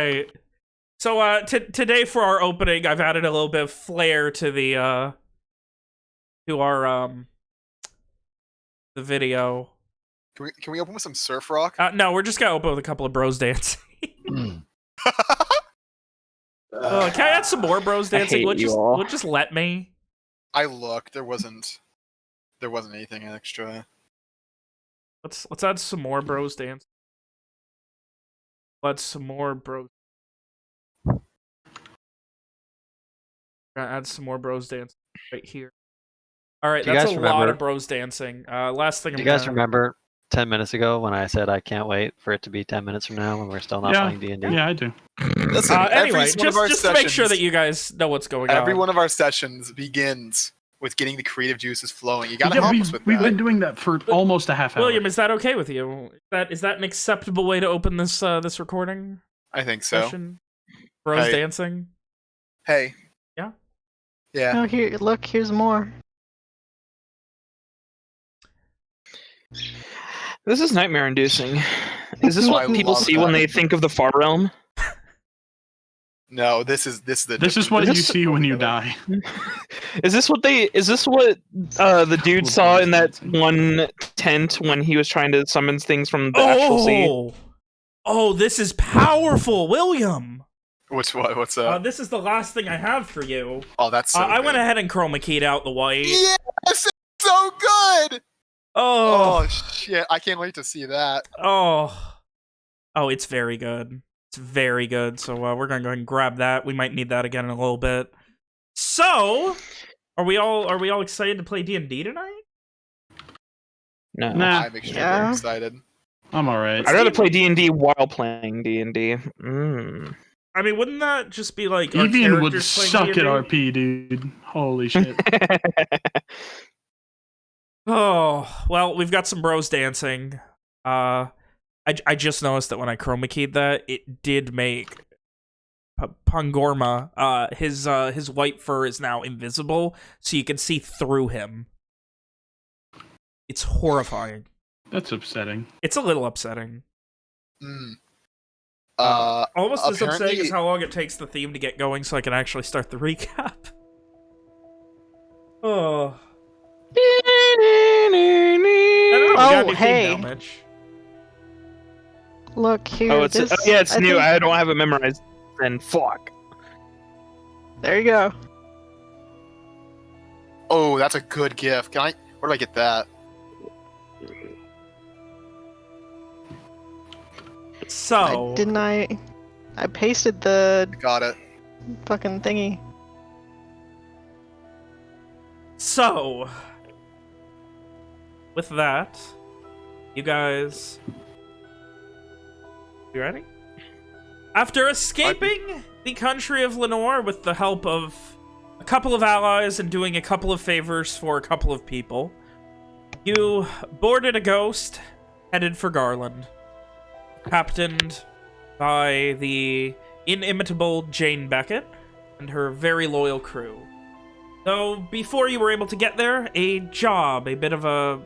right. So today for our opening, I've added a little bit of flair to the the video. Can we open with some surf rock? No, we're just gonna open with a couple of bros dancing. Can I add some more bros dancing? Would just let me. I looked. There wasn't anything extra. Let's add some more bros dance. Let's some more bros. Gonna add some more bros dance right here. All right, that's a lot of bros dancing. Last thing. Do you guys remember 10 minutes ago when I said I can't wait for it to be 10 minutes from now when we're still not playing D&D? Yeah, I do. Listen, anyway, just to make sure that you guys know what's going on. Every one of our sessions begins with getting the creative juices flowing. You gotta help us with that. We've been doing that for almost a half hour. William, is that okay with you? Is that an acceptable way to open this this recording? I think so. Session? Bros dancing? Hey. Yeah? Yeah. Oh, here, look, here's more. This is nightmare-inducing. Is this what people see when they think of the Far Realm? No, this is what you see when you die. Is this what the dude saw in that one tent when he was trying to summon things from the actual sea? Oh, this is powerful, William. What's up? This is the last thing I have for you. Oh, that's so I went ahead and chroma keyed out the white. Yes, it's so good. Oh shit! I can't wait to see that. Oh, it's very good. It's very good. So we're gonna go ahead and grab that. We might need that again in a little bit. So, are we all excited to play D&D tonight? No. Nah. I'm extremely excited. I'm alright. I'd rather play D&D while playing D&D. I mean, wouldn't that just be like Evian would suck at RP, dude. Holy shit. Oh, well, we've got some bros dancing. I just noticed that when I chroma keyed that, it did make Pangorma, his white fur is now invisible, so you can see through him. It's horrifying. That's upsetting. It's a little upsetting. Almost as upsetting as how long it takes the theme to get going so I can actually start the recap. Oh. Hey. Look here. It's new. I don't have it memorized. Then fuck. There you go. Oh, that's a good gift. Where do I get that? So I pasted the got it. fucking thingy. So with that, you guys, you ready? After escaping the country of Lenore with the help of a couple of allies and doing a couple of favors for a couple of people, you boarded a ghost, headed for Garland, captained by the inimitable Jane Beckett and her very loyal crew. Though before you were able to get there, a bit of a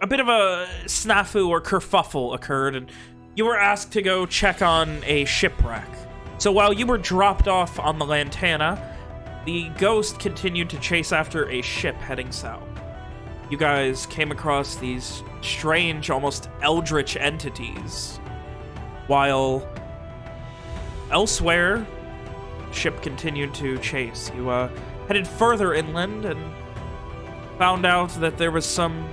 snafu or kerfuffle occurred, and you were asked to go check on a shipwreck. So while you were dropped off on the Lantana, the ghost continued to chase after a ship heading south. You guys came across these strange, almost eldritch entities, while elsewhere, ship continued to chase. You headed further inland and found out that there was some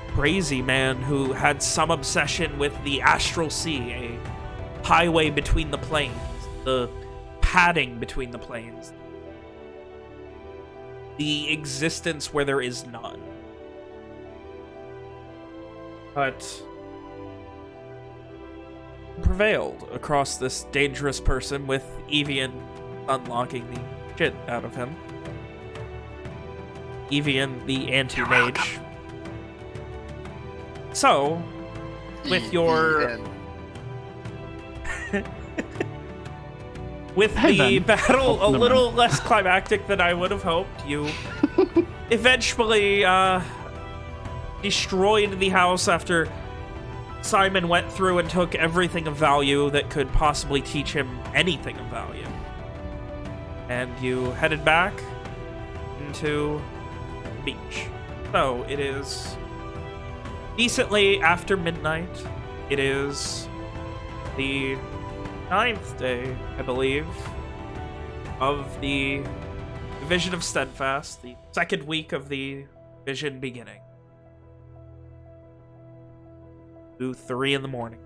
crazy man who had some obsession with the astral sea, a highway between the planes, the padding between the planes, the existence where there is none. But prevailed across this dangerous person, with Evian unlocking the shit out of him. Evian, the anti-mage. So, with your... with the battle a little less climactic than I would have hoped, you eventually destroyed the house after Simon went through and took everything of value that could possibly teach him anything of value. And you headed back into the beach. So, it is decently after midnight. It is the 9th day, I believe, of the Division of Steadfast, the 2nd week of the Vision beginning. 2:03 in the morning.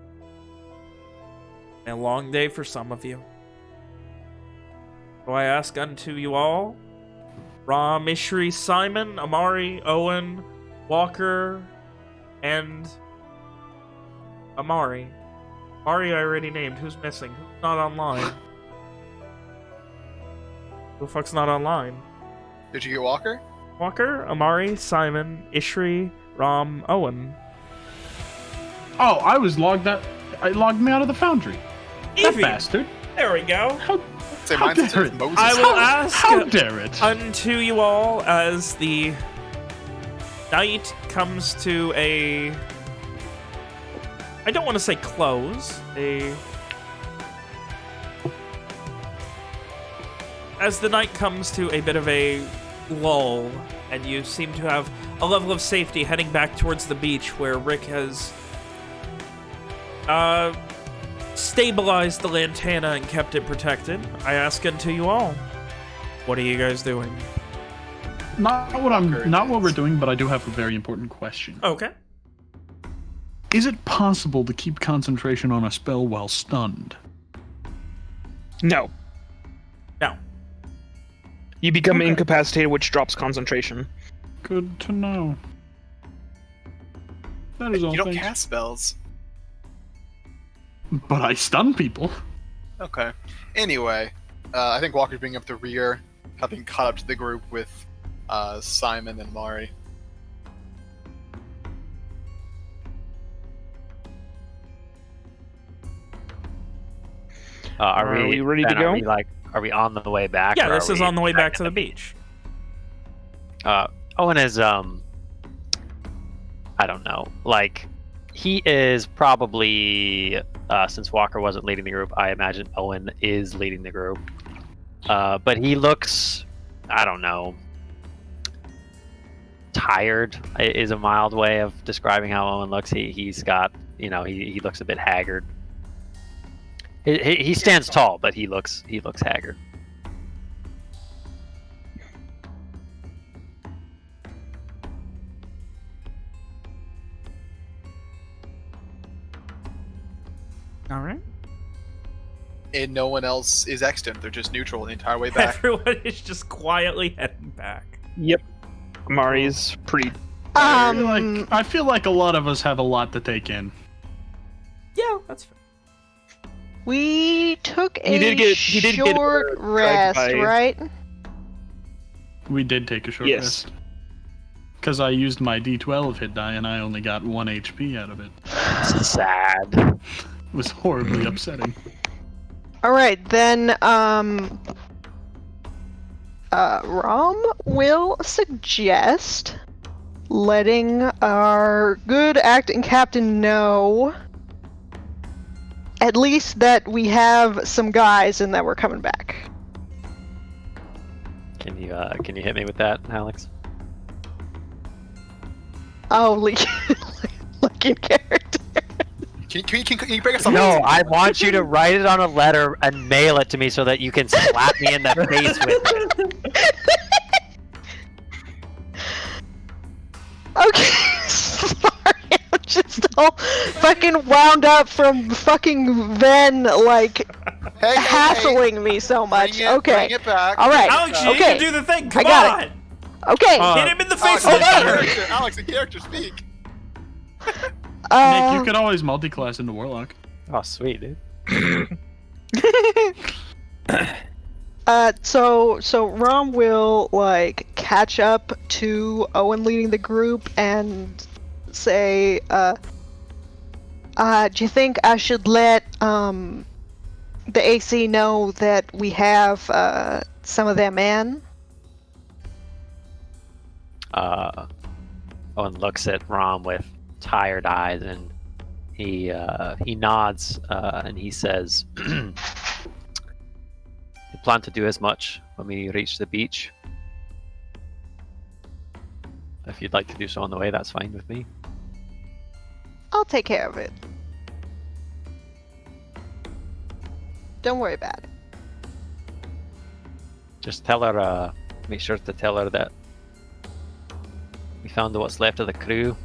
A long day for some of you. So I ask unto you all, Ram, Ishri, Simon, Amari, Owen, Walker, and Amari. Amari I already named. Who's missing? Who's not online? Who the fuck's not online? Did you get Walker? Walker, Amari, Simon, Ishri, Ram, Owen. Oh, I was logged out. I logged me out of the foundry. That Evie. bastard. There we go. Say How mine's dare instead it? of Moses. I will ask How dare it? unto you all as the night comes to a... I don't want to say close. As the night comes to a bit of a lull, and you seem to have a level of safety heading back towards the beach where Rick has stabilized the lantana and kept it protected. I ask unto you all, what are you guys doing? Not what we're doing, but I do have a very important question. Okay. Is it possible to keep concentration on a spell while stunned? No. Now, You become incapacitated, which drops concentration. Good to know. That is all. You don't thanks. cast spells. But I stun people. Okay. Anyway, I think Walker's bringing up the rear, having caught up to the group with Simon and Mari. Are we ready to go? Are we on the way back? yeah, or this are is we on the way back at to the beach. Owen is I don't know. Like, he is probably since Walker wasn't leading the group, I imagine Owen is leading the group. But he looks, I don't know, tired is a mild way of describing how Owen looks. He's got, he looks a bit haggard. He stands tall, but he looks haggard. All right. And no one else is extant. They're just neutral the entire way back. Everyone is just quietly heading back. Yep. Amari's pretty. I feel like a lot of us have a lot to take in. Yeah, that's fair. We took He did get short dragged rest, by- right? We did take a short Yes. rest. Because I used my D12 hit die and I only got 1 HP out of it. Sad. It was horribly upsetting. Alright, then, Rom will suggest letting our good acting captain know at least that we have some guys and that we're coming back. Can you hit me with that, Alex? Oh, like in character. Can you break us up? No, I want you to write it on a letter and mail it to me so that you can slap me in the face with it. Okay, sorry, I'm just all fucking wound up from fucking Ven, like, Hey, hassling me so much. Bring it, okay, Bring it back. alright, Alex, you okay, need to do the thing. Come got on. it. okay. Hit him in the face Alex, with in the letter. character. Alex, in character, speak. Nick, you could always multi-class into Warlock. Oh, sweet, dude. So Rom will, like, catch up to Owen leading the group and say, do you think I should let, the AC know that we have, some of their men? Owen looks at Rom with tired eyes and He nods and he says, "You plan to do as much when we reach the beach. If you'd like to do so on the way, that's fine with me." I'll take care of it. Don't worry about it. Just tell her, make sure to tell her that we found what's left of the crew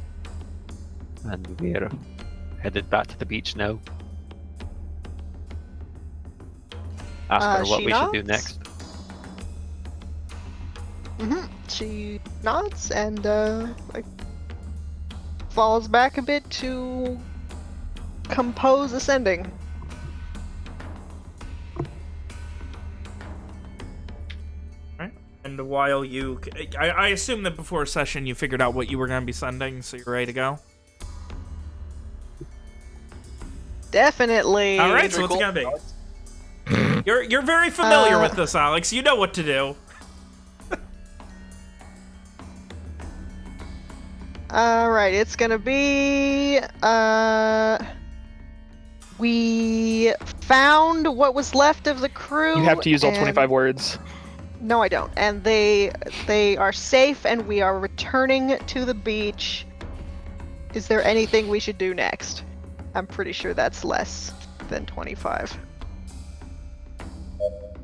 and we're headed back to the beach now. Ask her what she we should do nods. next. She nods and like falls back a bit to compose ascending. And while you... I assume that before a session you figured out what you were going to be sending, so you're ready to go? Definitely. All right, so what's it going to be? You're very familiar with this, Alex. You know what to do. Alright, it's gonna be, we found what was left of the crew. You have to use all and- 25 words. No, I don't. And they are safe and we are returning to the beach. Is there anything we should do next? I'm pretty sure that's less than 25.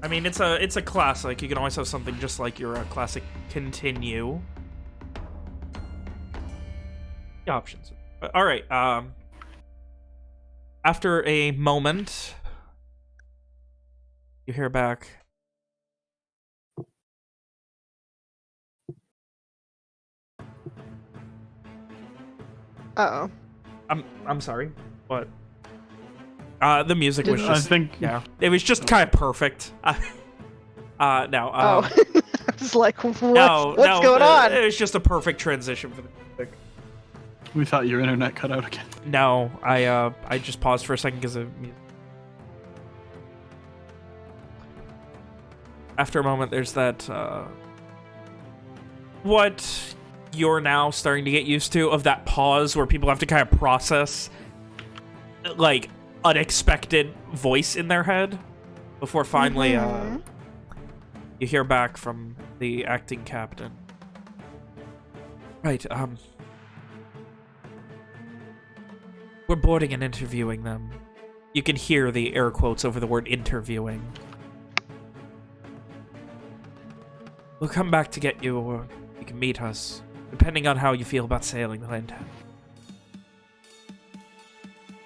I mean, it's a classic. You can always have something just like your classic continue. The options. All right. After a moment, you hear back. Uh-oh. I'm sorry. What? The music was I just... think Yeah. It was just kind of perfect. No. I was like, what's going on? It was just a perfect transition for the music. we thought your internet cut out again. No, I just paused for a second because of music. After a moment, there's that, what you're now starting to get used to, of that pause where people have to kind of process, like, unexpected voice in their head before finally, you hear back from the acting captain. Right, we're boarding and interviewing them. You can hear the air quotes over the word interviewing. We'll come back to get you, or you can meet us, depending on how you feel about sailing the land.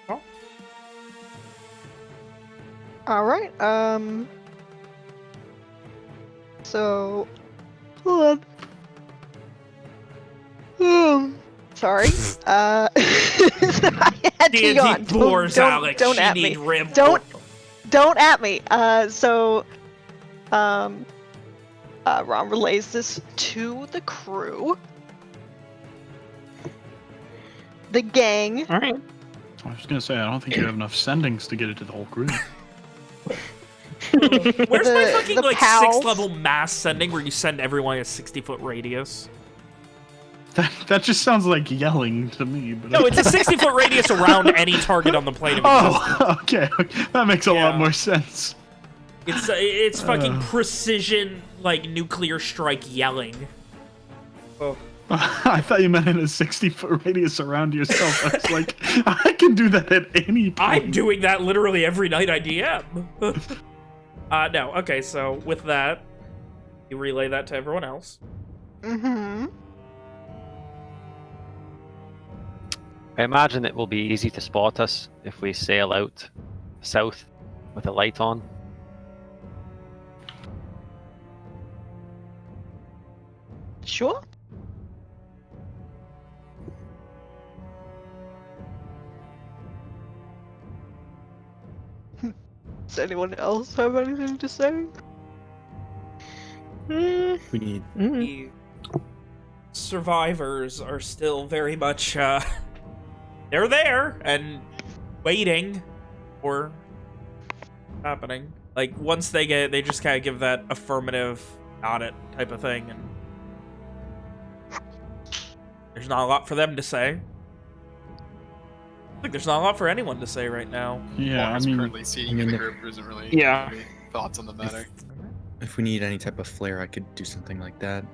Oh. Alright, so... Hold on. Sorry. I had to yawn. bores, Alex. Don't She at need me. rib. Don't at me. Ron relays this to the crew. The gang. All right. I was gonna say I don't think you have enough sendings to get it to the whole group. Where's my fucking, the like, pals. 6th-level mass sending where you send everyone a 60-foot radius? That just sounds like yelling to me. But No, it's a 60-foot radius around any target on the plane of existence. Oh, okay. That makes a Yeah. lot more sense. It's fucking precision, like, nuclear strike yelling. Oh. I thought you meant in a 60-foot radius around yourself. I was like, I can do that at any point. I'm doing that literally every night I DM. No, okay, so with that, you relay that to everyone else. Mm-hmm. I imagine it will be easy to spot us if we sail out south with a light on. Sure. Does anyone else have anything to say? Mm, We need. The survivors are still very much, they're there and waiting for happening. Like, once they just kind of give that affirmative, got it type of thing, and there's not a lot for them to say. I think there's not a lot for anyone to say right now. Yeah, I Walker's mean, currently seeing I mean, the if- group isn't really Yeah. any thoughts on the matter. If we need any type of flare, I could do something like that.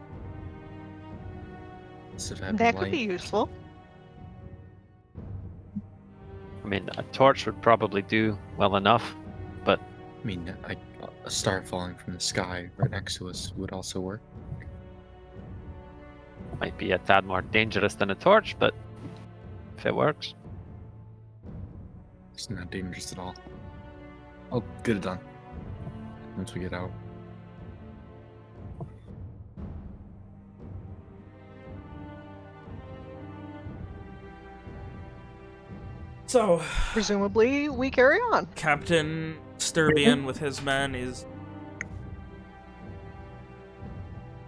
Instead of having That could light. be useful. I mean, a torch would probably do well enough. I mean, a star falling from the sky right next to us would also work. Might be a tad more dangerous than a torch, but if it works. It's not dangerous at all. I'll get it done once we get out. So, Presumably, we carry on. Captain Sturbian with his men is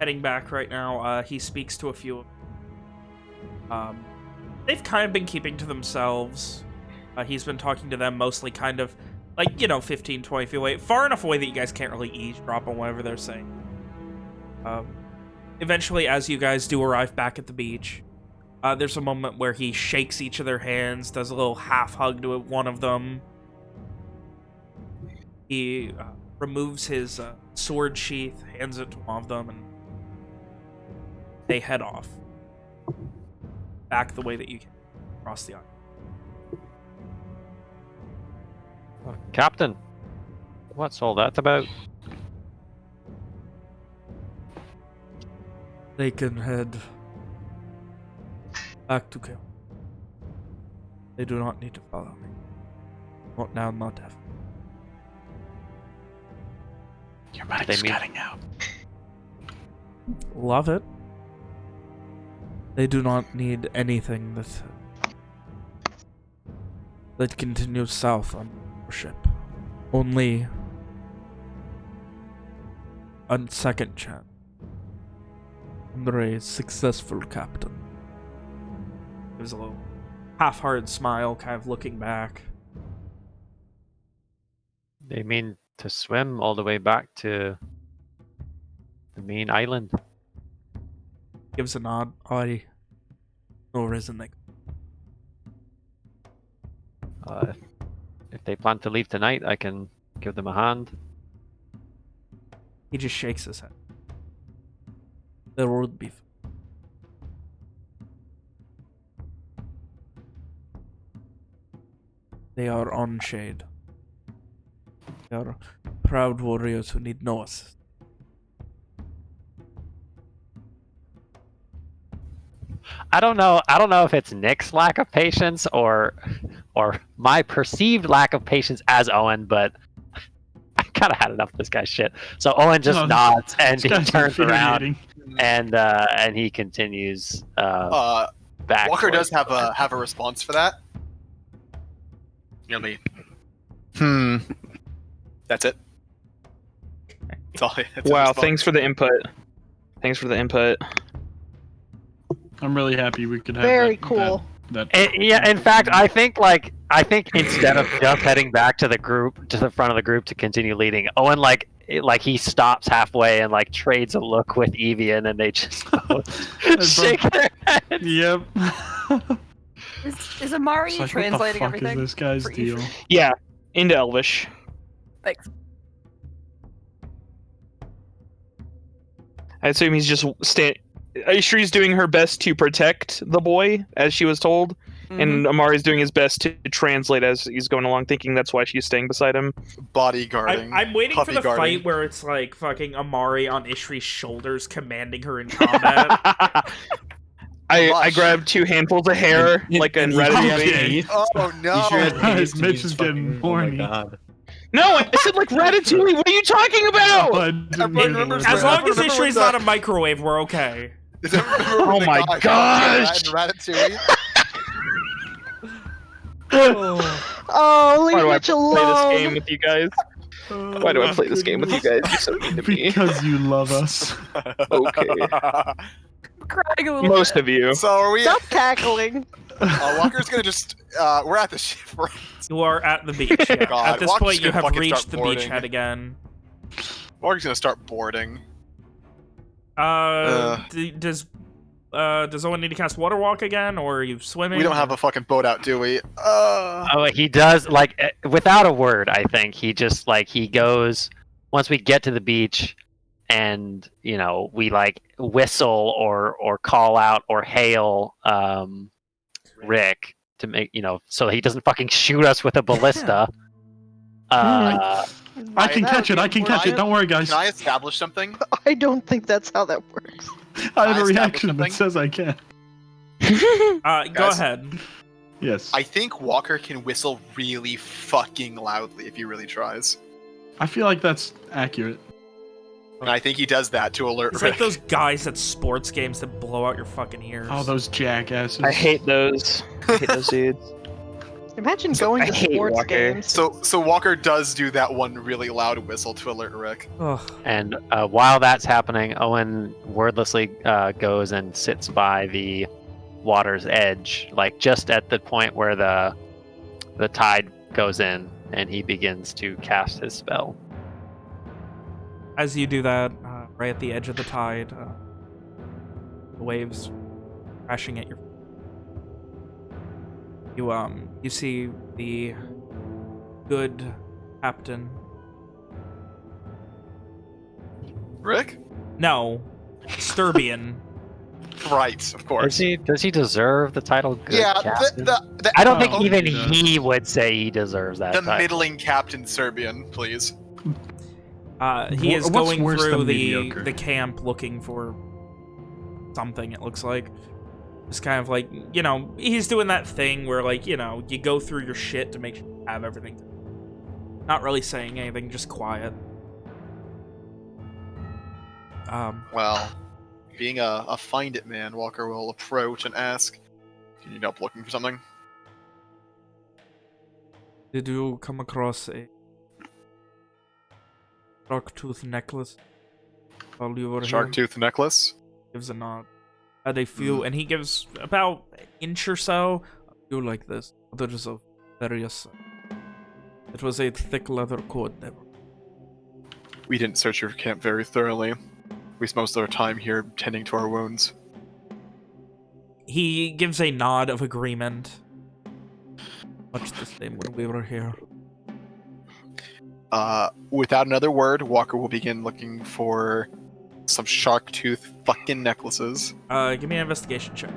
heading back right now. He speaks to a few. They've kind of been keeping to themselves. He's been talking to them mostly kind of like, 15, 20 feet away. Far enough away that you guys can't really eavesdrop on whatever they're saying. Eventually, as you guys do arrive back at the beach, there's a moment where he shakes each of their hands, does a little half hug to one of them. He removes his sword sheath, hands it to one of them, and they head off. Back the way that you can, across the island. Captain, what's all that about? They can head back to camp. They do not need to follow me. Not now, not ever. Your mic's They mean- cutting out. Love it. They do not need anything that continues south on our ship. Only a second chance. Under a successful captain. There's a little half-hearted smile, kind of looking back. They mean to swim all the way back to the main island. Gives a nod. No reason they. If they plan to leave tonight, I can give them a hand. He just shakes his head. There would be. They are on shade. They are proud warriors who need no assistance. I don't know if it's Nick's lack of patience or my perceived lack of patience as Owen, but I kind of had enough of this guy's shit. So Owen just No, nods and This he guy's turns around infuriating. and he continues back. Walker towards does have a response for that. You'll be. That's it. That's all. That's his Wow, response. thanks for the input. Thanks for the input. I'm really happy we could have Very that, cool. That, Yeah, in fact, I think instead of just heading back to the front of the group to continue leading, Owen he stops halfway and trades a look with Evian, and they just both shake their head. Yep. Is Amari It's like, translating what the fuck everything? is this guy's for deal? Ishri? Yeah, into Elvish. Thanks. I assume he's just Ishri's doing her best to protect the boy, as she was told, and Amari's doing his best to translate as he's going along, thinking that's why she's staying beside him. Bodyguarding. I'm waiting for the puppy guarding. fight where it's like fucking Amari on Ishri's shoulders commanding her in combat. I Lush. grabbed 2 handfuls of hair, like in Ratatouille. Oh no! Mitch is getting horny. Oh my god. No, I said like Ratatouille. What are you talking about? I didn't Everyone hear the remembers word. As long as Remember Ishri's the- not a microwave, we're okay. Does everyone remember Oh when the my guy gosh! in Ratatouille? Oh, leave Why do I Mitch play alone. this game with you guys? Why do I play this game with you guys? You're so mean to me. Because you love us. Okay. I'm crying a little Most bit. of you. So are we? Stop cackling. Walker's gonna just. We're at the ship, right? You are at the beach. Yeah. God, At this Walker's point, you gonna have fucking reached start the boarding. beachhead again. Walker's gonna start boarding. Does Does Owen need to cast Water Walk again, or are you swimming? We don't have a fucking boat out, do we? Oh, he does, like, without a word, I think. He just, like, he goes, once we get to the beach, and, you know, we, like, whistle or call out or hail Rick to make, you know, so he doesn't fucking shoot us with a ballista. I can catch it. I can catch it. Don't worry, guys. Can I establish something? I don't think that's how that works. I have a establish reaction that something? says I can. Go Guys. ahead. Yes. I think Walker can whistle really fucking loudly if he really tries. I feel like that's accurate. And I think he does that to alert It's Rick. like those guys at sports games that blow out your fucking ears. Oh, those jackasses. I hate those. I hate those dudes. Imagine going I to hate sports Walker. games. So Walker does do that one really loud whistle to alert Rick. Ugh. And while that's happening, Owen wordlessly goes and sits by the water's edge, like just at the point where the tide goes in, and he begins to cast his spell. As you do that, right at the edge of the tide, the waves crashing at your. You see the good captain. Rick? No, Sturbian. Right, of course. Does he deserve the title good Yeah, captain? the I don't think Oh, even he does. he would say he deserves that the title. middling Captain Serbian, please. He is What's going worse through than the mediocre? camp looking for something, it looks like. It's kind of like, you know, he's doing that thing where, like, you know, you go through your shit to make sure you have everything. Not really saying anything, just quiet. Well, being a find it man, Walker will approach and ask, "Do you need help looking for something?" Did you come across a shark tooth necklace while you were Shark here? tooth necklace. Gives a nod. Had a few, and he gives about an inch or so. A few like this. Others of various. It was a thick leather cord. We didn't search your camp very thoroughly. We spent most of our time here tending to our wounds. He gives a nod of agreement. Much the same when we were here. Without another word, Walker will begin looking for some shark tooth fucking necklaces. Give me an investigation check.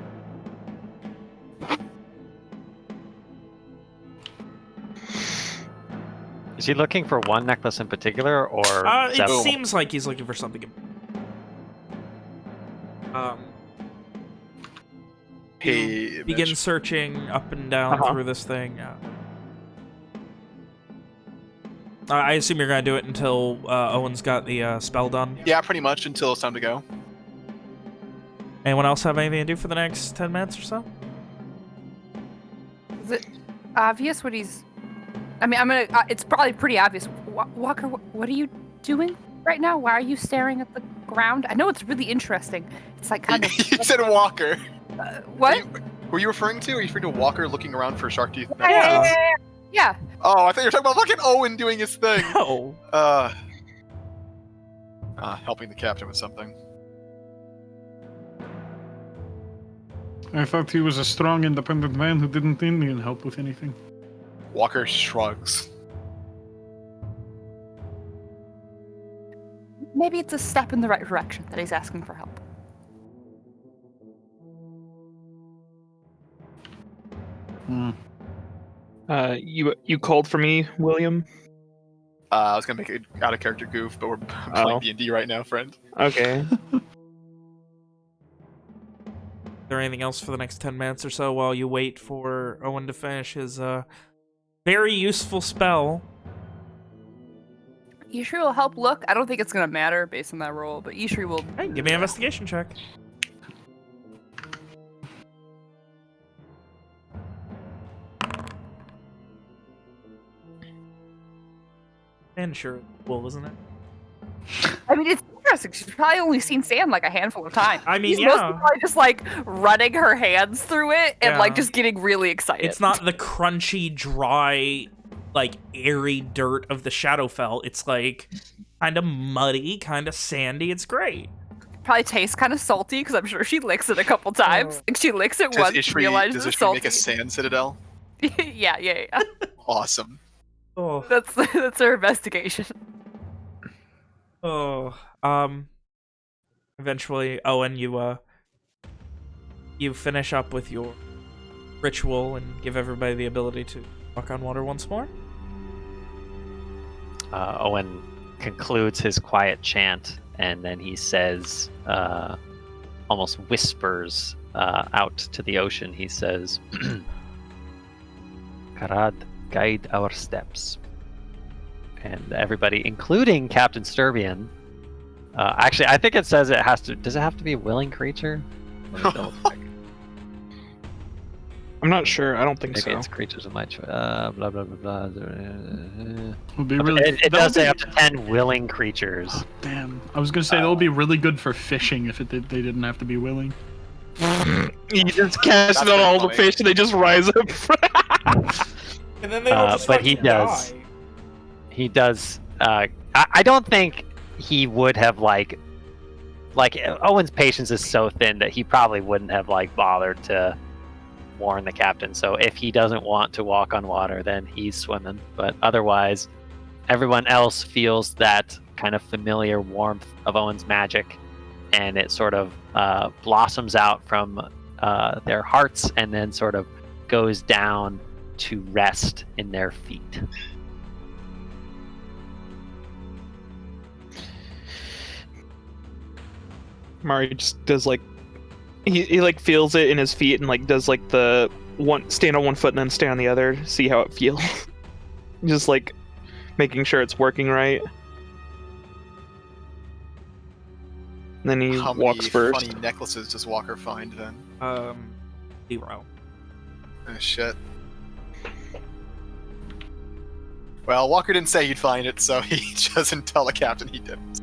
Is he looking for one necklace in particular, or It several? seems like he's looking for something. Hey, Begin Mitch. searching up and down Uh-huh. through this thing. I assume you're gonna do it until Owen's got the spell done. Yeah, pretty much until it's time to go. Anyone else have anything to do for the next 10 minutes or so? Is it obvious what he's? I mean, I'm gonna. It's probably pretty obvious. Walker, what are you doing right now? Why are you staring at the ground? I know it's really interesting. It's like kind of. You said Walker. What? Were you referring to? Are you referring to Walker looking around for shark tooth Yeah. necklaces? Yeah. Oh, I thought you were talking about fucking Owen doing his thing. No. Helping the captain with something. I thought he was a strong, independent man who didn't need any help with anything. Walker shrugs. Maybe it's a step in the right direction that he's asking for help. You called for me, William? I was gonna make an out of character goof, but we're playing D&D right now, friend. Okay. Is there anything else for the next 10 minutes or so while you wait for Owen to finish his very useful spell? Ishri will help look. I don't think it's gonna matter based on that roll, but Ishri will. Hey, give me an investigation check. And sure, well, isn't it? I mean, it's interesting. She's probably only seen sand like a handful of times. I mean, She's mostly yeah. probably just like running her hands through it and Yeah. like just getting really excited. It's not the crunchy, dry, like airy dirt of the Shadowfell. It's like kind of muddy, kind of sandy. It's great. Probably tastes kind of salty because I'm sure she licks it a couple times. Like she licks it once, realizes it's salty. Make a sand citadel? yeah. Awesome. Oh. That's her investigation. Oh. Eventually, Owen, you finish up with your ritual and give everybody the ability to walk on water once more. Owen concludes his quiet chant, and then he says, almost whispers out to the ocean, he says, Karad, guide our steps. And everybody, including Captain Sturbian, actually, I think it says it has to, does it have to be a willing creature? Let me double check. I'm not sure. I don't think Maybe so. it's creatures of my choice. Blah, blah, blah, blah. Would be really, It does say up to 10 willing creatures. Oh, damn. I was going to say, that would be really good for fishing if they didn't have to be willing. You just cast it on all the fish and they just rise up. And then they all just but he fucking does. die. He does. I don't think he would have like Owen's patience is so thin that he probably wouldn't have bothered to warn the captain. So if he doesn't want to walk on water, then he's swimming. But otherwise, everyone else feels that kind of familiar warmth of Owen's magic, and it sort of blossoms out from their hearts and then sort of goes down to rest in their feet. Mari just does he feels it in his feet and does the stand on one foot and then stand on the other, see how it feels. Just making sure it's working right. And then he walks first. How many funny necklaces does Walker find then? 0. Oh, shit. Well, Walker didn't say he'd find it, so he doesn't tell the captain he didn't.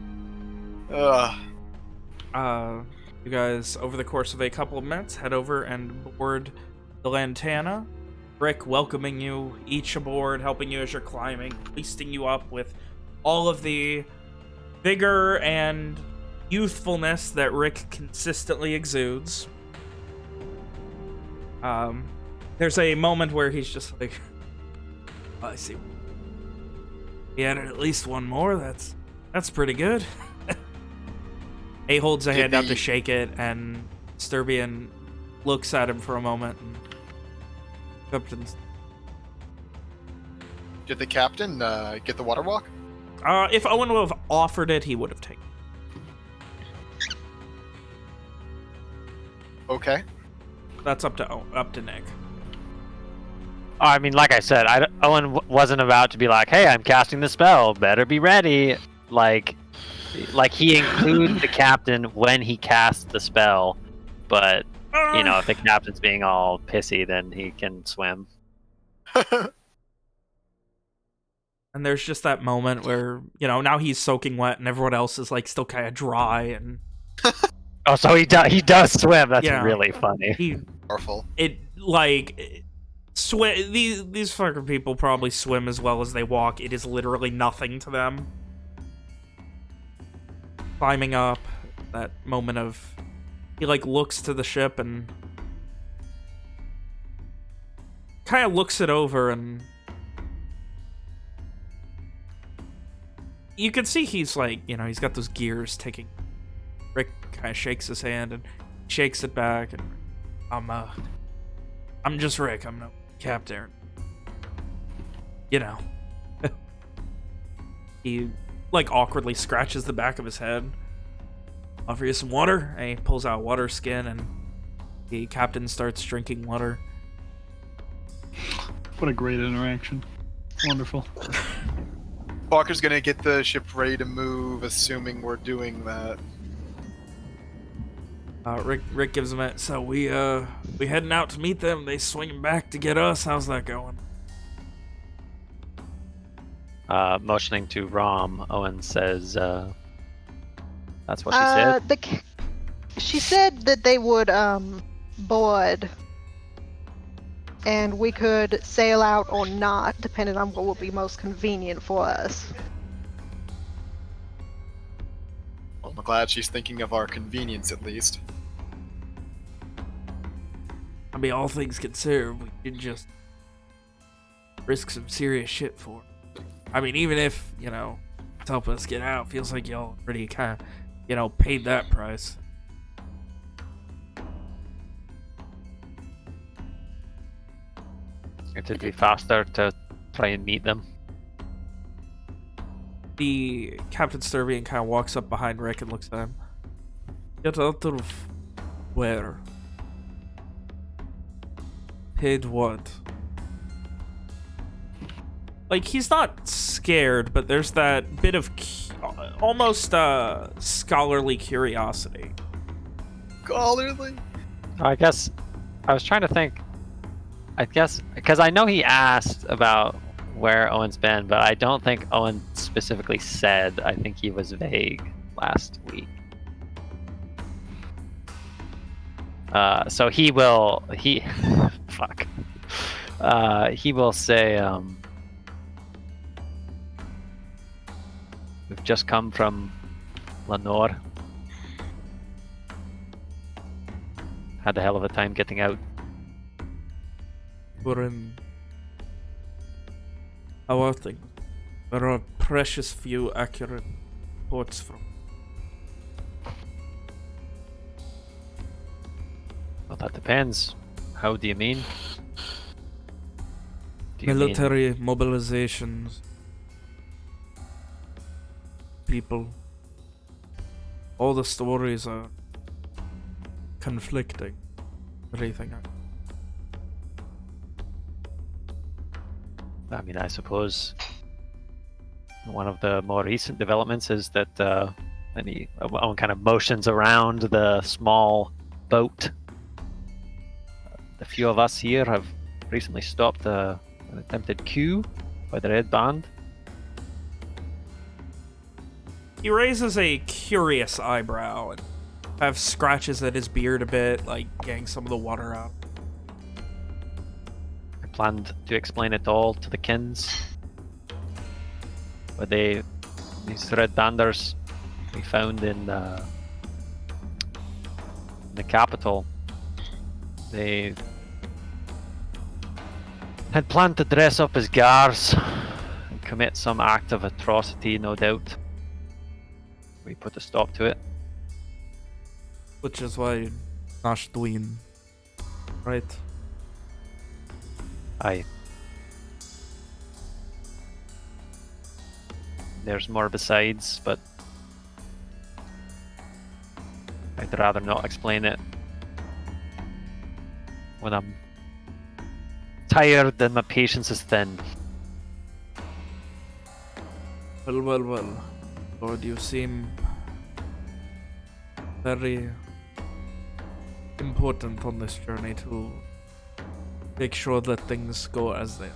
You guys, over the course of a couple of minutes, head over and board the Lantana. Rick welcoming you each aboard, helping you as you're climbing, hoisting you up with all of the vigor and youthfulness that Rick consistently exudes. There's a moment where he's just like, I see. He added at least one more. That's pretty good. He holds a hand out to shake it, and Sturbian looks at him for a moment. And did the captain get the water walk? If Owen would have offered it, he would have taken it. Okay. That's up to Nick. I mean, like I said, Owen wasn't about to be like, hey, I'm casting the spell, better be ready. Like he includes the captain when he casts the spell, but if the captain's being all pissy, then he can swim. And there's just that moment where, now he's soaking wet and everyone else is still kind of dry and Oh, so he does swim. That's really funny. Powerful. Swim. These fucking people probably swim as well as they walk. It is literally nothing to them. Climbing up, that moment of he looks to the ship and kind of looks it over, and you can see he's he's got those gears ticking. Rick kind of shakes his hand and shakes it back, and I'm just Rick. I'm no captain. He awkwardly scratches the back of his head. Offer you some water, and he pulls out a water skin, and the captain starts drinking water. What a great interaction. Wonderful. Walker's gonna get the ship ready to move, assuming we're doing that. Rick gives him it. So we heading out to meet them. They swinging back to get us. How's that going? Motioning to Rom, Owen says, that's what she said? She said that they would board, and we could sail out or not, depending on what would be most convenient for us. Well, I'm glad she's thinking of our convenience at least. I mean, all things considered, we did just risk some serious shit for it. I mean, even if, you know, it's helping us get out, feels like y'all already kind of, you know, paid that price. It'd be faster to try and meet them. The Captain Sturvian kind of walks up behind Rick and looks at him. Get out of where? Paid what? Like, he's not scared, but there's that bit of almost scholarly curiosity. Scholarly? I guess I was trying to think. I guess because I know he asked about where Owen's been, but I don't think Owen specifically said. I think he was vague last week. So he will. Fuck. He will say. We've just come from Lenore. Had a hell of a time getting out. We're in... How are things? There are precious few accurate reports from... Well, that depends. How do you mean? Do you Military mobilizations. People. All the stories are conflicting. Everything. I mean, I suppose one of the more recent developments is that Owen kind of motions around the small boat. The few of us here have recently stopped an attempted coup by the Red Band. He raises a curious eyebrow and kind of scratches at his beard a bit, like getting some of the water out. I planned to explain it all to the Kyns. But these Red Banders we found in the capital, they had planned to dress up as guards and commit some act of atrocity, no doubt. We put a stop to it. Which is why Nash Dween, right? Aye. There's more besides, but I'd rather not explain it when I'm tired and my patience is thin. Well. Lord, you seem very important on this journey to make sure that things go as they are.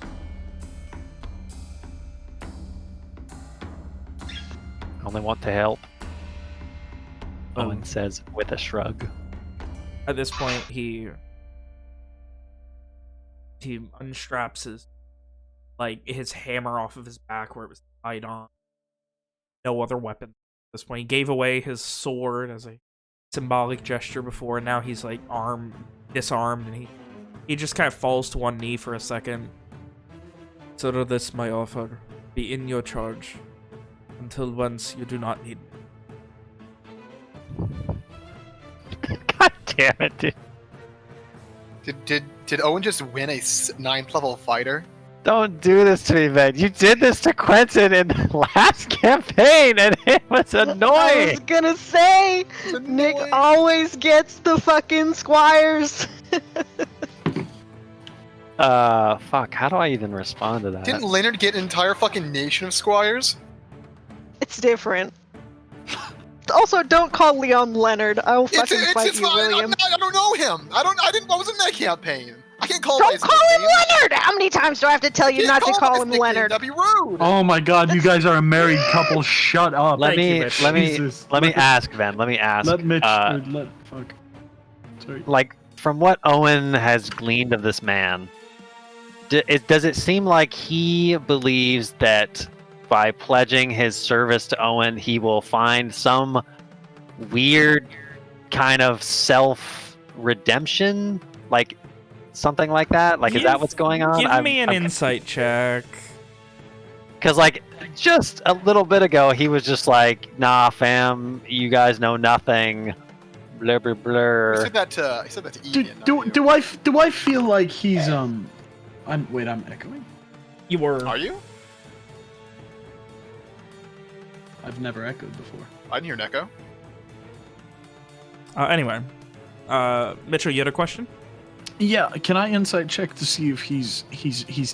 I only want to help. Owen says with a shrug. At this point, he unstraps his hammer off of his back where it was tied on. No other weapon. At this point, he gave away his sword as a symbolic gesture before, and now he's like disarmed, and he just kind of falls to one knee for a second. So this my offer, be in your charge until once you do not need me. God damn it, dude. Did Owen just win a 9th level fighter? Don't do this to me, man. You did this to Quentin in the last campaign, and it was annoying. I was gonna say, Nick always gets the fucking squires. Fuck. How do I even respond to that? Didn't Leonard get an entire fucking nation of squires? It's different. Also, don't call Leon Leonard. I will fucking fight you, William. I don't know him. I was in that campaign. I can't call him Don't call him Leonard! How many times do I have to tell you not to call him Leonard? That'd be rude. Oh my god, you guys are a married couple. Shut up. Let me ask, Ben. Let Mitch. Fuck. Sorry. Like, from what Owen has gleaned of this man, does it seem like he believes that by pledging his service to Owen, he will find some weird kind of self-redemption, like something like that? Like, is that what's going on? Give me an insight check. Because, like, just a little bit ago, he was just like, nah, fam, you guys know nothing. Blur, blur, blur. He said that to Evian. Do I feel like he's I'm echoing. You were. Are you? I've never echoed before. I didn't hear an echo. Anyway, Mitchell, you had a question? Yeah, can I insight check to see if he's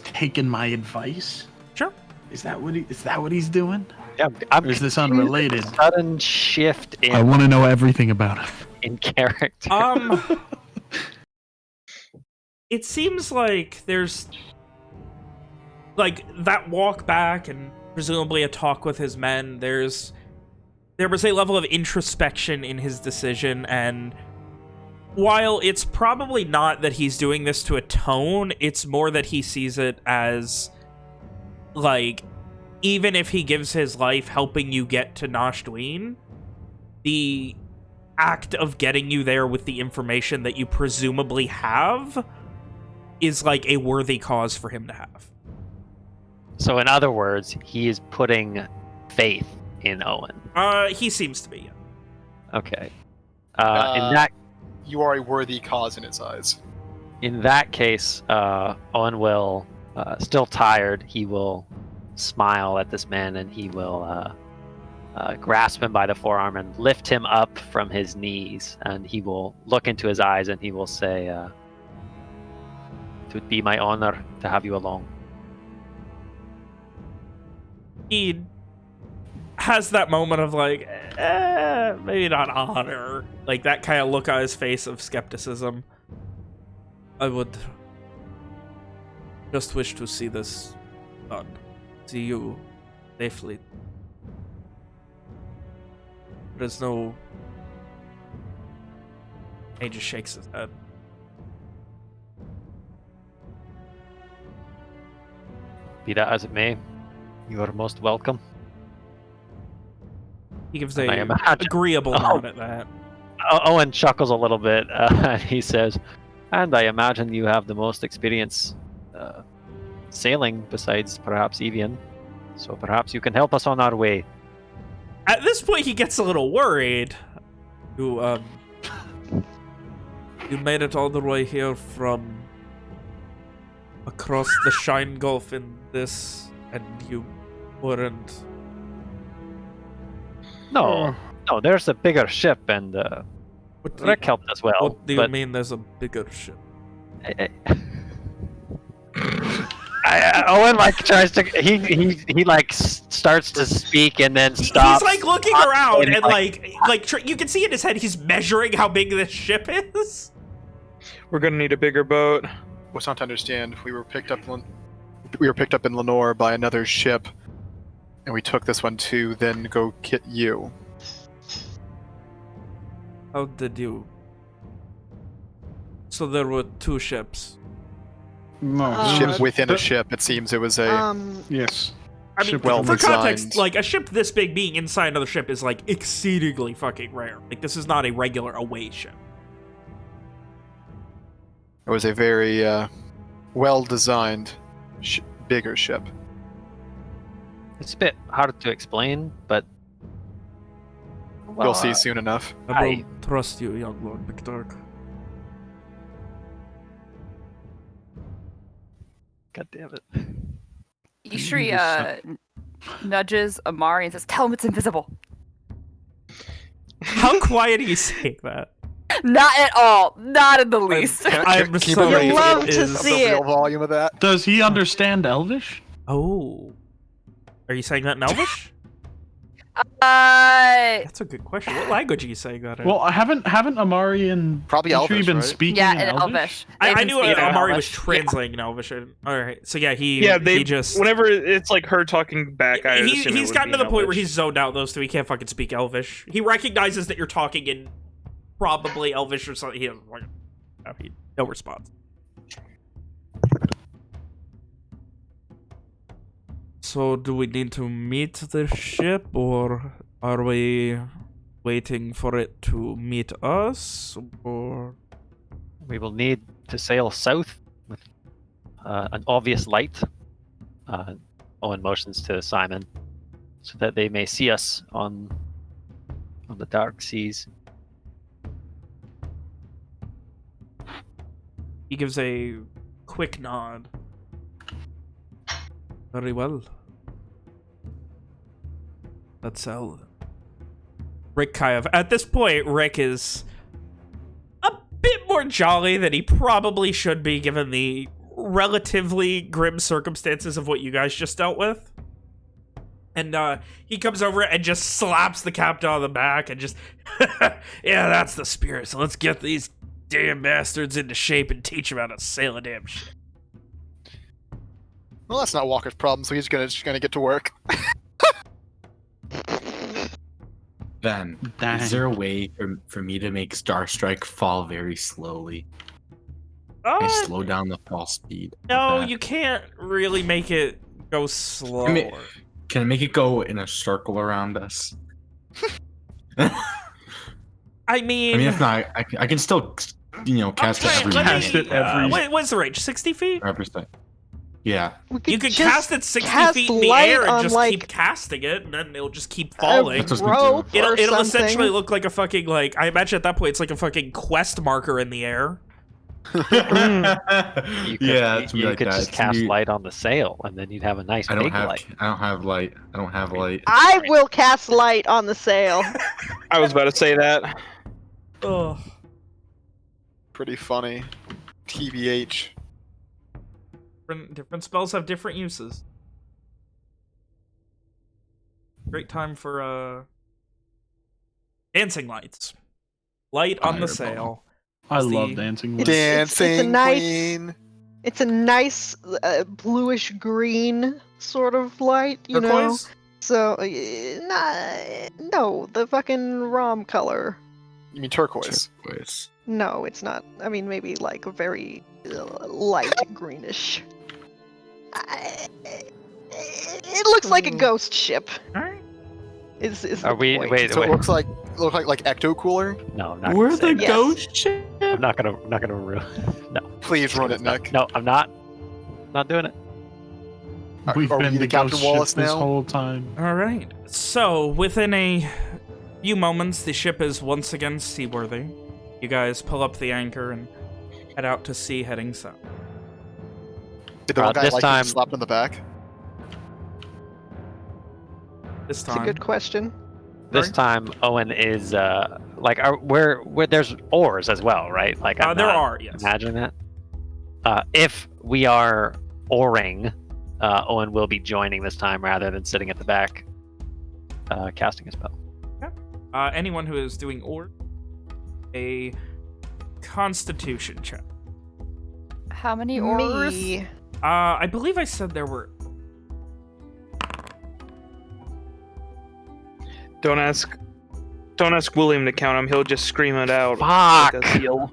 taken my advice? Sure. Is that what he's doing? Yeah, Or is this unrelated? Sudden shift in I want to know everything about him. in character. It seems like there's like that walk back and presumably a talk with his men. There was a level of introspection in his decision, and while it's probably not that he's doing this to atone, it's more that he sees it as, like, even if he gives his life helping you get to Nosh Dween, the act of getting you there with the information that you presumably have is, like, a worthy cause for him to have. So, in other words, he is putting faith in Owen. He seems to be, yeah. Okay. In that You are a worthy cause in his eyes. In that case, Owen will, still tired, he will smile at this man and he will grasp him by the forearm and lift him up from his knees, and he will look into his eyes and he will say, it would be my honor to have you along. He has that moment of, like, maybe not honor. Like, that kind of look on his face of skepticism. I would just wish to see this done. See you safely. There's no... He just shakes his head. Be that as it may, you are most welcome. He gives And I a imagine- agreeable nod at that. Owen chuckles a little bit, and he says, and I imagine you have the most experience sailing besides perhaps Evian, so perhaps you can help us on our way. At this point, he gets a little worried. You made it all the way here from across the Shine Gulf in this, and you weren't... No, there's a bigger ship, and What do Rick helped as well. What do you but mean there's a bigger ship? Owen like tries to he like starts to speak and then stops. He's like looking around and like you can see in his head he's measuring how big this ship is. We're gonna need a bigger boat. What's not to understand? We were picked up in Lenore by another ship, and we took this one to then go get you. How did you? So there were two ships. No. Ship within a ship. It seems it was a. Yes. I mean, Ship well for designed. context, like, a ship this big being inside another ship is, like, exceedingly fucking rare. Like, this is not a regular away ship. It was a very well-designed, bigger ship. It's a bit hard to explain, but We'll see soon enough. I will trust you, young Lord McDark. God damn it. Ishri nudges Amari and says, "Tell him it's invisible." How quiet are you saying that? Not at all. Not in the least. I'm Keep sorry. You love it to is- see the real it. volume of that. Does he understand Elvish? Oh. Are you saying that in Elvish? Uh, That's a good question. What language are you saying that in? Well, haven't Amari and Probably Ishri Elvish, been right? speaking yeah, in in Elvish? Elvish. I They've been knew speaking in Amari was Elvish. translating in Elvish. All right. So yeah, he They just whenever it's like her talking back, I would assume it he's would gotten be to the in point where Elvish. he's zoned out those two. He can't fucking speak Elvish. He recognizes that you're talking in probably Elvish or something. He doesn't no response. So do we need to meet the ship, or are we waiting for it to meet us, or We will need to sail south with an obvious light. Owen motions to Simon so that they may see us on the dark seas. he gives a quick nod. Very well. Let's sell. Rick kind of, at this point, Rick is a bit more jolly than he probably should be given the relatively grim circumstances of what you guys just dealt with. And he comes over and just slaps the captain on the back and just, yeah, that's the spirit. So let's get these damn bastards into shape and teach them how to sail a damn ship. Well, that's not Walker's problem, so he's just gonna get to work. Then, is there a way for me to make Starstrike fall very slowly? I slow down the fall speed. No, you can't really make it go slower. Can I make it go in a circle around us? I mean, if not, I can still, cast it every Cast it every- what's the range? 60 feet? 100%. Yeah. You could cast it 60 feet in the air and just keep casting it, and then it'll just keep falling. Rope It'll essentially look like a fucking, like, I imagine at that point it's like a fucking quest marker in the air. You could just cast light on the sail, and then you'd have a nice big light. I don't have light. I will cast light on the sail. I was about to say that. Ugh. Pretty funny. TBH. Different spells have different uses. Great time for dancing lights. Light on the sail. I love dancing lights. Dancing Queen. It's a nice bluish green sort of light, you Turquoise? know. So no, the fucking ROM color. You mean turquoise? Turquoise. No, it's not. I mean, maybe like a very light greenish. It looks like a ghost ship. Alright. Is Are the we? point. Wait. So it looks like ecto cooler. No, I'm not. We're gonna say the that. ghost ship. I'm not gonna ruin. No. Please run it, Nick. No, I'm not. Not doing it. We've Are we been the the Captain ghost Wallace ship this now? whole time. All right. So, within a few moments, the ship is once again seaworthy. You guys pull up the anchor and head out to sea, heading south. Did the one guy this like time- slapped in the back? This It's a time, good question. This time, Owen is where there's oars as well, right? Like I'm there not are, yes. imagining that. If we are oaring, Owen will be joining this time rather than sitting at the back, casting a spell. anyone who is doing oar, a Constitution check. How many oars? Me. I believe I said there were. Don't ask William to count them. He'll just scream it out. Fuck! Like a seal.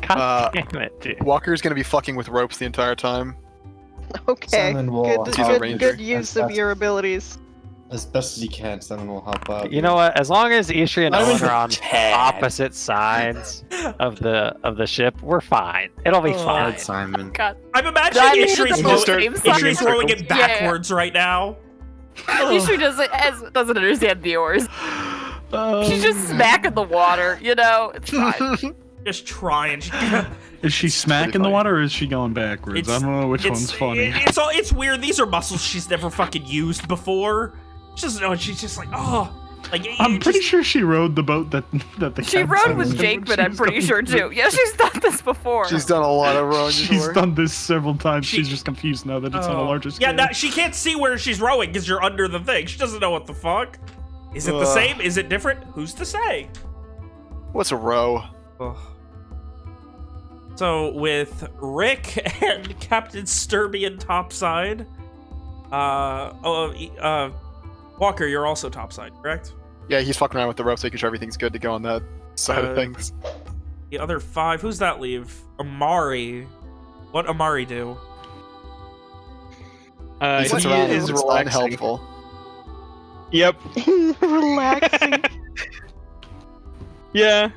God damn it, dude. Walker's gonna be fucking with ropes the entire time. Okay. Simon will He's a Good, ranger. good use of your abilities. as best as he can. Simon will help out. You know what? As long as Ishri and Not Owen even are on tad. opposite sides of the ship, we're fine. It'll be fine. Simon. God. I'm imagining I mean, Ishri's it's the same side. Ishri's rolling it Yeah. backwards right now. Ishri doesn't understand the oars. She's just smacking the water, you know? It's fine. Just trying. Is she smacking the water or is she going backwards? I don't know which one's funny. It's weird. These are muscles she's never fucking used before. She doesn't know. She's just like, oh, like I'm pretty sure she rode the boat that the She captain rode with was in, Jake, but I'm she's pretty done sure this- too. Yeah, she's done this before. She's done a lot of rowing She's before. done this several times. She- She's just confused now that it's on a larger scale. Yeah, now she can't see where she's rowing because you're under the thing. She doesn't know what the fuck. Is it the Ugh. same? Is it different? Who's to say? What's a row? So with Rick and Captain Sturbian topside, Walker, you're also topside, correct? Yeah, he's fucking around with the ropes, making sure everything's good to go on that side of things. The other 5, who's that leave? Amari. What Amari do? He He sits around and is is relaxing. unhelpful. Yep. Relaxing. Yeah.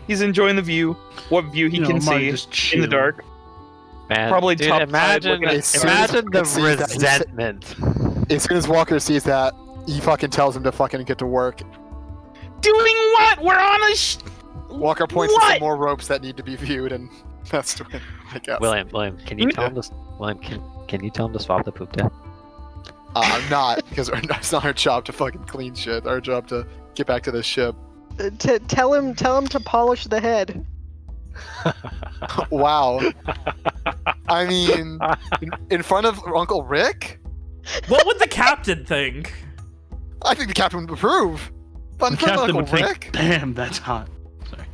He's enjoying the view. What view he can Amari see just in the chill. dark. Man, Probably dude, top imagine, side looking at- imagine the As soon as- resentment. As soon as Walker sees that, he fucking tells him to fucking get to work. Doing what? We're on a Walker points to What? some more ropes that need to be viewed, and that's when I guess. William, can you tell him to? William, can you tell him to swap the poop tip? I'm not, because it's not our job to fucking clean shit. Our job to get back to the ship. Tell him to polish the head. Wow. I mean, in front of Uncle Rick? What would the captain think? I think the captain would approve. But in The front of captain Uncle would think, Rick? damn, that's hot. Sorry.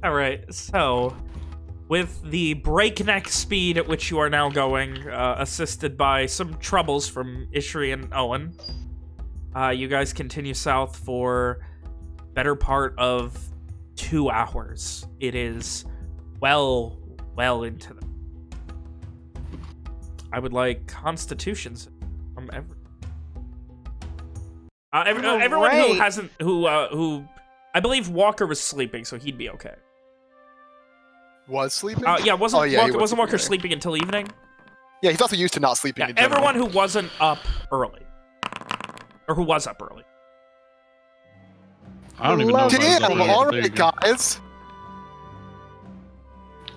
All right, so with the breakneck speed at which you are now going, assisted by some troubles from Ishri and Owen, you guys continue south for better part of 2 hours. It is well into the... I would like constitutions from everyone who Right. hasn't, who I believe Walker was sleeping, so he'd be okay. Was sleeping? Yeah, wasn't Oh, yeah, he Walker, was wasn't Walker sleeping. sleeping until evening? Yeah, he's also used to not sleeping Yeah, in general. everyone who wasn't up early, or who was up early. I don't even know. if I was Damn, up there. alright, guys.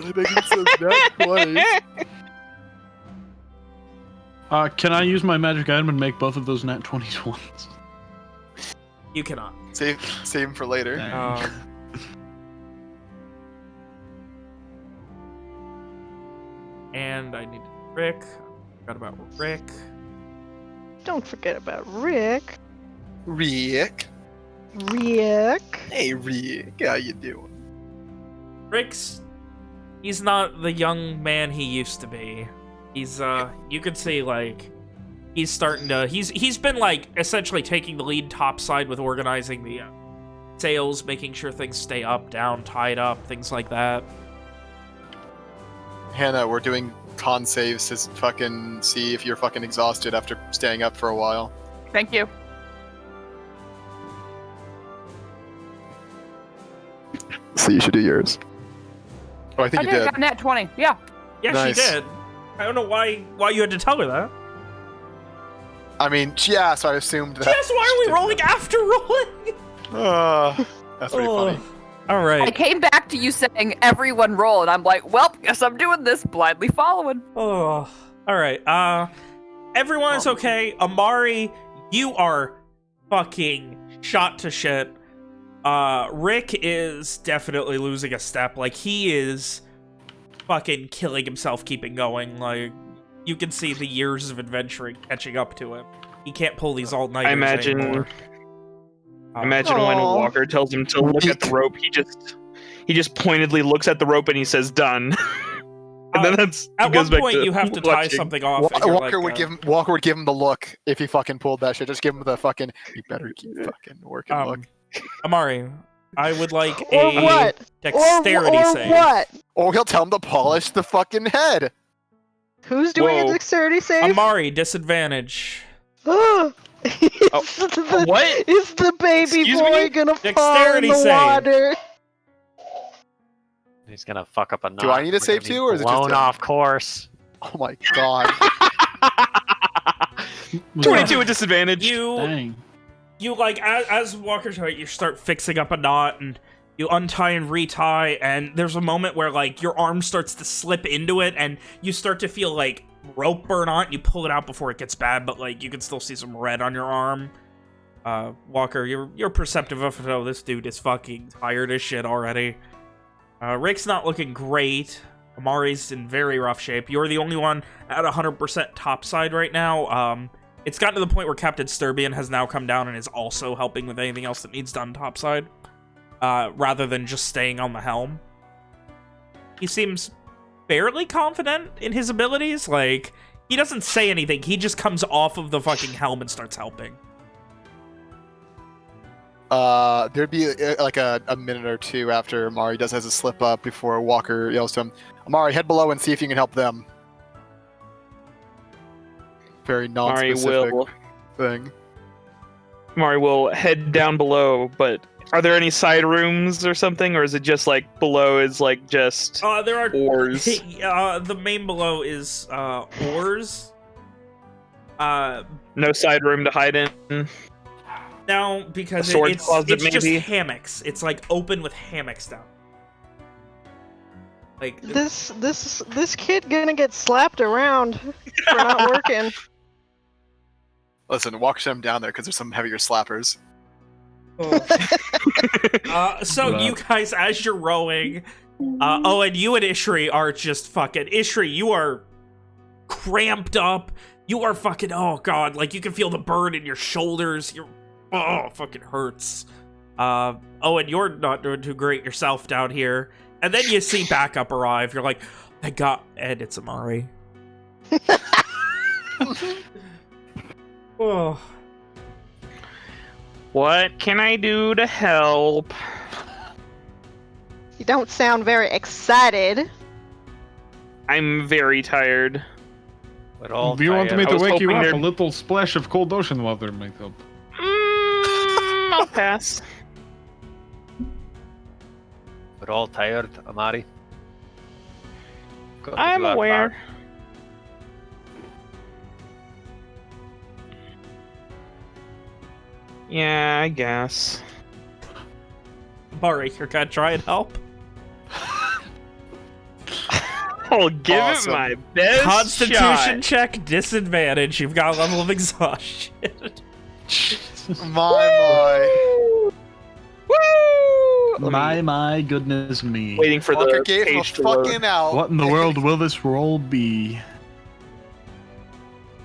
I think it says net 20. Can I use my magic item and make both of those nat 20s ones? You cannot. Save him for later. And I need Rick. I forgot about Rick. Don't forget about Rick. Rick. Rick. Hey, Rick. How you doing? He's not the young man he used to be. He's, you could see, like, he's starting to, he's been, like, essentially taking the lead topside with organizing the sails, making sure things stay up, down, tied up, things like that. Hannah, we're doing con saves to fucking see if you're fucking exhausted after staying up for a while. Thank you. So you should do yours. Oh, I think I you did. did. Got nat 20. Yeah. Yeah, Nice. she did. I don't know why you had to tell her that. I mean, yeah, so I assumed that. Yes, why are we rolling after rolling? That's pretty funny. All I right. came back to you saying everyone roll, and I'm like, well, guess I'm doing this, blindly following. Oh, all right. Everyone is okay. Amari, you are fucking shot to shit. Rick is definitely losing a step. Like, he is fucking killing himself keeping going. Like, you can see the years of adventuring catching up to him. He can't pull these all-nighters I imagine. anymore. Imagine when Aw. Walker tells him to look at the rope, he just pointedly looks at the rope and he says "done," and then that's At goes one back point, to you have to tie watching. something off. and you're Walker like, would give him the look if he fucking pulled that shit. Just give him the fucking. You better keep fucking working. Look. Amari, I would like Or a what? dexterity or save. what? Or he'll tell him to polish the fucking head. Who's doing Whoa. a dexterity save? Amari, disadvantage. What? Is the baby Excuse boy me? gonna fall in Dexterity the save. water? He's gonna fuck up a knot. Do I need to We're save gonna be too, or is it just blown him? off course? Oh my god. 22 at disadvantage. You like, as Walker's right, you start fixing up a knot, and you untie and retie, and there's a moment where, like, your arm starts to slip into it, and you start to feel, like, rope burn on it, and you pull it out before it gets bad, but, like, you can still see some red on your arm. Walker, you're perceptive enough to know this dude is fucking tired as shit already. Rick's not looking great. Amari's in very rough shape. You're the only one at 100% topside right now. It's gotten to the point where Captain Sturbian has now come down and is also helping with anything else that needs done topside, rather than just staying on the helm. He seems fairly confident in his abilities. Like, he doesn't say anything. He just comes off of the fucking helm and starts helping. There'd be like a minute or two after Amari has a slip up before Walker yells to him, Amari, head below and see if you can help them. Very Amari non-specific. will thing. Mari will head down below, but are there any side rooms or something, or is it just like below is like just there are oars? The main below is oars. No side room to hide in. No, because it's just hammocks. It's like open with hammocks down. Like this kid gonna get slapped around for not working. Listen, walk them down there because there's some heavier slappers. So you guys, as you're rowing, and you and Ishri are just fucking... Ishri, you are cramped up. You are fucking... Oh, God. Like, you can feel the burn in your shoulders. Oh, it fucking hurts. And you're not doing too great yourself down here. And then you see backup arrive. You're like, thank God. And it's Amari. Oh. What can I do to help? You don't sound very excited. I'm very tired. All do you want me to wake you up? there- A little splash of cold ocean water might help. I'll pass. We're all tired, Amari. I'm aware. Yeah, I guess. Amari, you're gonna try and help? I'll give it my best Constitution shot. check, disadvantage. You've got a level of exhaustion. My. Woo! My goodness me. Waiting for Walker the gave him a page to load. fucking out. What in the world will this roll be?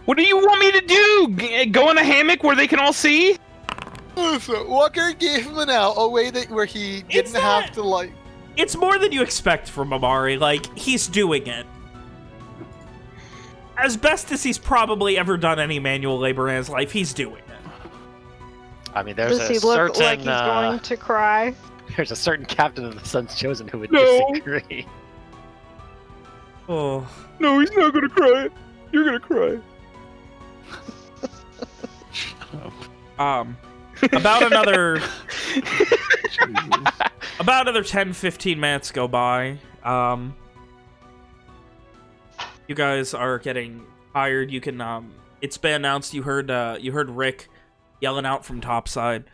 What do you want me to do? Go in a hammock where they can all see? Listen, Walker gave him an out, a way that where he didn't have to like. It's more than you expect from Amari. Like, he's doing it. As best as he's probably ever done any manual labor in his life, he's doing it. I mean, there's Does a he look certain like he's going to cry? there's a certain captain of the Sun's Chosen who would No. disagree. Oh. No, he's not gonna cry. You're gonna cry. Shut up. About another 10-15 minutes go by. You guys are getting tired. You can it's been announced you heard Rick yelling out from topside.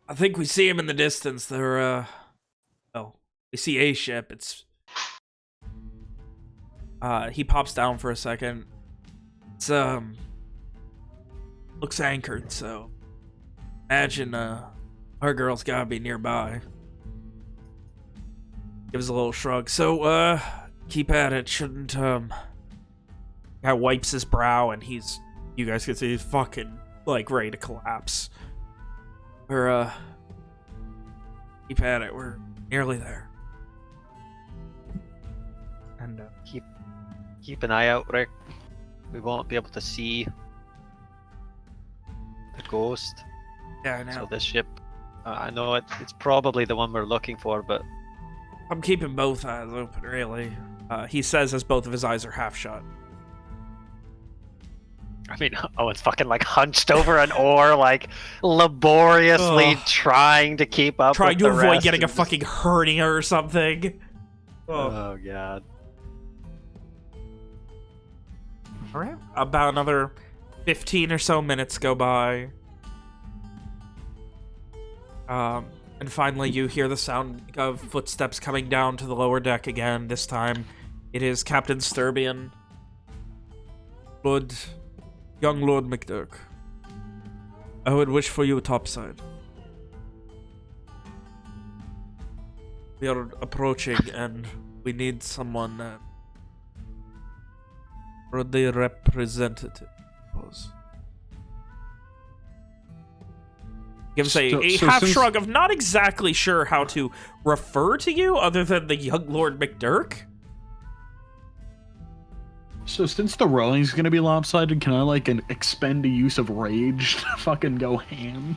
I think we see him in the distance. They're we see a ship. It's he pops down for a second. It's looks anchored, so imagine our girl's gotta be nearby. Gives a little shrug. So keep at it. Shouldn't guy wipes his brow and you guys can see he's fucking like ready to collapse. We're keep at it. We're nearly there. And Keep an eye out, Rick. We won't be able to see the ghost. yeah, I know. So this ship, I know it's probably the one we're looking for, but I'm keeping both eyes open, really. He says as both of his eyes are half shut. I mean, Owen's fucking like hunched over an oar, like laboriously trying to keep up. Trying with to the avoid rest getting a and fucking hernia or something. Oh god. Alright. About another 15 or so minutes go by. And finally you hear the sound of footsteps coming down to the lower deck again. This time it is Captain Sturbian. Young Lord McDurk. I would wish for you topside. We are approaching and we need someone for the representative, I suppose. Gives a half shrug of not exactly sure how to refer to you other than the young Lord McDurk. So since the rowing's gonna be lopsided, can I like expend a use of rage to fucking go ham?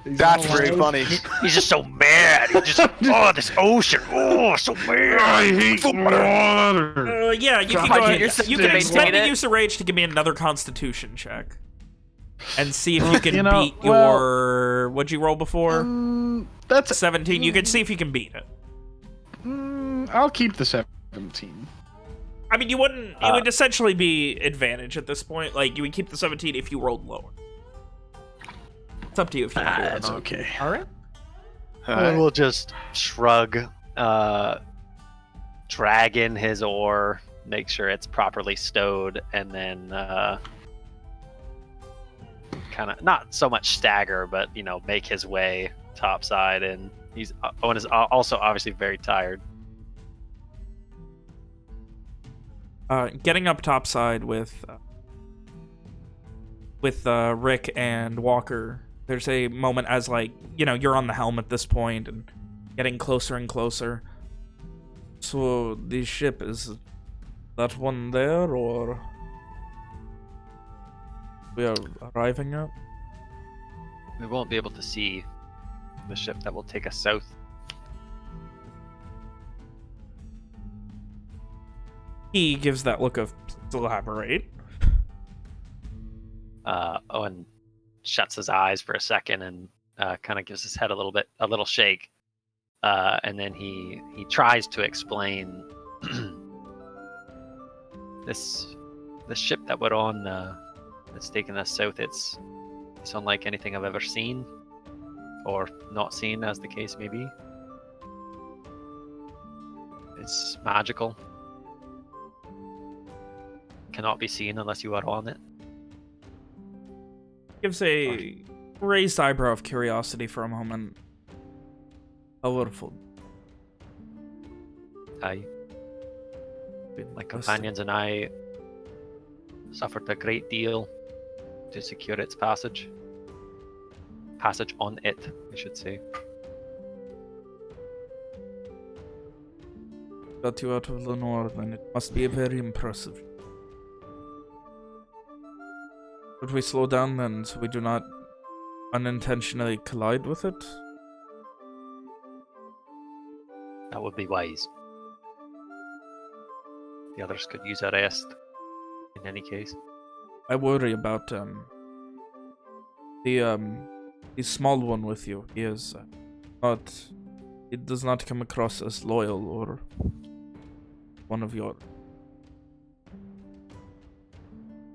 That's very funny. He's just so mad. Oh, this ocean. Oh, so weird. I hate water. Yeah, you can God, go you're ahead. so You good can at spend maintaining the it. use of rage to give me another Constitution check, and see if you can You know, beat your. What'd you roll before? That's 17. You can see if you can beat it. I'll keep the 17. I mean, you wouldn't. It would essentially be advantage at this point. Like you would keep the 17 if you rolled lower. It's up to you if you want to do it. That's okay. All right. Alright. We'll just shrug, drag in his oar, make sure it's properly stowed, and then kind of not so much stagger, but make his way topside. And Owen is also obviously very tired. Getting up topside with Rick and Walker. There's a moment as you're on the helm at this point and getting closer and closer. So the ship is that one there, or we are arriving at? We won't be able to see the ship that will take us south. He gives that look of "Please elaborate." Owen shuts his eyes for a second and kind of gives his head a little shake, and then he tries to explain this ship that we're on that's taking us south. It's unlike anything I've ever seen, or not seen, as the case may be. It's magical, cannot be seen unless you are on it. Gives a raised eyebrow of curiosity for a moment. Powerful. Aye. My companions and I suffered a great deal to secure its passage. Passage on it, I should say. Got you out of Lenore, then it must be very impressive. Should we slow down then, so we do not unintentionally collide with it? That would be wise. The others could use a rest, in any case. I worry about the small one with you. He is it does not come across as loyal or one of your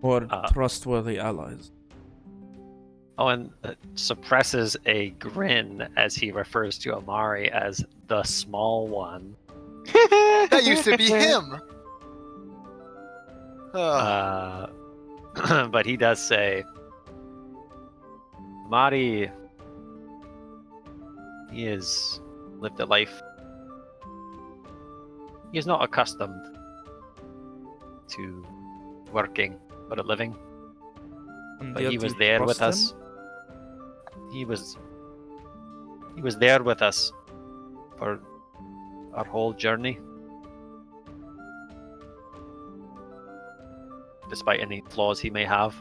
more trustworthy allies. Owen suppresses a grin as he refers to Amari as the small one. That used to be him. But he does say, Amari, he has lived a life. He is not accustomed to working for a living. And But yet he was you there with trust us. He was there with us for our whole journey. Despite any flaws he may have,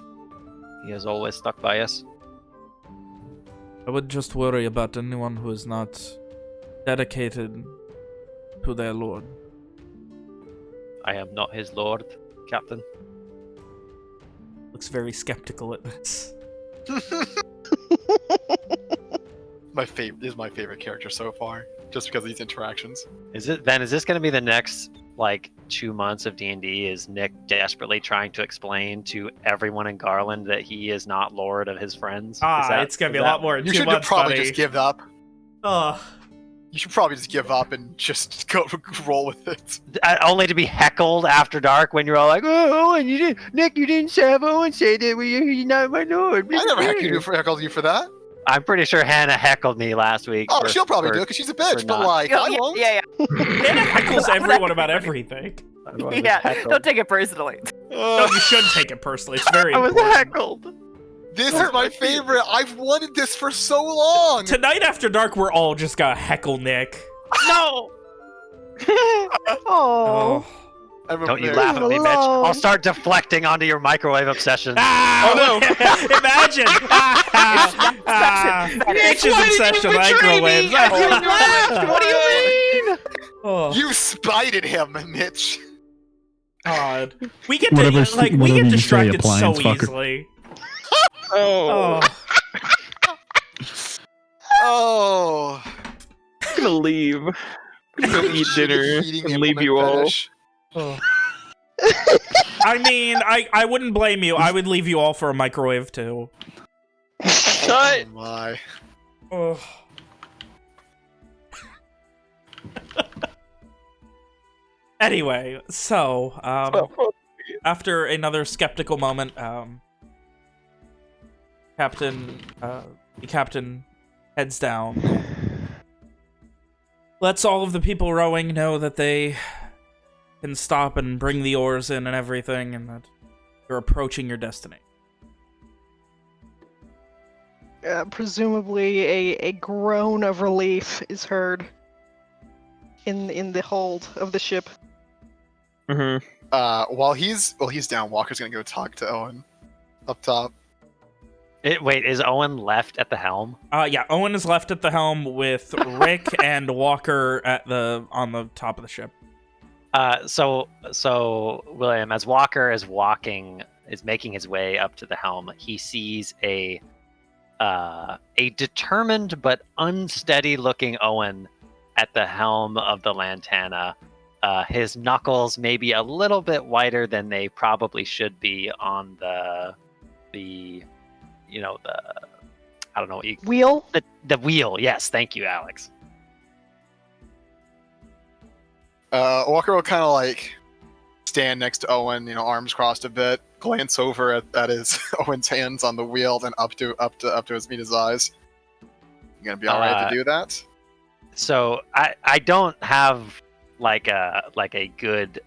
he has always stuck by us. I would just worry about anyone who is not dedicated to their lord. I am not his lord, Captain. Looks very skeptical at this. This is my favorite character so far, just because of these interactions. Is this going to be the next 2 months of D&D? Is Nick desperately trying to explain to everyone in Garland that he is not lord of his friends? It's gonna be a lot more in You 2 should months, probably buddy. just give up. Ugh. You should probably just give up and just go roll with it. Only to be heckled after dark when you're all like, "Oh, and Nick, you didn't have Owen say that he's not my lord." I never heckled you for that. I'm pretty sure Hannah heckled me last week. Oh, she'll probably do it because she's a bitch, but I won't. Yeah. Hannah heckles everyone about everything. Yeah, don't take it personally. No, you should take it personally. It's very I was important. heckled. This is my favorite. I've wanted this for so long. Tonight after dark, we're all just gonna heckle Nick. No. Oh. Don't you laugh at me, Mitch. Alone. I'll start deflecting onto your microwave obsession. Oh no! Imagine! Mitch's obsession with microwaves. You laughed! What do you mean? Oh, You spited him, Mitch. God. We get Whatever you say, distracted so appliance fucker. easily. Oh, Oh. I'm gonna leave. I'm gonna go eat dinner Eating and leave you all. fetish. Oh. I mean, I wouldn't blame you. I would leave you all for a microwave too. Shut. Oh my. Oh. Anyway, so after another skeptical moment, the captain heads down. Lets all of the people rowing know that they can stop and bring the oars in and everything, and that you're approaching your destiny. Presumably, a groan of relief is heard in the hold of the ship. Mm-hmm. While he's down, Walker's gonna go talk to Owen up top. Wait, is Owen left at the helm? Yeah, Owen is left at the helm with Rick and Walker on the top of the ship. So William, as Walker is making his way up to the helm, he sees a determined but unsteady-looking Owen at the helm of the Lantana. His knuckles may be a little bit wider than they probably should be on the I don't know what you Wheel? the wheel. Yes, thank you, Alex. Walker will kind of like stand next to Owen, arms crossed a bit, glance over at his Owen's hands on the wheel, then up to his eyes. You gonna be all right to do that? So I don't have like a good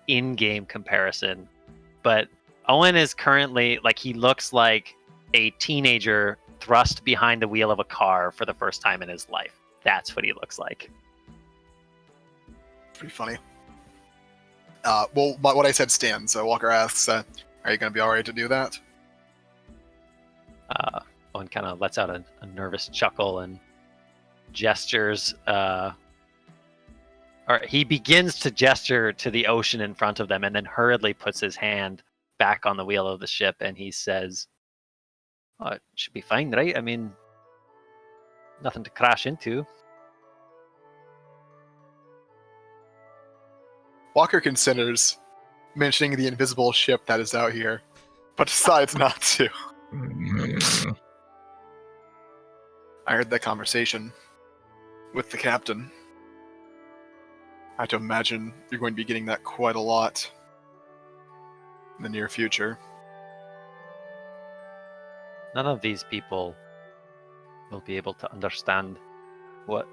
in-game comparison, but Owen is currently he looks like a teenager thrust behind the wheel of a car for the first time in his life. That's what he looks like. Pretty funny. Well, what I said stands. So Walker asks, "Are you going to be all right to do that?" Owen kind of lets out a nervous chuckle and gestures. Or he begins to gesture to the ocean in front of them, and then hurriedly puts his hand back on the wheel of the ship, and he says, "Oh, it should be fine, right? I mean, nothing to crash into." Walker considers mentioning the invisible ship that is out here, but decides not to. I heard that conversation with the captain. I have to imagine you're going to be getting that quite a lot in the near future. None of these people will be able to understand what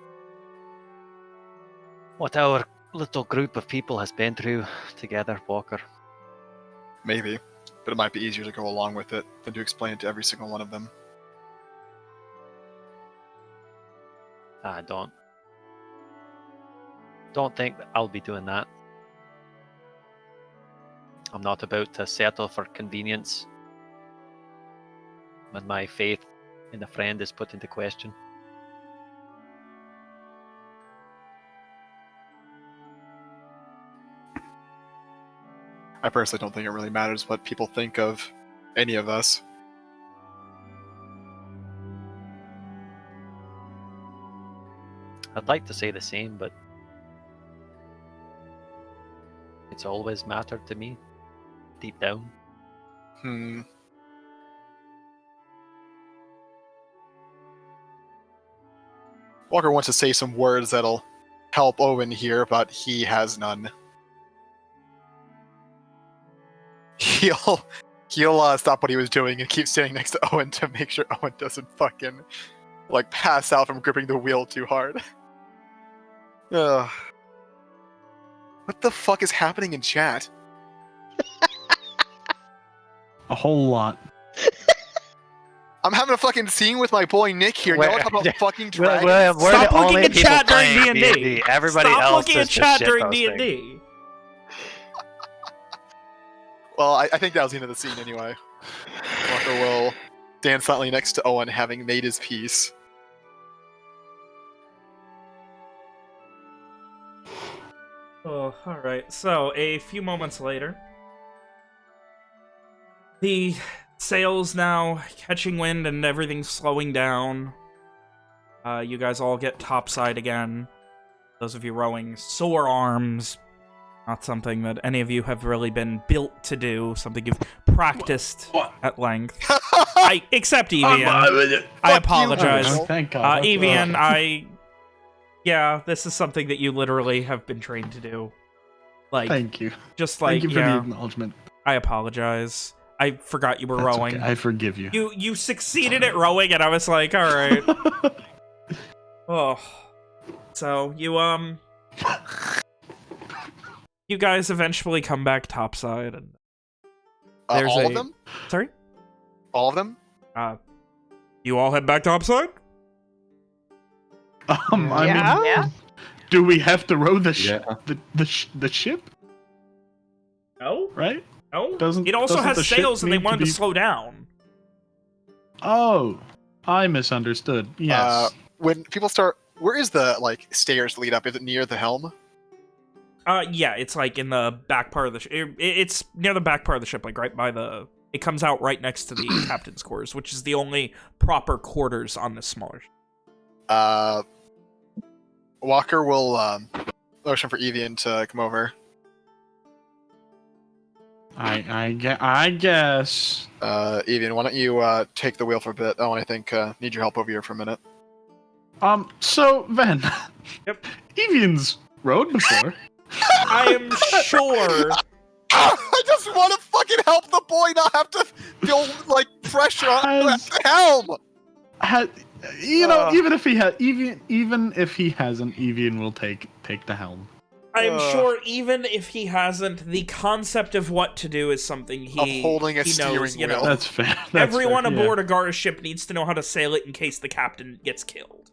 our little group of people has been through together, Walker. Maybe, but it might be easier to go along with it than to explain it to every single one of them. I don't think that I'll be doing that. I'm not about to settle for convenience when my faith in a friend is put into question. I personally don't think it really matters what people think of any of us. I'd like to say the same, but it's always mattered to me, deep down. Walker wants to say some words that'll help Owen here, but he has none. He'll stop what he was doing and keep standing next to Owen to make sure Owen doesn't fucking pass out from gripping the wheel too hard. Ugh. What the fuck is happening in chat? A whole lot. I'm having a fucking scene with my boy Nick here. Y'all talk about fucking dragons. William, we're Stop the looking only at people chat during playing D&D. D&D. Everybody Stop else looking is at just chat during shitposting. D&D. Well, I think that was the end of the scene anyway. Walker will stand silently next to Owen, having made his peace. Oh, alright. So, a few moments later, the sails now catching wind and everything's slowing down. You guys all get topside again. Those of you rowing, sore arms. Not something that any of you have really been built to do. Something you've practiced at length. Except Evian. I apologize. Oh, thank God. Evian, yeah, this is something that you literally have been trained to do. Like, Thank you. Just like, Thank you for the acknowledgement. I apologize. I forgot you were That's rowing. okay. I forgive you. You succeeded at rowing, and I was like, all right. Oh, so you guys eventually come back topside, and there's all of them? Sorry, all of them. You all head back topside. I mean, do we have to row the ship? No. Right? No. It also has sails, and they wanted to slow down. Oh, I misunderstood. Yes. When people start, where is the stairs lead up? Is it near the helm? Yeah, it's like in the back part of the ship. It's near the back part of the ship, like right by the. It comes out right next to the captain's quarters, which is the only proper quarters on this smaller ship. Walker will motion for Evian to come over. I guess. Evian, why don't you take the wheel for a bit? Oh, and I think need your help over here for a minute. So Ven. Yep. Evian's rowed before. I am sure. I just want to fucking help the boy not have to feel pressure on the helm. Even if he hasn't, Evian will take the helm. I'm sure even if he hasn't, the concept of what to do is something he of holding a steering knows. You know, wheel. That's fair. Everyone aboard a Gahrish ship needs to know how to sail it in case the captain gets killed.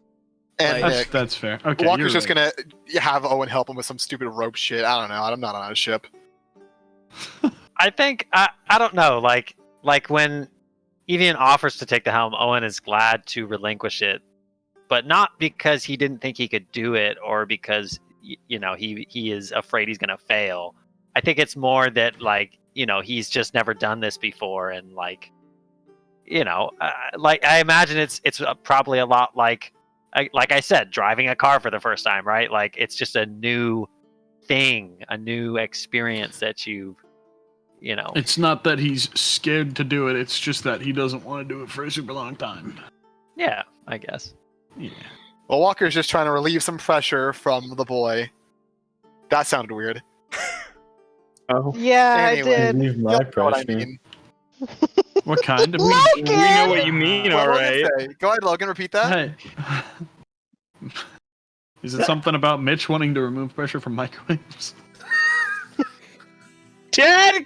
And that's fair. Okay, Walker's just gonna have Owen help him with some stupid rope shit. I don't know. I'm not on a ship. I think I don't know. Like when Evian offers to take the helm, Owen is glad to relinquish it, but not because he didn't think he could do it or because he is afraid he's gonna fail. I think it's more that he's just never done this before, and I imagine it's probably a lot like I said, driving a car for the first time, right? Like it's just a new thing, a new experience that It's not that he's scared to do it. It's just that he doesn't want to do it for a super long time. Yeah, I guess. Yeah. Well, Walker's just trying to relieve some pressure from the boy. That sounded weird. Oh. Yeah, Anyway, I did. Relieve my What I pressure. mean. What kind of? We know what you mean, What all did I right. say? Go ahead, Logan. Repeat that. Hey. Is it something about Mitch wanting to remove pressure from microwaves? Dad!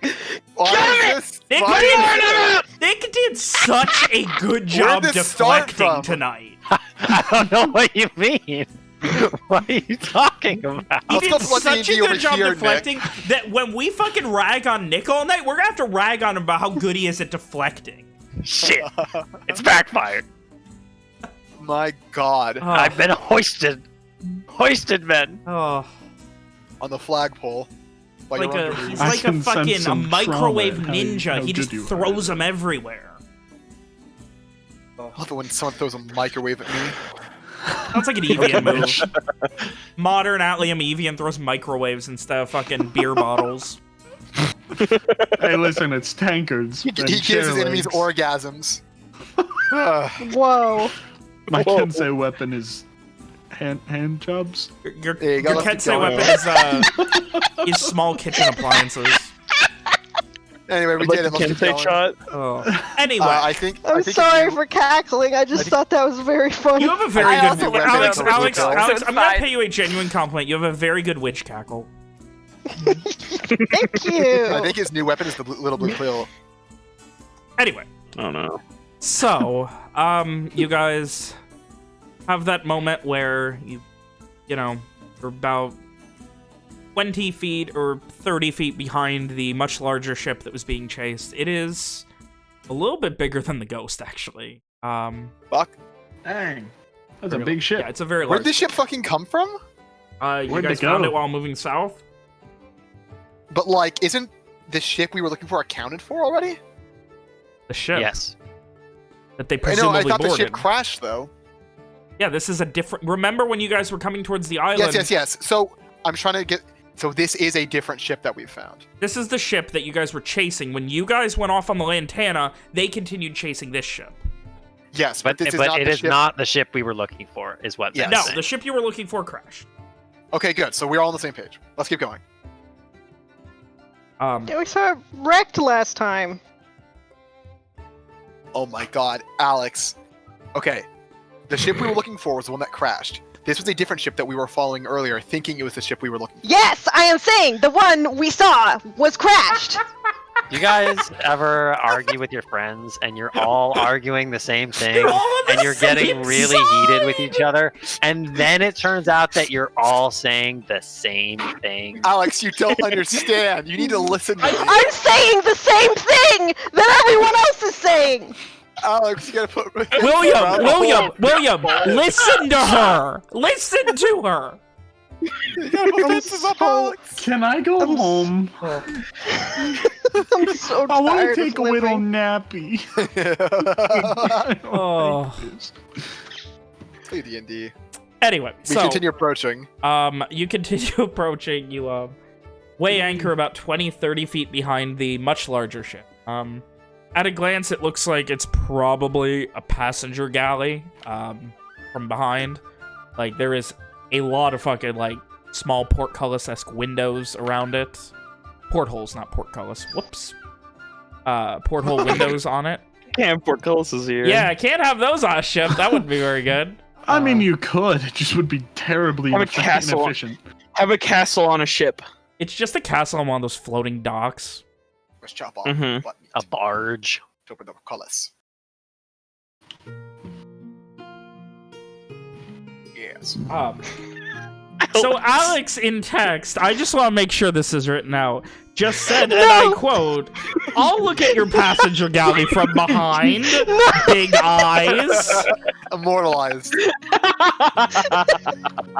Nick did such a good job Where'd this start deflecting from? tonight. I don't know what you mean. What are you talking about? He Let's did go plug such a D&D over good job here, deflecting that when we fucking rag on Nick all night, we're gonna have to rag on him about how good he is at deflecting. Shit. It's backfired. My God. I've been hoisted. Hoisted, men. Oh. On the flagpole. He's I like a can sense fucking some microwave trauma in ninja. how He just good you are. throws them everywhere. I love it when someone throws a microwave at me. Sounds like an Evian move. Modern Atlium Evian throws microwaves instead of fucking beer bottles. Hey, listen, it's tankards. He and gives chair his enemies legs. orgasms. Whoa. My Kensei weapon is hand jobs. Your There you go, let's Kensei keep weapon is small kitchen appliances. Anyway, we I'd like did it. the Let's keep Kensei going. shot. Oh. Anyway, I think I'm if sorry you- for cackling. I just thought that was very funny. you have a very I good also went Alex. back to Alex, Blue Pill. Alex, I'm gonna Fine. pay you a genuine compliment. You have a very good witch cackle. Thank you. I think his new weapon is the little blue pill. Anyway, Oh no. so you guys have that moment where you're about. 20 feet or 30 feet behind the much larger ship that was being chased. It is a little bit bigger than the Ghost, actually. Fuck. Dang. That's a big ship. Yeah, it's a very large Where'd this ship fucking come from? You Where'd guys it found go? it while moving south? But, like, isn't the ship we were looking for accounted for already? The ship Yes. that they I presumably thought boarded. the ship crashed, though. Yeah, this is a different... Remember when you guys were coming towards the island? Yes. So, I'm trying to get... So this is a different ship that we've found. This is the ship that you guys were chasing. When you guys went off on the Lantana, they continued chasing this ship. Yes, But, this is but not it the is ship. not the ship we were looking for, is what Yes. Ben's No, saying. the ship you were looking for crashed. Okay, good. So we're all on the same page. Let's keep going. Yeah, we saw it wrecked last time. Oh my god, Alex. Okay, the ship we were looking for was the one that crashed. This was a different ship that we were following earlier, thinking it was the ship we were looking for. Yes, I am saying the one we saw was crashed. You guys ever argue with your friends and you're all arguing the same thing all on the and you're getting same really heated with each other and then it turns out that you're all saying the same thing? Alex, you don't understand. You need to listen to me. I'm saying the same thing that everyone else is saying. Alex, you gotta put... William, listen to her. Listen to her. You gotta put fences up, Alex. Can I go home? I'm so tired. I want to of take a little living. nappy. I don't Oh. like this. Play D&D. Anyway, We continue approaching. you continue approaching. You weigh anchor about 20, 30 feet behind the much larger ship. At a glance, it looks like it's probably a passenger galley from behind. Like, there is a lot of fucking, like, small portcullis-esque windows around it. Portholes, not portcullis. Whoops. Porthole windows on it. Damn, Portcullis is here. Yeah, I can't have those on a ship. That wouldn't be very good. I mean, you could. It just would be terribly Have a castle. inefficient. Have a castle on a ship. It's just a castle on one of those floating docks. Let's chop off Mhm. what A barge. to open the portcullis. Yes. So Alex in text, I just want to make sure this is written out, just said, and I quote, "I'll look at your passenger galley from behind, big eyes." Immortalized.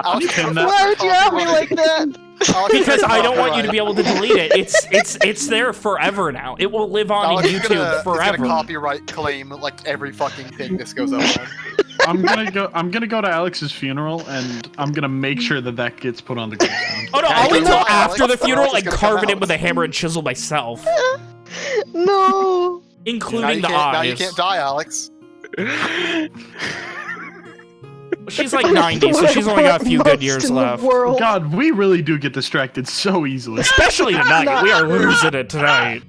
Alex, Can that- Why would you have me like that? Alex, Because I don't want you to copyright. be able to delete it. It's there forever now. It will live on Alex in is YouTube gonna, is forever. gonna copyright claim like every fucking thing this goes up on. I'm gonna go to Alex's funeral, and I'm gonna make sure that gets put on the gravestone. Oh no, Yeah, I'll you wait know till what, after Alex? the funeral Alex is and gonna carve come it in with out. a hammer and chisel myself, No. including the Now eyes. you can't die, Alex. She's like 90, so she's only got a few good years left. World. God, we really do get distracted so easily. Especially tonight. We are losing it tonight.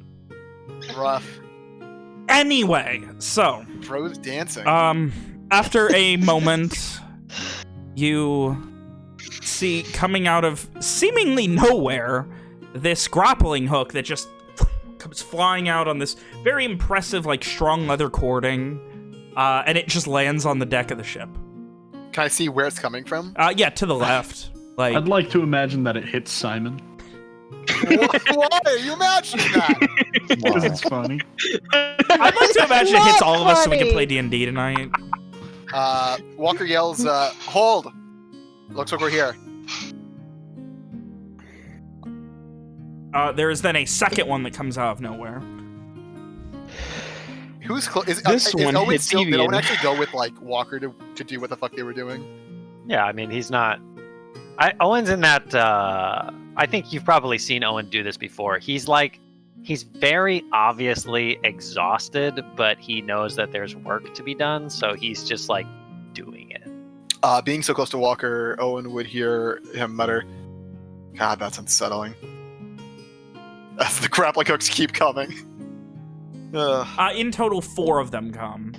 Rough. Anyway, so, Bro's dancing. after a moment, you see coming out of seemingly nowhere this grappling hook that just comes flying out on this very impressive, like, strong leather cording, and it just lands on the deck of the ship. Can I see where it's coming from? Yeah, to the left. Like, I'd like to imagine that it hits Simon, Why are you imagining that? because it's funny. I'd like to imagine it hits all of us so we can funny. play D&D tonight. Walker yells, hold! Looks like we're here. There is then a second one that comes out of nowhere. Who's is This one Owen hits still, did Owen Evian. actually go with like Walker to do what the fuck they were doing? Yeah, I mean, he's not... Owen's in that... I think you've probably seen Owen do this before. He's very obviously exhausted, but he knows that there's work to be done, so he's just, like, doing it. Being so close to Walker, Owen would hear him mutter, "God, that's unsettling." As the grappling hooks keep coming. In total, 4 of them come.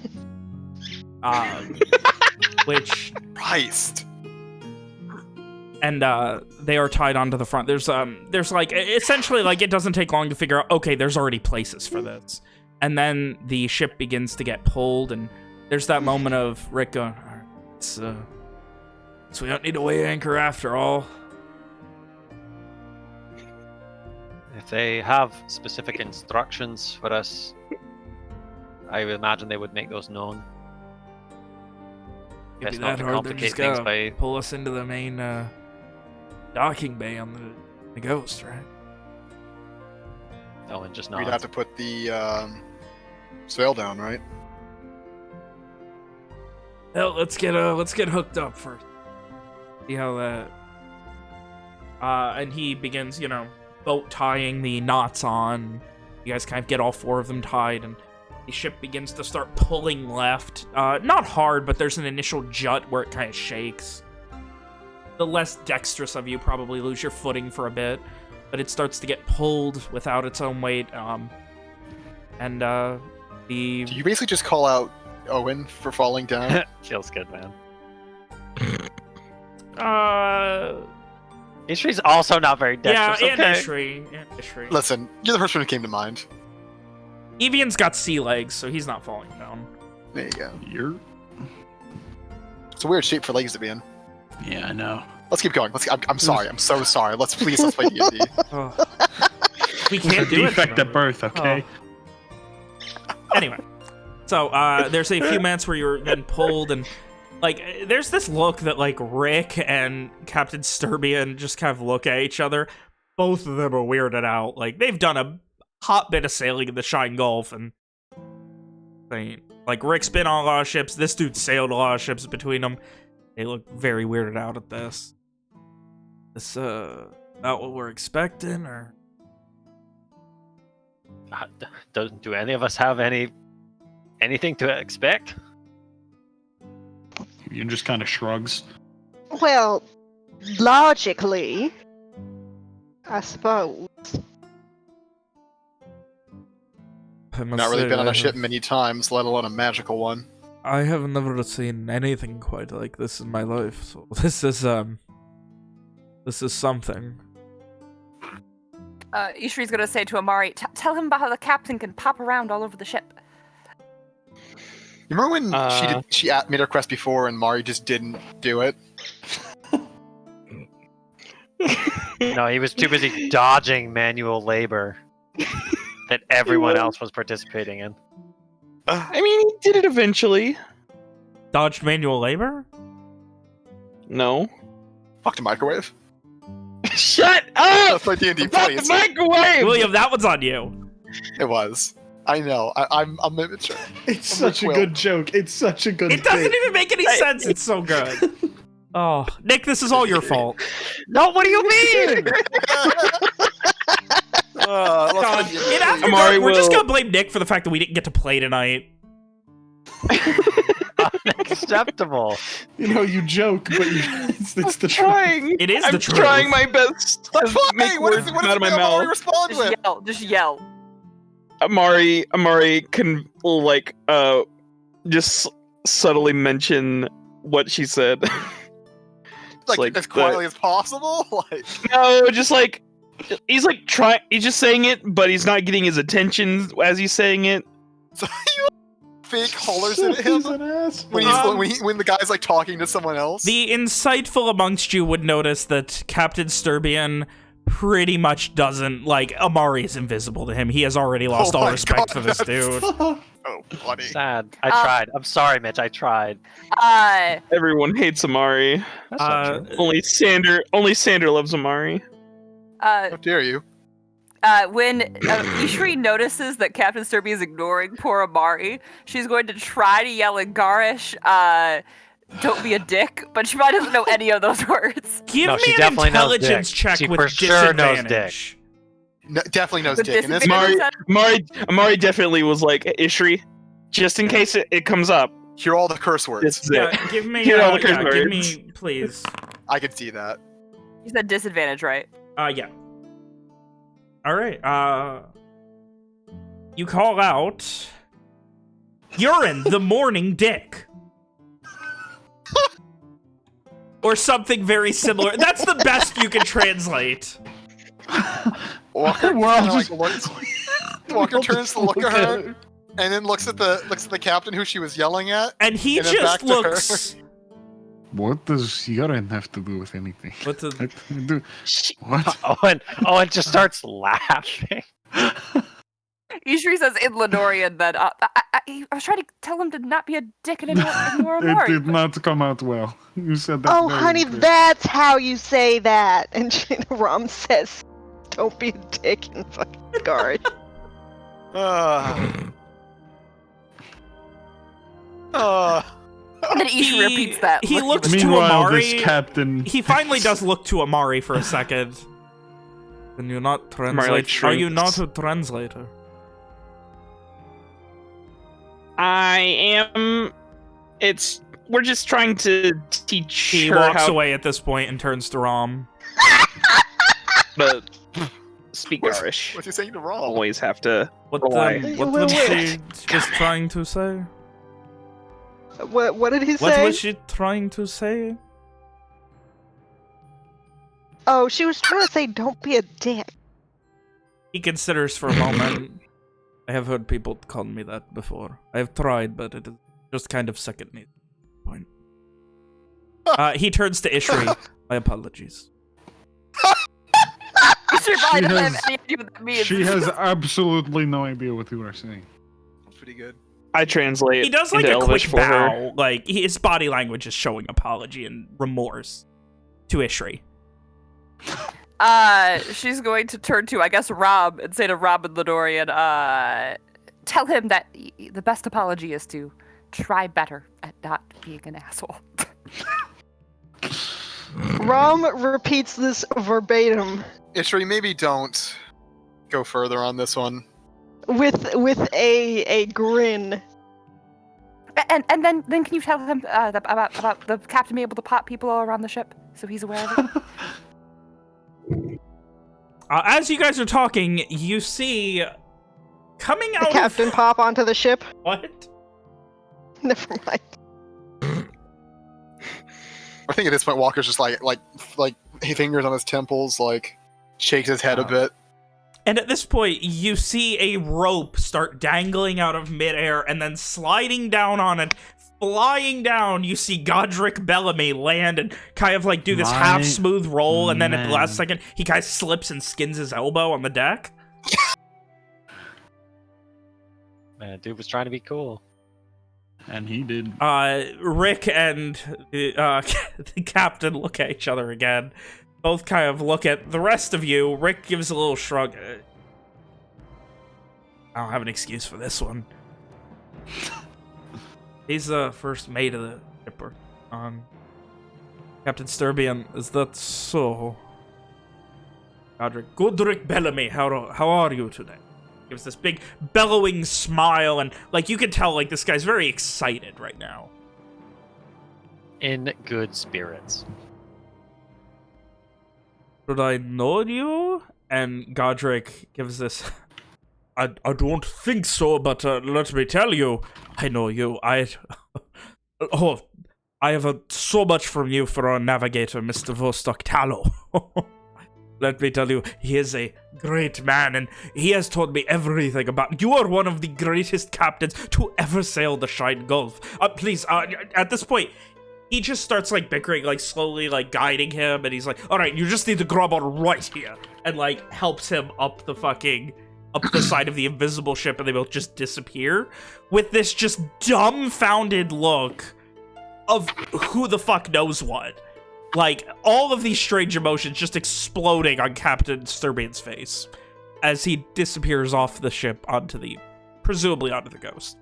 Which... Christ. And they are tied onto the front. There's like, essentially, like, it doesn't take long to figure out, okay, there's already places for this. And then the ship begins to get pulled, and there's that moment of Rick going, "All right, so we don't need to weigh anchor after all." If they have specific instructions for us, I would imagine they would make those known. It'd be Best not that to hard. They're complicate just things gonna by. pull us into the main docking bay on the Ghost, right? Oh, and just We'd not. have to put the sail down, right? Well, let's get hooked up first. See how that. And he begins, boat tying the knots on. You guys kind of get all 4 of them tied, and the ship begins to start pulling left. Not hard, but there's an initial jut where it kind of shakes. The less dexterous of you probably lose your footing for a bit, but it starts to get pulled without its own weight. Do you basically just call out Owen for falling down? Feels good, man. Ishri's also not very dexterous. Yeah, and okay. Ishri. Listen, you're the first one who came to mind. Evian's got sea legs, so he's not falling down. There you go. You're... It's a weird shape for legs to be in. Yeah, I know. Let's keep going. I'm sorry. I'm so sorry. Let's play D&D. Oh. We can't do it. Defect at birth, okay? Oh. Anyway, so there's a few minutes where you're getting pulled, and there's this look that Rick and Captain Sturbian just kind of look at each other. Both of them are weirded out. They've done a hot bit of sailing in the Shine Gulf, and Rick's been on a lot of ships. This dude sailed a lot of ships between them. They look very weirded out at this. This about what we're expecting, or do any of us have anything to expect? You just kind of shrugs. Well, logically, I suppose. Not really been on a ship many times, let alone a magical one. I have never seen anything quite like this in my life, so this is something. Ishri's gonna say to Amari, tell him about how the captain can pop around all over the ship. You remember when she made her quest before and Mari just didn't do it? No, he was too busy dodging manual labor that everyone else was participating in. I mean, he did it eventually. Dodged manual labor? No. Fuck the microwave. Shut up! That's my D&D, please. The microwave! William, that one's on you. It was. I know. I'm immature. It's such a good joke. It's such a good It doesn't even make any sense. It's so good. Oh, Nick, this is all your fault. No, what do you mean? We're just gonna blame Nick for the fact that we didn't get to play tonight. Unacceptable. You joke, but it's the truth. Trying. It is I'm the truth. trying my best to make words come out of my mouth. Respond with? Just yell. Amari can just subtly mention what she said. As quietly as possible? No, just he's just saying it, but he's not getting his attention as he's saying it. So you fake hollers at him when the guy's talking to someone else? The insightful amongst you would notice that Captain Sturbian pretty much doesn't, Amari is invisible to him. He has already lost all respect for this dude. Oh, buddy. Sad. I tried. I'm sorry, Mitch. I tried. Everyone hates Amari. That's not true. Only Sander loves Amari. How dare you? When Ishri notices that Captain Sturby is ignoring poor Amari, she's going to try to yell at Gahrish, don't be a dick, but she probably doesn't know any of those words. Give me an intelligence check she with for sure knows disadvantage. dick. No, definitely knows With dick. And this Amari definitely was like, Ishri, just in case it comes up. Hear all the curse words. This is it. Give me, Hear all the curse give words. me, please. I could see that. You said disadvantage, right? Yeah. All right. You call out, urine, the morning dick. Or something very similar. That's the best you can translate. Walker, Walker turns to look at her, and then looks at the captain who she was yelling at. And he and just looks What does Yaren have to do with anything? What the... What? Owen just starts laughing. Ishri says in Lenorian that I was trying to tell him to not be a dick and ignore It Amari. did not come out well. You said that. Oh, very honey, clear. that's how you say that. And Rom says, "Don't be a dick and fucking Gahrish." And then Ishri repeats that. He looks to Meanwhile, Amari. this captain. He finally does look to Amari for a second. Can you not translate? like, Are you shrinks. not a translator? I am. We're just trying to teach He her walks how away at this point and turns to Rom. to speak Gahrish. What's he saying to Rom? Always have to. What Rely. was she just trying to say? What did he What say? was she trying to say? Oh, she was trying to say, "Don't be a dick." He considers for a moment. I have heard people call me that before. I have tried, but it is just kind of second nature. Point. He turns to Ishri. My apologies. Ishri probably doesn't have has- any idea what that means. She has absolutely no idea what you are saying. That's pretty good. I translate. He does like into a Elvish quick for her. bow. Like his body language is showing apology and remorse to Ishri. She's going to turn to, I guess, Rob and say to Rob and Lenorian, tell him that the best apology is to try better at not being an asshole. Rom repeats this verbatim Ishri, maybe don't go further on this one. with a grin. And then can you tell him about the captain being able to pop people all around the ship so he's aware of it? As you guys are talking, you see coming The out captain of... pop onto the ship. What? Never mind. I think at this point Walker's just like fingers on his temples, like shakes his head a bit. And at this point, you see a rope start dangling out of midair and then sliding down on it. Flying down, you see Godric Bellamy land and kind of like do this My half-smooth roll, and then at the last man. second, he kind of slips and skins his elbow on the deck. Man, dude was trying to be cool. And he did. Rick and the captain look at each other again. Both kind of look at the rest of you. Rick gives a little shrug. I don't have an excuse for this one. He's the first mate of the shipper. Captain Sturbian, is that so? Godric Bellamy, how are you today? Gives this big bellowing smile, and like you can tell, like this guy's very excited right now. In good spirits. Should I know you? And Godric gives this. I don't think so, but let me tell you, I know you. I have so much from you for our navigator, Mr. Vostok Tallow. Let me tell you, he is a great man, and he has told me everything about... You are one of the greatest captains to ever sail the Shine Gulf. Please, at this point, he just starts, like, bickering, like, slowly, like, guiding him, and he's like, all right, you just need to grab on right here, and, like, helps him up the side of the invisible ship, and they both just disappear with this just dumbfounded look of who the fuck knows what. Like, all of these strange emotions just exploding on Captain Sturbian's face as he disappears off the ship presumably onto the Ghost.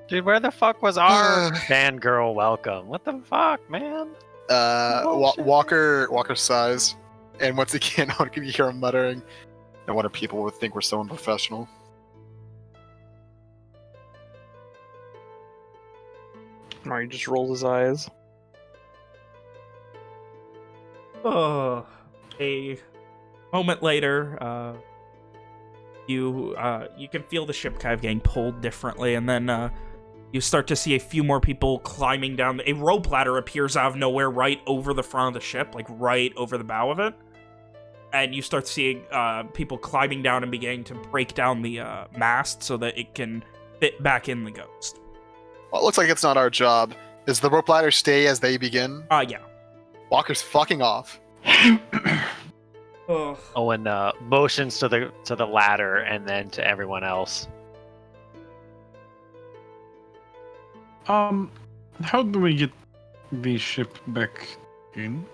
Dude, where the fuck was our fangirl welcome? What the fuck, man? Walker sighs, and once again, you hear him muttering, "I wonder people would think we're so unprofessional." Mari just rolls his eyes. Oh, a moment later, you can feel the ship kind of getting pulled differently, and then you start to see a few more people climbing down. A rope ladder appears out of nowhere right over the front of the ship, like right over the bow of it. And you start seeing people climbing down and beginning to break down the mast so that it can fit back in the Ghost. Well, it looks like it's not our job. Does the rope ladder stay as they begin? Yeah. Walker's fucking off. Ugh. Owen motions to the ladder and then to everyone else. How do we get the ship back in?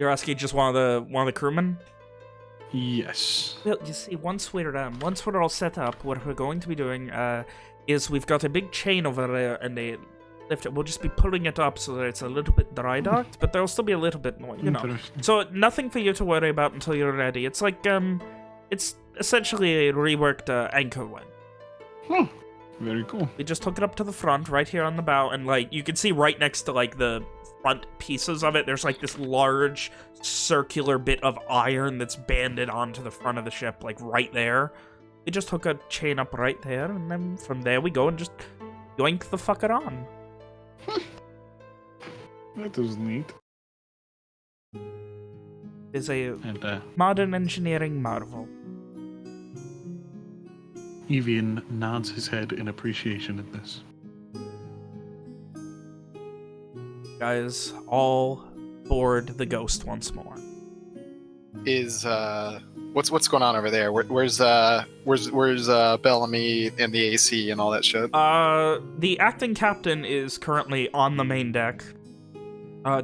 You're asking just one of the crewmen? Yes. Well, you see, once we're all set up, what we're going to be doing is we've got a big chain over there, and they lift it. We'll just be pulling it up so that it's a little bit dry docked, but there'll still be a little bit more, you know. Interesting. So nothing for you to worry about until you're ready. It's like it's essentially a reworked anchor wen. Oh, very cool. We just hook it up to the front, right here on the bow, and like you can see right next to like the front pieces of it, there's like this large circular bit of iron that's banded onto the front of the ship, like right there. We just hook a chain up right there, and then from there we go and just yoink the fucker on. That was neat. It's a And modern engineering marvel. Evian nods his head in appreciation at this. Guys, all board the Ghost once more. Is what's going on over there? Where's Bellamy and the AC and all that shit? The acting captain is currently on the main deck,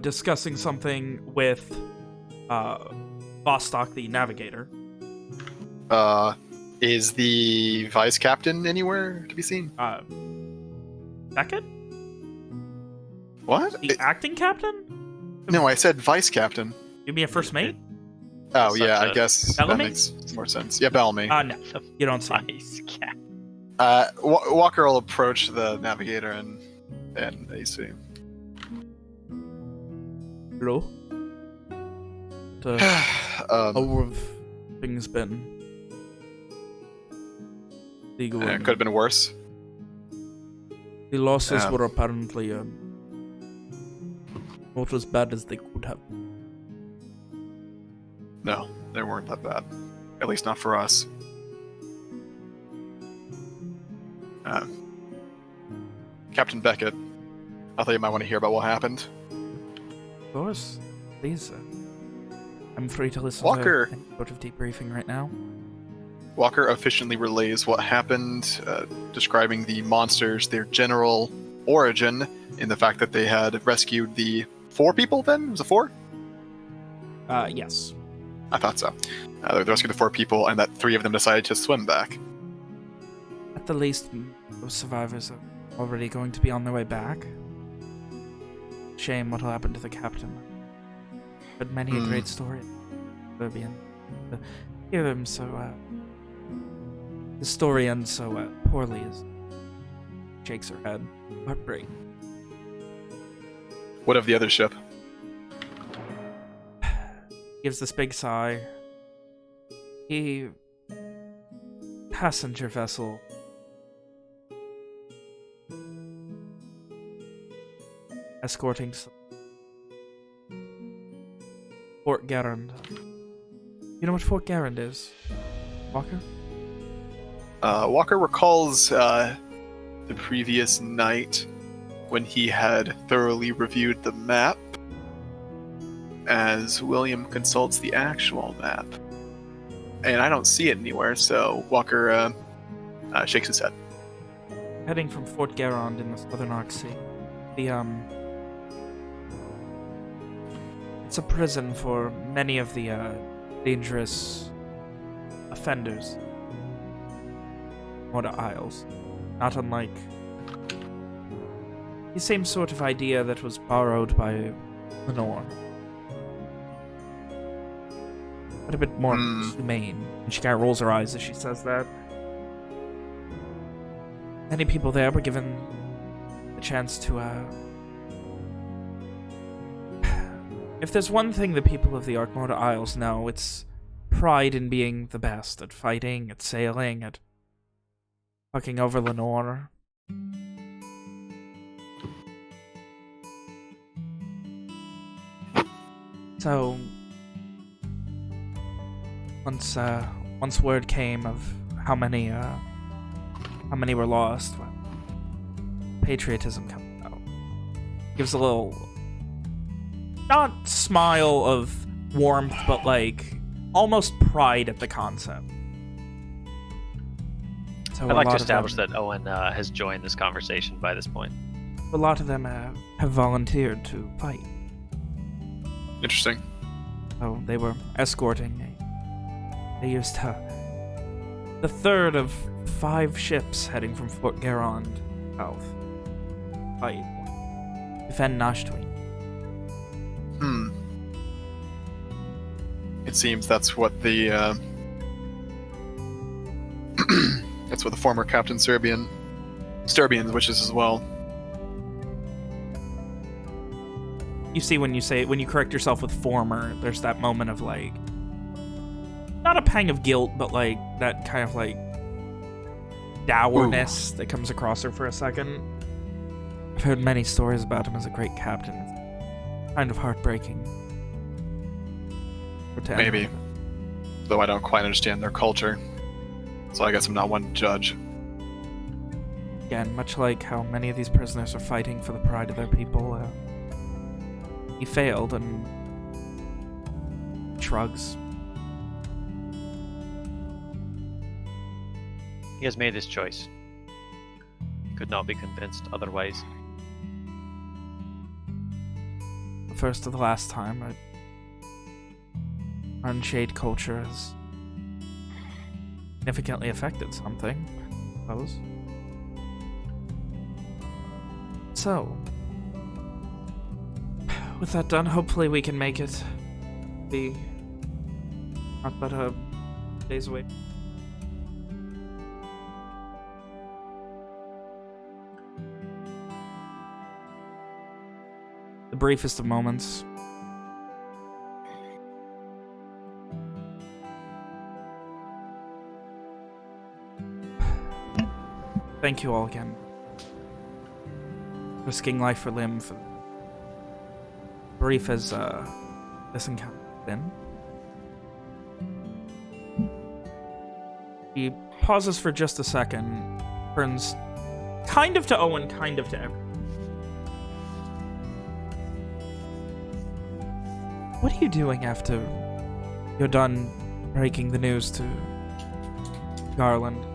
discussing something with Vostok, the navigator. Is the vice captain anywhere to be seen? Beckett? What? The acting captain? No, I said vice captain. Give me a first mate? Oh, Such yeah, I a- guess Bellamy? that makes more sense. Yeah, Bellamy. No, you don't see him. Nice cat. Walker will approach the navigator and AC. Hello? How have things been? It could have been worse. The losses Yeah. were apparently not as bad as they could have. No, they weren't that bad. At least not for us. Captain Beckett, I thought you might want to hear about what happened. Of course. Please, I'm free to listen Walker. to any sort of debriefing right now. Walker efficiently relays what happened, describing the monsters, their general origin, in the fact that they had rescued the 4 people then? Was it 4? Yes. I thought so. They rescued the 4 people, and that 3 of them decided to swim back. At the least, those survivors are already going to be on their way back. Shame what'll happen to the captain. But many a great story. Serbian. To hear them so, the story ends so, poorly as shakes her head. Heartbreak. What of the other ship? Gives this big sigh. The passenger vessel escorting Fort Garand. You know what Fort Garand is, Walker? Walker recalls the previous night when he had thoroughly reviewed the map as William consults the actual map. And I don't see it anywhere, so Walker shakes his head. Heading from Fort Garand in the southern Arctic Sea. It's a prison for many of the dangerous offenders. Or the Isles. Not unlike the same sort of idea that was borrowed by Lenore. But a bit more humane. And she kind of rolls her eyes as she says that. Many people there were given the chance to, if there's one thing the people of the Arkmorda Isles know, it's pride in being the best at fighting, at sailing, at fucking over Lenore. So, once word came of how many were lost, well, patriotism comes out. gives a little, not smile of warmth, but like almost pride at the concept. So I'd like to establish that Owen has joined this conversation by this point. A lot of them have volunteered to fight. Interesting. So they were escorting. They used the third of 5 ships heading from Fort Garand south. Fight. Defend Nashtwin. It seems that's what the that's what the former Captain Sturbian wishes as well. You see, when you correct yourself with former, there's that moment of like, not a pang of guilt, but like that kind of like dourness that comes across her for a second. I've heard many stories about him as a great captain. It's kind of heartbreaking. Maybe. Though I don't quite understand their culture. So I guess I'm not one to judge. Again, much like how many of these prisoners are fighting for the pride of their people, he failed and shrugs. He has made his choice. Could not be convinced otherwise. The first of the last time, our Unshade culture has significantly affected something, I suppose. So, with that done, hopefully we can make it be not but a days away. The briefest of moments. Thank you all again. Risking life or limb for brief as this encounter has been. He pauses for just a second, turns kind of to Owen, kind of to everyone. What are you doing after you're done breaking the news to Garland?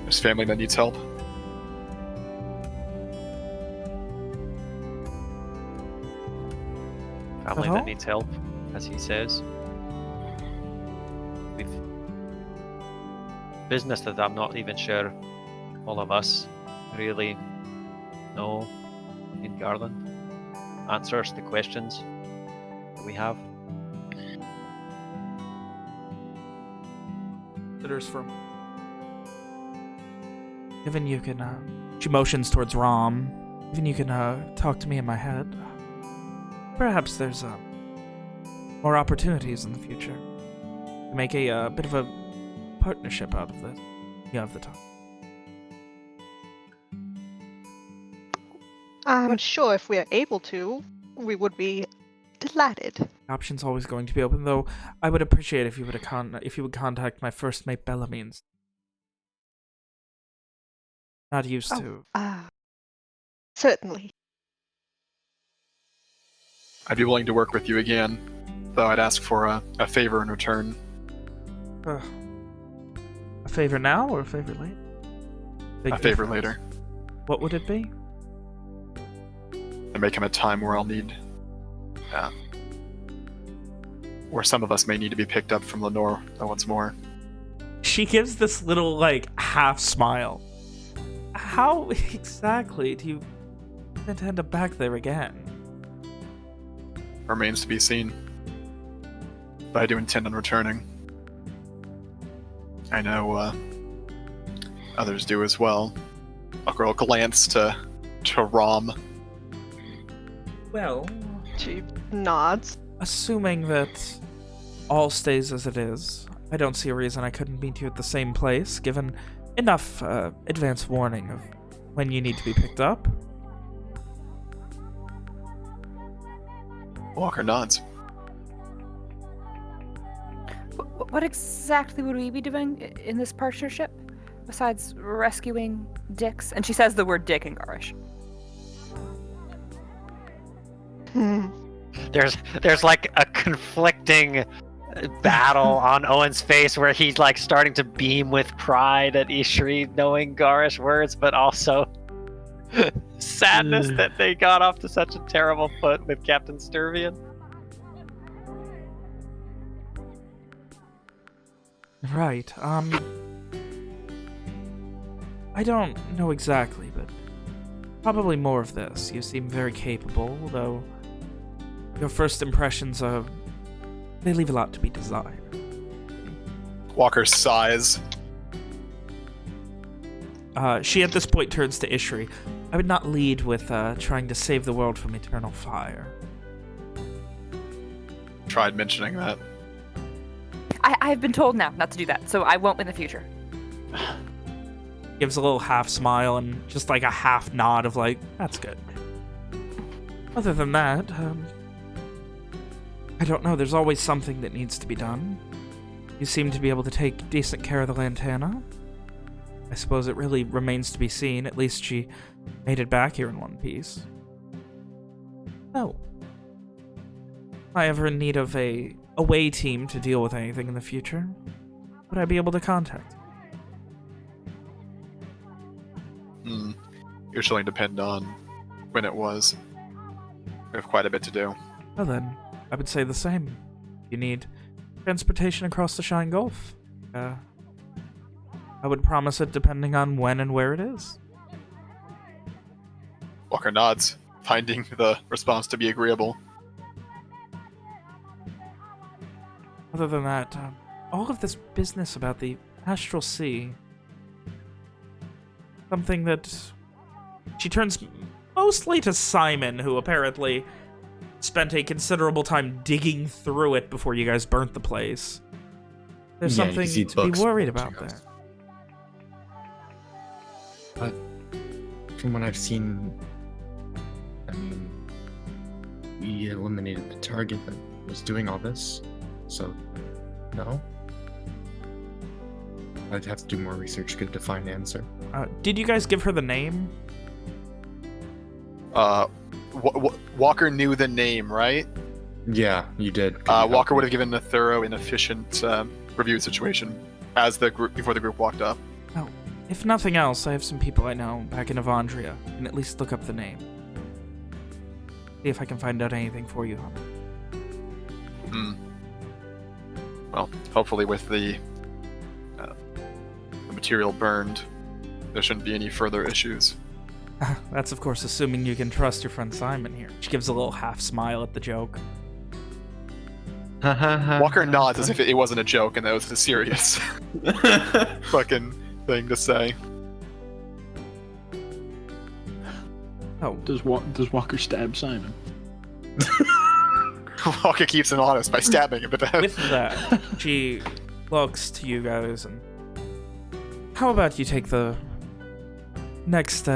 There's family that needs help. Family that needs help, as he says. We've business that I'm not even sure all of us really know in Garland. Answers the questions that we have. Considers from. Even you can, she motions towards Rom. Even you can, talk to me in my head. Perhaps there's, more opportunities in the future. To make a, bit of a partnership out of this. You have the time. I'm sure if we are able to, we would be delighted. The option's always going to be open, though I would appreciate if you would contact my first mate Bellamines. Not used to. Certainly. I'd be willing to work with you again, though I'd ask for a favor in return. A favor now or a favor later? A favor later. What would it be? There may come a time where I'll need... where some of us may need to be picked up from Lenore once more. She gives this little, like, half smile. How exactly do you intend to end up back there again? Remains to be seen. But I do intend on returning. I know others do as well. I'll glance to Rom. Well, She nods. assuming that all stays as it is, I don't see a reason I couldn't meet you at the same place, given enough advance warning of when you need to be picked up. Walker nods. What exactly would we be doing in this partnership? besides rescuing dicks? And she says the word dick in Gahrish. There's like a conflicting battle on Owen's face where he's like starting to beam with pride at Ishri knowing Gahrish words, but also sadness that they got off to such a terrible foot with Captain Sturvian. Right, I don't know exactly, but probably more of this. You seem very capable, though your first impressions are... they leave a lot to be desired. Walker sighs. She at this point turns to Ishri. I would not lead with trying to save the world from eternal fire. Tried mentioning that. I've been told now not to do that, so I won't in the future. Gives a little half smile and just like a half nod of like, that's good. Other than that, I don't know, there's always something that needs to be done. You seem to be able to take decent care of the Lantana. I suppose it really remains to be seen. At least she made it back here in one piece. Oh. If I ever in need of a away team to deal with anything in the future, would I be able to contact? Usually depend on when it was. We have quite a bit to do. Well then, I would say the same. You need transportation across the Shine Gulf. I would promise it depending on when and where it is. Walker nods, finding the response to be agreeable. Other than that, all of this business about the Astral Sea... something that... She turns mostly to Simon, who apparently spent a considerable time digging through it before you guys burnt the place. There's something to be worried about there. But from what I've seen, I mean, we eliminated the target that was doing all this, so no. I'd have to do more research to find an answer. Did you guys give her the name? Walker knew the name, right? Yeah, you did. Walker would have given a thorough and efficient review situation as the group before the group walked up. Oh, if nothing else, I have some people I know back in Avandria. And at least look up the name. See if I can find out anything for you, Hunter. Well, hopefully with the material burned, there shouldn't be any further issues. That's of course assuming you can trust your friend Simon here. She gives a little half smile at the joke. Walker nods as if it wasn't a joke and that was a serious fucking thing to say. Oh, Does Walker stab Simon? Walker keeps him honest by stabbing him to death. with that, she looks to you guys and... How about you take the next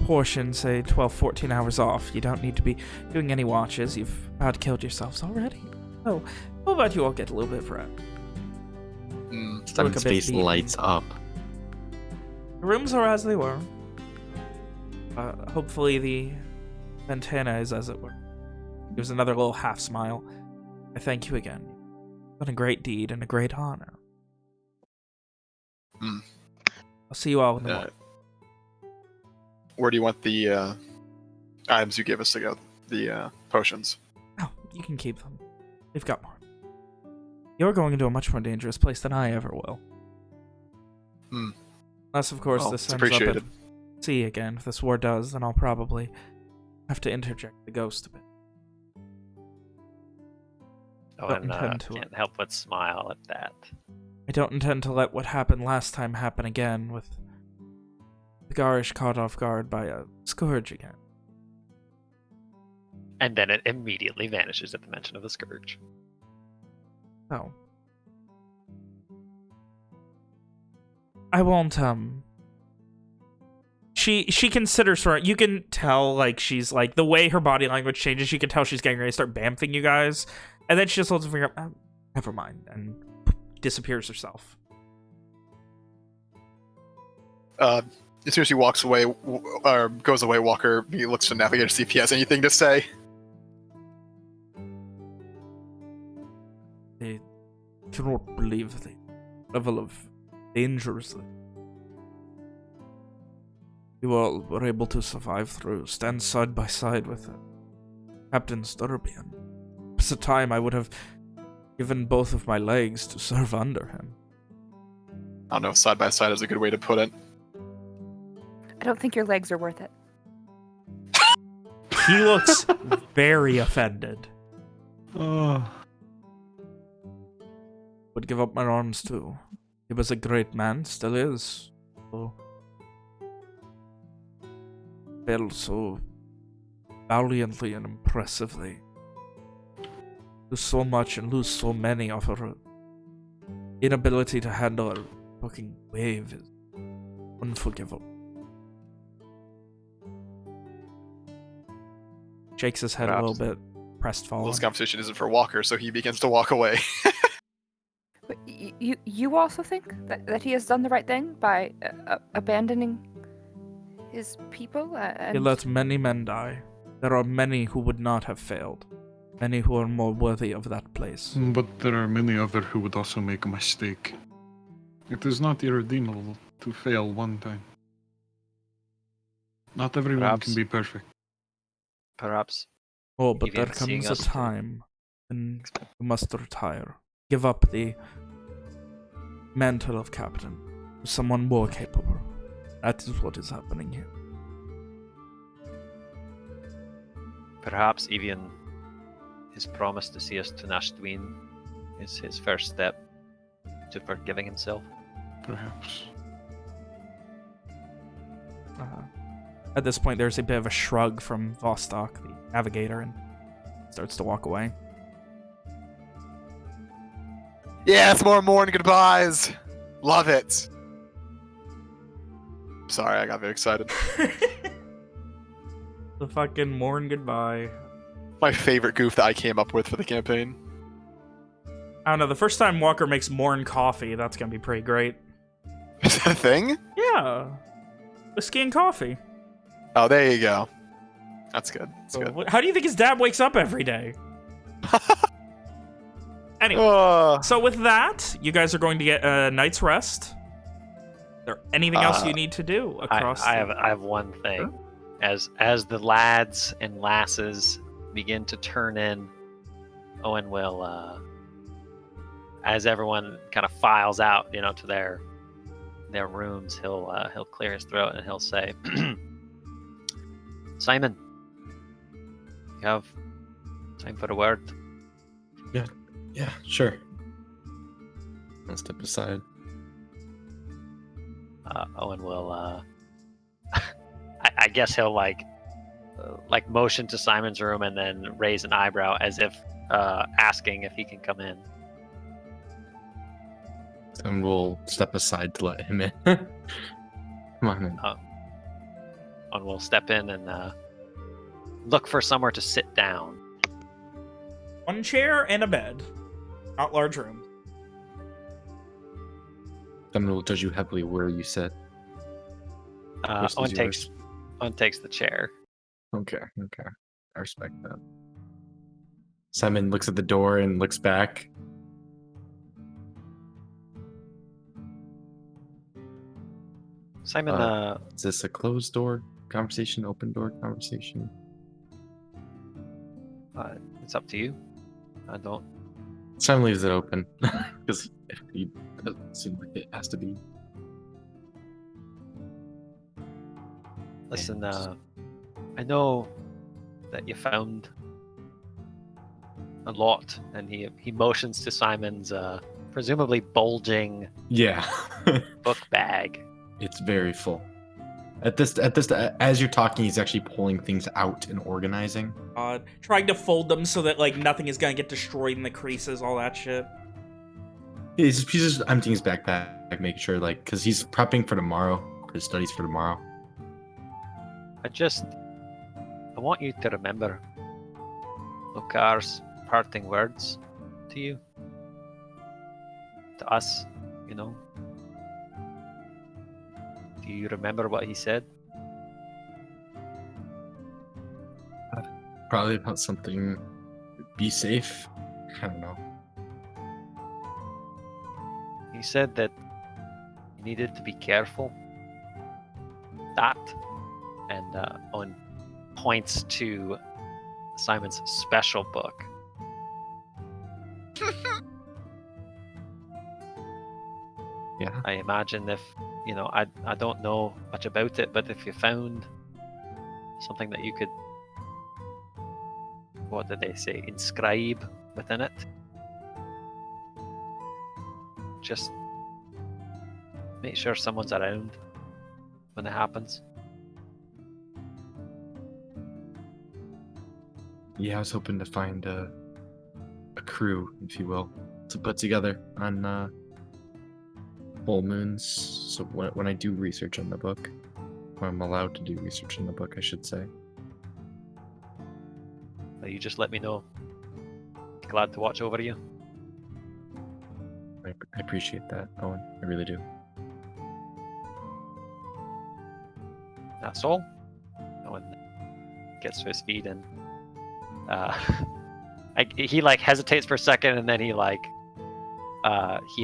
portion, say 12-14 hours off? You don't need to be doing any watches. You've about killed yourselves already. Oh, how about you all get a little bit of rest? Simon's face lights up. The rooms are as they were. Hopefully the Ventana is as it were. Gives another little half smile. I thank you again. You've done a great deed and a great honor. I'll see you all in the morning. Where do you want the items you gave us to go? The potions. Oh, you can keep them. We've got more. You're going into a much more dangerous place than I ever will. Unless, of course, this ends up at sea again. If this war does, then I'll probably have to interject the ghost a bit. Owen can't help but smile at that. I don't intend to let what happened last time happen again, with the Gahrish caught off guard by a scourge again. And then it immediately vanishes at the mention of the scourge. Oh. I won't, She considers her... You can tell, like, she's, like, the way her body language changes, you can tell she's getting ready to start bamfing you guys. And then she just holds her finger up, never mind, and disappears herself. As soon as he walks away, or goes away, Walker, he looks to Navigator to see if he has anything to say. I cannot believe the level of dangers that you all were able to survive through. Stand side by side with Captain Sturby. And at the time, I would have given both of my legs to serve under him. I don't know if side by side is a good way to put it. I don't think your legs are worth it. He looks very offended. Oh. Would give up my arms too. He was a great man, still is. So, failed so valiantly and impressively. Do so much and lose so many of her inability to handle a fucking wave is unforgivable. Shakes his head a little bit, crestfallen. Well, this conversation isn't for Walker, so he begins to walk away. But you also think that he has done the right thing by abandoning his people? He let many men die. There are many who would not have failed. Many who are more worthy of that place. But there are many others who would also make a mistake. It is not irredeemable to fail one time. Not everyone Perhaps. can be perfect. Perhaps. Oh, but Even there seeing comes a us through. time when you must retire. Give up the mantle of captain to someone more capable. That is what is happening here. Perhaps even his promise to see us to Nashdween is his first step to forgiving himself. Perhaps. At this point, there's a bit of a shrug from Vostok, the navigator, and starts to walk away. Yes, more and goodbyes. Love it. Sorry, I got very excited. The fucking morn goodbye. My favorite goof that I came up with for the campaign. I don't know, the first time Walker makes morn coffee, that's gonna be pretty great. Is that a thing? Yeah. Whiskey and coffee. Oh, there you go. That's good. That's So, good. how do you think his dad wakes up every day? Anyway, so with that, you guys are going to get a night's rest. Is there anything else you need to do across? I have one thing. As the lads and lasses begin to turn in, Owen will, as everyone kind of files out, to their rooms, he'll clear his throat and he'll say, "Simon, you have time for a word?" Yeah, sure. I'll step aside. Owen will, I guess he'll like motion to Simon's room and then raise an eyebrow as if asking if he can come in. And we'll step aside to let him in. Come on in. Owen will step in and look for somewhere to sit down. One chair and a bed. Not large room. Someone will judge you heavily where you sit. First is Owen yours. takes the chair. Okay. I respect that. Simon looks at the door and looks back. Simon, Is this a closed door conversation, open door conversation? it's up to you. I don't. Simon leaves it open because it doesn't seem like it has to be. Listen, I know that you found a lot, and he motions to Simon's presumably bulging Yeah, book bag. it's very full. At this, as you're talking, he's actually pulling things out and organizing. Trying to fold them so that like nothing is gonna get destroyed in the creases, all that shit. He's just emptying his backpack, making sure, like, because he's prepping for tomorrow, for his studies for tomorrow. I want you to remember Lucar's parting words to you. To us, Do you remember what he said? Probably about something. Be safe. I don't know. He said that you needed to be careful. That, and Owen points to Simon's special book. Yeah. I imagine if, I don't know much about it, but if you found something that you could, what did they say, inscribe within it, just make sure someone's around when it happens. Yeah, I was hoping to find a crew, if you will, to put together on full moons. So when I do research on the book, when I'm allowed to do research on the book, I should say. You just let me know. Glad to watch over you. I appreciate that, Owen. I really do. That's all. Owen gets to his feet and he hesitates for a second, and then he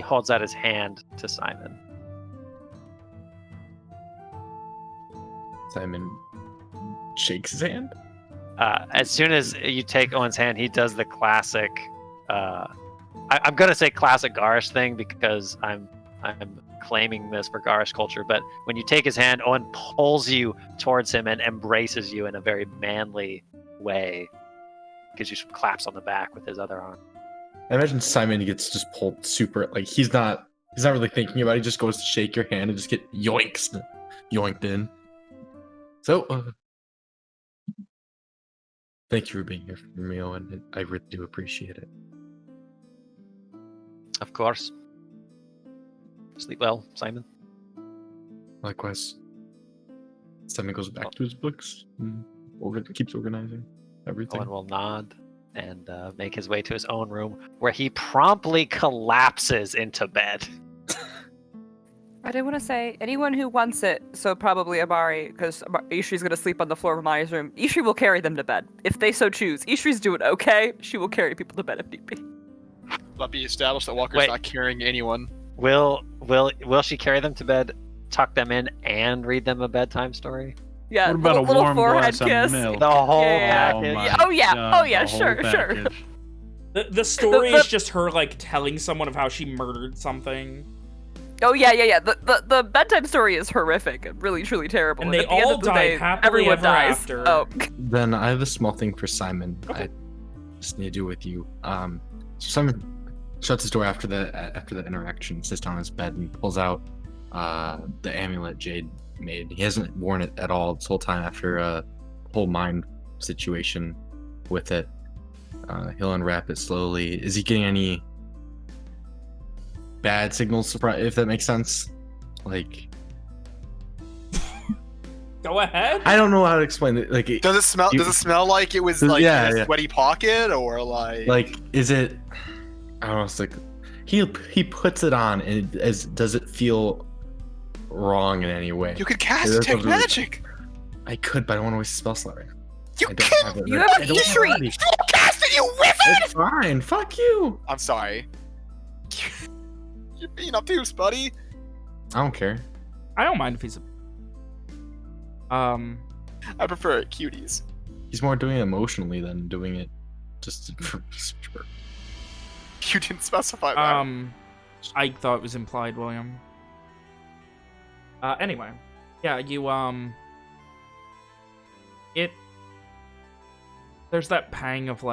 holds out his hand to Simon. Simon shakes his hand. As soon as you take Owen's hand, he does the classic. I'm gonna say classic Gahrish thing because I'm claiming this for Gahrish culture. But when you take his hand, Owen pulls you towards him and embraces you in a very manly way. Gives you some claps on the back with his other arm. I imagine Simon gets just pulled super, he's not really thinking about it. He just goes to shake your hand and just get yoinked in. So, thank you for being here for me, Owen. I really do appreciate it. Of course. Sleep well, Simon. Likewise. Simon goes back to his books and keeps organizing everything. Owen will nod and make his way to his own room, where he promptly collapses into bed. I did want to say, anyone who wants it, so probably Amari, because Ishri's going to sleep on the floor of Amari's room, Ishri will carry them to bed, if they so choose. Ishri's doing okay. She will carry people to bed if need be. Let me establish that Walker's not carrying anyone. Will she carry them to bed, tuck them in, and read them a bedtime story? Yeah, what about a little warm forehead glass kiss. of milk? The whole package. my Oh yeah, God, oh yeah, the whole sure. package. The story is just her telling someone of how she murdered something. Oh yeah. The bedtime story is horrific and really truly terrible. And they at the end all of the died day, happily everyone ever dies. after. Oh. Then I have a small thing for Simon. Okay. I just need to do with you. Simon shuts his door after the interaction, sits down on his bed, and pulls out the amulet Jade made. He hasn't worn it at all this whole time after a whole mind situation with it. He'll unwrap it slowly. Is he getting any bad signals, if that makes sense? Go ahead. I don't know how to explain it. Does it smell? Does it smell like it was in a sweaty pocket, or is it? I don't know. It's he puts it on, and does it feel wrong in any way? You could cast detect magic. I could, but I don't want to waste a spell slot right now. You can't. You have Ishri. You cast it, you wizard! It's fine. Fuck you. I'm sorry. You're being obtuse, buddy. I don't care. I don't mind if he's I prefer it, cuties. He's more doing it emotionally than doing it just for sure. You didn't specify that. I thought it was implied, William. Anyway. Yeah, you, there's that pang of,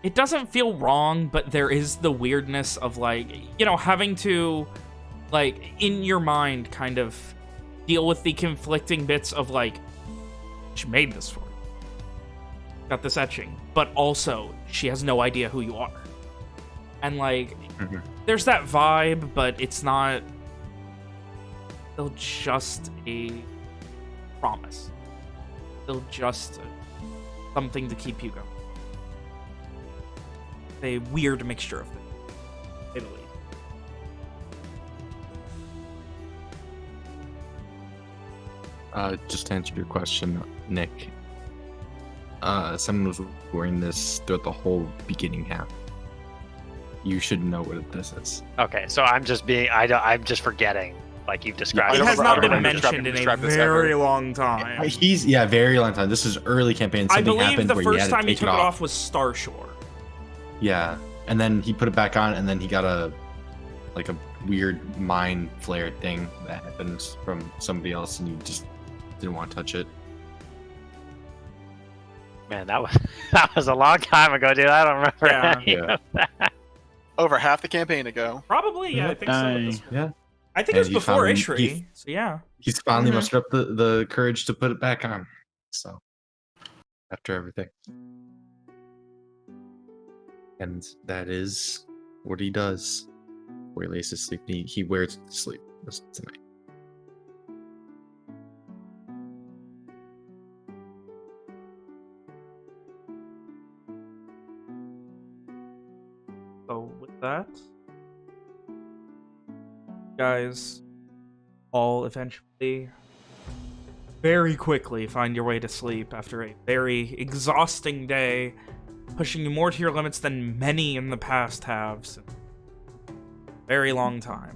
it doesn't feel wrong, but there is the weirdness of, having to, in your mind, kind of deal with the conflicting bits of, she made this for you. Got this etching. But also, she has no idea who you are. And, there's that vibe, but it's not still just a promise. Still just something to keep you going. A weird mixture of things, to say the least. Just to answer your question, Nick. Someone was wearing this throughout the whole beginning half. You should know what this is. Okay, so I'm just forgetting. Like you've described. It has I not don't been remember mentioned in a described this very ever. long time. Very long time. This is early campaign. I Something believe happened the where you first had to time he take took it off was Starshore. Yeah, and then he put it back on, and then he got a weird mind flare thing that happens from somebody else, and you just didn't want to touch it. Man, that was a long time ago, dude. I don't remember any Yeah. of that. Over half the campaign ago. Probably, yeah, I think so. at this point. Yeah. I think And it was he before finally- Ishri, he- so yeah. He's finally Mhm. mustered up the courage to put it back on. So, after everything. And that is what he does. Where he lays to sleep. He wears it to sleep tonight. So with that, guys all eventually very quickly find your way to sleep after a very exhausting day, pushing you more to your limits than many in the past have. So, very long time.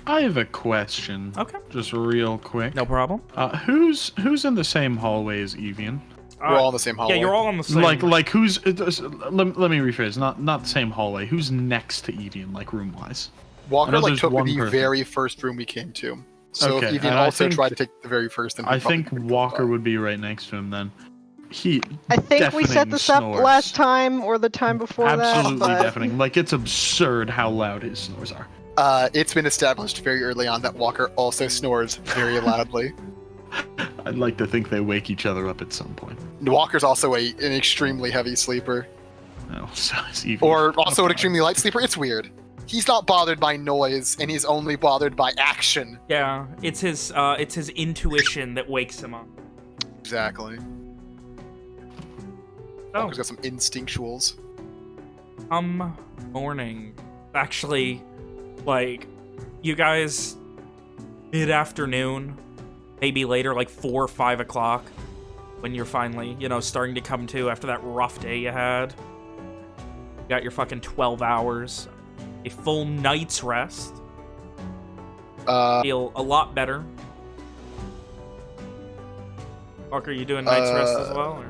I have a question. Okay. Just real quick. No problem. Who's in the same hallway as Evian? We're all in the same hallway. Yeah, you're all on the same. Like who's? Let me rephrase. Not the same hallway. Who's next to Evian, like room wise? Walker know like there's took one the person. very first room we came to. So Okay, if Evian and I also think- tried to take the very first, then I he probably think could've Walker gone. would be right next to him then. He. I think we set deafening this up snores. last time or the time before Absolutely that. But deafening. Like it's absurd how loud his snores are. It's been established very early on that Walker also snores very loudly. I'd like to think they wake each other up at some point. Walker's also an extremely heavy sleeper. Oh, so is Evian. Or also an extremely light sleeper. It's weird. He's not bothered by noise, and he's only bothered by action. Yeah, it's his intuition that wakes him up. Exactly. Oh. Walker's got some instinctuals. Morning. Actually, like, you guys, mid-afternoon, maybe later, like 4 or 5 o'clock, when you're finally, starting to come to after that rough day you had. You got your fucking 12 hours, a full night's rest. Feel a lot better. Walker, you doing night's rest as well? Or?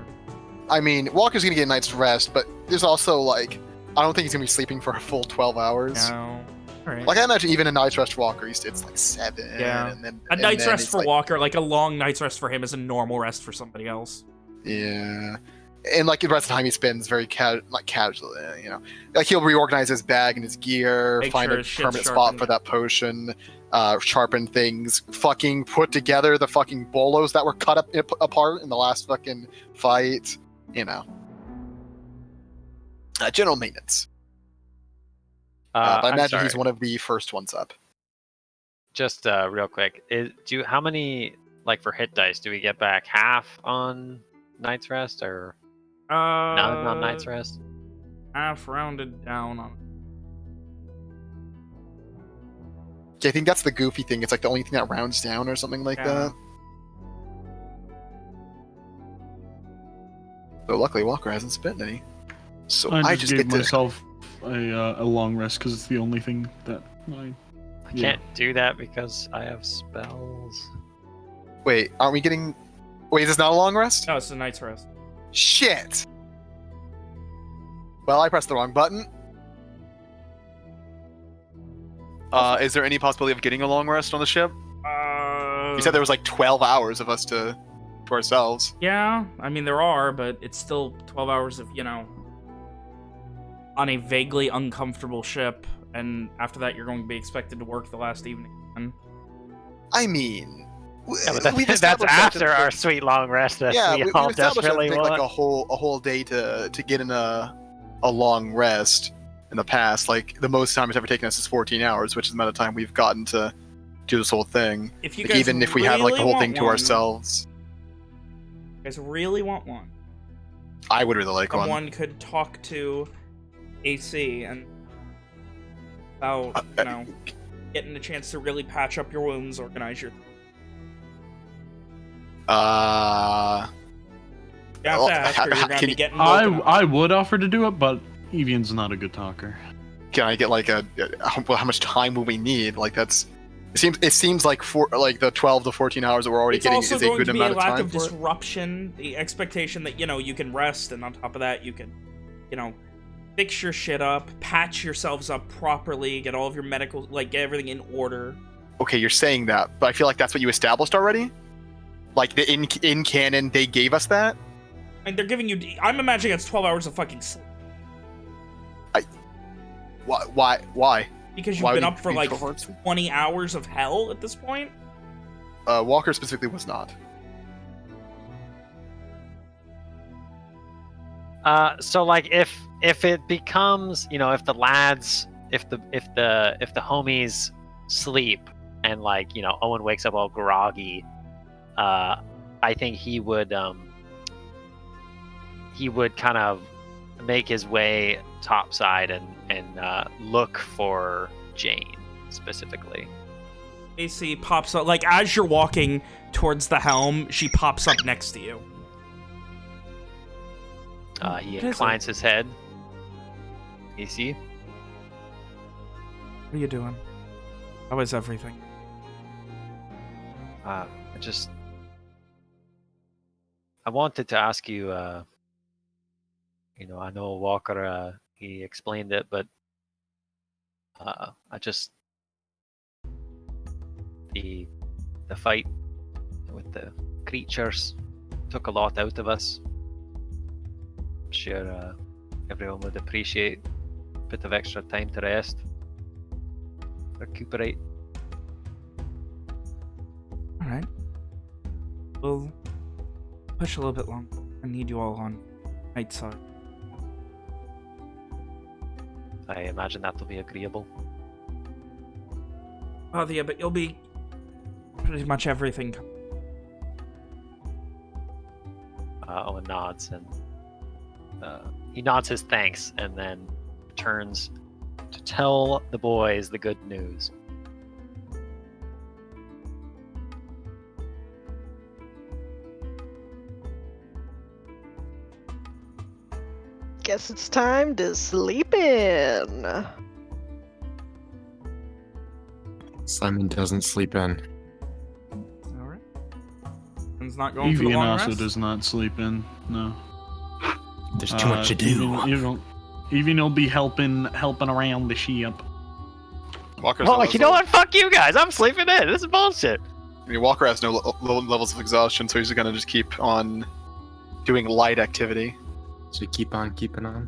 I mean, Walker's gonna get a night's rest, but there's also, like, I don't think he's gonna be sleeping for a full 12 hours. No. Alright. Like, I imagine even a night's rest for Walker, it's like 7. Yeah. And then, A and night's then rest it's for like, Walker, like a long night's rest for him is a normal rest for somebody else. Yeah. And, like, the rest of the time he spends very casually, Like, he'll reorganize his bag and his gear, Make find sure a his shit's permanent spot sharpened. for that potion, sharpen things, fucking put together the fucking bolos that were cut up apart in the last fucking fight, General maintenance. But I I'm imagine sorry. he's one of the first ones up. Just real quick, how many for hit dice do we get back? Half on night's rest or none on night's rest? Half rounded down on. Yeah, I think that's the goofy thing. It's like the only thing that rounds down or something like Yeah. that. But luckily Walker hasn't spent any. So I just gave get to... myself a long rest because it's the only thing that I Can't do that because I have spells. Wait, aren't we getting... Wait, is this not a long rest? No, it's a night's rest. Shit! Well, I pressed the wrong button. Is there any possibility of getting a long rest on the ship? You said there was like 12 hours of us to ourselves. Yeah, I mean there are, but it's still 12 hours of, on a vaguely uncomfortable ship, and after that you're going to be expected to work the last evening. I mean... Yeah, but we've that's established after that- our sweet long rest that Yeah, we we've all established that desperately it'd take want. like a whole day to get in a long rest in the past. Like the most time it's ever taken us is 14 hours, which is the amount of time we've gotten to do this whole thing. If you Like, guys even if we had like the really whole thing want to one, ourselves, you guys really want one, I would really like one. someone could talk to AC and about, getting a chance to really patch up your wounds, organize your... You have to ask, or you're gonna be getting woken up. I would offer to do it, but Evian's not a good talker. Can I get like how much time will we need? Like that's it seems like the 12 to 14 hours that we're already getting is a good amount of time. It's also going to be a lack of for it. disruption, the expectation that you can rest, and on top of that you can fix your shit up, patch yourselves up properly, get all of your medical, get everything in order. Okay, you're saying that, but I feel like that's what you established already. Like in canon, they gave us that. And they're giving you. I'm imagining it's 12 hours of fucking sleep. Why? Because you've been up for like 20 hours of hell at this point? Walker specifically was not. So like if it becomes, if the lads, if the homies sleep and Owen wakes up all groggy, I think he would kind of make his way topside and look for Jane specifically. AC pops up, as you're walking towards the helm, she pops up next to you. He inclines his head. AC? What are you doing? How is everything? I wanted to ask you, I know Walker, he explained it, but the fight with the creatures took a lot out of us. I'm sure everyone would appreciate a bit of extra time to rest, recuperate. Alright. We'll push a little bit longer. I need you all on night side. I imagine that will be agreeable. Oh, yeah, but you'll be pretty much everything. Owen nods and he nods his thanks and then turns to tell the boys the good news. Guess it's time to sleep in. Simon doesn't sleep in. Alright. It's not going for the Evian long also rest? does not sleep in. No. There's too much to do. Evian will be helping around the ship. Walker's Oh, you know what? Fuck you guys. I'm sleeping in. This is bullshit. I mean, Walker has no low levels of exhaustion, so he's gonna just keep on doing light activity. So keep on keeping on.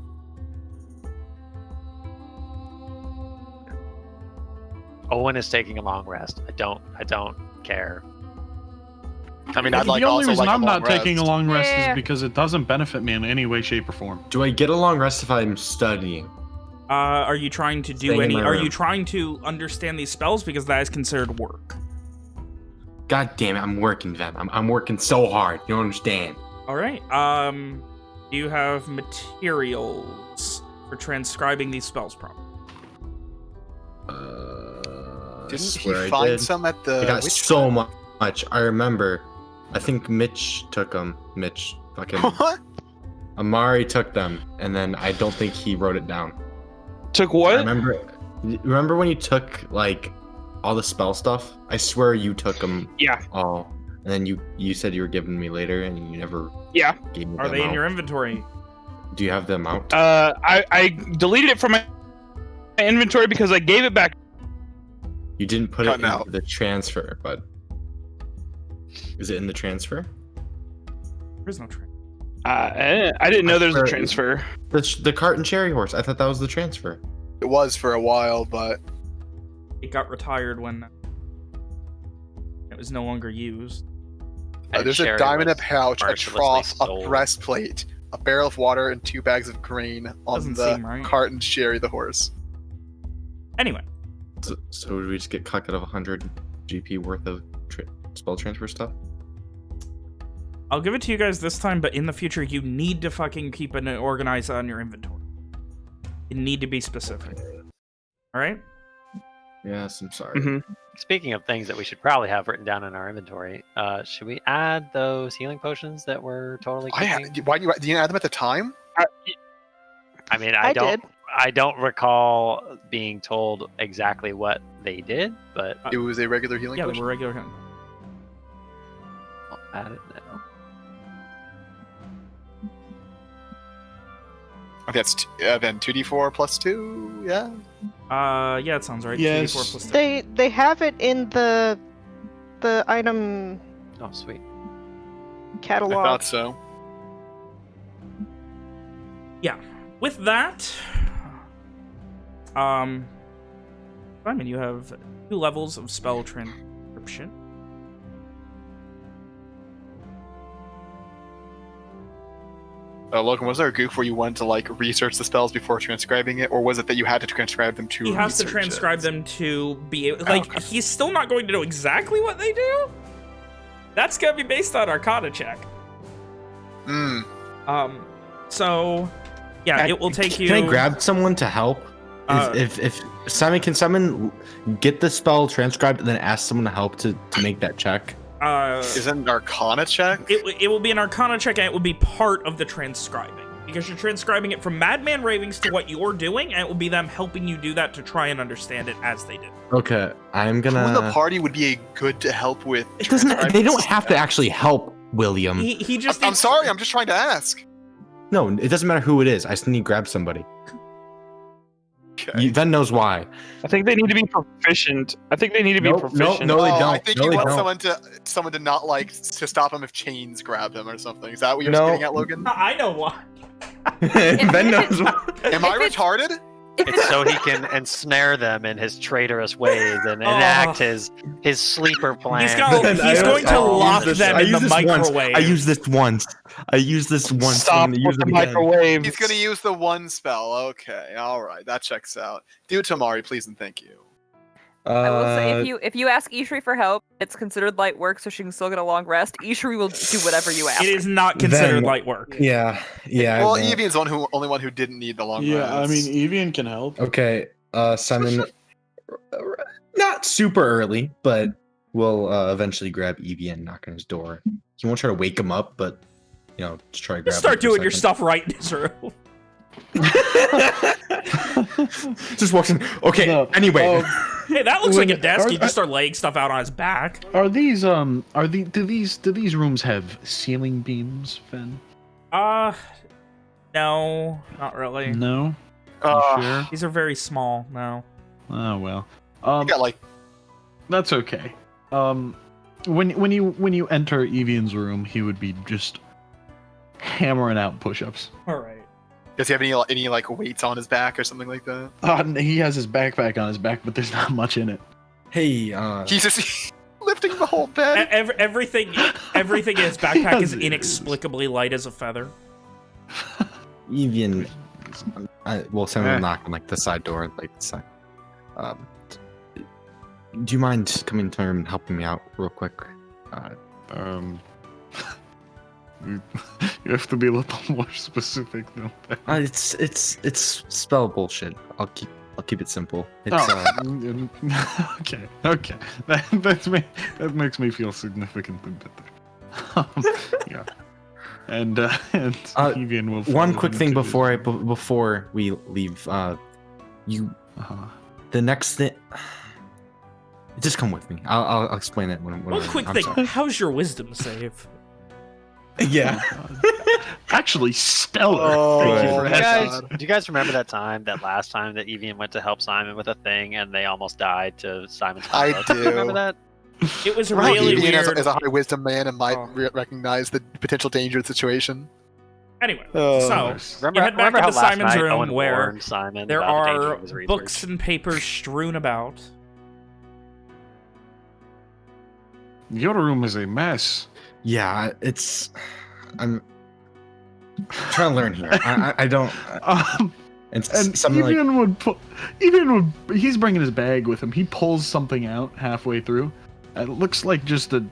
Owen is taking a long rest. I don't care. I mean, I'd like the only also reason like I'm a long not taking a rest. long rest Yeah. is because it doesn't benefit me in any way, shape, or form. Do I get a long rest if I'm studying? Are you trying to do Staying in any... my Are room. you trying to understand these spells? Because that is considered work. God damn it, I'm working them. I'm working so hard. You don't understand. Alright, do you have materials for transcribing these spells properly? Didn't he swear I find did. some at the? I got witch so hut? much. I remember. I think Mitch took them. Mitch fucking What? Amari took them, and then I don't think he wrote it down. Took I what? remember when you took like all the spell stuff? I swear you took them Yeah. all, and then you said you were giving me later, and you never Yeah. gave me Are them they in out. your inventory? Do you have them out? I deleted it from my inventory because I gave it back. You didn't put it Cutting into out. the transfer, but is it in the transfer? There's no train. I didn't know I there was a swear- transfer. The cart and cherry horse. I thought that was the transfer. It was for a while, but It got retired when it was no longer used. And there's a Sherry diamond, a was pouch, a mercilessly trough, a sold. breastplate, a barrel of water, and 2 bags of grain on Doesn't the seem right. cart and Sherry the horse. Anyway, So would we just get cut out of 100 GP worth of spell transfer stuff? I'll give it to you guys this time, but in the future, you need to fucking keep an organized on your inventory. You need to be specific. Alright? Yes, I'm sorry. Mm-hmm. Speaking of things that we should probably have written down in our inventory, should we add those healing potions that we're totally cooking? Why do you add them at the time? I mean, I did. I don't recall being told exactly what they did, but It was a regular healing Yeah, they potion? were regular. I'll add it now. I think that's then 2d4 plus 2, yeah? Yeah, it sounds right. Yes. 2d4 plus 2. They have it in the item Oh, sweet. I catalog. thought so. Yeah. With that, Simon, you have 2 levels of spell transcription. Logan, was there a goof where you wanted to like research the spells before transcribing it, or was it that you had to transcribe them to He has to research transcribe it? them to be able, like, okay. he's still not going to know exactly what they do. That's gonna be based on Arcana check. Hmm. So, yeah, it will take you. Can I grab someone to help? Uh, If Simon, can someone get the spell transcribed and then ask someone to help to make that check? Is it an Arcana check? It will be an Arcana check, and it will be part of the transcribing. Because you're transcribing it from Madman Ravings to what you're doing, and it will be them helping you do that to try and understand it as they do. Okay, I'm gonna. Who in the party would be good to help with? It doesn't. They transcribing don't this have to spell? actually help William. He just. I'm needs- sorry. I'm just trying to ask. No, it doesn't matter who it is. I just need to grab somebody. Okay. Ven knows why. I think they need to be proficient. I think they need to be Nope, proficient. no, they Oh, don't. I think No, you they want don't. someone to not like to stop him if chains grab him or something. Is that what you're No. getting at, Logan? I know why. Ven knows why. Am I If it's- retarded? It's so he can ensnare them in his traitorous ways and enact his sleeper plan. He's going to lock them in the microwave. I use this once. I use this once. Stop I'm gonna use with the it again. microwave. He's gonna use the one spell. Okay, all right, that checks out. Do it, Tamari, please and thank you. I will say if you ask Ishri for help, it's considered light work, so she can still get a long rest. Ishri will do whatever you ask. It is not considered Then- light work. Yeah. Well, I know. Evian's the only one who didn't need the long Yeah, rest. I mean, Evian can help. Okay, Simon. Not super early, but we'll eventually grab Evie and knock on his door. He won't try to wake him up, but just try to grab. Just start him for a doing your second. stuff right in his room. Just walks in. Okay. No, Anyway, Hey, that looks like a When- desk. are- You just start laying stuff out on his back. do these rooms have ceiling beams, Fen? No, not really. No. You sure? These are very small. No. Oh well. You got like That's okay. When you enter Evian's room, he would be just hammering out push-ups. All right. does he have any like weights on his back or something like that? He has his backpack on his back, but there's not much in it. hey, He's just lifting the whole bed. Everything in his backpack is Yes, it inexplicably light as a feather. Evian. Simon Eh. will knock on like the side door, like the side. Do you mind coming to and helping me out real quick? You have to be a little more specific though. It's spell bullshit. I'll keep it simple. It's Okay. That makes me feel significantly better. Yeah. And Evian will. one follow quick him thing into before we leave. Uh-huh. The next thing. Just come with me. I'll explain it when One quick I'm thing. sorry. How's your wisdom save? Yeah. Actually, stellar. Thank you for Do you asking. guys, do you guys remember that last time that Evian went to help Simon with a thing and they almost died to Simon's I pillow? do. Remember that? It was Well, really Evian weird. as a high wisdom man and might Oh. recognize the potential danger of the situation. Anyway, Oh. so Remember, you head back remember how into last Simon's night room Owen where warned Simon there about the danger are of his research? books and papers strewn about. Your room is a mess. Yeah. I'm trying to learn here. I don't. It's And something like. Evian would. He's bringing his bag with him. He pulls something out halfway through. It looks like just a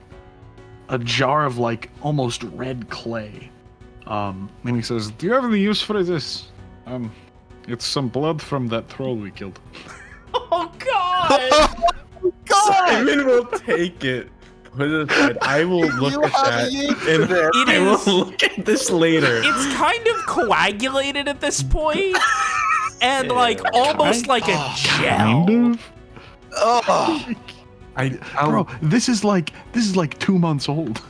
jar of like almost red clay. And he says, "Do you have any use for this? It's some blood from that troll we killed." Oh God! God! Simon will take it. Put it aside. I will look at that. And It I is- will look at this later. It's kind of coagulated at this point, and like almost like a gel. Kind of. Oh, Bro, this is like 2 months old.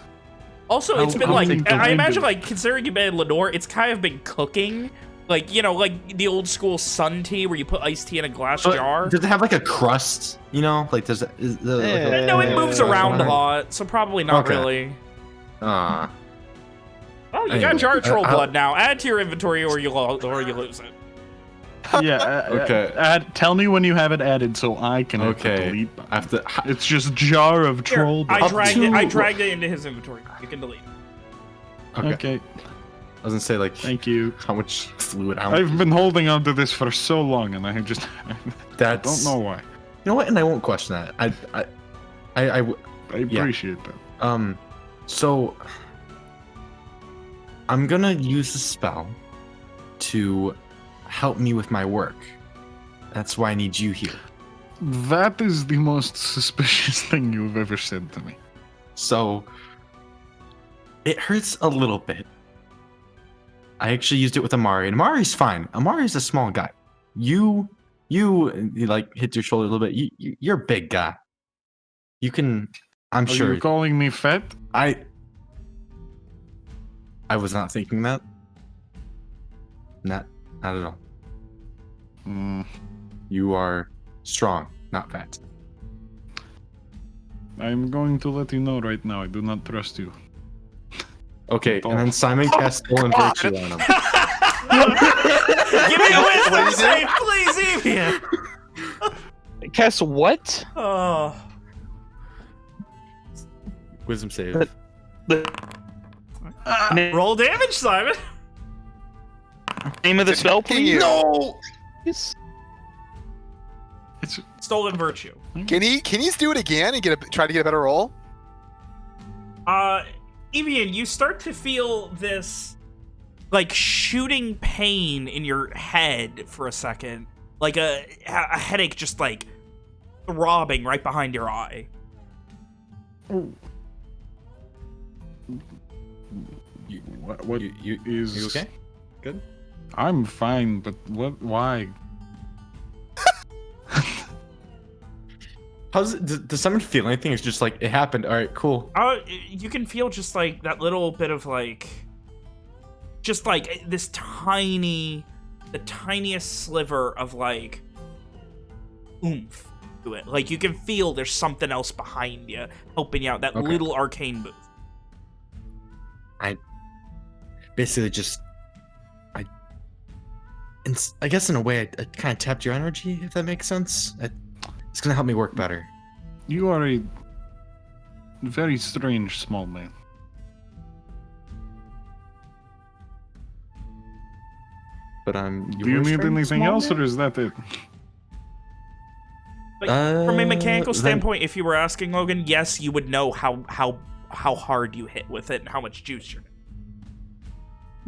Also, it's been How like, many I imagine, blended? like, considering you've been in Lenore, it's kind of been cooking. Like, you know, like the old school sun tea where you put iced tea in a glass But jar. does it have like a crust? You know, like does it? Is the, like a- No, it moves around a Okay. lot, so probably not Okay. really. Aw. Oh, you Anyway, got jar troll I'll- blood now. Add to your inventory or you lose it. Yeah. Okay. Tell me when you have it added so I can hit the Okay. delete button. I have to. It's just jar of Here, troll. I Up dragged it. to- I dragged it into his inventory. You can delete it. Okay. Okay. I was gonna say like Thank you. how much fluid. How I've been holding on to this for so long, and I just That's. don't know why. You know what? And I won't question that. I I appreciate that. So I'm gonna use a spell to help me with my work. That's why I need you here. That is the most suspicious thing you've ever said to me. So it hurts a little bit. I actually used it with Amari, and Amari's fine. Amari's a small guy. You like hit your shoulder a little bit. You're a big guy. You can. I'm Are sure. you calling me fat? I was not thinking that. Not at all. Mm, You are strong, not fat. I'm going to let you know right now. I do not trust you. Okay, Oh. and then Simon casts Stolen Virtue on him. Give me a wisdom Please, save, please, Evian. Cass, what? Oh. Wisdom save. Roll damage, Simon. Name of the spell, Can please. you? No. It's Stolen virtue. Can he do it again and try to get a better roll? Evian, you start to feel this, like, shooting pain in your head for a second. Like a headache just, like, throbbing right behind your eye. what You is okay? Good. I'm fine, but what? Why? Does someone feel anything? It's just like it happened. All right, cool. You can feel just, like, that little bit of, like, just, like, this the tiniest sliver of, like, oomph to it. Like, you can feel there's something else behind you, helping you out, that Okay. little arcane move. Basically, just I guess in a way, I kind of tapped your energy, if that makes sense. It's gonna help me work better. You are a very strange small man. But Do you need anything else, or is that it? Like, from a mechanical then- standpoint, if you were asking Logan, yes, you would know how hard you hit with it and how much juice you're.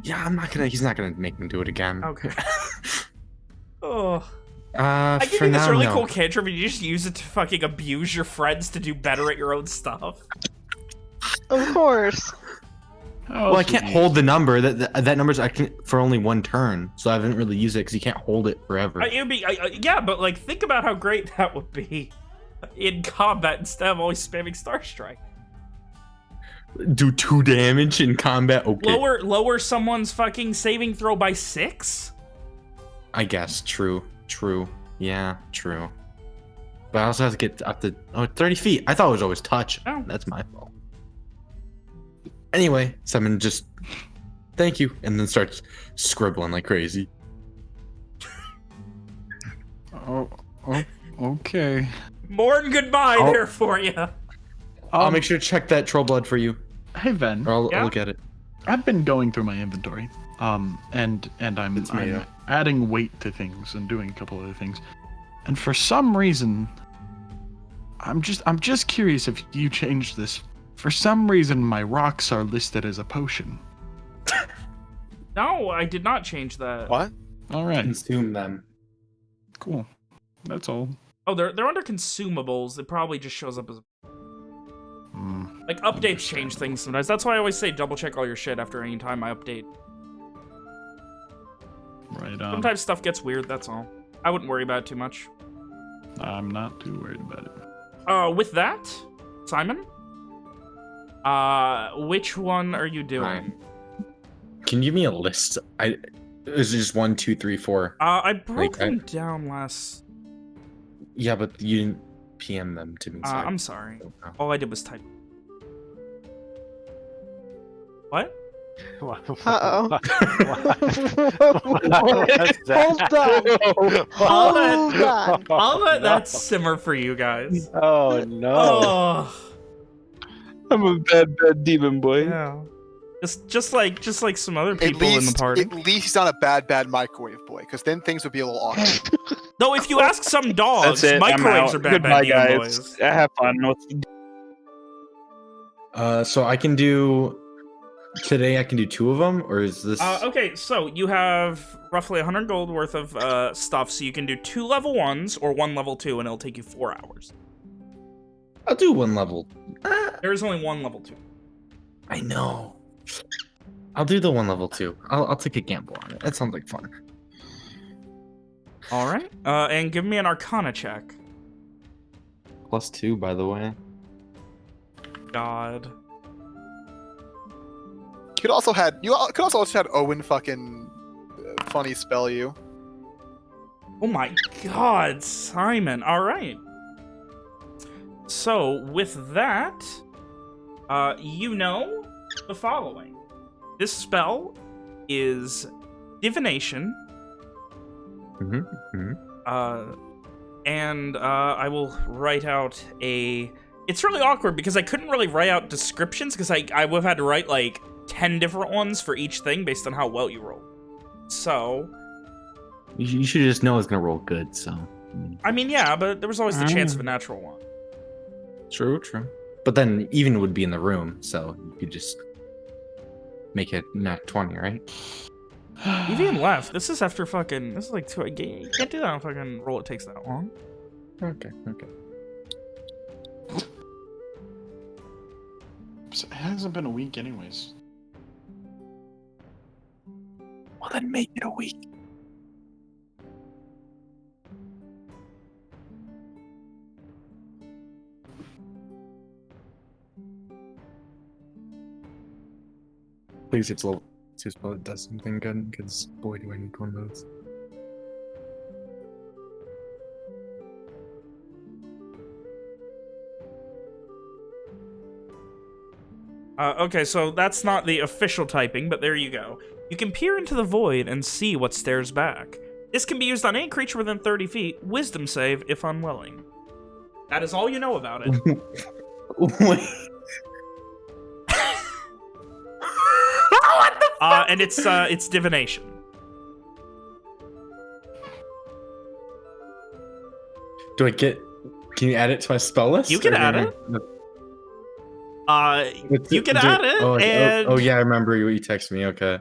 Yeah, I'm not gonna. He's not gonna make me do it again. Okay. Oh. I give For you this now, really no. cool cantrip and you just use it to fucking abuse your friends to do better at your own stuff. Of course. Well, I can't hold the number. That number's I can for only one turn, so I haven't really used it because you can't hold it forever. It would be, yeah, but like, think about how great that would be in combat instead of always spamming Star Strike. Do 2 damage in combat. Okay. Lower someone's fucking saving throw by 6? I guess. True. Yeah, true. But I also have to get up to 30 feet. I thought it was always touch. Oh. That's my fault. Anyway, Simon just thank you, and then starts scribbling like crazy. Oh, okay. More than goodbye I'll- there for you. I'll make sure to check that troll blood for you, Hey Ven, or I'll Yeah? look at it. I've been going through my inventory, and I'm It's me, yeah. adding weight to things and doing a couple other things, and for some reason, I'm just curious if you changed this. For some reason, my rocks are listed as a potion. No, I did not change that. What? All right, Consume them. cool. That's all. Oh, they're under consumables. It probably just shows up as like updates change things sometimes. That's why I always say double check all your shit after any time I update. Right on. Sometimes stuff gets weird. That's all. I wouldn't worry about it too much. I'm not too worried about it. With that, Simon, which one are you doing? Can you give me a list? Is it just 1, 2, 3, 4? I broke them down last. Yeah, but you didn't PM them to me. So I'm sorry. All I did was type. What? Uh-oh. Hold on. I'll let that simmer for you guys. Oh no! Oh, I'm a bad demon boy. yeah. Just like some other people in the party. At least he's not a bad microwave boy, because then things would be a little awkward. Though if you ask some dogs, That's it. microwaves are bad Goodbye, demon guys. boys. Have fun. So I can do today. I can do 2 of them, or is this? Okay, so you have roughly 100 gold worth of stuff, so you can do 2 level 1s or 1 level 2, and it'll take you 4 hours. I'll do 1 level. There is only 1 level 2. I know. I'll do the 1 level 2. I'll take a gamble on it. That sounds like fun. All right, and give me an Arcana check. +2, by the way. God. You could also had Owen fucking funny spell you. Oh my God, Simon. All right. So with that, you know the following. This spell is divination. And I will write out a... It's really awkward because I couldn't really write out descriptions because I would have had to write like 10 different ones for each thing based on how well you roll. So... You should just know it's gonna roll good, so... I mean, yeah, but there was always the chance of a natural one. True. But then even would be in the room, so you could just make it nat 20, right? Even left. This is after fucking... This is like 2... You can't do that on fucking roll. It takes that long. Okay. It hasn't been a week anyways. Well, then make it a week. Please, it's level 2 spell that does something good, because boy, do I need one of those. Okay, so that's not the official typing, but there you go. You can peer into the void and see what stares back. This can be used on any creature within 30 feet. Wisdom save if unwilling. That is all you know about it. What the fuck? And it's divination. Do I get... Can you add it to my spell list? You can Or add do I- it. You can add it, and... Oh, yeah, I remember what you texted me, okay.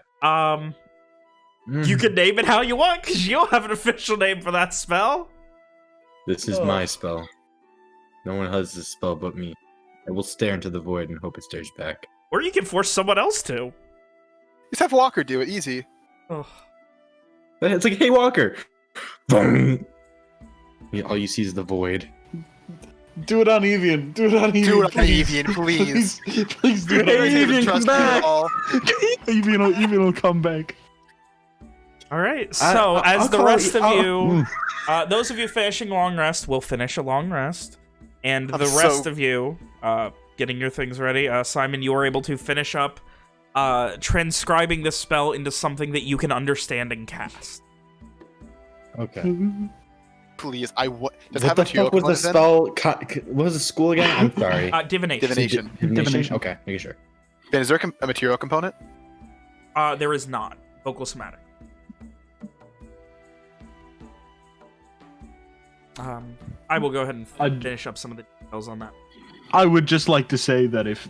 You can name it how you want, because you don't have an official name for that spell. This is my spell. No one has this spell but me. I will stare into the void and hope it stares back. Or you can force someone else to. Just have Walker do it, easy. Oh. It's like, hey, Walker! Boom! All you see is the void. Do it on Evian. Do it on Evian. Do it on please. Evian, please. Please do it on Hey, Evian. trust me at all. Evian will come back. All right, so as I'll the call rest it- of you, those of you finishing long rest will finish a long rest, and the rest of you getting your things ready. Simon, you are able to finish up transcribing this spell into something that you can understand and cast. Okay. Please, does it What have the material fuck was the components spell? What was the school again? I'm sorry. Divination. Divination. Divination. Okay, making sure. Ben, is there a material component? There is not. Vocal somatic. I will go ahead and finish up some of the details on that. I would just like to say that if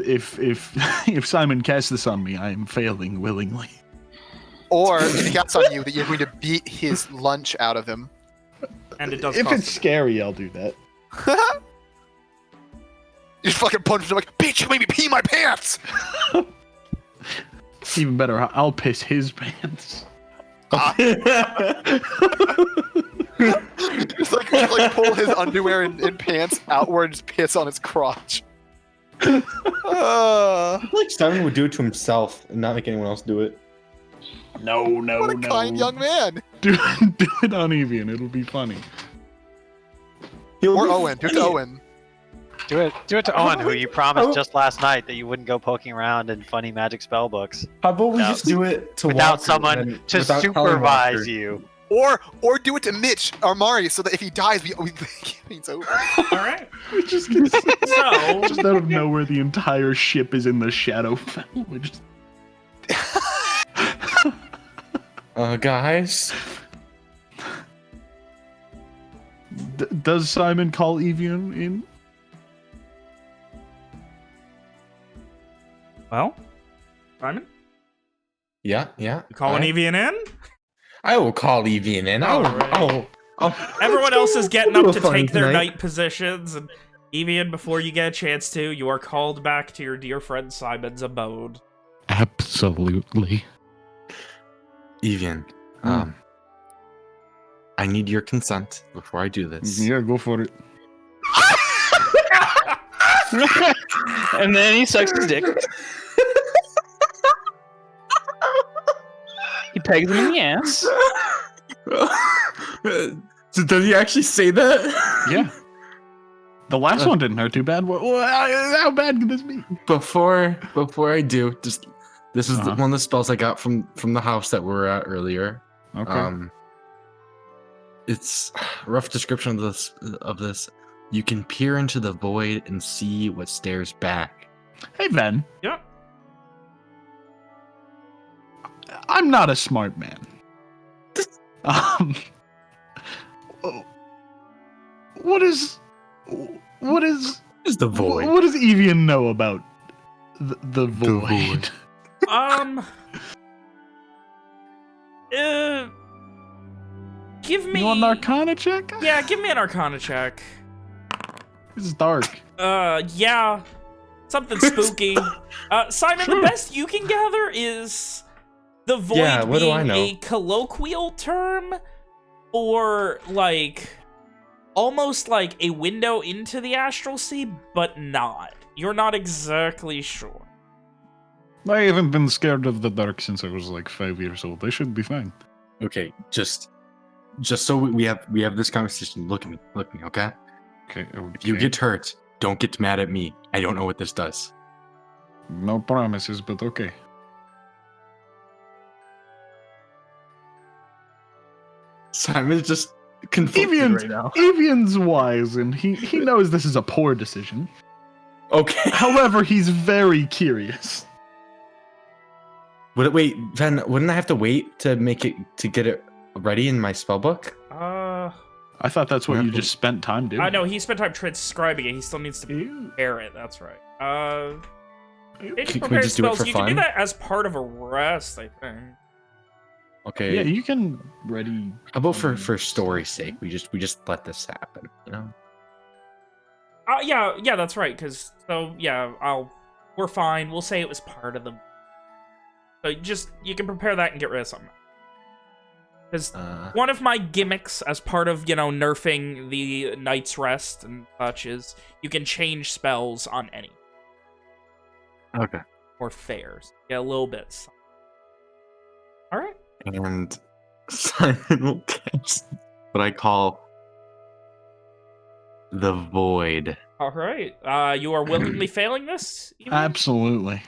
if Simon casts this on me, I am failing willingly. Or if he casts on you, that you're going to beat his lunch out of him. And it does If cost it's scary, I'll do that. You fucking punch him like, bitch, you made me pee my pants! Even better, I'll piss his pants. Just like pull his underwear and pants outward and just piss on his crotch. I feel like Simon would do it to himself and not make anyone else do it. No. What a kind young man. Do it on Evian. It'll be funny. Or Owen. Do it to Owen. Do it to Owen, who you promised just last night that you wouldn't go poking around in funny magic spell books. How about we No. just do it to Without Walker, someone and to without telling supervise Walker? you. Or do it to Mitch or Mari so that if he dies, we it's over. All right. We just get So just out of nowhere, the entire ship is in the Shadowfell. We just... Guys. does Simon call Evian in? well, Simon, Yeah. you calling Alright. Evian in? I will call Evian in. I'll. Everyone else is getting I'll up to do a fun take their tonight. night positions, and Evian, before you get a chance to, you are called back to your dear friend Simon's abode. Absolutely. Evian, I need your consent before I do this. Yeah, go for it. And then he sucks his dick. He pegs him in the ass. So does he actually say that? Yeah. The last one didn't hurt too bad. How bad could this be? Before I do, just this is Uh-huh. one of the spells I got from the house that we were at earlier. Okay. It's a rough description of this. You can peer into the void and see what stares back. Hey, Ven. Yep. I'm not a smart man. What is Is the void? what does Evian know about the void? Give me. You want an Arcana check? Yeah, give me an Arcana check. This is dark. Yeah. Something spooky. Simon, the best you can gather is the void Yeah, what do I being know? a colloquial term for, like, almost like a window into the astral sea, but not. You're not exactly sure. I haven't been scared of the dark since I was like 5 years old. They should be fine. Okay, just so we have this conversation. Look at me, okay? Okay. If you get hurt, don't get mad at me. I don't know what this does. No promises, but okay. Simon's just confused Evian's, right now. Evian's wise, and he knows this is a poor decision. Okay. However, he's very curious. Wait, Ven, wouldn't I have to wait to get it ready in my spellbook? I thought that's what you just spent time doing. I know, he spent time transcribing it. He still needs to prepare it. That's right. Can Maybe we prepare just do it spells. for You can do fun? that as part of a rest, I think. Okay. Yeah, you can ready. How about for story's sake, we just let this happen, you know? Yeah, that's right. We're fine. We'll say it was part of them. So you can prepare that and get rid of something. Because one of my gimmicks as part of, nerfing the Night's Rest and such is you can change spells on any. Okay. Or fairs. Get a little bit. Alright. And Simon will catch what I call the void. Alright. You are willingly failing this? Evian? Absolutely.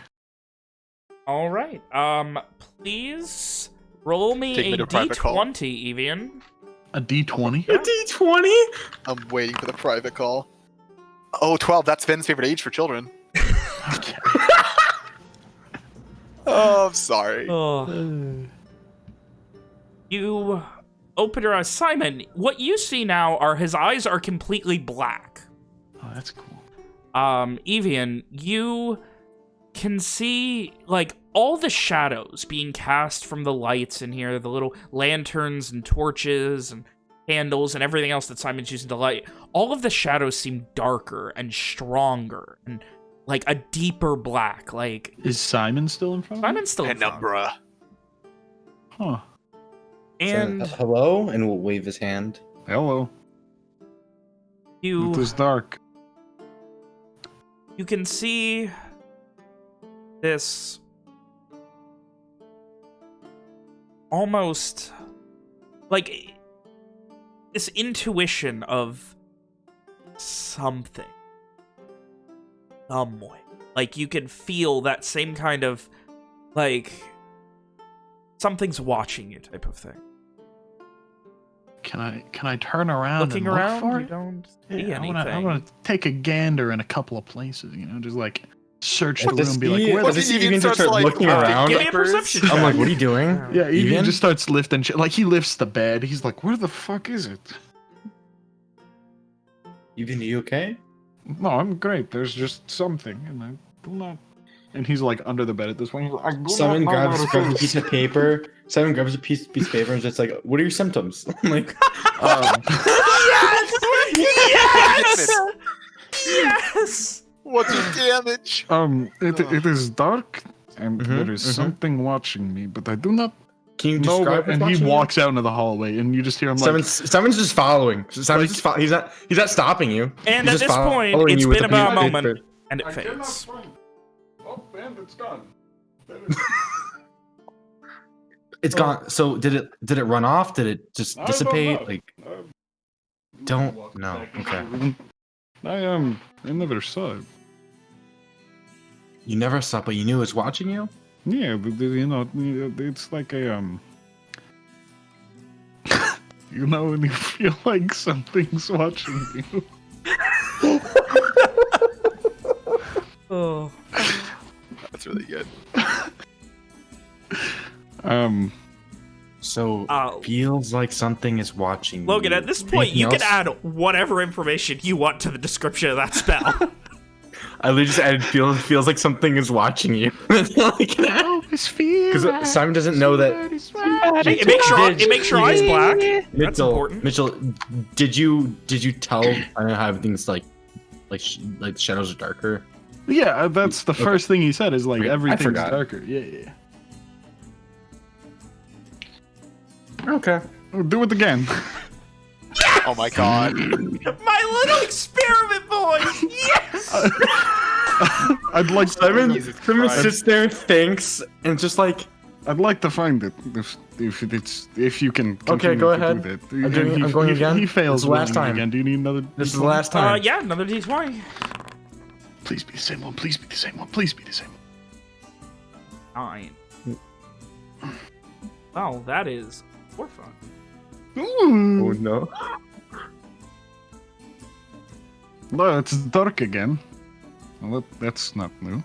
Alright. Please roll me Take me a to private call. D20, Evian. A D20? Yeah. D20? I'm waiting for the private call. Oh, 12. That's Ven's favorite age for children. Okay. Oh, I'm sorry. Oh. You open your eyes. Simon, what you see now are his eyes are completely black. Oh, that's cool. Evian, you can see, like, all the shadows being cast from the lights in here, the little lanterns and torches, and candles and everything else that Simon's using to light, all of the shadows seem darker and stronger and like a deeper black. Like, is Simon still in front of me? Simon's still in front. Penumbra. Huh. And hello, and we'll wave his hand. Hello. you It is dark. you can see this almost like this intuition of something somewhere. Like you can feel that same kind of like something's watching you type of thing. Can I turn around Looking and around, look for you it? don't see Yeah, anything. I want to take a gander in a couple of places, you know, just like search the Does room, be he- like, where does the he Evian even just starts, start like, looking around? Give me a perception I'm check. like, what are you doing? Yeah, Evian Evian? just starts lifting shit. Like he lifts the bed. He's like, where the fuck is it? Evian, are you okay? No, I'm great. There's just something, and I do not. And he's like under the bed at this point. He's like, I do Simon not know grabs what it a is. piece of paper. Simon grabs a piece of paper and is just like, what are your symptoms? I'm like, Yes! Yes! What's your damage? It is dark, and Mhm, there is mhm. something watching me, but I do not can you know. describe And what's he watching you? walks out into the hallway, and you just hear him like, Simon's just following. Simon's just he's not stopping you. And He's at just this point, following it's you with been a piece about a of moment, paper. and it fades. Oh, bandit's gone. It's gone. So did it run off? Did it just I don't dissipate? know. Like, don't know. Okay. I never saw it. You never saw, but you knew it was watching you. Yeah, but you know, it's like a you know, when you feel like something's watching you. Oh. That's really good. So feels like something is watching Logan, you. at this point, Anything you can else? add whatever information you want to the description of that spell. I literally just added feels like something is watching you. Because Simon doesn't know that. It makes your eyes black. That's important. Mitchell, did you tell I don't know how everything's like the shadows are darker? Yeah, that's the first thing he said is like I everything's forgot. darker. Yeah. Okay. Do it again. Oh my god. My little experiment, boys! Yes! I'd like Simon Christ. sits there, thinks, and just like, I'd like to find it if you can. Okay, continue go to ahead. do that. I'm doing- I'm going again. He This fails is the last willingly time. again. Do you need another? this is the D20? last time. Yeah, another D20. Please be the same one. Please be the same one. Please be the same one. 9. Wow, that is more fun. Ooh. Oh no. No, it's dark again. Well, that's not new.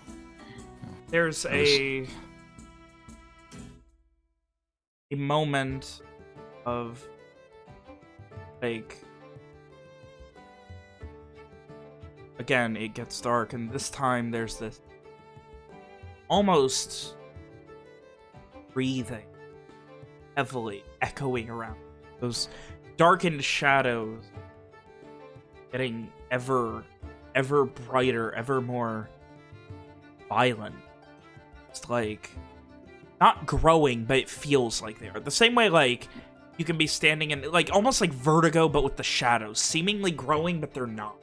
There's a moment of like again it gets dark, and this time there's this almost breathing heavily echoing around, those darkened shadows getting ever brighter, ever more violent. It's like not growing, but it feels like they are. The same way like you can be standing in like almost like Vertigo, but with the shadows seemingly growing, but they're not.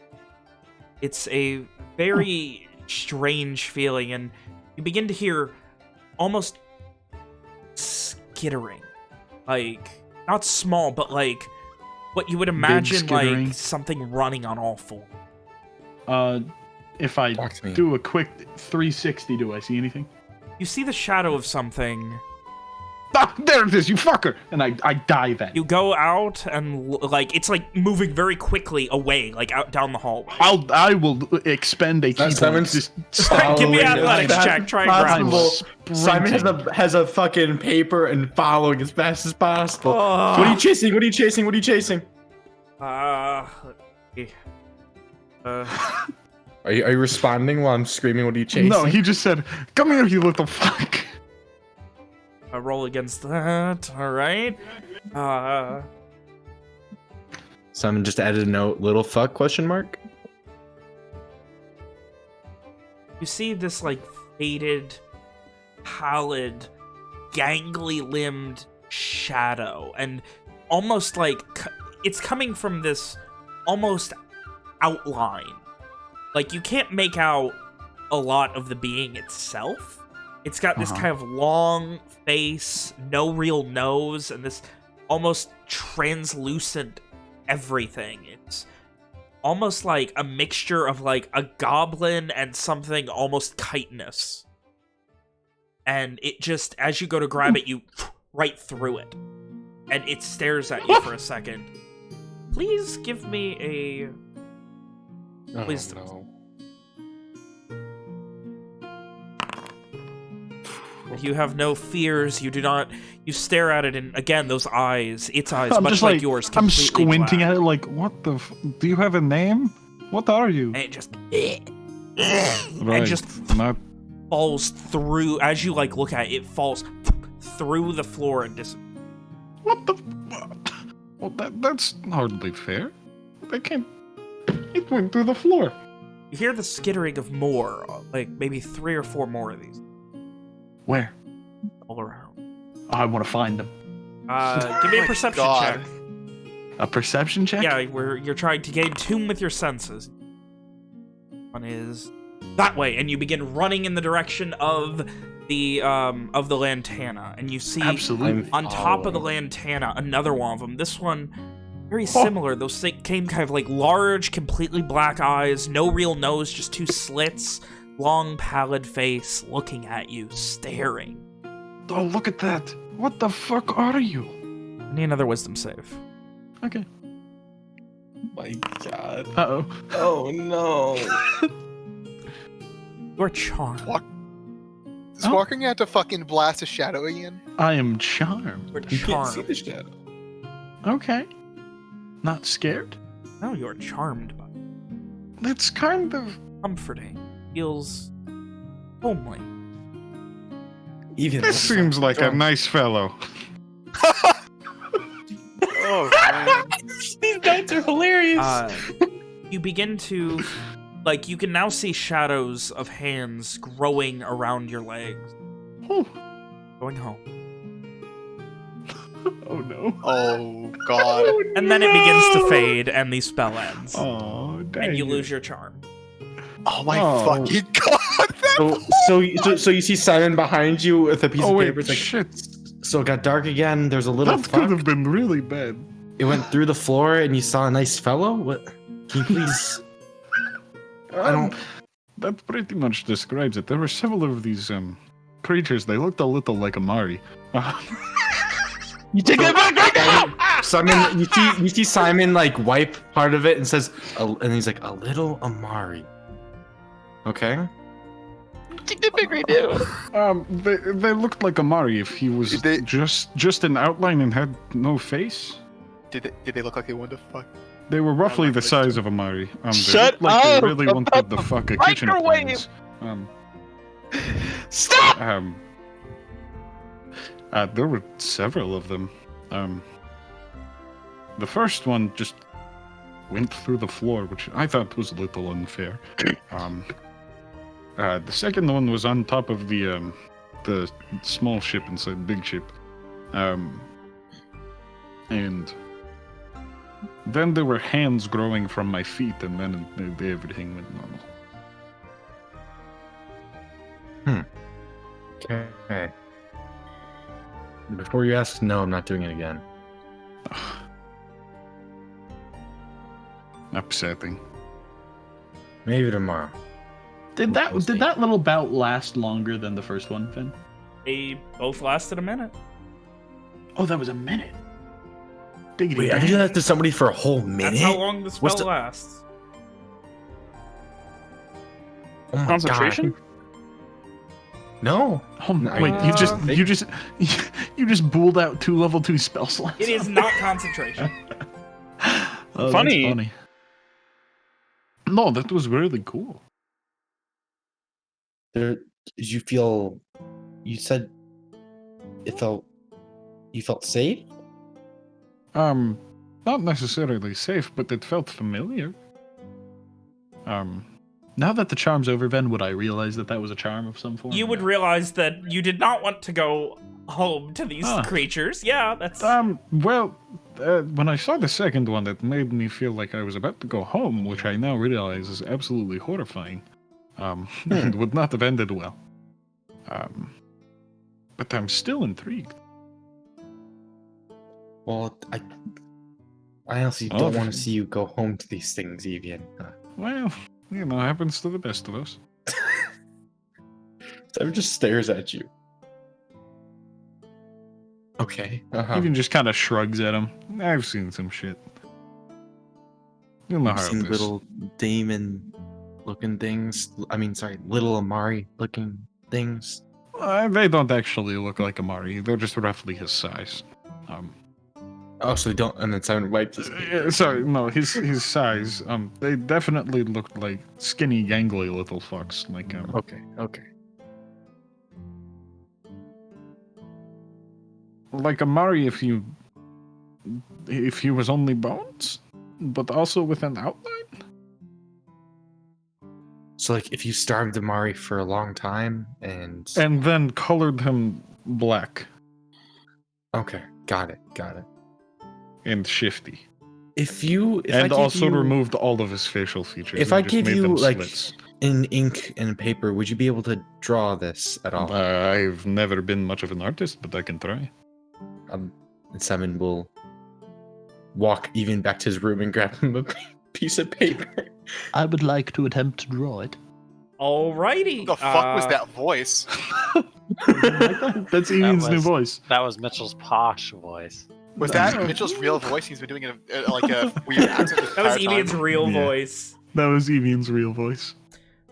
It's a very strange feeling, and you begin to hear almost skittering, like not small, but like what you would imagine skittering. like something running on all fours. If I Talk to me. do a quick 360, do I see anything? You see the shadow of something. Ah, there it is, you fucker! And I dive at it. You go out and like it's like moving very quickly away, like out down the hallway. I will expend a key point. Simon's Just Give me an following athletics as check. fast Try as and grab possible. him. Simon has a fucking paper and following as fast as possible. Oh. What are you chasing? What are you chasing? What are you chasing? Let's see. Are you responding while I'm screaming? What are you chasing? No, he just said, "Come here, you little fuck." I roll against that. All right. Someone just added a note. Little fuck question mark. You see this like faded, pallid, gangly limbed shadow, and almost like it's coming from this almost outline. Like you can't make out a lot of the being itself. It's got this kind of long face, no real nose, and this almost translucent everything. It's almost like a mixture of like a goblin and something almost chitinous. And it just, as you go to grab it, you right through it. And it stares at you for a second. Please give me a... Please. no. You have no fears. You do not... You stare at it, and again, those eyes, its eyes, I'm much just like yours, I'm completely squinting black. at it like, what the do you have a name? What are you? And it just... Right, and just not... falls through... As you, like, look at it, it falls through the floor and disappears. What the... Well, that's hardly fair. I can't... It went through the floor. You hear the skittering of more, like maybe 3 or 4 more of these Where? all around. I want to find them. Give me a perception God. check. A perception check? Yeah, where you're trying to gain tune with your senses. One is that way, and you begin running in the direction of the lantana, and you see Absolutely. on top of the lantana another one of them. This one very similar. Those came kind of like large, completely black eyes, no real nose, just 2 slits, long pallid face, looking at you, staring. Oh, look at that. What the fuck are you? I need another wisdom save. Okay. My God. Uh-oh. Oh no. You're charmed. Is walking out to fucking blast a shadow again? I am charmed. You're You can't see charmed. the shadow. Okay. Not scared? No, you're charmed by it. That's kind of... Comforting. Feels homely. Even This seems like a drunk. nice fellow. Oh, man. These nights are hilarious. You begin to, like, you can now see shadows of hands growing around your legs. Whew. Going home. Oh, no. Oh, God. And then it begins to fade, and the spell ends. Oh, dang And you it. lose your charm. Oh, my Oh. fucking God. So you see Simon behind you with a piece Oh, of wait, paper. It's like, shit. so it got dark again. There's a little That could fuck. have been really bad. It went through the floor, and you saw a nice fellow. What? Can you please? I don't. That pretty much describes it. There were several of these creatures. They looked a little like Amari. You take that back right now. Simon, you see Simon like wipe part of it and says, and he's like, a little Amari. Okay. Take that back right now. They looked like Amari if he was Did they- just an outline and had no face. Did they look like they wanted to fuck? They were roughly like the this. size of Amari. They Shut looked like up they really wanted about the the fuck a kitchen microwave! appliance. Stop! There were several of them. The first one just went through the floor, which I thought was a little unfair. The second one was on top of the small ship inside the big ship. And then there were hands growing from my feet, and then everything went normal. Okay. Before you ask, no, I'm not doing it again. Upsetting. Maybe tomorrow. Did We'll see. that little bout last longer than the first one, Finn? They both lasted a minute. Oh, that was a minute. Diggity Wait, I dang. do that to somebody for a whole minute? That's how long the spell What's the- lasts. Oh my Concentration? God. No. Oh, wait, you just Uh, you just booled out 2 level 2 spell slots. It is not concentration. Oh, that's Funny. funny. No, that was really cool. There, did you feel? You said it felt. You felt safe. not necessarily safe, but it felt familiar. Now that the charm's over, Ben, would I realize that that was a charm of some form? You or would no? realize that you did not want to go home to these creatures. Yeah, that's... Well, when I saw the second one, it made me feel like I was about to go home, which I now realize is absolutely horrifying. And would not have ended well. But I'm still intrigued. Well, I honestly don't want to see you go home to these things, Evian. Well, happens to the best of us. Simon just stares at you. Okay. Even just kind of shrugs at him. I've seen some shit. You know I've how seen it is. little demon-looking things. I mean, sorry, little Amari-looking things. They don't actually look like Amari. They're just roughly his size. Oh, so they don't. And then Simon wipes his. Sorry, no, his size. They definitely looked like skinny, gangly little fucks. Like Okay. Like Amari, if he was only bones, but also with an outline. So, like, if you starved Amari for a long time and then colored him black. Okay, got it. And shifty. If also removed all of his facial features. If and I just gave made you them like slits. in ink and paper, would you be able to draw this at all? I've never been much of an artist, but I can try. And Simon will walk even back to his room and grab him a piece of paper. I would like to attempt to draw it. Alrighty. What the fuck was that voice? That's Ian's new voice. That was Mitchell's posh voice. Was that Mitchell's real voice? He's been doing it like a weird accent. This That was entire Evian's time? real voice. That was Evian's real voice.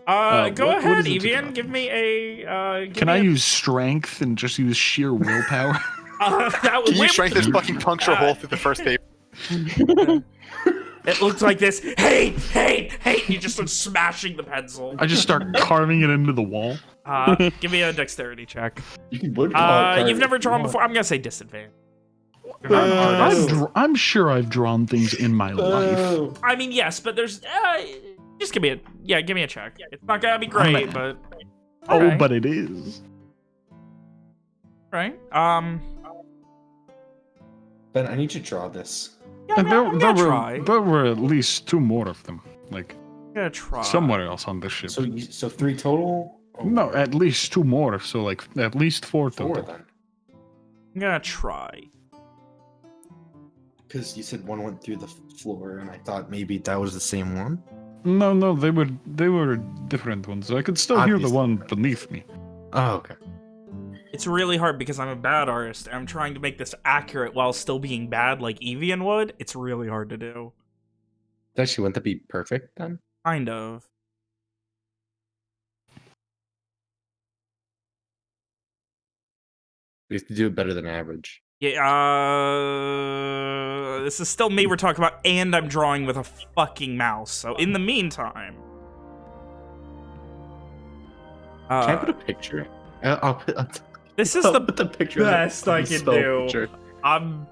Go what ahead, is it to Evian. draw? Give me a. Can I use strength and just use sheer willpower? That Can you strength this fucking puncture hole through the first paper? It looks like this. Hate. You just start smashing the pencil. I just start carving it into the wall. Give me a dexterity check. You would call it You've never drawn before. I'm gonna say disadvantage. I'm sure I've drawn things in my life. I mean, yes, but there's. Just give me a check. It's not gonna be great, but. Alright. But it is. Right. Ben, I need to draw this. Yeah, And I'm gonna try. there were at least 2 more of them. Like, I'm gonna try. somewhere else on this ship. So 3 total? No, at least 2 more. So, like, at least 4 total. 4 then. I'm gonna try. Because you said one went through the floor, and I thought maybe that was the same one. No, they were different ones. I could still hear the Obviously. one beneath me. Oh, okay. It's really hard because I'm a bad artist. And I'm trying to make this accurate while still being bad like Evian would. It's really hard to do. Actually, wouldn't that be perfect then? Kind of. We have to do it better than average. Yeah, this is still me we're talking about, and I'm drawing with a fucking mouse. So in the meantime... Can I put a picture? I'll put This is I'll the put the picture best I on the can spell do. picture. I'm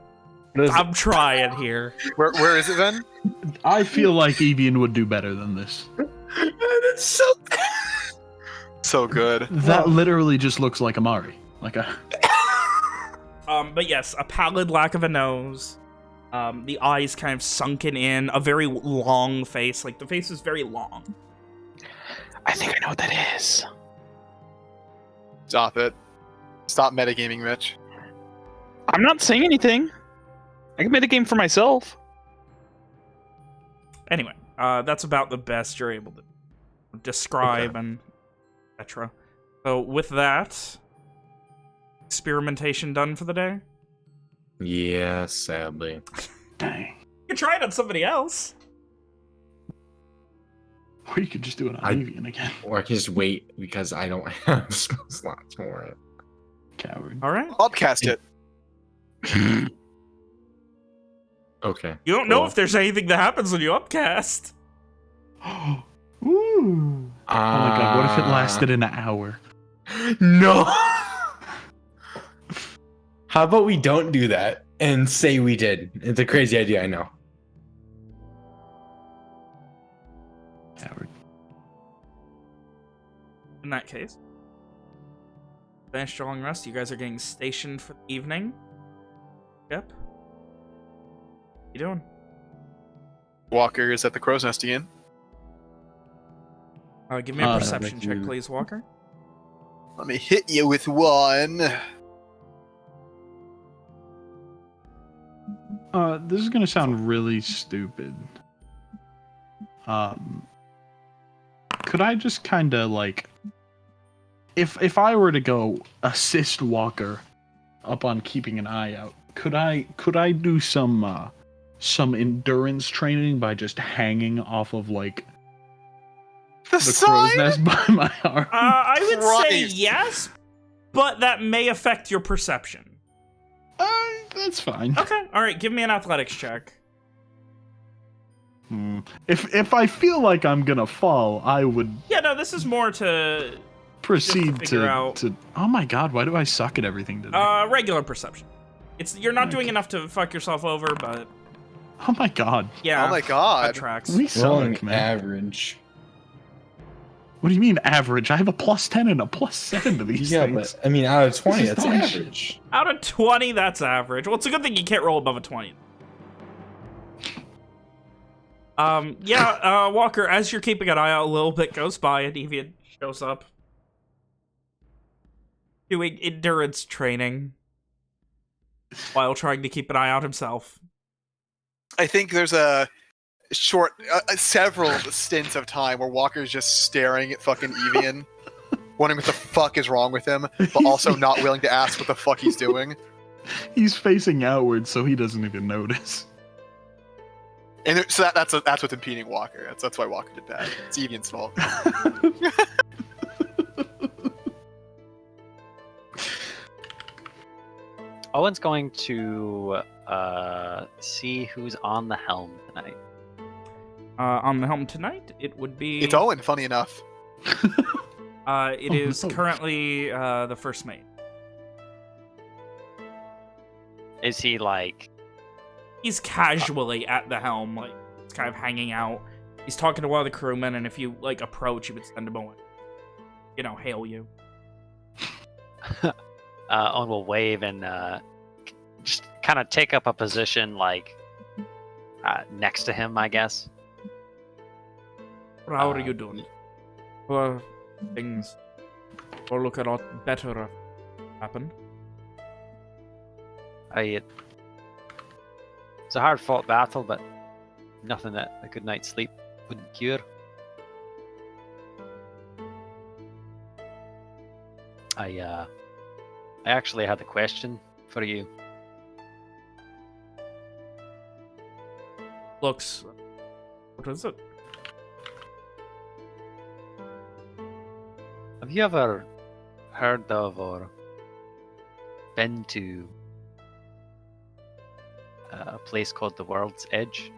What is I'm trying here. Where is it then? I feel like Evian would do better than this. That's so So good. That literally just looks like Amari. Like a... But yes, a pallid lack of a nose. The eyes kind of sunken in. A very long face. Like, the face is very long. I think I know what that is. Stop it. Stop metagaming, Mitch. I'm not saying anything. I can make a game for myself. Anyway, that's about the best you're able to describe and etc. So with that, experimentation done for the day? Yeah, sadly. Dang. You can try it on somebody else. Or you could just do it on Evian again. Or I can just wait because I don't have slots for it. Coward. All right. Upcast it. Okay. You don't know cool. if there's anything that happens when you upcast. Ooh. Oh my god, what if it lasted an hour? No! How about we don't do that and say we did? It's a crazy idea, I know. Coward. In that case, finish your long rest. You guys are getting stationed for the evening. Yep. What you doing? Walker is at the crow's nest again. Give me a perception check, please, Walker. Let me hit you with one. This is gonna sound really stupid. Could I just kind of like, if I were to go assist Walker up on keeping an eye out, could I do some endurance training by just hanging off of like the crow's nest by my arm? I would say Christ. yes, but that may affect your perception. That's fine. Okay, all right. Give me an athletics check. If I feel like I'm gonna fall, I would Yeah, no, this is more to proceed figure out- to. Oh my god, why do I suck at everything today? regular perception. You're not doing enough to fuck yourself over, but Oh my god, yeah. Oh my god. That tracks. we Rolling suck, man. average. What do you mean average? I have a +10 and a +7 to these Yeah, things. but I mean, out of 20, This is that's dog shit. average. Out of 20, that's average. Well, it's a good thing you can't roll above a 20. Walker, as you're keeping an eye out, a little bit goes by, and Deviant shows up. Doing endurance training. While trying to keep an eye out himself. I think there's a short, several stints of time where Walker's just staring at fucking Evian, wondering what the fuck is wrong with him, but also not willing to ask what the fuck he's doing. He's facing outward, so he doesn't even notice. And so that's what's impeding Walker. That's why Walker did that. It's Evian's fault. Owen's going to see who's on the helm tonight. On the helm tonight, it would be... It's Owen, funny enough. It is no. currently the first mate. Is he like... He's casually at the helm, like, he's kind of hanging out. He's talking to one of the crewmen, and if you, like, approach, he would send him away. You know, hail you. Owen will wave and just kind of take up a position, like, next to him, I guess. How are you doing? Well, things will look a lot better if happened. It's a hard-fought battle, but nothing that a good night's sleep wouldn't cure. I actually had a question for you. Looks... What is it? Have you ever heard of or been to a place called the World's Edge?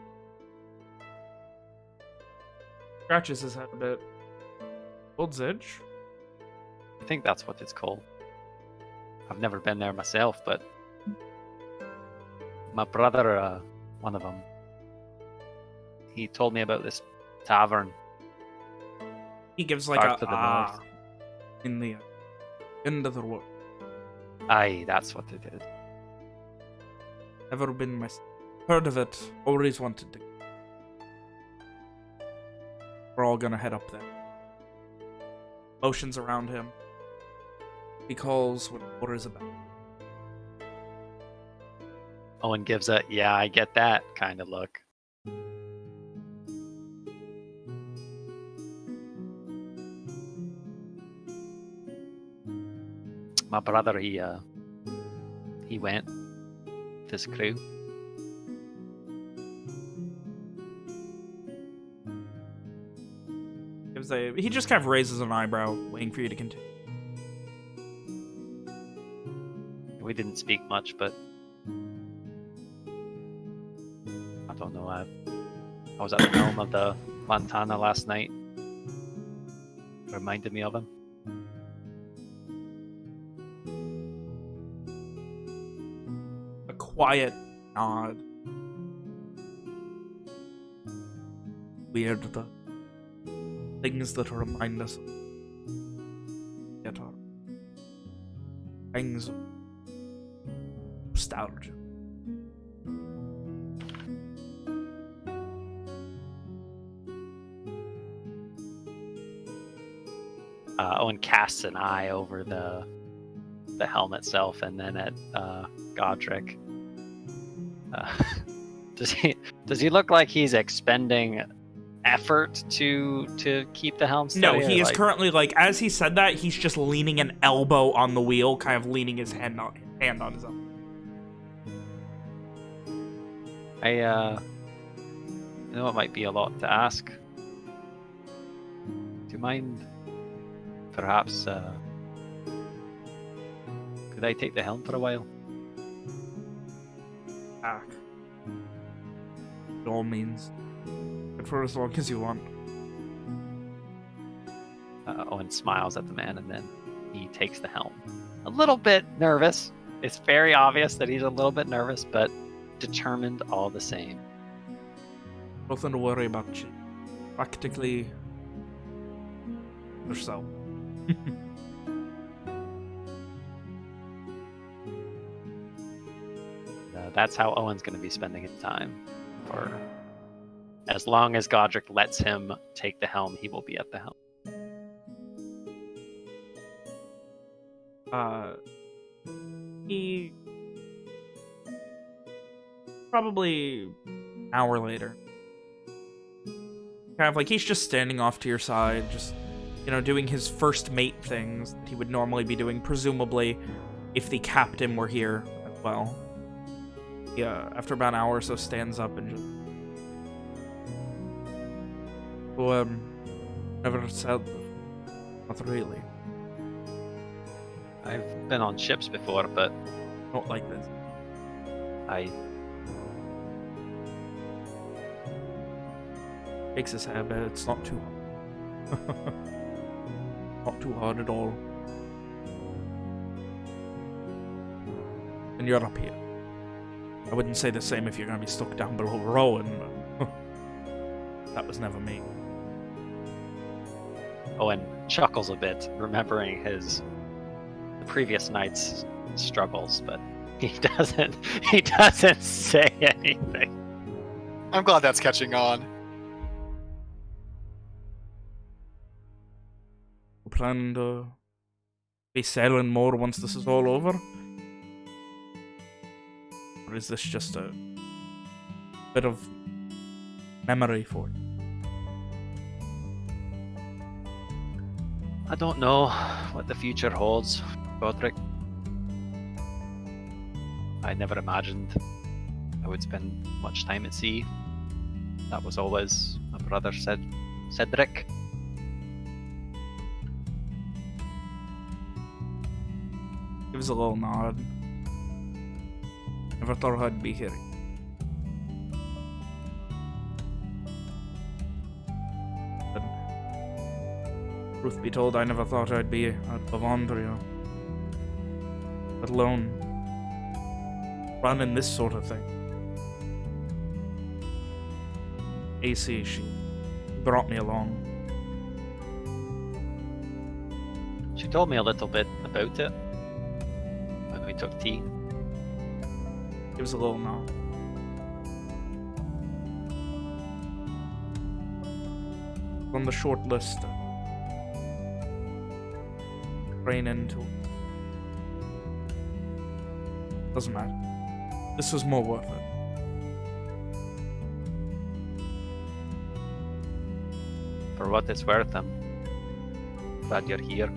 Scratches his head a bit. World's Edge? I think that's what it's called. I've never been there myself, but my brother, one of them, he told me about this tavern. He gives like Far a to the ah north. in the end of the world. Aye, that's what it is. Never been myself. Heard of it. Always wanted to. We're all gonna head up there. Motions around him. He calls when orders about. Owen gives a, yeah, I get that kind of look. My brother, he went with his crew. He just kind of raises an eyebrow, waiting for you to continue. We didn't speak much, but I don't know. I was at the helm of the Lantana last night. Reminded me of him. quiet nod. Weird, the things that remind us of yet are things of nostalgia. Owen casts an eye over the helm itself, and then at Godric. Does he look like he's expending effort to keep the helm steady? No, he is like... currently, like, as he said that, he's just leaning an elbow on the wheel, kind of leaning his hand on his elbow. I know it might be a lot to ask. Do you mind, perhaps, could I take the helm for a while? Back. By all means. And for as long as you want. Owen smiles at the man, and then he takes the helm. A little bit nervous. It's very obvious that he's a little bit nervous, but determined all the same. Nothing to worry about. Practically yourself. That's how Owen's going to be spending his time. For as long as Godric lets him take the helm, he will be at the helm. He probably an hour later. Kind of like he's just standing off to your side, just, you know, doing his first mate things that he would normally be doing, presumably if the captain were here as well. Yeah, after about an hour or so, stands up and just... Well, never said... Not really. I've been on ships before, but... Not like this. Shakes his head, but it's not too hard. Not too hard at all. And you're up here. I wouldn't say the same if you're going to be stuck down below Rowan, but that was never me. Owen chuckles a bit, remembering the previous night's struggles, but he doesn't say anything. I'm glad that's catching on. Plan to be sailing more once this is all over? Or is this just a bit of memory for you? I don't know what the future holds, Godric. I never imagined I would spend much time at sea. That was always my brother Cedric. Gives a little nod. Never thought I'd be here. But truth be told, I never thought I'd be at Bavandria. Let alone running this sort of thing. AC, she brought me along. She told me a little bit about it when we took tea. Gives a little nod. On the short list. Rain into it. Doesn't matter. This was more worth it. For what it's worth, I'm glad you're here.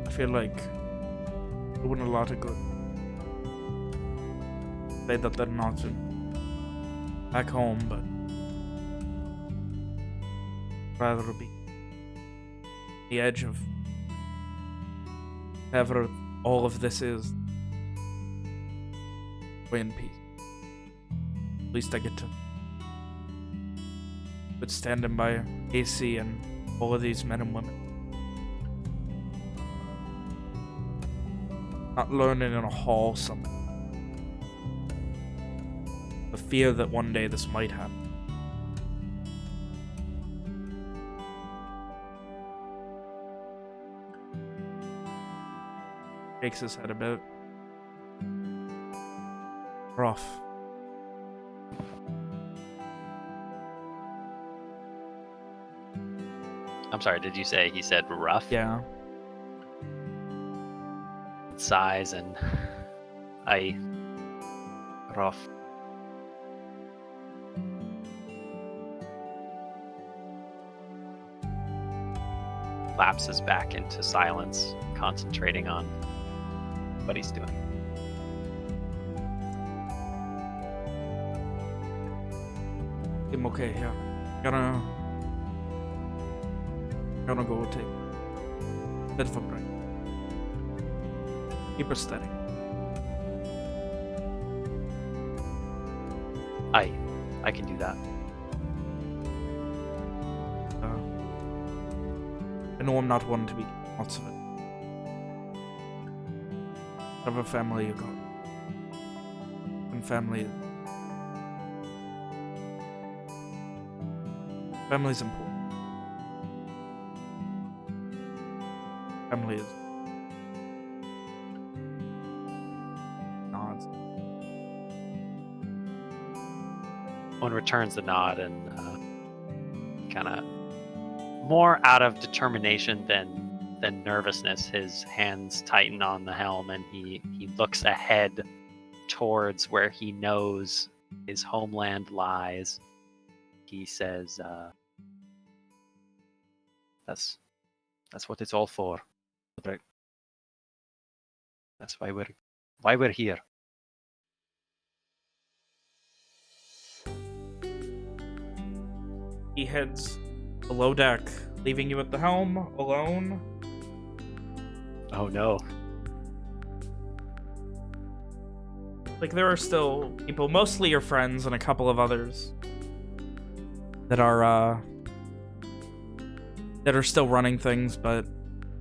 I feel like doing a lot of good. Say that they're not back home, but rather be the edge of whatever all of this is. Way in peace. At least I get to but standing by AC and all of these men and women. not learning in a hall somewhere. The fear that one day this might happen. Shakes his head a bit. Rough. I'm sorry, did you say he said rough? Yeah. Size and rough. Lapses back into silence, concentrating on what he's doing. I'm okay here. Gonna go take a bit of a break. Keep her steady. I can do that. I know I'm not one to be lots of it. Have a family you got. And family's important. Family is nods. One returns the nod and kind of more out of determination than nervousness. His hands tighten on the helm and he looks ahead towards where he knows his homeland lies. He says, that's what it's all for. That's why we're here. He heads below deck, leaving you at the helm, alone. Oh no. Like, there are still people, mostly your friends and a couple of others, that are still running things, but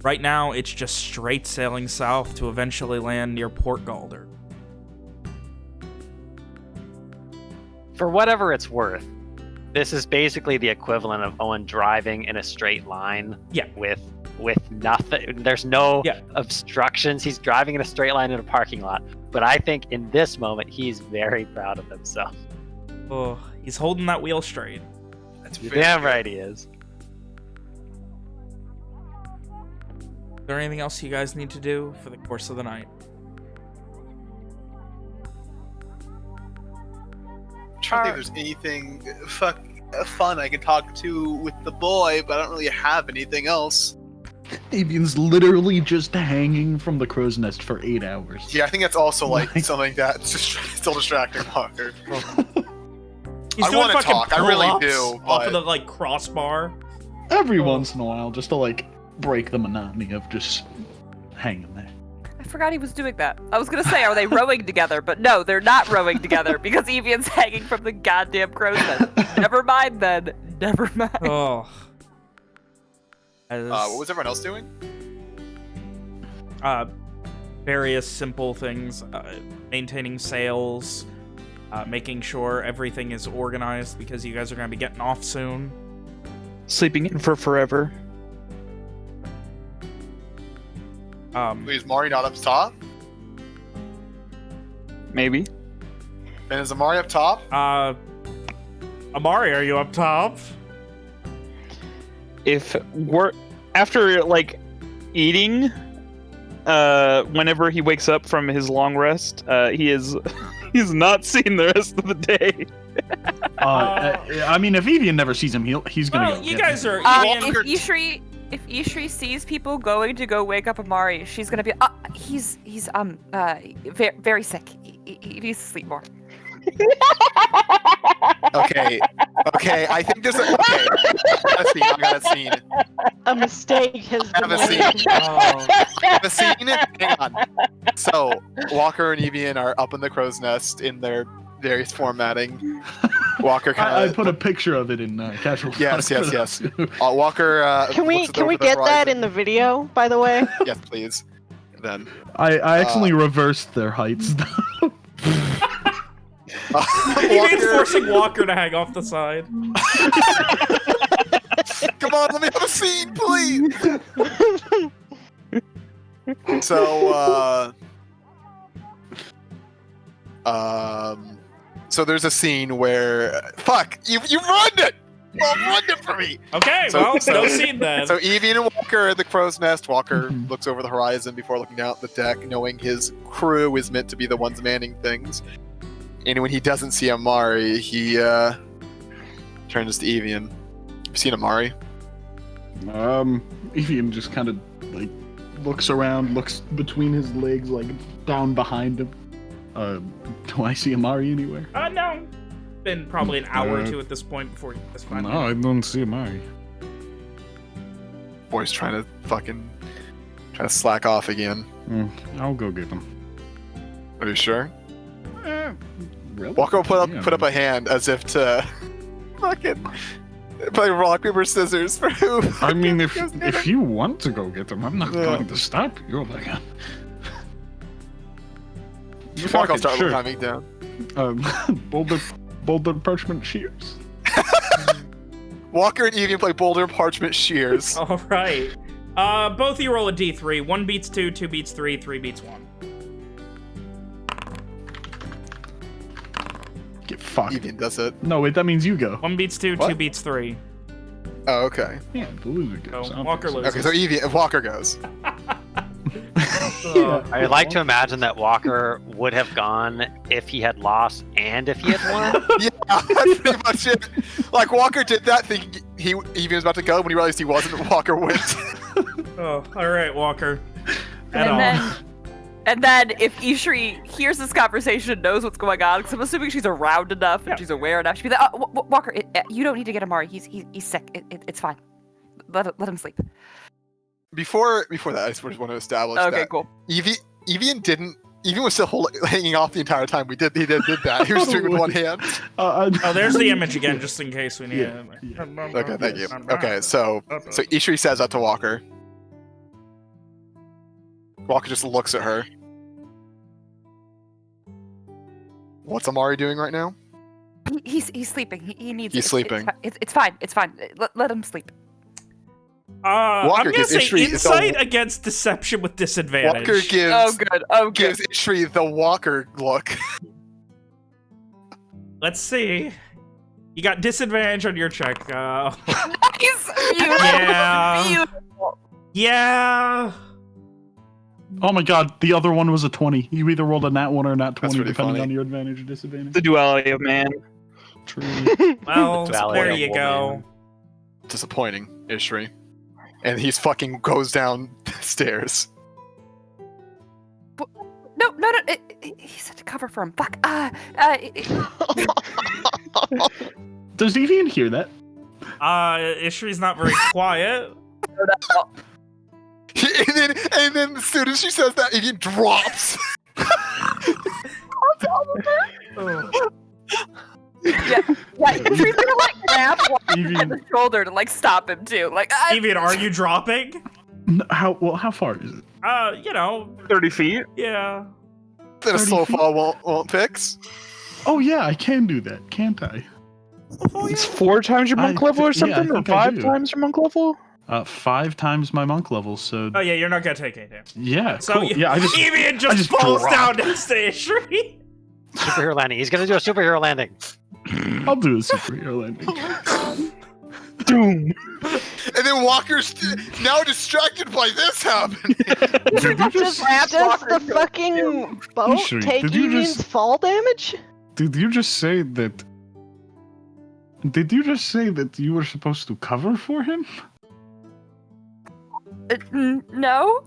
right now it's just straight sailing south to eventually land near Port Galder. For whatever it's worth, this is basically the equivalent of Owen driving in a straight line. Yeah. With nothing. There's no obstructions. He's driving in a straight line in a parking lot. But I think in this moment, he's very proud of himself. Oh, he's holding that wheel straight. That's You're damn right he is. Is there anything else you guys need to do for the course of the night? I'm trying to think if there's anything fun I can talk to with the boy, but I don't really have anything else. Avian's literally just hanging from the crow's nest for 8 hours. Yeah, I think that's also like something that's just still distracting Walker. He's I doing want to fucking talk, I really pull-ups do, off but of the like crossbar. Every once in a while, just to like break the monotony of just hanging there. I forgot he was doing that. I was gonna say, are they rowing together? But no, they're not rowing together because Evian's hanging from the goddamn crow's nest. Never mind then. Never mind. Oh. what was everyone else doing? Various simple things, maintaining sails, making sure everything is organized because you guys are going to be getting off soon. Sleeping in for forever. Wait, is Mari not up top? Maybe. And is Amari up top? Amari, are you up top? If we're after like eating, whenever he wakes up from his long rest, he's not seen the rest of the day. I mean, if Evian never sees him, he's gonna go. You get guys him. are. If Ishri sees people going to go wake up Amari, she's gonna be, he's very sick. He needs to sleep more. Okay, I think this. Okay, I got a scene. A mistake has I have been a scene. made. I have a scene. Hang on. So Walker and Evian are up in the crow's nest in their various formatting. Walker kind of. I put a picture of it in casual. Yes. Walker. Can we get that in the video, by the way? Yes, please. then. I accidentally reversed their heights. Evian's forcing Walker to hang off the side. Come on, let me have a scene, please. So, so there's a scene where fuck you ruined it. Well, ruined it for me. Okay, no scene then. So Evian and Walker are at the crow's nest. Walker looks over the horizon before looking down at the deck, knowing his crew is meant to be the ones manning things. And when he doesn't see Amari, he turns to Evian. Have you seen Amari? Evian just kind of like looks around, looks between his legs, like down behind him. Do I see Amari anywhere? No. Been probably an hour or two at this point before you just find No, I don't see Amari. Boy's trying to slack off again. I'll go get him. Are you sure? Really? Walker will put up a hand as if to fucking play rock paper scissors for who. I mean, if you want to go get him, I'm not going to stop you. Like, Walker will start climbing down. Boulder parchment shears. Walker and Evian play boulder parchment shears. All right. Both of you roll a d3. 1 beats 2, 2 beats 3, 3 beats 1. Get fucked. Evian does it. No, wait, that means you go. 1 beats 2, What? 2 beats 3. Oh, okay. Yeah, the loser goes. So Walker loses. Okay, so Evian, Walker goes. Yeah. I'd like to imagine that Walker would have gone if he had lost and if he had won. Yeah, that's pretty much it. Like Walker did that thing. Evian was about to go when he realized he wasn't. Walker went. Oh, all right, Walker. And then if Ishri hears this conversation and knows what's going on, because I'm assuming she's around enough and she's aware enough, she'd be like, "Oh, Walker, you don't need to get Amari. He's sick. It's fine. Let him sleep." Before that, I just want to establish Okay, that cool. Evian was still hanging off the entire time. He did that. He was doing it with one hand. Oh, there's the image again, just in case we need it. Okay, thank you. Okay, so Ishri says that to Walker. Walker just looks at her. What's Amari doing right now? He's sleeping. He needs. He's sleeping. It's fine. It's fine. Let him sleep. I'm gonna gives say Ishri insight against deception with disadvantage. Walker gives. Oh, good. Oh, good. Gives Ishri the Walker look. Let's see. You got disadvantage on your check. Nice. Beautiful. Yeah. Beautiful. Yeah. Oh my god, the other one was a 20. You either rolled a nat 1 or a nat 20, pretty depending funny. on your advantage or disadvantage. The duality of man. True. Well, Valley there of you go. Disappointing, Ishri. And he's fucking goes down the stairs. No. He said to cover for him. Fuck. Does Evian hear that? Ishri's not very quiet. And then as soon as she says that, Evian drops. Yeah. She's gonna like grab Walker by the shoulder to like stop him too. Like, Evian, are you dropping? How far is it? 30 feet. Yeah. Then a 30 slow feet? fall won't fix. Oh yeah, I can do that, can't I? It's 4 times your monk level or yeah, I something, or think I 5 do. times your monk level. 5 times my monk level, so Oh yeah, you're not gonna take any damage. yeah, So cool. Yeah, I Evian just falls drop. down next to Ishri. Superhero landing. He's gonna do a superhero landing. I'll do a superhero landing. Doom. And then Walker's now distracted by this happening. Did you Does the fucking boat Ishri, take did you Evian's just- fall damage? Did you just say that? Did you just say that you were supposed to cover for him? No.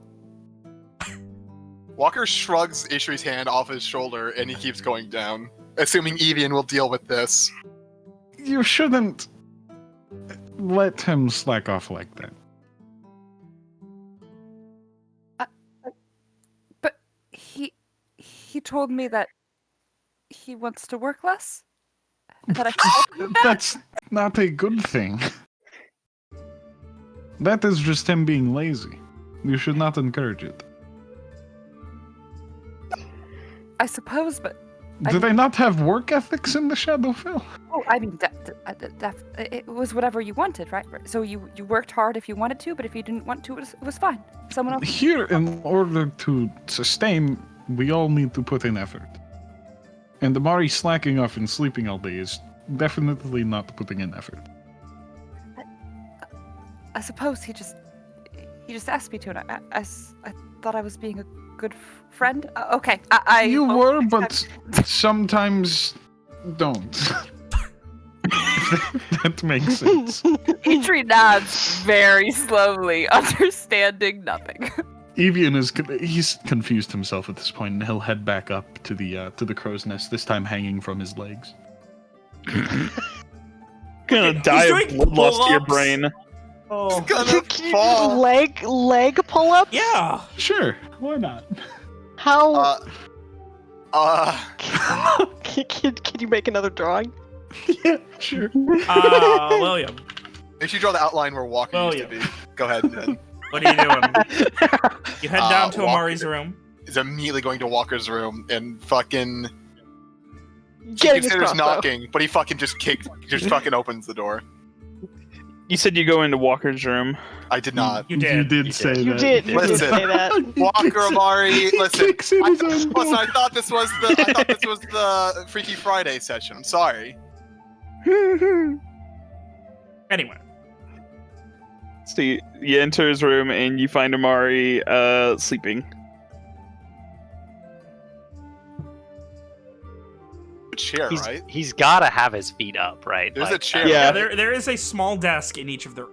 Walker shrugs Ishri's hand off his shoulder and he keeps going down, assuming Evian will deal with this. You shouldn't let him slack off like that. But he told me that he wants to work less. That I can help him with that. That's not a good thing. That is just him being lazy. You should not encourage it. I suppose, but Do they not have work ethics in the Shadowfell? oh, I mean, it was whatever you wanted, right? So you worked hard if you wanted to, but if you didn't want to, it was fine. Someone else. Here, in order to sustain, we all need to put in effort. And Amari slacking off and sleeping all day is definitely not putting in effort. I suppose he just asked me to, and I thought I was being a good friend. Okay, You were, but sometimes don't. That makes sense. Eitri nods very slowly, understanding nothing. Evian he's confused himself at this point, and he'll head back up to the crow's nest, this time hanging from his legs. Gonna die of blood loss to your brain. Oh. Can you do leg pull-ups? Yeah. Sure, why not? How? Can Can you make another drawing? Yeah, sure. William. Make sure you draw the outline where Walker used to be. Go ahead, Ned. What are you doing? You head down to Walker Amari's room. Is immediately going to Walker's room and fucking... He Getting his considers crossbow. knocking, but he fucking just fucking opens the door. You said you go into Walker's room. I did not. You did. You did say that. You did Listen. say that. Walker Amari, listen. Kicks in his own Listen, I butt. thought this was the Freaky Friday session. I'm sorry. Anyway. So you enter his room and you find Amari sleeping. A chair, He's, right? he's gotta have his feet up, right? There's a chair. Yeah. There is a small desk in each of the.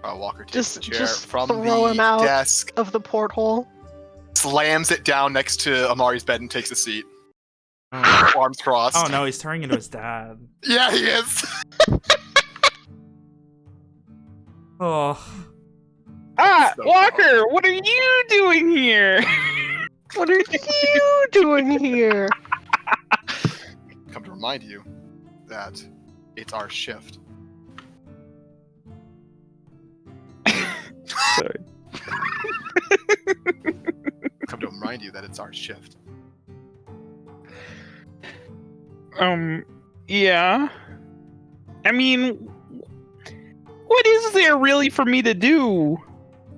Walker takes the chair Just from throw the him out desk, of the porthole. slams it down next to Amari's bed, and takes a seat. Arms crossed. Oh no, he's turning into his dad. Yeah, he is. Oh. Ah, So Walker, what are you doing here? What are you doing here? Come to remind you that it's our shift. Sorry. Come to remind you that it's our shift. Yeah. I mean, what is there really for me to do,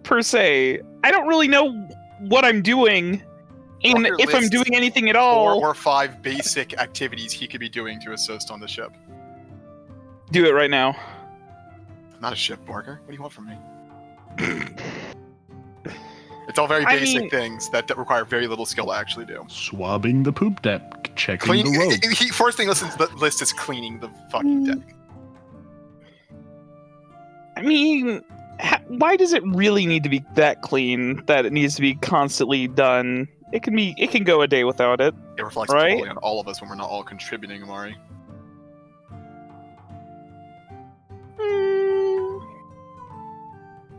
per se? I don't really know what I'm doing, and Walker if I'm lists doing anything at 4 all. or 5 basic activities he could be doing to assist on the ship. Do it right now. I'm not a ship, Walker. What do you want from me? It's all very basic things that require very little skill to actually do. Swabbing the poop deck, checking Clean, the road. first thing listens to the list is cleaning the fucking deck. I mean, why does it really need to be that clean that it needs to be constantly done? It can go a day without it. It reflects Right? totally on all of us when we're not all contributing, Amari.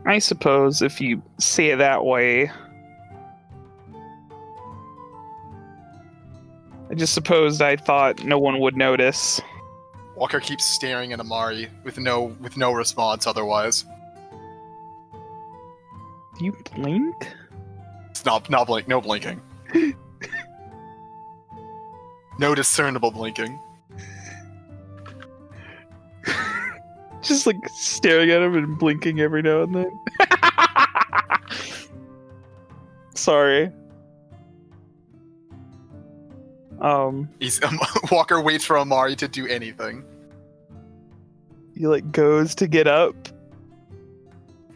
I suppose if you say it that way. I just supposed I thought no one would notice. Walker keeps staring at Amari with no response otherwise. Do you blink? It's not blink, no blinking. No discernible blinking. Just like staring at him and blinking every now and then. Sorry. Walker waits for Amari to do anything. He like goes to get up.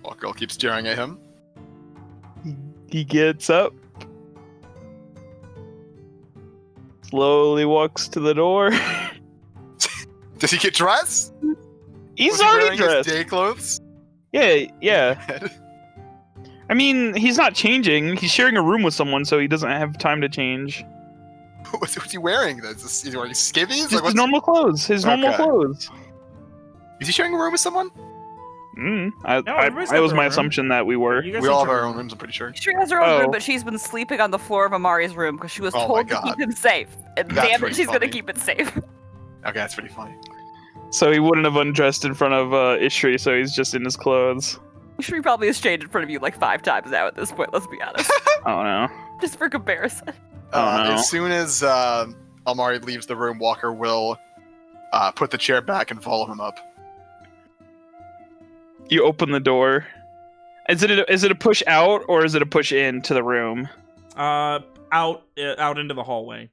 Walker keeps staring at him. He gets up. Slowly walks to the door. Does he get dressed? He's Was he already wearing his dressed. day clothes? Yeah. I mean, he's not changing. He's sharing a room with someone, so he doesn't have time to change. What's he wearing? Is he wearing skivvies? Just his normal clothes. His normal Okay. clothes. Is he sharing a room with someone? everybody's I got was their my own room. assumption that we were. You guys We all each have our own rooms, I'm pretty sure. She has her own room, Oh. but she's been sleeping on the floor of Amari's room because she was Oh my told to God. keep him safe. And That's damn it, pretty she's funny. gonna keep it safe. Okay, that's pretty funny. So he wouldn't have undressed in front of Ishri, so he's just in his clothes. She probably has changed in front of you like 5 times now at this point, let's be honest. I don't know. Just for comparison. Oh, no. As soon as Amari leaves the room, Walker will put the chair back and follow him up. You open the door. Is it a push out or is it a push in to the room? Out into the hallway.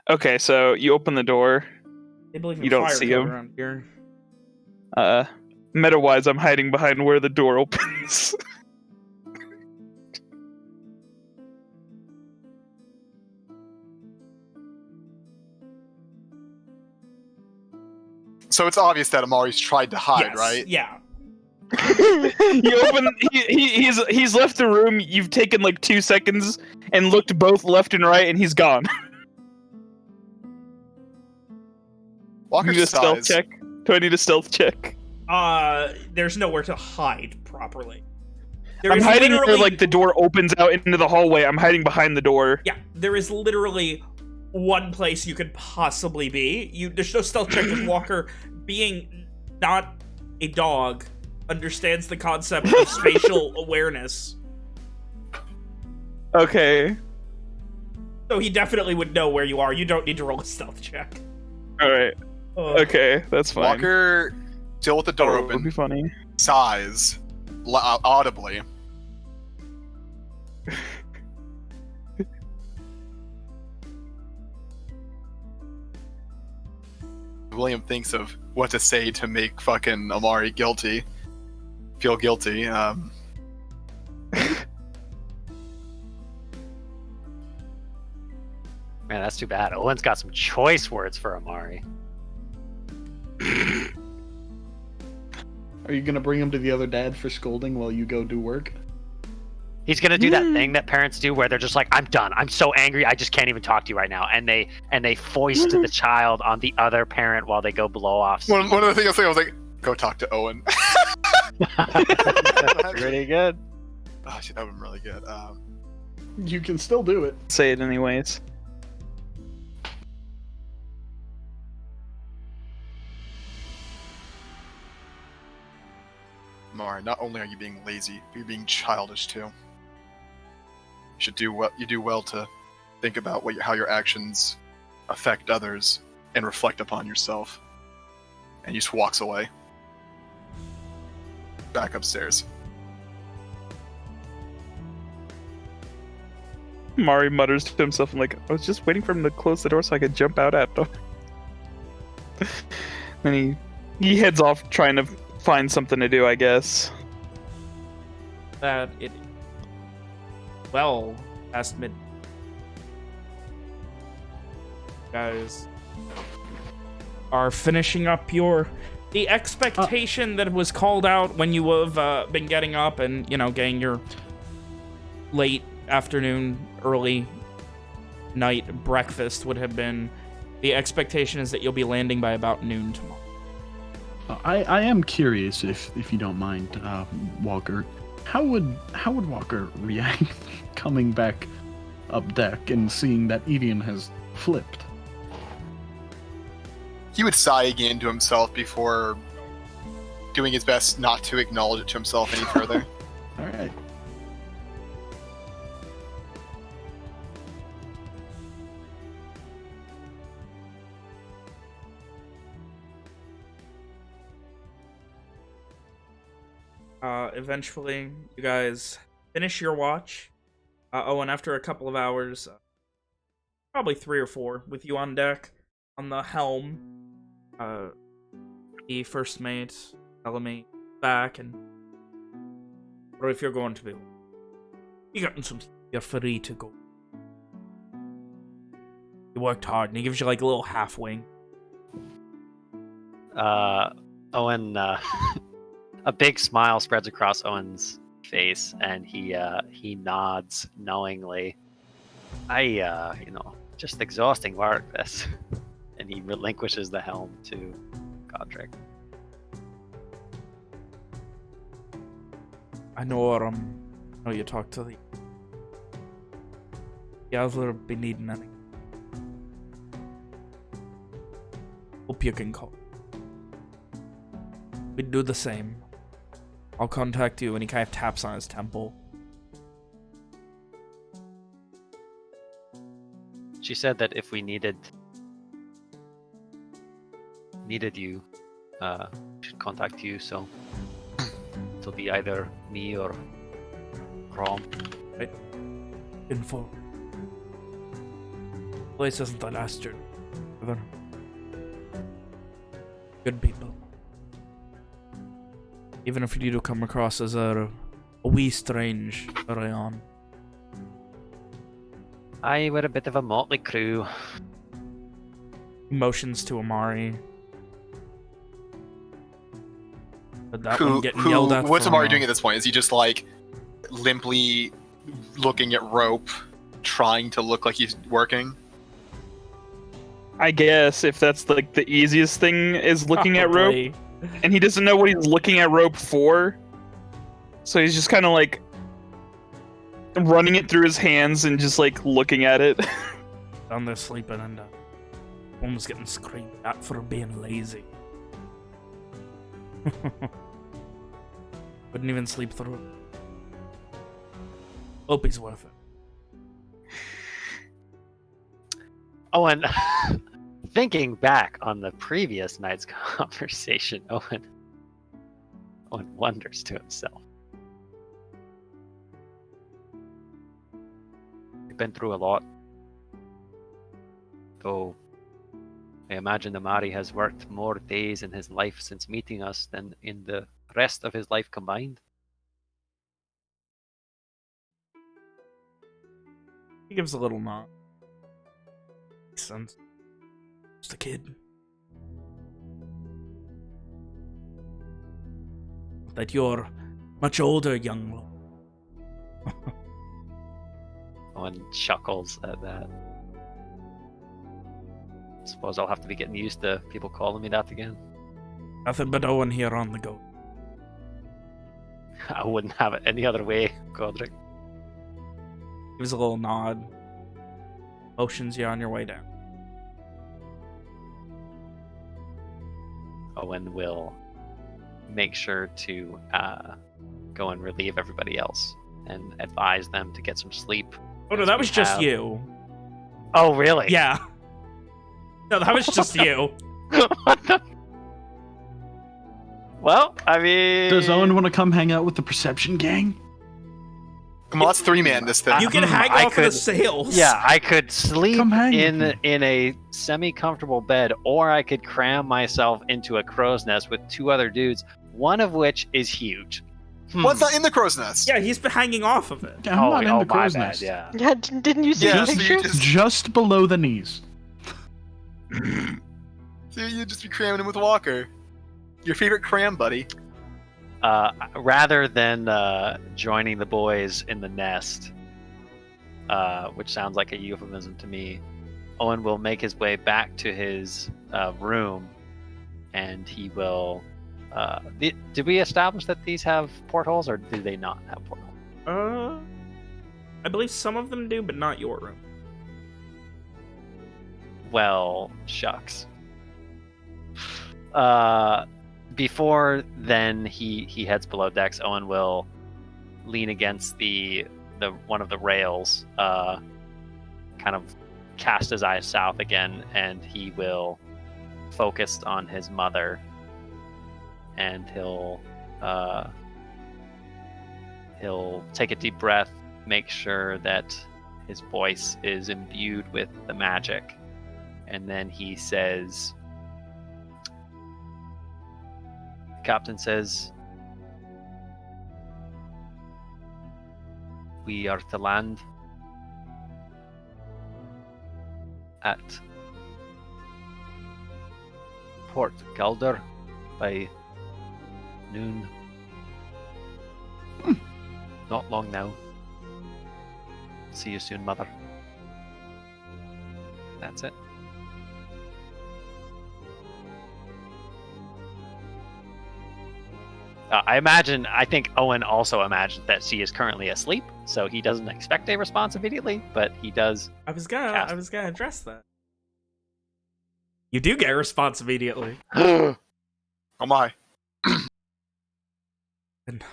Okay, so you open the door. They believe in You don't fire see code him. around here. Meta-wise, I'm hiding behind where the door opens. So it's obvious that Amari's tried to hide, Yes, right? Yeah. You open. He's left the room. You've taken like 2 seconds and looked both left and right, and he's gone. Walker Need a stealth sighs. check? Do I need a stealth check? There's nowhere to hide properly. There I'm is hiding where literally- like the door opens out into the hallway. I'm hiding behind the door. Yeah, there is literally one place you could possibly be. There's no stealth check with Walker being not a dog. Understands the concept of spatial awareness. Okay. So he definitely would know where you are. You don't need to roll a stealth check. All right. Okay, that's fine. Walker, still with the door Would open, be funny. sighs audibly. William thinks of what to say to make fucking Amari feel guilty. Man, that's too bad. Owen's got some choice words for Amari. Are you gonna bring him to the other dad for scolding while you go do work? He's gonna do that thing that parents do where they're just like, I'm done. I'm so angry, I just can't even talk to you right now. And they foist the child on the other parent while they go blow off. One of the things I was like, go talk to Owen. Pretty good. Oh shit, that would be really good. You can still do it. Say it anyways. Amari, not only are you being lazy, but you're being childish too. You do well to think about how your actions affect others and reflect upon yourself. And he just walks away. Back upstairs. Mari mutters to himself, and like, I was just waiting for him to close the door so I could jump out at him. Then he heads off trying to find something to do, I guess. That it... Well, past mid... Guys are finishing up the expectation that was called out when you have been getting up and, you know, getting your late afternoon, early night breakfast would have been. The expectation is that you'll be landing by about noon tomorrow. I am curious, if you don't mind, Walker. How would Walker react coming back up deck and seeing that Evian has flipped? He would sigh again to himself before doing his best not to acknowledge it to himself any further. All right. Eventually, you guys finish your watch. And after a couple of hours, probably 3 or 4, with you on deck, on the helm, the first mate, Bellamy, back, and or if you're going to be, you gotten some, you're free to go. You worked hard, and he gives you like a little half wing. Owen, a big smile spreads across Owen's face, and he nods knowingly. Just exhausting work, this. And he relinquishes the helm to Godric. I know you talked to the other be needing any. Hope you can call. We'd do the same. I'll contact you, and he kind of taps on his temple. She said that if we needed you, we should contact you. So it'll be either me or Rom. Info. Place isn't the last journey. Ever. Good people. Even if you do come across as a wee strange early on. Aye, we're a bit of a motley crew. Motions to Amari. But that one getting yelled at. What's for Amari doing at this point? Is he just like limply looking at rope, trying to look like he's working? I guess if that's like the easiest thing is looking at rope, and he doesn't know what he's looking at rope for, so he's just kind of like running it through his hands and just like looking at it. Down there sleeping and almost getting screamed at for being lazy. Wouldn't even sleep through it. Hope he's worth it. Owen, thinking back on the previous night's conversation, Owen wonders to himself. We've been through a lot. Though I imagine Amari has worked more days in his life since meeting us than in the rest of his life combined. He gives a little nod. Makes sense. Just a kid. That you're much older, young one. Owen chuckles at that. Suppose I'll have to be getting used to people calling me that again. Nothing but Owen here on the go. I wouldn't have it any other way, Godric. Gives a little nod. Motions you on your way down. Owen will make sure to go and relieve everybody else and advise them to get some sleep. Oh no, that was just you. Oh, really? Yeah. No, that was just you. What the? Well, I mean... Does Owen want to come hang out with the Perception Gang? Come on, let's three-man this thing. You can hang off of the sails. Yeah, I could sleep Come hang in a semi-comfortable bed, or I could cram myself into a crow's nest with two other dudes, one of which is huge. What's not in the crow's nest? Yeah, he's been hanging off of it. I'm not in the my crow's bad, nest. yeah. Yeah, didn't you see Yeah, the so you picture? just- Just below the knees. So you'd just be cramming him with Walker. Your favorite cram buddy. Rather than joining the boys in the nest, which sounds like a euphemism to me, Owen will make his way back to his room, and he will... did we establish that these have portholes, or do they not have portholes? I believe some of them do, but not your room. Well, shucks. Before then he heads below decks, Owen will lean against the one of the rails, kind of cast his eyes south again, and he will focus on his mother, and he'll take a deep breath, make sure that his voice is imbued with the magic, and then he says, the captain says, we are to land at Port Galder by noon. Not long now. See you soon, mother. That's it. I think Owen also imagines that she is currently asleep, so he doesn't expect a response immediately, but he does. I was gonna address that. You do get a response immediately. Oh my. And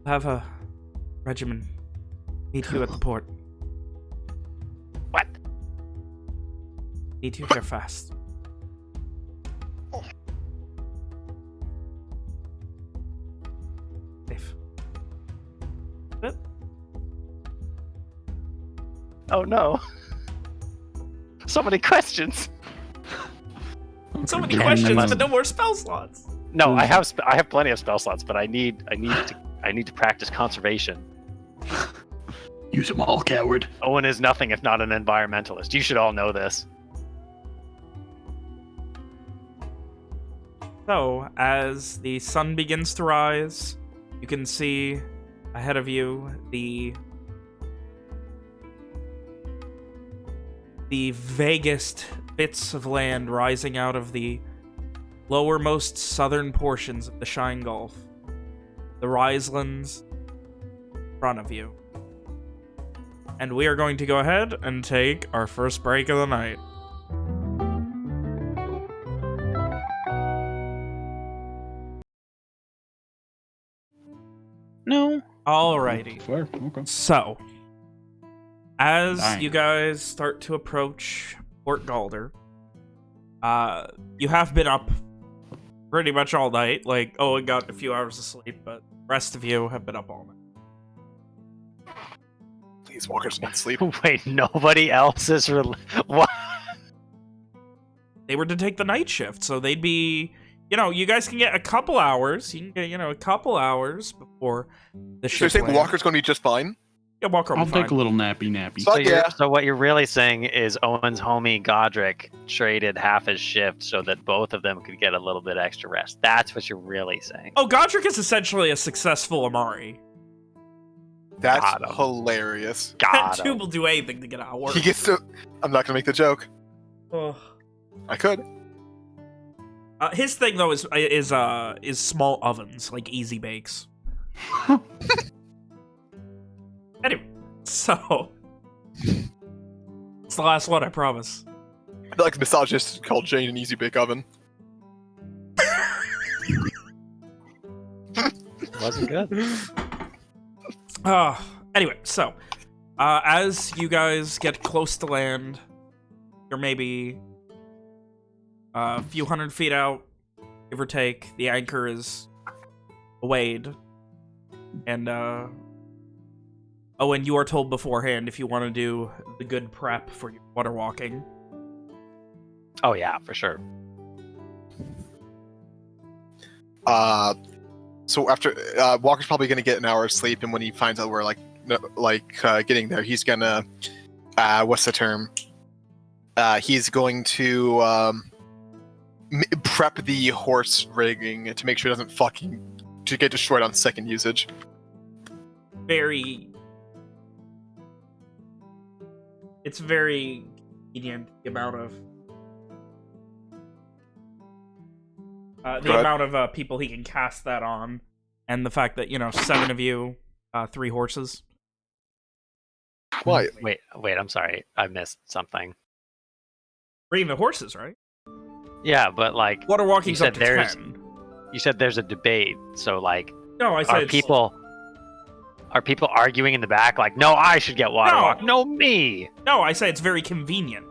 have a regiment meet you at the port. Need to hear fast. Safe. Good. Oh no. So many questions. So many Yeah, questions, no. but no more spell slots. No, I have plenty of spell slots, but I need to practice conservation. Use them all, coward. Owen is nothing if not an environmentalist. You should all know this. So, as the sun begins to rise, you can see ahead of you the vaguest bits of land rising out of the lowermost southern portions of the Shine Gulf. The Riselands in front of you. And we are going to go ahead and take our first break of the night. No. Alrighty. Fair. Okay. So, as Dang. you guys start to approach Port Galder, you have been up pretty much all night. Like, Owen got a few hours of sleep, but the rest of you have been up all night. Please, walkers not sleep. Wait, nobody else is what? They were to take the night shift, so they'd be... You know, you guys can get a couple hours. You can get, you know, a couple hours before the So you're shift saying lands. Walker's going to be just fine? Yeah, Walker will I'll be take a fine. little nappy. So- yeah. So what you're really saying is Owen's homie Godric traded half his shift so that both of them could get a little bit extra rest. That's what you're really saying. Oh, Godric is essentially a successful Amari. That's Got him. hilarious. God. That dude will do anything to get out of work. He gets to... I'm not going to make the joke. Ugh. I could. His thing though is small ovens, like easy bakes. Anyway, so it's the last one, I promise. I feel like misogynist called Jane an easy bake oven. Wasn't good. Anyway, so as you guys get close to land, you're maybe a few hundred feet out, give or take. The anchor is weighed, and and you are told beforehand if you want to do the good prep for your water walking. Oh yeah, for sure. So after Walker's probably going to get an hour of sleep, and when he finds out we're getting there, he's gonna what's the term? He's going to prep the horse rigging to make sure it doesn't to get destroyed on second usage. It's very convenient, the amount of people he can cast that on, and the fact that, you know, 7 of you, 3 horses. Why? Wait, I'm sorry. I missed something. 3 of the horses, right? Yeah, but like Water walking's you up said to there's 10. you said there's a debate, so like No, I said are people arguing in the back like, no, I should get water No. walk, no me. No, I say it's very convenient.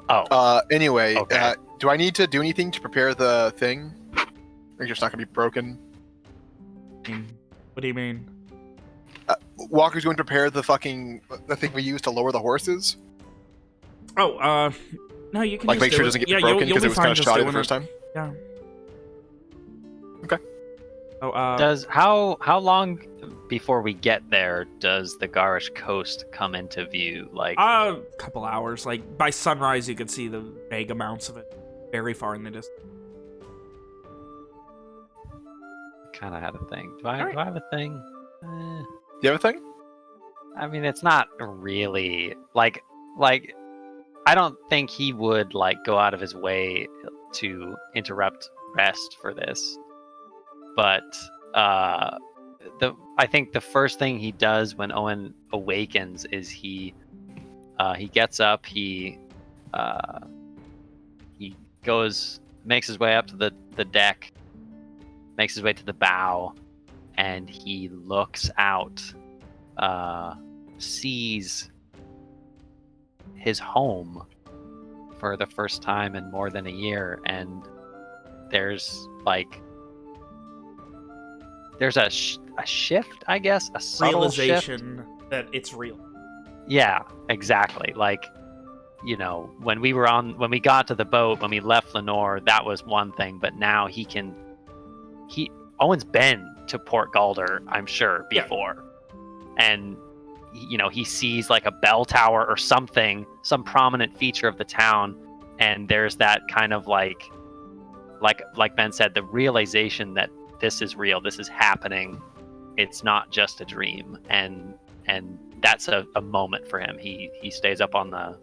Oh, Anyway, Okay. do I need to do anything to prepare the thing? Or you're just not going to be broken? What do you mean? Walker's going to prepare the thing we use to lower the horses? Oh, no, you can Like, just make do sure it it. doesn't get Yeah, broken you'll because be it was fine kind of just shoddy the doing first it. time? Yeah. Okay. Oh, does how long before we get there does the Gahrish coast come into view? Like, a couple hours. Like, by sunrise, you could see the vague amounts of it very far in the distance. kind of had a thing. Do I Alright. do I have a thing? Do you have a thing? I mean, it's not really like I don't think he would like go out of his way to interrupt rest for this. But I think the first thing he does when Owen awakens is he gets up, he makes his way up to the deck, makes his way to the bow, and he looks out, sees his home for the first time in more than a year, and there's a shift, I guess, a subtle shift. Realization that it's real. Yeah, exactly. Like, you know, when we got to the boat, when we left Lenore, that was one thing, but now Owen's been to Port Galder, I'm sure, before. Yeah. And, you know, he sees like a bell tower or something, some prominent feature of the town, and there's that kind of like Ben said, the realization that this is real, this is happening, it's not just a dream, and that's a moment for him. He stays up on the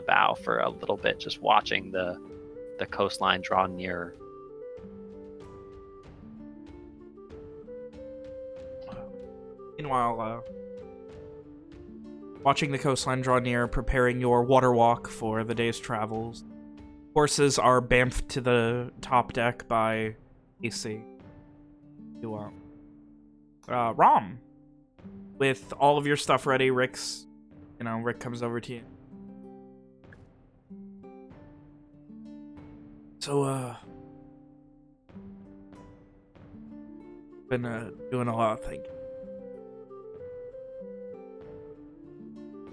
bow for a little bit, just watching the coastline draw nearer. Meanwhile, watching the coastline draw near, preparing your water walk for the day's travels. Horses are bamfed to the top deck by AC. Rom, with all of your stuff ready, Rick comes over to you. So, been doing a lot of thinking.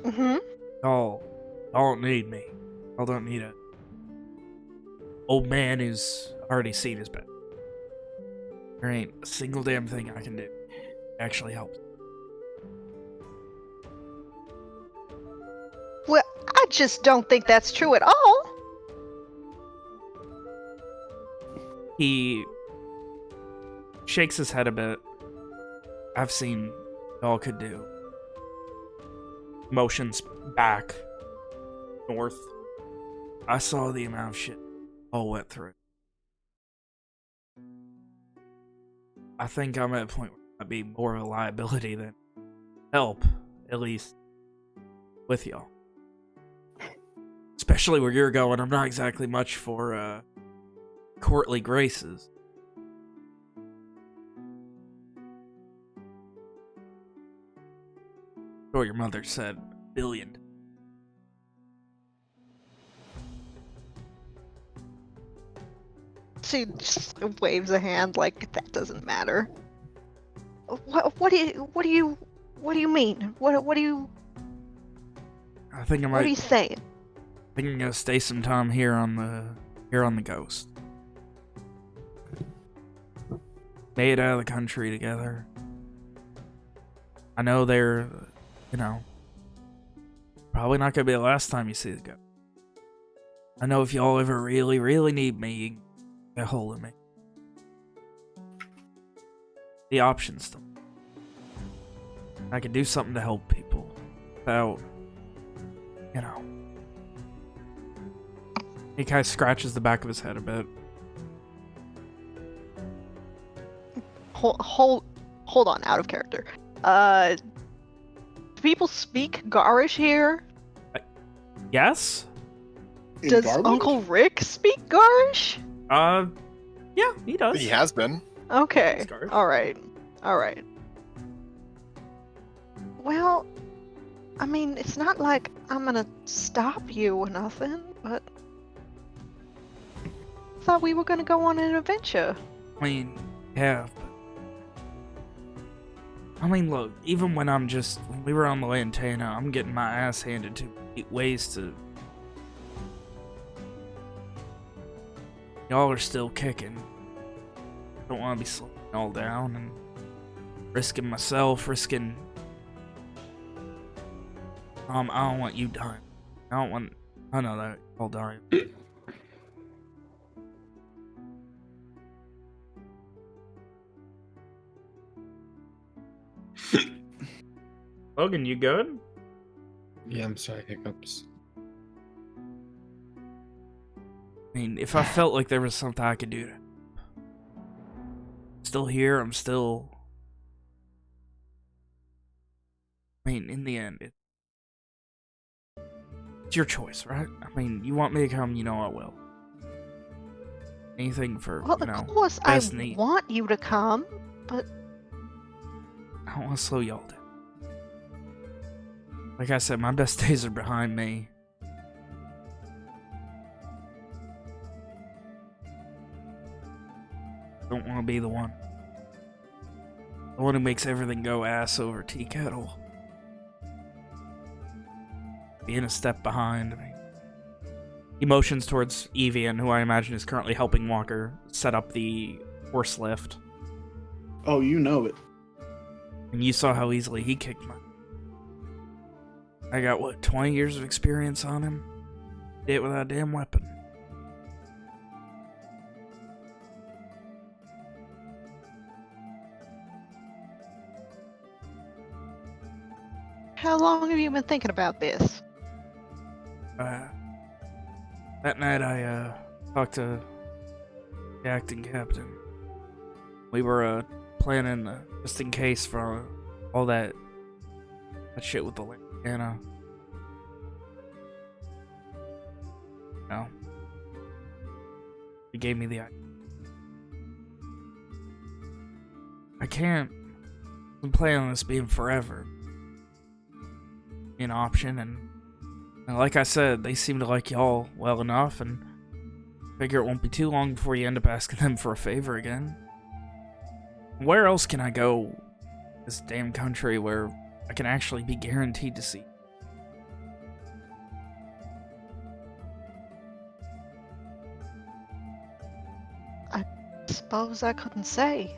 Mm-hmm. Y'all don't need me. Y'all don't need a old man who's already seen his bed. There ain't a single damn thing I can do. It actually helps. Well, I just don't think that's true at all. He shakes his head a bit. I've seen y'all could do. Motions back north. I saw the amount of shit all went through. I think I'm at a point where I'd be more of a liability than help, at least with y'all. Especially where you're going, I'm not exactly much for courtly graces. Sure, your mother said $1 billion. She just waves a hand like that doesn't matter. What do you mean? What do you? I think I might. What are you saying? I think I'm gonna stay some time here on the Ghost. Made it out of the country together. I know they're, probably not gonna be the last time you see the Ghost. I know if y'all ever really, really need me, you can get a hold of me. The options, though. I can do something to help people without, He kind of scratches the back of his head a bit. Hold on, out of character. Do people speak Gahrish here? Yes? Does Uncle Rick speak Gahrish? Yeah, he does. He has been. Okay. Alright. Well, I mean, it's not like I'm gonna stop you or nothing, but I thought we were gonna go on an adventure. I mean, yeah, but look, even when we were on the Lantana, I'm getting my ass handed to me ways to... Y'all are still kicking. I don't want to be slowing y'all down and risking myself, I don't want you dying. I know that y'all dying. Logan, you good? Yeah, I'm sorry, hiccups. I mean, if I felt like there was something I could do, still here, I'm still... I mean, in the end, it's your choice, right? I mean, you want me to come, I will. Anything for, Well, of course I need. want you to come, but... I don't want to slow y'all down. Like I said, my best days are behind me. Don't want to be the one. The one who makes everything go ass over tea kettle. Being a step behind me. He motions towards Evian, who I imagine is currently helping Walker set up the horse lift. Oh, you know it. And you saw how easily he kicked me. I got, what, 20 years of experience on him? Did it without a damn weapon. How long have you been thinking about this? That night I talked to the acting captain. We were planning just in case for all that shit with the Lantana. No. He gave me the idea. I can't plan on this being forever. An option, and like I said, they seem to like y'all well enough, and figure it won't be too long before you end up asking them for a favor again. Where else can I go? This damn country where I can actually be guaranteed to see. I suppose I couldn't say.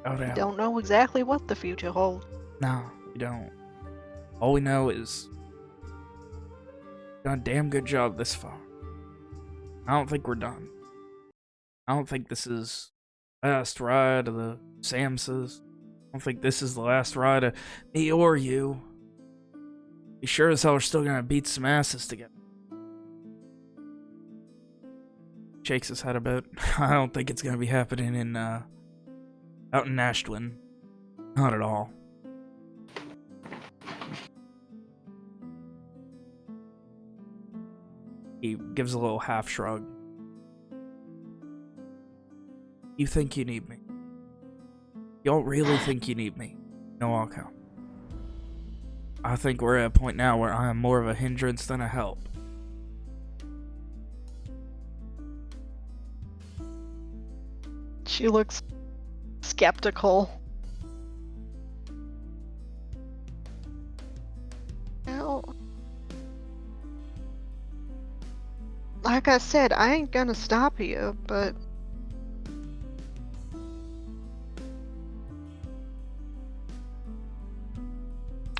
Oh, We don't know exactly what the future holds. No, we don't. All we know is done a damn good job this far. I don't think we're done. I don't think this is the last ride of the Samses. I don't think this is the last ride of me or you. We sure as hell are still gonna beat some asses together. Shakes his head a bit. I don't think it's gonna be happening in out in Ashtwin. Not at all. He gives a little half shrug. You think you need me? Y'all really think you need me? No, I'll come. I think we're at a point now where I am more of a hindrance than a help. She looks skeptical. Well, like I said, I ain't gonna stop you, but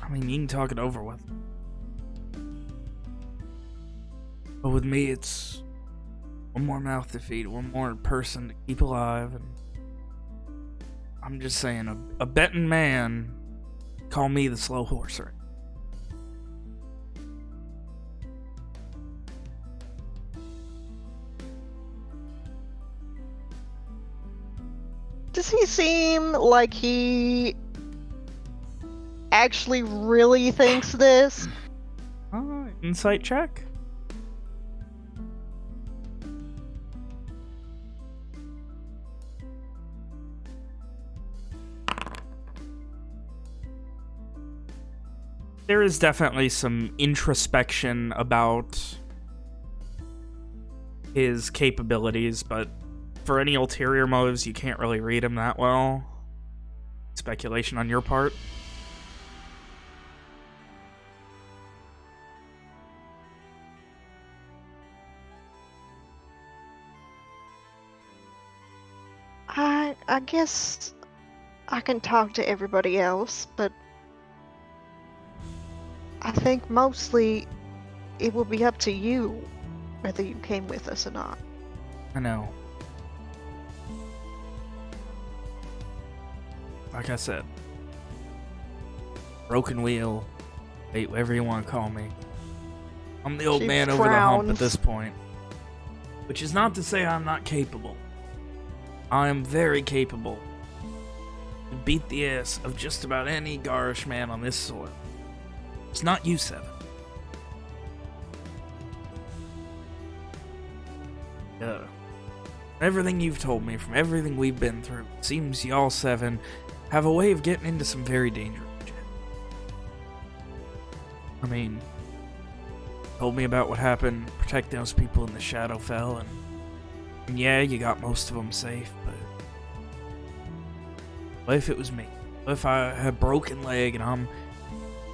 I mean, you can talk it over with. But with me, it's one more mouth to feed, one more person to keep alive, and I'm just saying, a betting man, call me the slow horse, right? does he seem like he actually really thinks this? Insight check. There is definitely some introspection about his capabilities, but for any ulterior motives, you can't really read him that well. Speculation on your part. I guess I can talk to everybody else, but I think mostly it will be up to you whether you came with us or not. I know. Like I said, broken wheel, wait, whatever you want to call me. I'm the old She man over the hump at frowns. this point. Which is not to say I'm not capable. I am very capable to beat the ass of just about any Gahrish man on this soil. It's not you, Seven. Everything you've told me, from everything we've been through, it seems y'all seven have a way of getting into some very dangerous shit. I mean, told me about what happened protecting those people in the Shadowfell, and And yeah, you got most of them safe, but what if it was me? What if I had a broken leg and I'm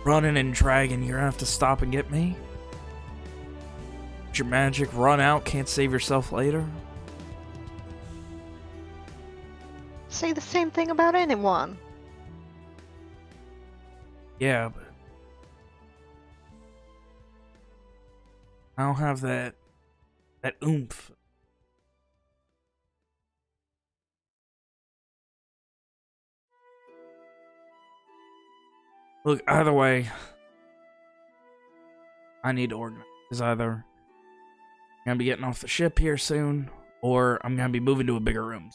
running and dragging? You're gonna have to stop and get me? Your magic run out, can't save yourself later? Say the same thing about anyone. Yeah, but I don't have that oomph. Look, either way, I need to organize. Because either I'm gonna be getting off the ship here soon, or I'm gonna be moving to a bigger room.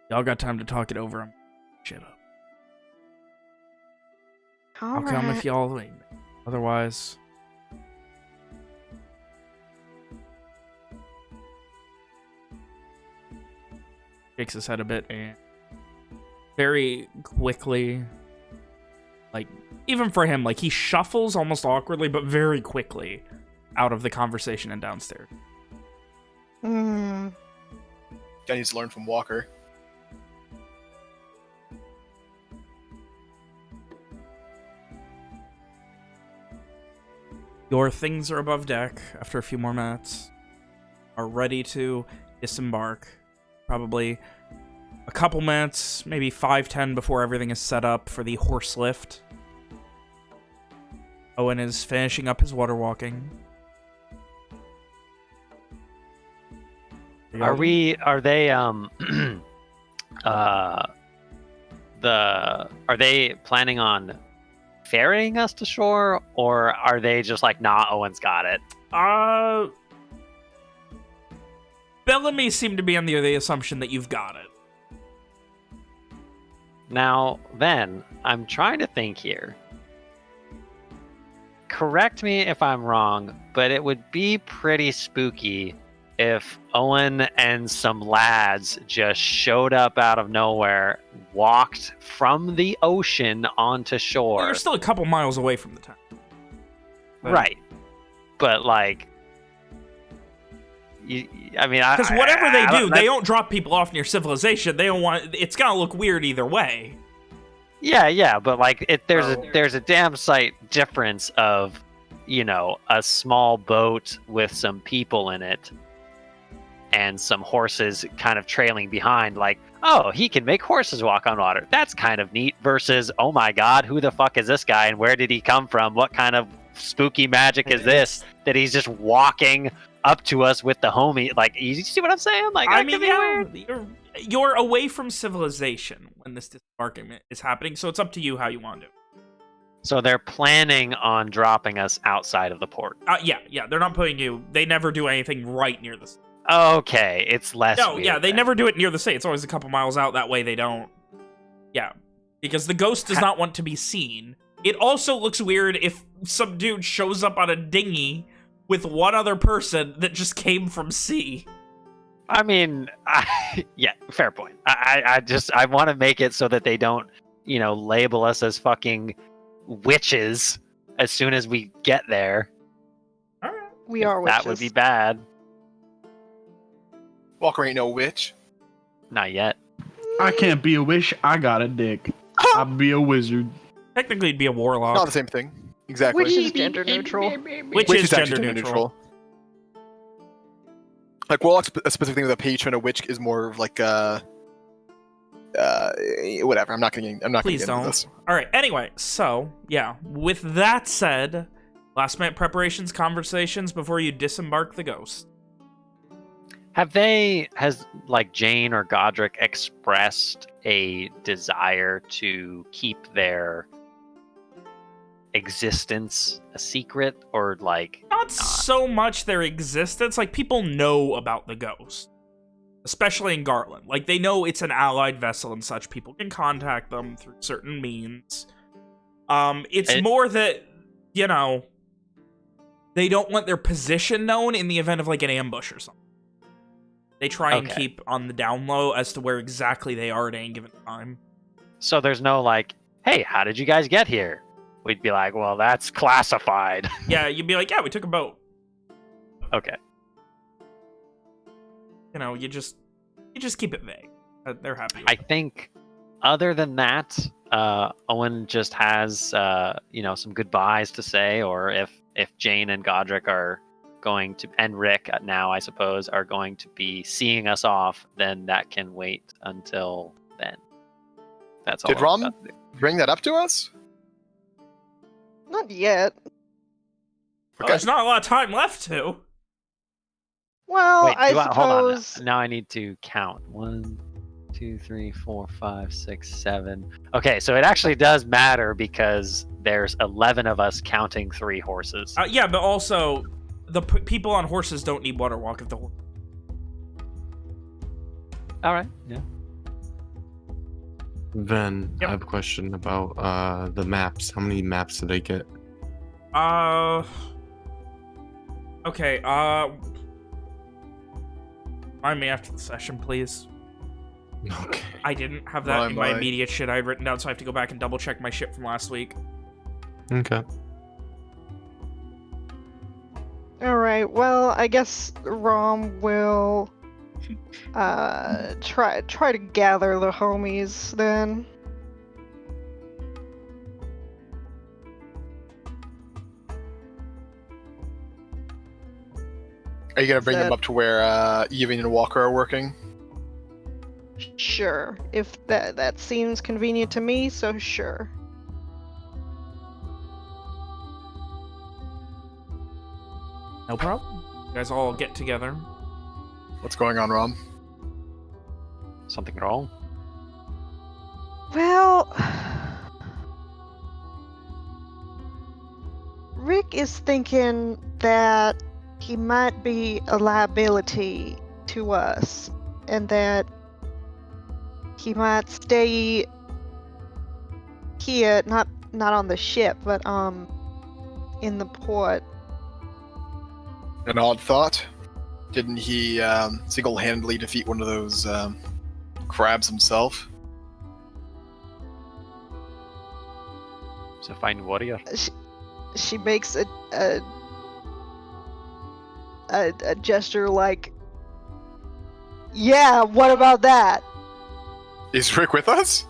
Y'all got time to talk it over. I'm shit up. I'll come if y'all need me. Otherwise, shakes his head a bit and very quickly, like, even for him, like, he shuffles almost awkwardly, but very quickly out of the conversation and downstairs. Hmm. Guy needs to learn from Walker. Your things are above deck after a few more minutes. Are ready to disembark. Probably a couple minutes, maybe 5-10 before everything is set up for the horse lift. Owen is finishing up his water walking. Are they planning on ferrying us to shore, or are they just like, nah, Owen's got it? Bellamy seemed to be under the assumption that you've got it. Now, then, I'm trying to think here. Correct me if I'm wrong, but it would be pretty spooky if Owen and some lads just showed up out of nowhere, walked from the ocean onto shore. Well, you're still a couple miles away from the town. Right. But, like, because whatever they do, they don't drop people off near civilization. They don't want. It's gonna look weird either way. Yeah, but like, there's a damn sight difference of, you know, a small boat with some people in it, and some horses kind of trailing behind. Like, oh, he can make horses walk on water. That's kind of neat. Versus, oh my God, who the fuck is this guy, and where did he come from? What kind of spooky magic is this that he's just walking up to us with the homie? Like, you see what I'm saying? Like, I mean, yeah, you're away from civilization when this disembarkment is happening, so it's up to you how you want to do it. So they're planning on dropping us outside of the port. Yeah, they're not putting you. They never do anything right near the sea. Okay, it's less. No, weird yeah, they then. never do it near the sea. It's always a couple miles out. That way they don't. Yeah, because the ghost does not want to be seen. It also looks weird if some dude shows up on a dinghy with one other person that just came from sea. I mean, yeah, fair point. I want to make it so that they don't, you know, label us as fucking witches as soon as we get there. All right. We are witches. That would be bad. Walker ain't no witch. Not yet. I can't be a witch. I got a dick. I'd be a wizard. Technically, it'd be a warlock. Not the same thing. Exactly. Which is gender neutral. Which is actually gender neutral. Like, warlock's a specific thing with a patron. A witch is more of like whatever. I'm not gonna get into this. All right. Anyway, so yeah. With that said, last minute preparations, conversations before you disembark the ghost. Has like Jane or Godric expressed a desire to keep their existence a secret, or like not so much their existence? Like, people know about the ghost, especially in Garland. Like, they know it's an allied vessel and such. People can contact them through certain means. It's more that, you know, they don't want their position known in the event of like an ambush or something. They try and keep on the down low as to where exactly they are at any given time. So there's no like, hey, how did you guys get here? We'd be like, well, that's classified. Yeah, you'd be like, yeah, we took a boat. Okay. you know, you just keep it vague. They're happy. I think, other than that, Owen just has some goodbyes to say, or if Jane and Godric are going to, and Rick now I suppose, are going to be seeing us off, then that can wait until then. That's all. Did Rom bring that up to us? Not yet. Well, there's not a lot of time left to. Well, Wait, I hold on. suppose. Now I need to count. 1, 2, 3, 4, 5, 6, 7. Okay, so it actually does matter because there's 11 of us counting 3 horses. Yeah, but also the people on horses don't need water walk if the horse. All right. Yeah. Then Yep. I have a question about the maps. How many maps did they get? Okay, remind me after the session, please. Okay. I didn't have that in my My. immediate shit I had written down, so I have to go back and double check my shit from last week. Okay. Alright, well, I guess Rom will try to gather the homies then. Are you gonna bring them That- up to where Yevine and Walker are working? Sure. If that seems convenient to me, so sure. No problem. You guys all get together. What's going on, Rom? Something wrong? Well, Rick is thinking that he might be a liability to us, and that he might stay here, not on the ship, but in the port. An odd thought. Didn't he single-handedly defeat one of those crabs himself? He's a fine warrior. She makes a gesture like, yeah, what about that? Is Rick with us?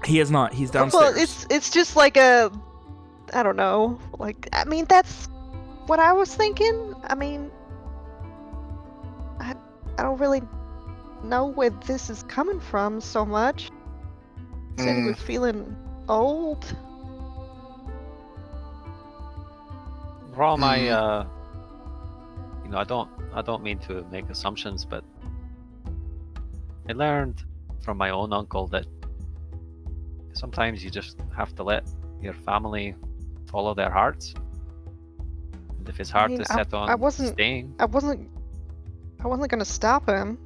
He is not. He's downstairs. Well, it's just like I don't know. Like, I mean, that's what I was thinking. I mean, I don't really know where this is coming from so much. Said he was feeling old. Rom, I don't mean to make assumptions, but I learned from my own uncle that sometimes you just have to let your family follow their hearts. And if his heart mean, is set on I wasn't- staying, I wasn't gonna stop him.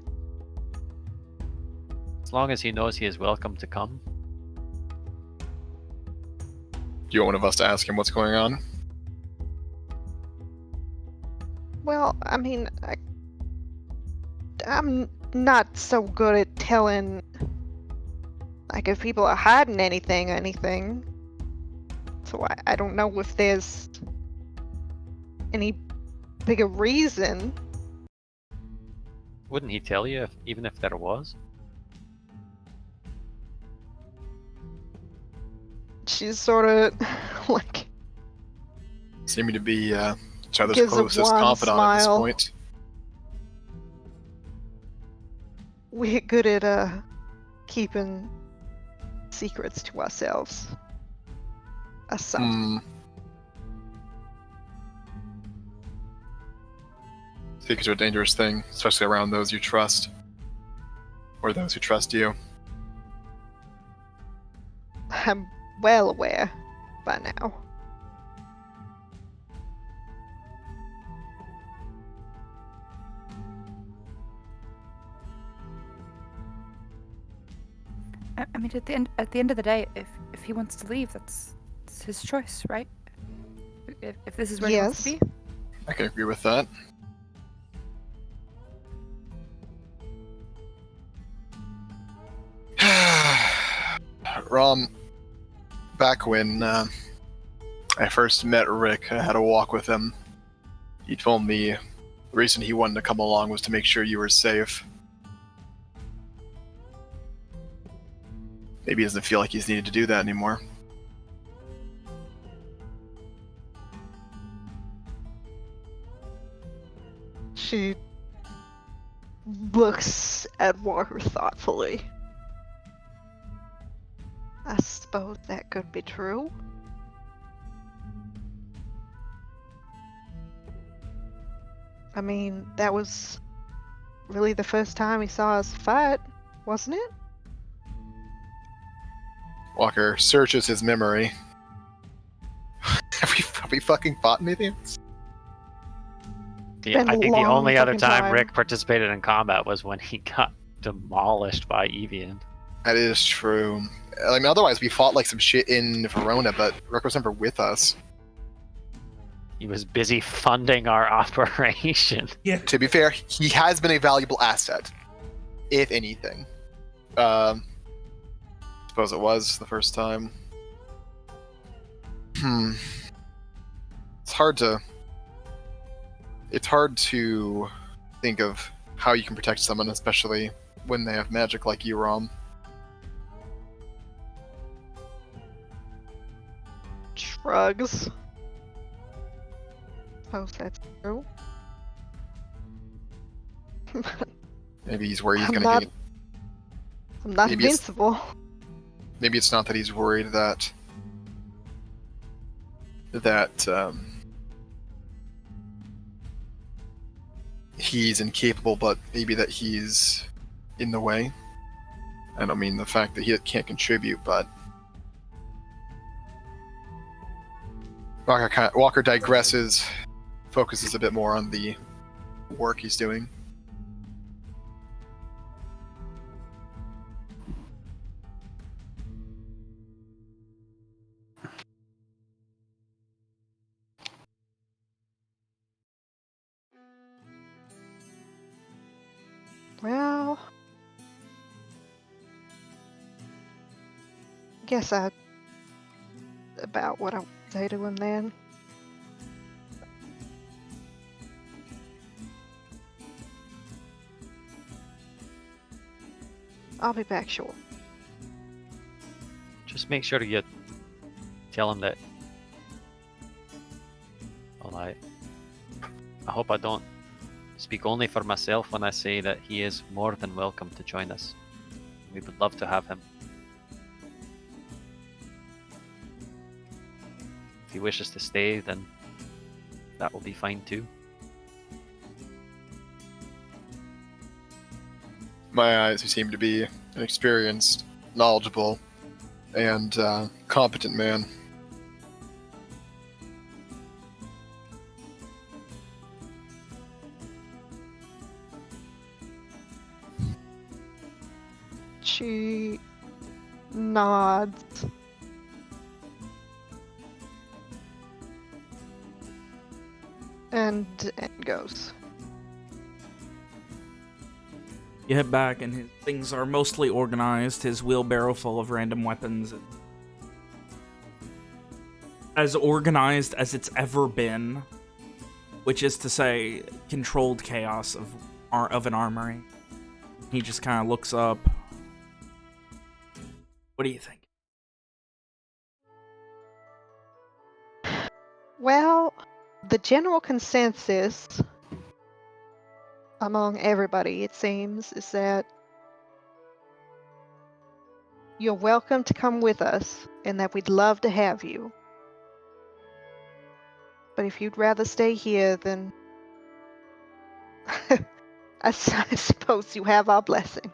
as long as he knows he is welcome to come. Do you want one of us to ask him what's going on? Well, I mean, I'm not so good at telling, like, if people are hiding anything. So I don't know if there's any bigger reason. Wouldn't he tell you, even if there was? She's sort of like Seeming to be each other's Gives a closest wan confidant at this smile. point. we're good at keeping secrets to ourselves. Hmm. Secrets are a dangerous thing, especially around those you trust. Or those who trust you. I'm well aware by now. I mean, at the end of the day, if he wants to leave, it's his choice, right? If this is where he wants to Yes. be. I can agree with that. Rom, back when I first met Rick, I had a walk with him. He told me the reason he wanted to come along was to make sure you were safe. Maybe he doesn't feel like he's needed to do that anymore. She looks at Walker thoughtfully. I suppose that could be true. I mean, that was really the first time he saw us fight, wasn't it? Walker searches his memory. have we fucking fought anything? Been I think the long only other fucking time Rick participated in combat was when he got demolished by Evian. That is true. I mean, otherwise we fought like some shit in Verona, but Rick was never with us. He was busy funding our operation. Yeah. To be fair, he has been a valuable asset, if anything. Suppose it was the first time. It's hard to think of how you can protect someone, especially when they have magic like you, Rom. Shrugs. Suppose that's true. Maybe he's worried he's I'm gonna not- get. I'm not Maybe it's- invincible. Maybe it's not that he's worried that he's incapable, but maybe that he's in the way. I don't mean the fact that he can't contribute, but Walker digresses, focuses a bit more on the work he's doing. Well, guess about what I would say to him then. I'll be back short. Just make sure you tell him that. Well, I hope I don't speak only for myself when I say that he is more than welcome to join us. We would love to have him. If he wishes to stay, then that will be fine too. My eyes, he seemed to be an experienced, knowledgeable, and competent man. She nods. And goes. You head back, and his things are mostly organized. His wheelbarrow full of random weapons. As organized as it's ever been. Which is to say, controlled chaos of an armory. He just kind of looks up. What do you think? Well, the general consensus among everybody, it seems, is that you're welcome to come with us and that we'd love to have you. But if you'd rather stay here, then I suppose you have our blessing.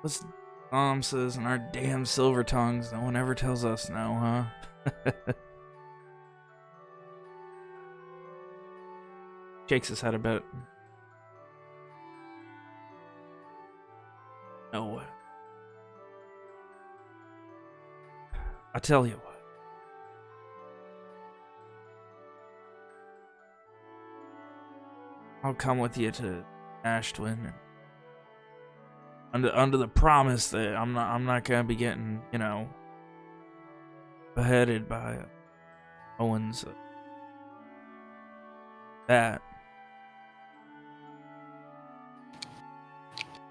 What's Mom says in our damn silver tongues? No one ever tells us no, huh? Shakes his head a bit. No. I tell you what. I'll come with you to Ashtwin, under the promise that I'm not gonna be getting, you know, beheaded by Owen's that.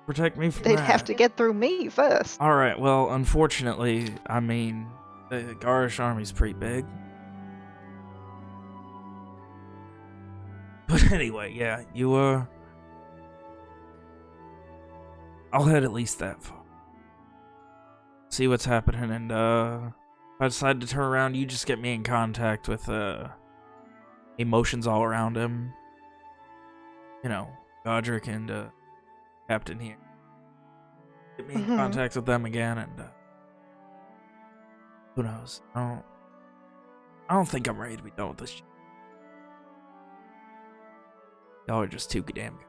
protect me from They'd that. have to get through me first. All right. Well, unfortunately, I mean, the Gahrish army's pretty big. But anyway, yeah, you I'll head at least that far. See what's happening, and if I decide to turn around, you just get me in contact with emotions all around him. You know, Godric and Captain here. Get me in contact with them again, and who knows? I don't think I'm ready to be done with this shit. Y'all are just too damn good.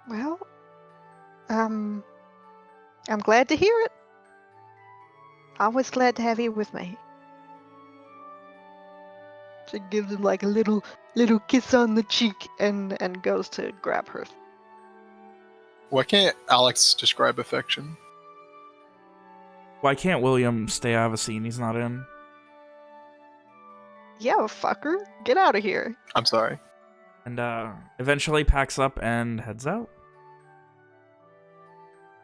Well, I'm glad to hear it. Always glad to have you with me. She gives him like a little kiss on the cheek and goes to grab her. Why can't Alex describe affection? Why can't William stay out of a scene he's not in? Yeah, fucker, get out of here. I'm sorry. And eventually packs up and heads out.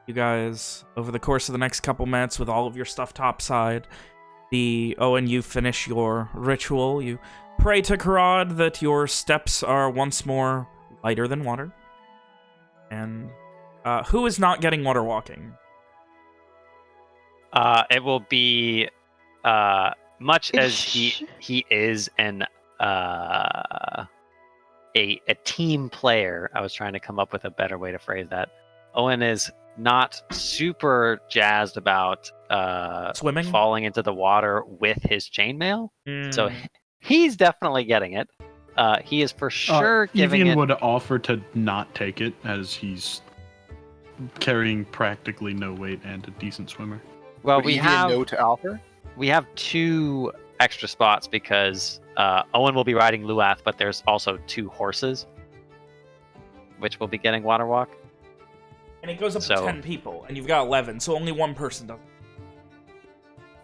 You guys, over the course of the next couple minutes, with all of your stuff topside, you finish your ritual. You pray to Karad that your steps are once more lighter than water. And who is not getting water walking? It will be much as he is a team player. I was trying to come up with a better way to phrase that. Owen is not super jazzed about swimming, falling into the water with his chainmail. So he's definitely getting it. He is for sure giving Evian it. would offer to not take it, as he's carrying practically no weight and a decent swimmer. Well, Would we Evian have know to offer? we have 2 extra spots because Owen will be riding Luath, but there's also 2 horses, which will be getting water walk. And it goes up to 10 people, and you've got 11, so only one person does.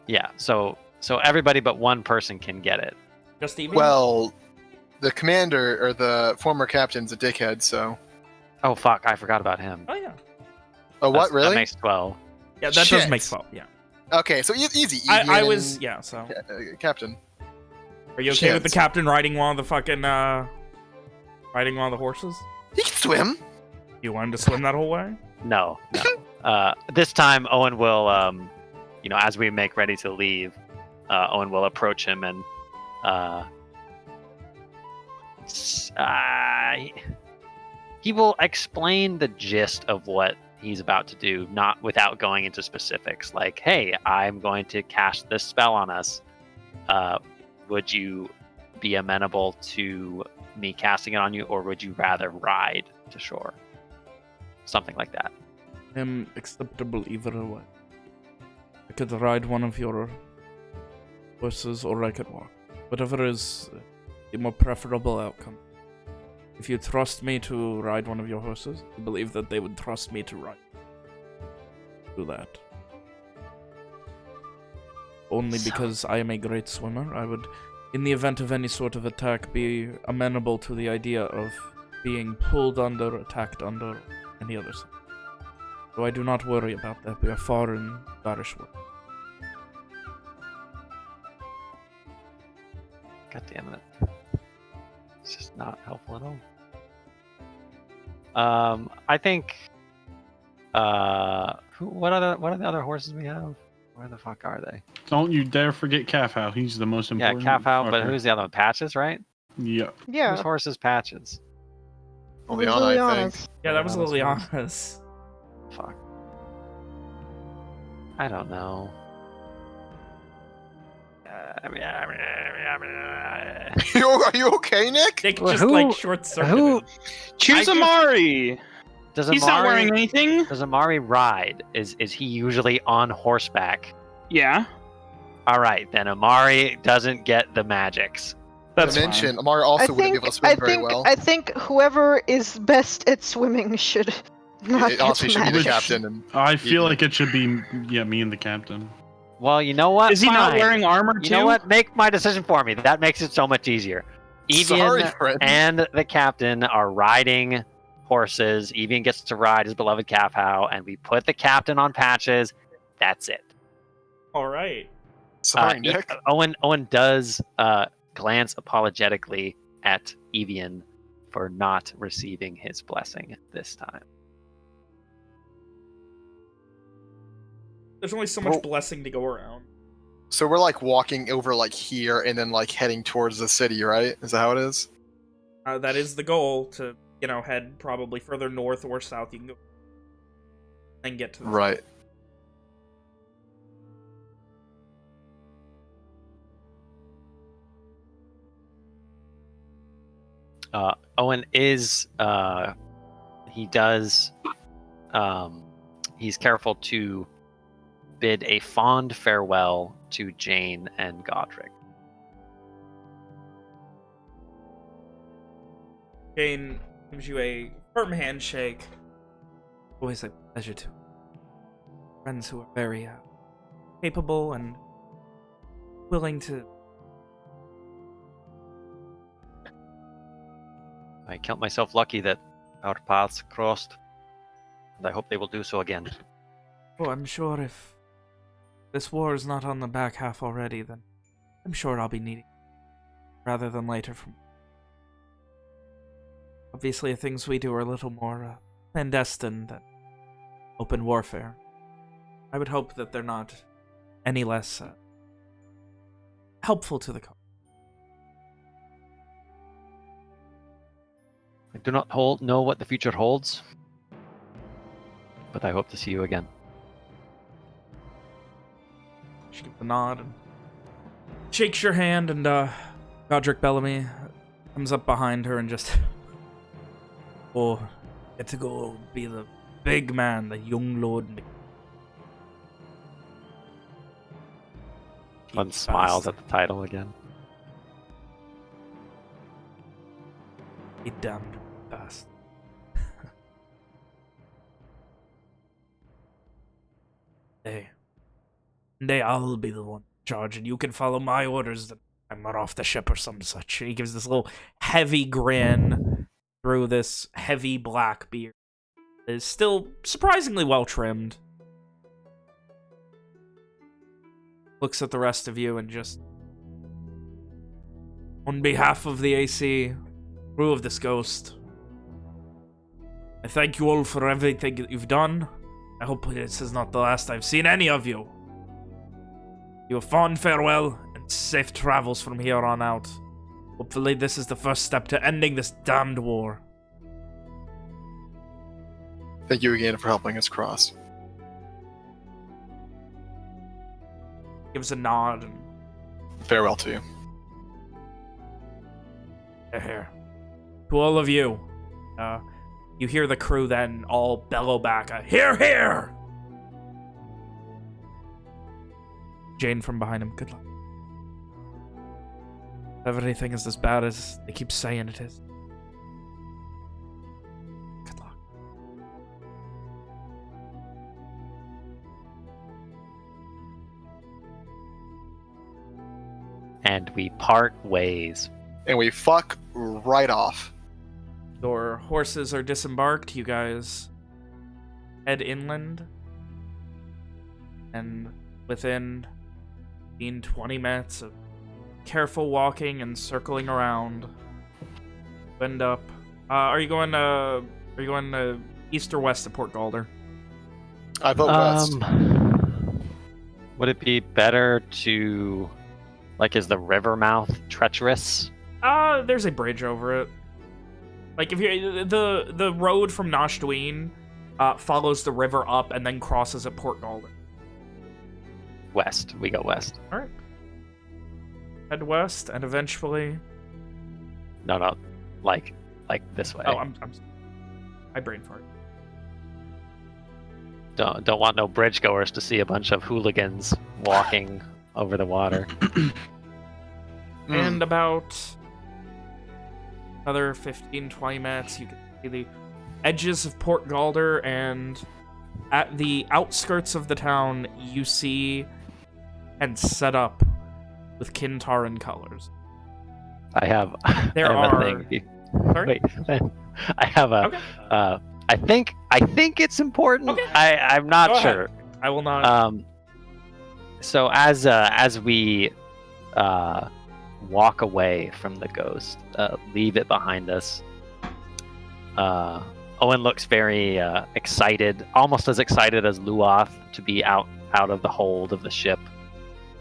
Yeah, so everybody but one person can get it. Just Evian? Well, the commander, or the former captain's a dickhead, so... Oh, fuck, I forgot about him. Oh, yeah. Oh, what, really? That makes 12. Yeah, that Shit. does make 12, yeah. Okay, so easy. I was, yeah, so... Captain. Are you okay with the captain riding one of the fucking, riding one of the horses? He can swim! You wanted to swim that whole way? No. This time, Owen will, as we make ready to leave, Owen will approach him and he will explain the gist of what he's about to do, not without going into specifics. Like, hey, I'm going to cast this spell on us. Would you be amenable to me casting it on you, or would you rather ride to shore? Something like that. I'm acceptable either way. I could ride one of your horses, or I could walk. Whatever is the more preferable outcome. If you trust me to ride one of your horses, I believe that they would trust me to ride. Do that. Only because I am a great swimmer, I would, in the event of any sort of attack, be amenable to the idea of being pulled under, attacked under, any other side. So I do not worry about that. We are far in Gahrish work. God damn it. It's just not helpful at all. I think what are the other horses we have? Where the fuck are they? Don't you dare forget Kafau. He's the most important. Yeah, Kafau, but fucker. who's the other one? Patches, right? Yeah. Yeah. Whose horse is Patches? Liliana, I think. Yeah, that was Liliana's Liliana's. Fuck. I don't know. Are you okay, Nick? Nick Well, just, who- like, short-circuited. Who? Choose Amari. Does He's not wearing Amari, anything. does Amari ride? Is he usually on horseback? Yeah, All right, then Amari doesn't get the magics. that's to fine. mention, Amari also wouldn't be able to swim very well. I think whoever is best at swimming should not It get honestly should be the magic. captain. And I feel like it should be, me and the captain. Well, you know what? Is he not Fine. wearing armor You too? know what? Make my decision for me. That makes it so much easier. Sorry, Evian friend. and the captain are riding horses. Evian gets to ride his beloved Calfhow, and we put the captain on patches. That's it. All right. Sorry, Nick. Owen does glance apologetically at Evian for not receiving his blessing this time. There's only so much Well- blessing to go around. So we're like walking over like here and then like heading towards the city, right? Is that how it is? That is the goal, to, you know, head probably further north or south. You can go and get to the Right. Owen is he does he's careful to bid a fond farewell to Jane and Godric. Jane gives you a firm handshake. Always a pleasure to friends who are very capable and willing to. I count myself lucky that our paths crossed, and I hope they will do so again. Oh, I'm sure if this war is not on the back half already, then I'm sure I'll be needing it rather than later. From obviously, the things we do are a little more clandestine than open warfare. I would hope that they're not any less helpful to the cause. I do not know what the future holds, but I hope to see you again. She gives a nod and shakes your hand, and Godric Bellamy comes up behind her and just, oh, get to go be the big man, the young Lord. One smiles at the title again. He damned fast. Day I'll be the one in charge, and you can follow my orders that I'm not off the ship or some such. He gives this little heavy grin through this heavy black beard. It is still surprisingly well trimmed. Looks at the rest of you and just, on behalf of the AC, crew of this Ghost, I thank you all for everything that you've done. I hope this is not the last I've seen any of you. You a fond farewell and safe travels from here on out. Hopefully this is the first step to ending this damned war. Thank you again for helping us cross. Gives a nod and Farewell to you. here. To all of you. You hear the crew then all bellow back a "Hear, hear!" Jane from behind him, good luck. If everything is as bad as they keep saying it is, good luck. And we part ways. And we fuck right off. Your horses are disembarked. You guys head inland. And within 20 minutes of careful walking and circling around, you end up... Are you going east or west of Port Galder? I vote west. Would it be better to... Like, is the river mouth treacherous? There's a bridge over it. Like, if you the road from Nashdween follows the river up and then crosses at Port Galder. West. We go west. All right. Head west, and eventually. No. Like this way. Oh, I brain fart. Don't want no bridge goers to see a bunch of hooligans walking over the water. And about another 15-20 minutes, you can see the edges of Port Galder, and at the outskirts of the town, you see and set up with Kyn Taryn colors. I have. There I have are... a thing. Sorry? Wait, I have a. Okay. I think it's important. Okay. I'm Go not ahead. sure. I will not... So as we walk away from the ghost, leave it behind us. Owen looks very excited, almost as excited as Luoth to be out of the hold of the ship.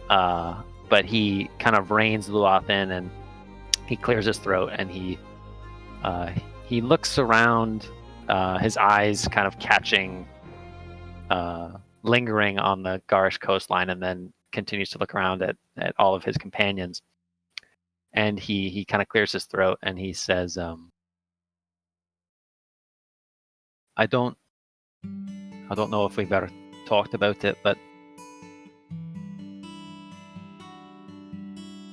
But he kind of reins Luoth in, and he clears his throat, and he looks around, his eyes kind of catching, lingering on the Gahrish coastline, and then continues to look around at all of his companions. And he kind of clears his throat, and he says, I don't know if we've ever talked about it, but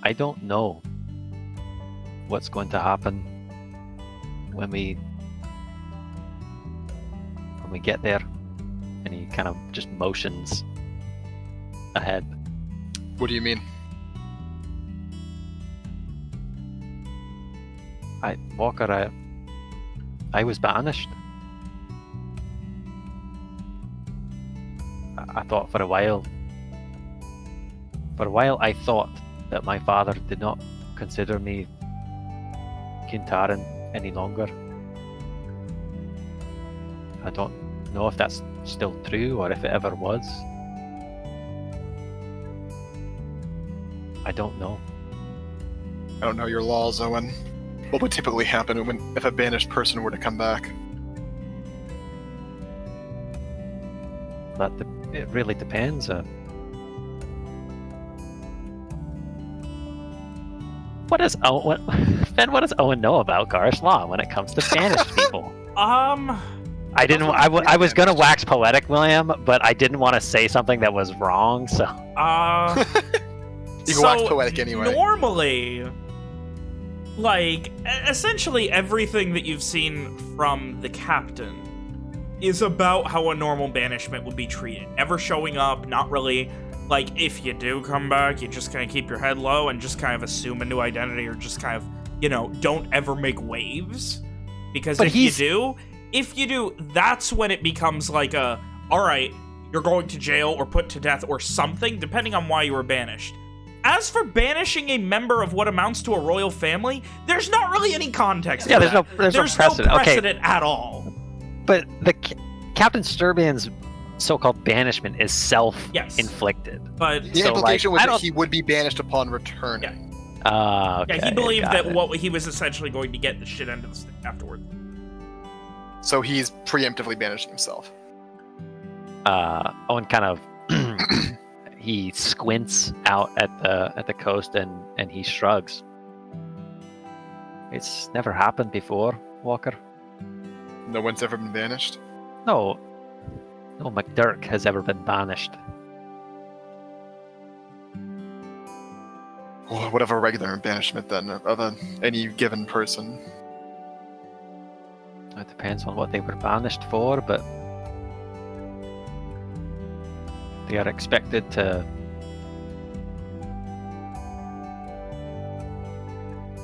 I don't know what's going to happen when we get there. And he kind of just motions ahead. What do you mean? Walker, I was banished. I thought for a while I thought that my father did not consider me Kyn Taryn any longer. I don't know if that's still true or if it ever was. I don't know. I don't know your laws, Owen. What would typically happen if a banished person were to come back? It really depends. What does Owen know about Gahrish law when it comes to banished people? I was gonna wax poetic, William, but I didn't want to say something that was wrong. So. You can wax poetic anyway. Normally, like, essentially everything that you've seen from the captain is about how a normal banishment would be treated. Never showing up, not really. Like, if you do come back, you just kind of keep your head low and just kind of assume a new identity, or just kind of, you know, don't ever make waves. Because if you do, that's when it becomes like a, all right, you're going to jail or put to death or something, depending on why you were banished. As for banishing a member of what amounts to a royal family, there's not really any context. Yeah, to there's no precedent. No precedent at all. But the Captain Sturbian's so-called banishment is self-inflicted. But the implication was that he would be banished upon returning. Yeah. Okay, yeah, he believed that what he was essentially going to get the shit end of the stick afterwards. So he's preemptively banishing himself. Owen kind of he squints out at the coast and he shrugs. It's never happened before, Walker. No one's ever been banished? No McDurk has ever been banished. Well, what of a regular banishment then, of any given person? It depends on what they were banished for, but they are expected to...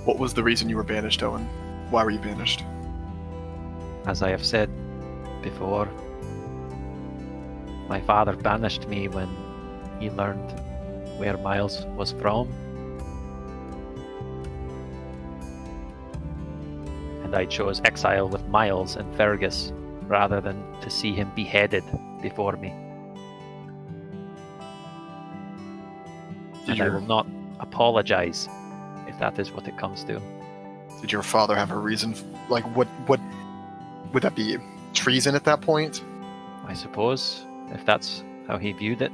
What was the reason you were banished, Owen? Why were you banished? As I have said before, my father banished me when he learned where Miles was from. And I chose exile with Miles and Fergus rather than to see him beheaded before me. And I will not apologize if that is what it comes to. Did your father have a reason? Like, what would that be? Treason at that point? I suppose, if that's how he viewed it.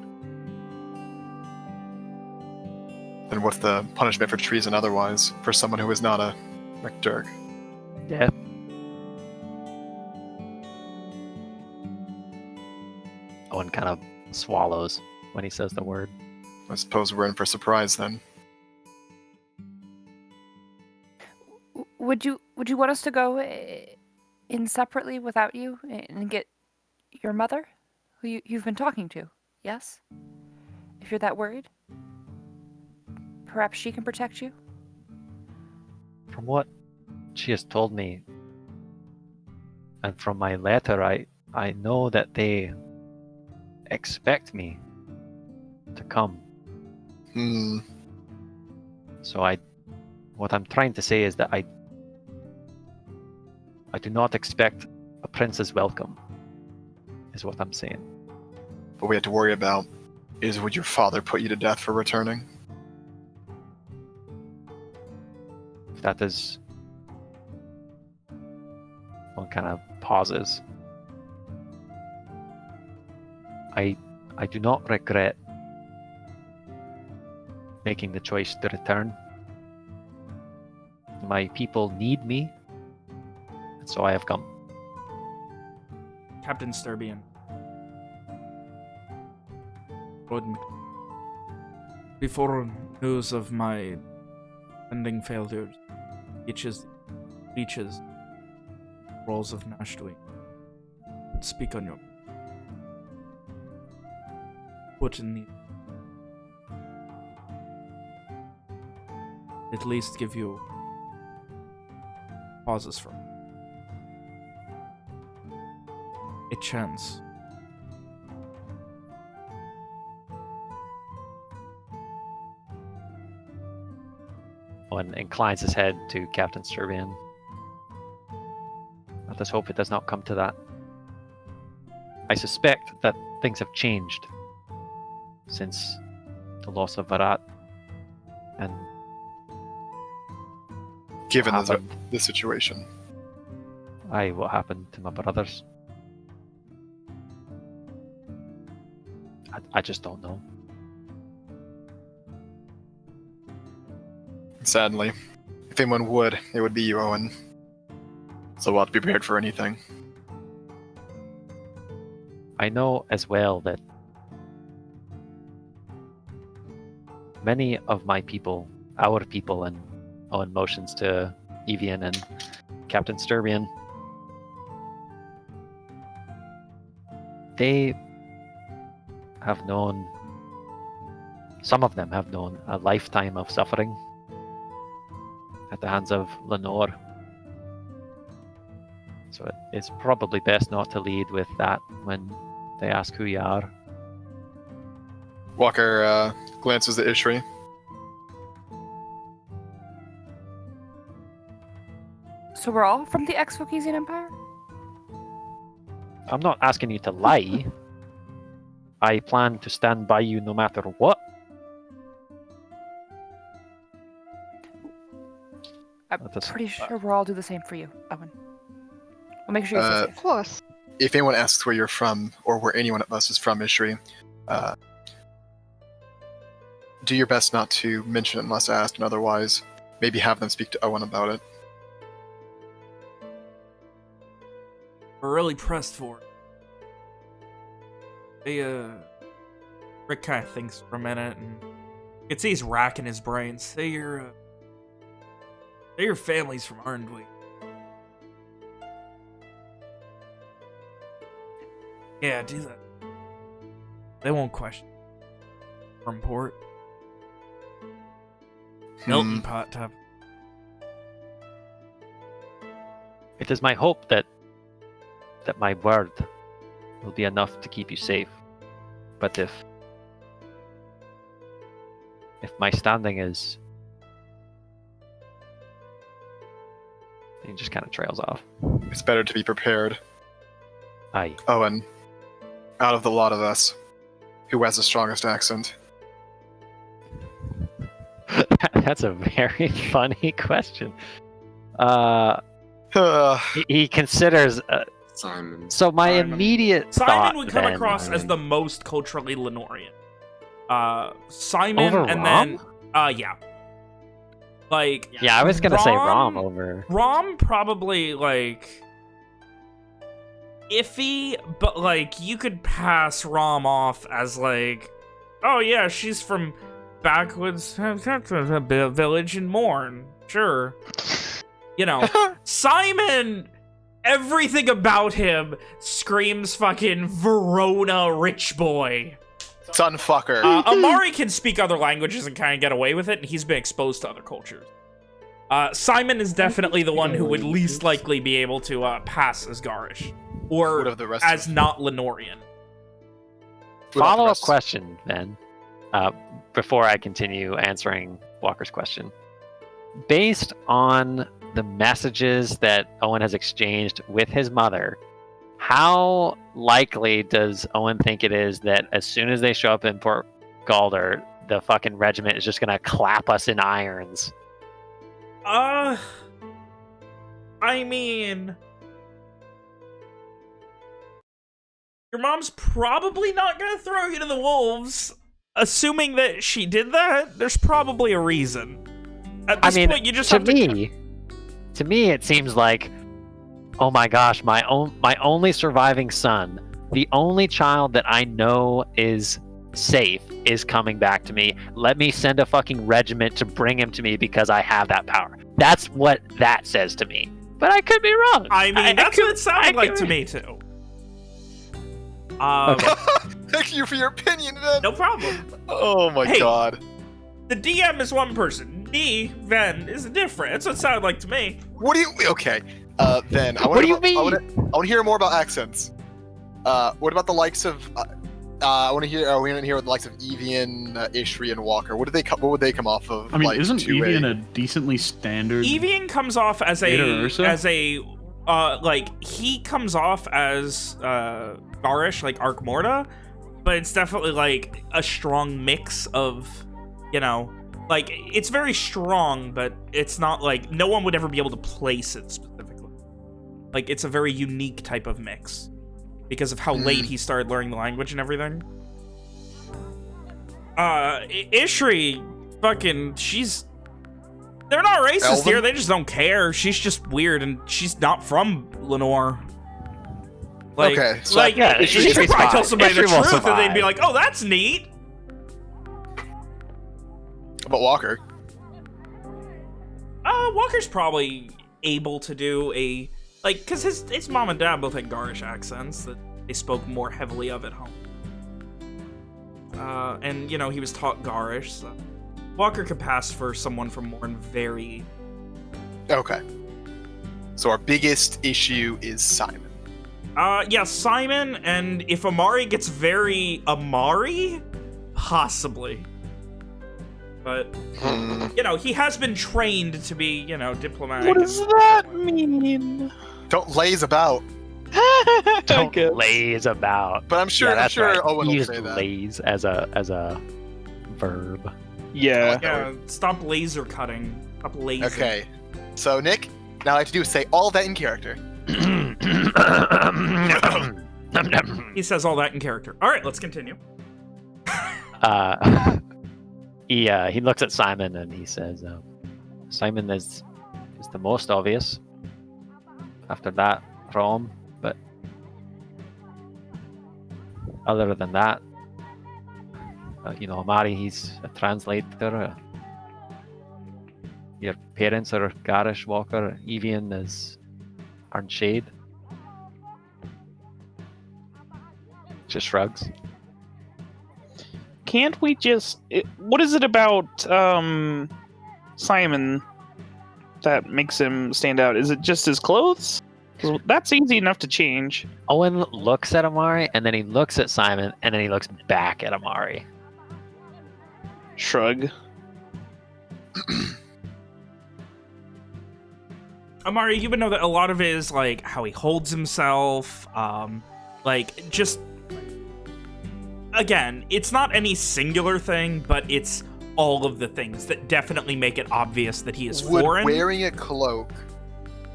Then what's the punishment for treason otherwise, for someone who is not a McDurk? Death. Owen kind of swallows when he says the word. I suppose we're in for a surprise then. Would you want us to go in separately without you and get your mother, who you've been talking to? Yes? If you're that worried? perhaps she can protect you? From what she has told me, and from my letter, I know that they expect me to come. Hmm. So what I'm trying to say is that I do not expect a prince's welcome, is what I'm saying. What we have to worry about is, would your father put you to death for returning? If that is... One kind of pauses. I do not regret making the choice to return. My people need me, and so I have come. Captain Sturbian. Before news of my pending failures reaches rolls of Nashtui, would speak on your put in the at least give you pauses from a chance. Owen inclines his head to Captain Sturbian. Let us hope it does not come to that. I suspect that things have changed since the loss of Varat, and Given what the happened, situation. what happened to my brothers. I just don't know. Sadly, if anyone would, it would be you, Owen. So we'll have to be prepared for anything. I know as well that many of my people, our people, and Owen motions to Evian and Captain Sturbian, they have known, some of them have known a lifetime of suffering at the hands of Lenore. So it's probably best not to lead with that when they ask who you are. Walker glances at Ishri. So we're all from the ex-Vokesian Empire? I'm not asking you to lie. I plan to stand by you no matter what. I'm That's- pretty sure we'll all do the same for you, Owen. We'll make sure you stay Of safe. course. If anyone asks where you're from, or where anyone of us is from, Ishri, do your best not to mention it unless asked, and otherwise, maybe have them speak to Owen about it. We're really pressed for it. Rick kind of thinks for a minute, and you can see he's racking his brains. Say your family's from Arndwy. Yeah, do that. They won't question. From Port. Milton pot top. It is my hope that my word will be enough to keep you safe. But if my standing is... He just kind of trails off. It's better to be prepared. Aye. Owen, out of the lot of us, who has the strongest accent? That's a very funny question. He considers... Simon. so my Simon. immediate Simon thought would come then- across as the most culturally Lenorian. Simon Over and Rom? then yeah. Like Yeah, I was gonna say Rom Rom over... Rom probably like iffy, but like you could pass Rom off as like, oh yeah, she's from backwoods village in Morn. Sure. You know, Simon, everything about him screams fucking Verona rich boy. Sunfucker. Amari can speak other languages and kind of get away with it, and he's been exposed to other cultures. Simon is definitely the one who would least likely be able to pass as Gahrish, or as not Lenorian. Follow-up question, then, before I continue answering Walker's question. Based on the messages that Owen has exchanged with his mother, how likely does Owen think it is that as soon as they show up in Port Galder, the fucking regiment is just gonna clap us in irons? I mean, your mom's probably not gonna throw you to the wolves. Assuming that she did that, there's probably a reason. At this point, you just have to... To me, it seems like, oh my gosh, my only surviving son, the only child that I know is safe, is coming back to me. Let me send a fucking regiment to bring him to me because I have that power. That's what that says to me. But I could be wrong. I mean, that's what it sounded like to me, too. Okay. Thank you for your opinion, man. No problem. Oh my god. The DM is one person. Me, Ven, is different. That's what it sounded like to me. What do you... Okay. Ven, What do you mean? I want to hear more about accents. What about the likes of... I want to hear the likes of Evian, Ishri, and Walker. What would they come off of? I mean, like, isn't Evian a decently standard? Evian comes off as he comes off as Gahrish, like Arc Morta, but it's definitely like a strong mix of, you know, like it's very strong, but it's not like no one would ever be able to place it specifically. Like it's a very unique type of mix because of how late he started learning the language and everything. Ishri, fucking, they're not racist here, they just don't care. She's just weird, and she's not from Lenore. Like, okay, so like, she could probably tell somebody the truth, and they'd be like, oh, that's neat. But Walker? Walker's probably able to do a... Like, because his mom and dad both had Gahrish accents that they spoke more heavily of at home. And, you know, he was taught Gahrish, so... Walker could pass for someone from Morn very... Okay. So our biggest issue is Simon. Yeah, Simon, and if Amari gets very Amari, possibly. But, you know, he has been trained to be, you know, diplomatic. What does that mean? Don't laze about. Don't laze about. But I'm sure, yeah, I'm sure right. Owen will used say that. Laze as a verb. Yeah. Yeah, stop laser cutting. Stop lasing. Okay. So, Nick, now all I have to do is say all that in character. He says all that in character. All right, let's continue. He looks at Simon and he says, Simon is the most obvious. After that, Rom, but other than that, you know, Amari, he's a translator. Your parents are Gahrish, Walker. Evian is Arnshade. Just shrugs. Can't we just... what is it about Simon that makes him stand out? Is it just his clothes? 'Cause that's easy enough to change. Owen looks at Amari, and then he looks at Simon, and then he looks back at Amari. Shrug. Amari, you would know that a lot of it is, like, how he holds himself, like, just... Again, it's not any singular thing, but it's all of the things that definitely make it obvious that he is foreign. Would wearing a cloak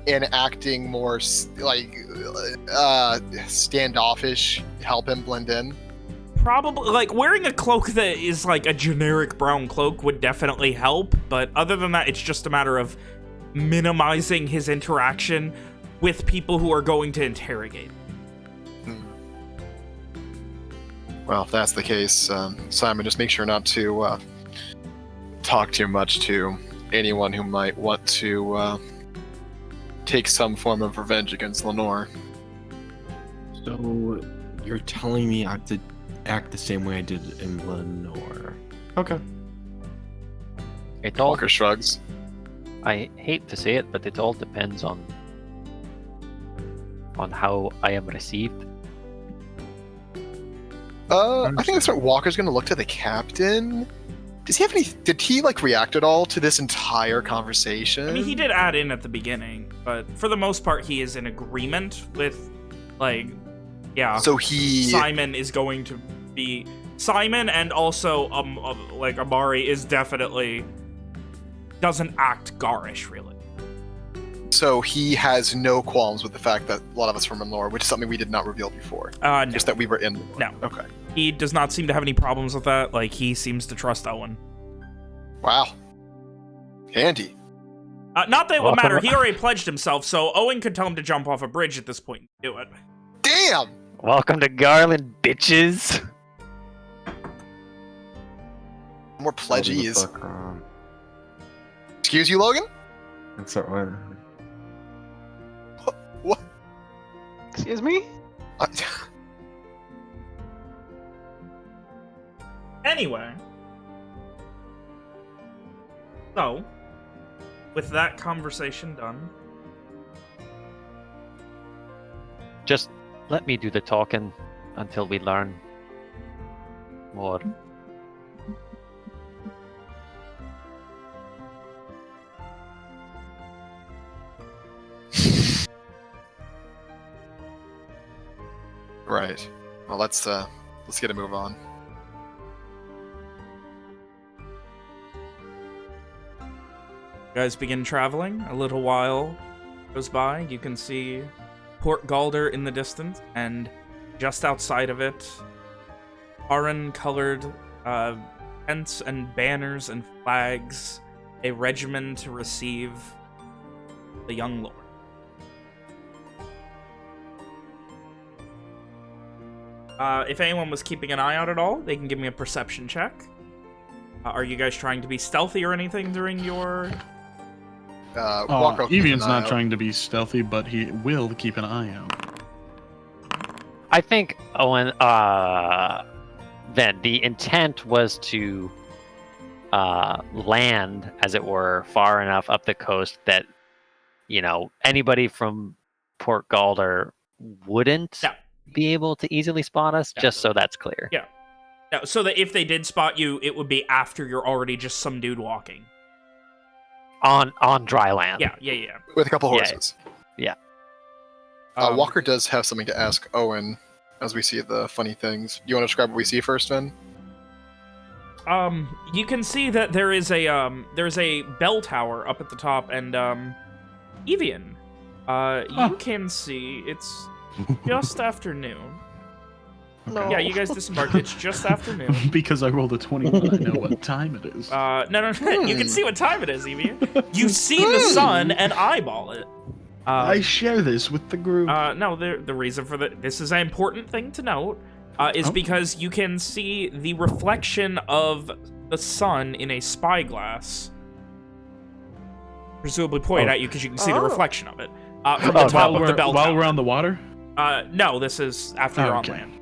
and acting more, like, standoffish help him blend in? Probably, like, wearing a cloak that is, like, a generic brown cloak would definitely help, but other than that, it's just a matter of minimizing his interaction with people who are going to interrogate. Well, if that's the case, Simon, just make sure not to talk too much to anyone who might want to take some form of revenge against Lenore. So, you're telling me I have to act the same way I did in Lenore. Okay. It all, Walker shrugs. I hate to say it, but it all depends on how I am received. I think that's what Walker's gonna look to the captain. Does he have any? Did he like react at all to this entire conversation? I mean, he did add in at the beginning, but for the most part, he is in agreement with, like, yeah. So he. Simon is going to be Simon, and also like Amari is definitely doesn't act Gahrish really. So he has no qualms with the fact that a lot of us are from Lenore, which is something we did not reveal before. No. Just that we were in Lenore. No. Okay. He does not seem to have any problems with that. Like, he seems to trust Owen. Wow. Handy. Not that it would matter. He already pledged himself, so Owen could tell him to jump off a bridge at this point and do it. Damn! Welcome to Garland, bitches. More pledges. Fuck wrong. Excuse you, Logan? That's not right. What? Excuse me? Anyway. So, with that conversation done... Just let me do the talking until we learn more. Right. Well, let's get a move on. You guys begin traveling. A little while goes by. You can see Port Galder in the distance, and just outside of it, Aran-colored tents and banners and flags, a regiment to receive the young lord. If anyone was keeping an eye out at all, they can give me a perception check. Are you guys trying to be stealthy or anything during your... Walker will keep Evian's an eye not out. trying to be stealthy, but he will keep an eye out. I think, Owen, then the intent was to land, as it were, far enough up the coast that, you know, anybody from Port Galder wouldn't be able to easily spot us, just so that's clear. Yeah. No, so that if they did spot you, it would be after you're already just some dude walking. On dry land. Yeah. With a couple horses. Yeah. Walker does have something to ask Owen as we see the funny things. You want to describe what we see first, Vin? You can see that there's a bell tower up at the top, and Evian, you can see it's just afternoon. No. Yeah, you guys disembarked. It's just afternoon. Because I rolled a 21, I know what time it is. No. You can see what time it is, Evian. You see the sun and eyeball it. I share this with the group. No, the reason for this is an important thing to note, is because you can see the reflection of the sun in a spyglass, presumably pointed at you because you can see the reflection of it from the top of the bell While tower. we're on the water? No, this is after you're on okay. land.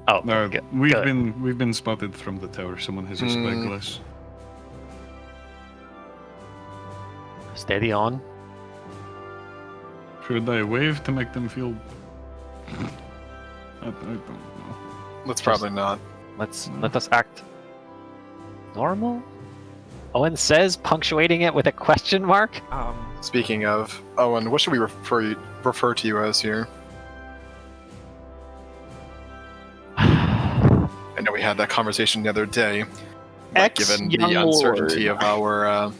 Oh, No, we've been spotted from the tower. Someone has a spyglass. Steady on. Should I wave to make them feel? I don't know. Let's probably not. Let us act normal. Owen says, punctuating it with a question mark. Speaking of, Owen, what should we refer to you as here? I know we had that conversation the other day. But given the Ex-young uncertainty lord. of our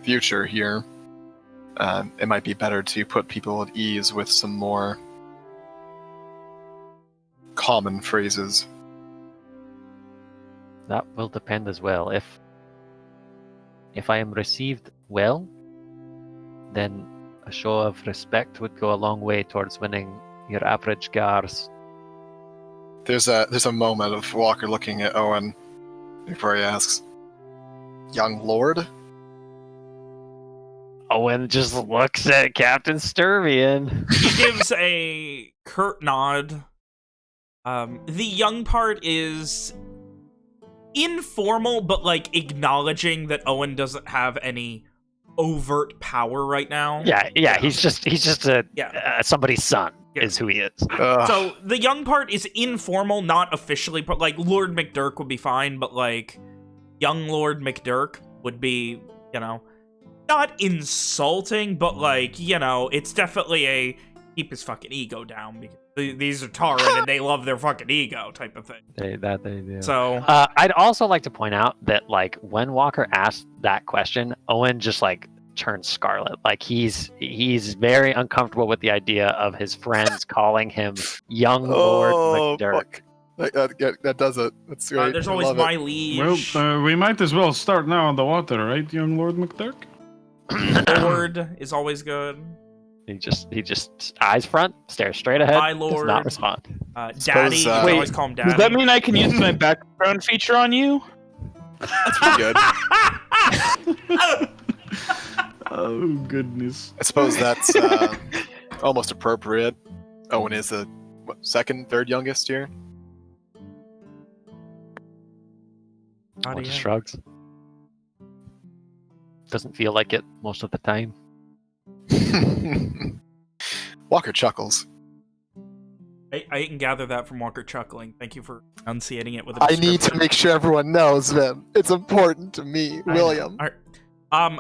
future here, it might be better to put people at ease with some more common phrases. That will depend as well. If I am received well, then a show of respect would go a long way towards winning your average Gars. There's a moment of Walker looking at Owen before he asks, "Young lord?" Owen just looks at Captain Sturmian. He gives a curt nod The young part is informal, but like acknowledging that Owen doesn't have any overt power right now. Yeah. He's just somebody's son is who he is. So the young part is informal, not officially, but like Lord McDurk would be fine, but like young Lord McDurk would be, you know, not insulting, but like, you know, it's definitely a keep his fucking ego down because these are Taryn and they love their fucking ego type of thing. They do. So I'd also like to point out that like when Walker asked that question, Owen just like turned scarlet. Like he's very uncomfortable with the idea of his friends calling him young Lord McDurk. That does it. That's great. there's always my liege. Well, we might as well start now on the water, right, young Lord McDurk? Lord is always good. He just eyes front, stares straight ahead, My does Lord. not respond. Daddy, you can wait, always call him Daddy. Does that mean I can use my background feature on you? That's pretty good. Oh, goodness. I suppose that's almost appropriate. Owen is the second, third youngest here. Owen just shrugs. Doesn't feel like it most of the time. Walker chuckles. I can gather that from Walker chuckling. Thank you for enunciating it with a I need to make sure everyone knows, man. It's important to me, William. All right.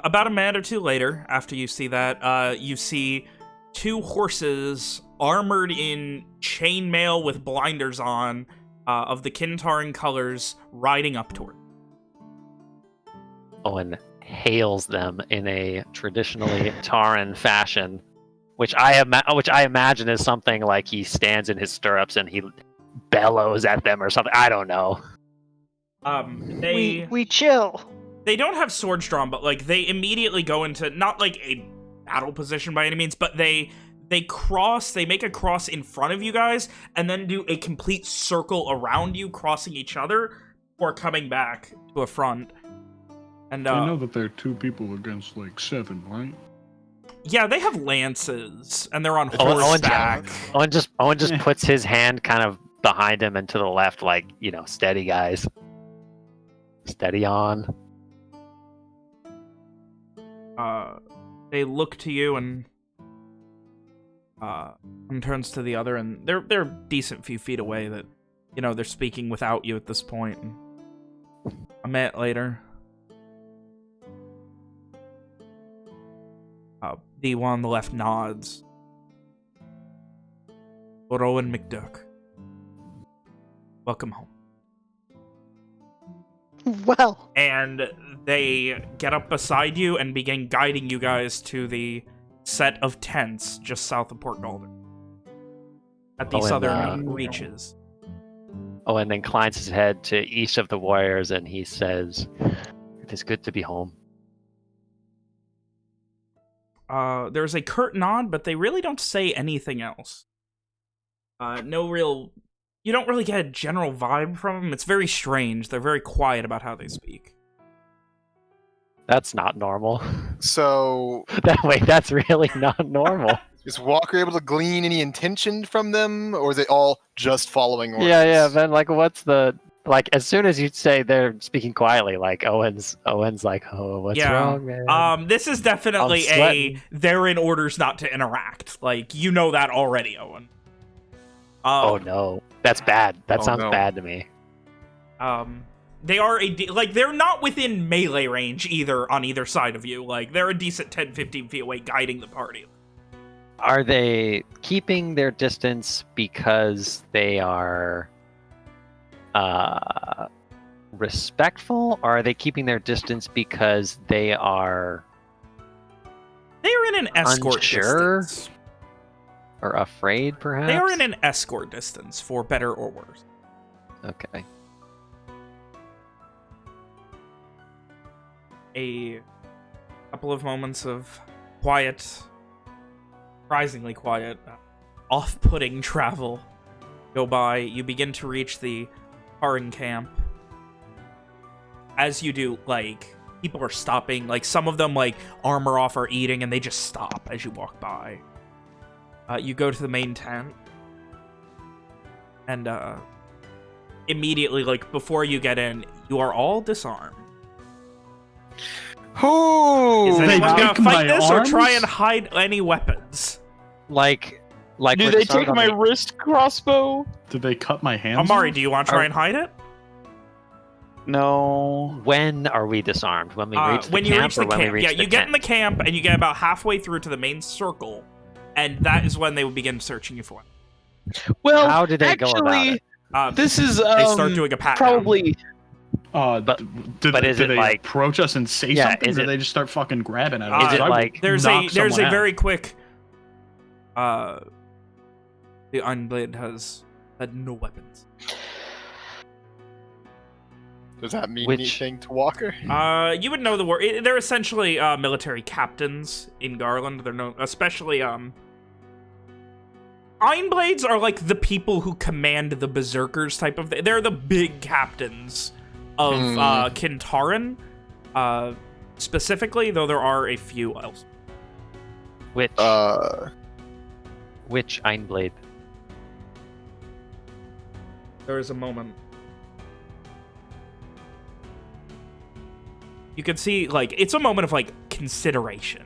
About a minute or two later, after you see that, you see two horses armored in chainmail with blinders on, of the Kyn Taryn colors, riding up toward. Owen hails them in a traditionally Taryn fashion, which I imagine is something like he stands in his stirrups and he bellows at them or something. I don't know. We chill. They don't have swords drawn, but like they immediately go into not like a battle position by any means, but they cross. They make a cross in front of you guys and then do a complete circle around you, crossing each other, or coming back to a front. And I know that there are two people against like 7, right? Yeah, they have lances and they're on horseback. Owen just puts his hand kind of behind him and to the left, like, you know, steady guys, steady on. They look to you and one turns to the other, and they're a decent few feet away. That, you know, they're speaking without you at this point. And a minute later, the one on the left nods. Lord Owen McDurk, welcome home. Well. And they get up beside you and begin guiding you guys to the set of tents just south of Port Golden, at the southern reaches. Owen inclines his head to each of the warriors and he says, "It is good to be home." There's a curt nod, but they really don't say anything else. You don't really get a general vibe from them. It's very strange. They're very quiet about how they speak. That's not normal. So... that's really not normal. Is Walker able to glean any intention from them, or is it all just following orders? Yeah, then, like, what's the... Like, as soon as you say they're speaking quietly, like, Owen's like, oh, what's wrong, man? This is definitely they're in orders not to interact. Like, you know that already, Owen. Oh, no. That's bad. That sounds bad to me. They are they're not within melee range either on either side of you. Like, they're a decent 10-15 feet away guiding the party. Are they keeping their distance because they are respectful, or are they keeping their distance because they are... They're in an escort distance. Or afraid, perhaps? They are in an escort distance, for better or worse. Okay. A couple of moments of quiet, surprisingly quiet, off-putting travel go by. You begin to reach the Taryn camp. As you do, like, people are stopping. Like, some of them, like, armor off are eating, and they just stop as you walk by. You go to the main tent. And immediately, like, before you get in, you are all disarmed. Who? Is They anyone gonna take my fight this or try arms? and hide any weapons? Like Do we're they disarmed take on my the- wrist crossbow? Did they cut my hands Amari, off? do you want to try and hide it? No. When are we disarmed? When we reach the when you camp reach the or when we camp. reach Yeah, the you get tent? in the camp and you get about halfway through to the main circle, and that is when they will begin searching you for it. Well, How did they go about actually, it? this is They start doing a pat down. probably. But- do but is it they like- approach us and say Yeah, something, is or it- they just start fucking grabbing at us? Is it I would like- There's knock a someone out. very quick. The Ironblade has had no weapons. Does that mean Which- anything to Walker? You would know the word. They're essentially military captains in Garland. They're known, especially Ironblades are like the people who command the berserkers type of. They're the big captains of Kyn Taryn, specifically. Though there are a few else. Which Uh, Ironblade? There is a moment. You can see, like, it's a moment of, like, consideration.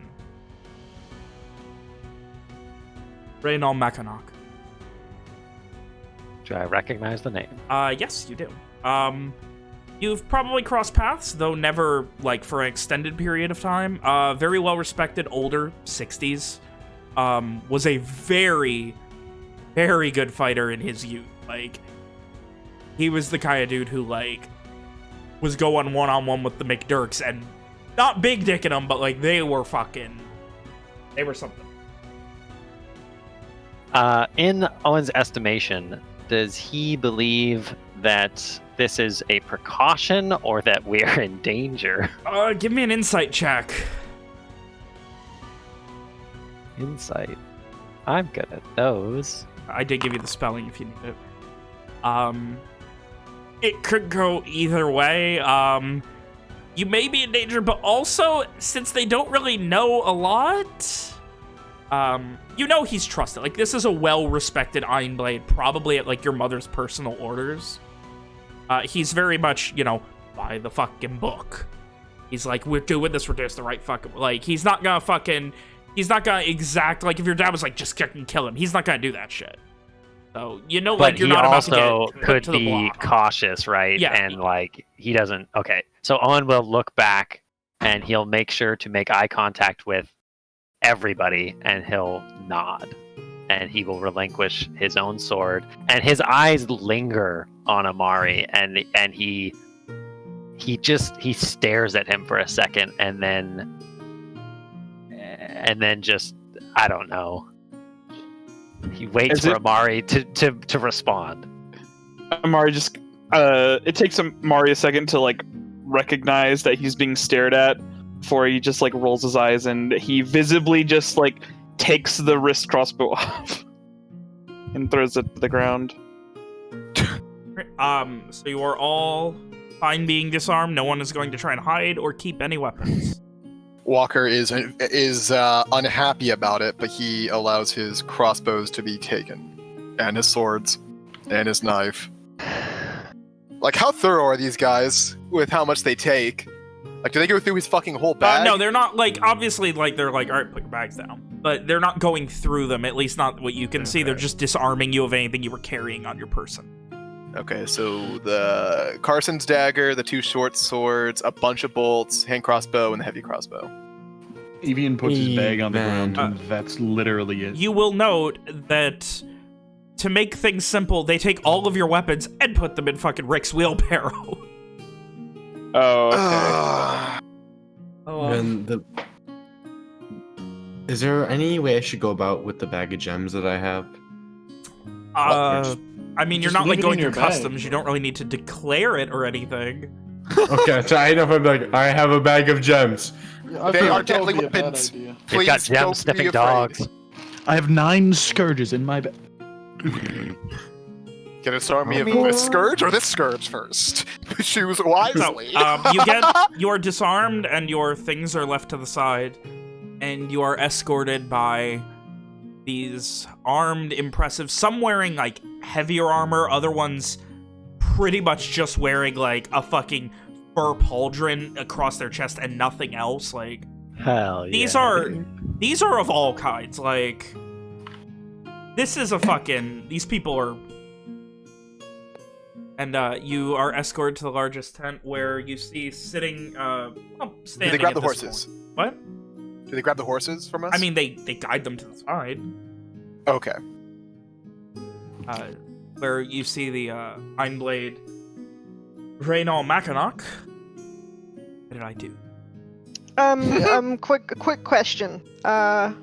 Reynal Mackinac. Do I recognize the name? Yes, you do. You've probably crossed paths, though never, like, for an extended period of time. Very well-respected, older, 60s. Was a very, very good fighter in his youth. Like, he was the kind of dude who, like, was going one-on-one with the McDurks, and not big dicking them, but, like, they were something. In Owen's estimation, does he believe that this is a precaution or that we're in danger? Give me an insight check. Insight. I'm good at those. I did give you the spelling if you need it. It could go either way. You may be in danger, but also, since they don't really know a lot, you know he's trusted. Like, this is a well-respected Ironblade, probably at, like, your mother's personal orders. He's very much, you know, by the fucking book. He's like, we're doing this the right fucking... Like, he's not gonna fucking... He's not gonna exact... Like, if your dad was like, just fucking kill him, he's not gonna do that shit. So, you know, like, But you're he not about to also get could to the be block. cautious, right? Yeah. And, like, he doesn't... Okay, so Owen will look back, and he'll make sure to make eye contact with everybody, and he'll nod. And he will relinquish his own sword. And his eyes linger on Amari, and he stares at him for a second, and then just, I don't know. He waits for Amari to respond. Amari just it takes Amari a second to like recognize that he's being stared at before he just like rolls his eyes, and he visibly just like takes the wrist crossbow off and throws it to the ground. So you are all fine being disarmed. No one is going to try and hide or keep any weapons. Walker is unhappy about it, but he allows his crossbows to be taken, and his swords, and his knife. Like, how thorough are these guys with how much they take? Like, do they go through his fucking whole bag? No, they're not, like, obviously, like, they're like, all right, put your bags down. But they're not going through them, at least not what you can see. They're just disarming you of anything you were carrying on your person. Okay, so the Carson's dagger, the two short swords, a bunch of bolts, hand crossbow, and the heavy crossbow. Evian puts his bag on the Man. ground, and that's literally it. You will note that to make things simple, they take all of your weapons and put them in fucking Rick's wheelbarrow. Oh, okay. And is there any way I should go about with the bag of gems that I have? I mean, you're Just not, like, leave it going in through your bag. customs. You don't really need to declare it or anything. Okay, so I know if I'm like, I have a bag of gems. They are deadly weapons. They've Please got don't gems sniffing be afraid. dogs. I have 9 scourges in my bag. Can it start me with this scourge or this scourge first? Choose wisely. You get your disarmed and your things are left to the side, and you are escorted by these armed, impressive, some wearing like heavier armor, other ones pretty much just wearing like a fucking fur pauldron across their chest and nothing else. Like, Hell yeah. these are of all kinds. Like, this is a fucking, these people are. And you are escorted to the largest tent where you see sitting, standing. Do they grab at the this horses? point. What? Do they grab the horses from us? I mean, they guide them to the side. Okay. Where you see the Ironblade Reynal Mackinac. What did I do? Quick question. Are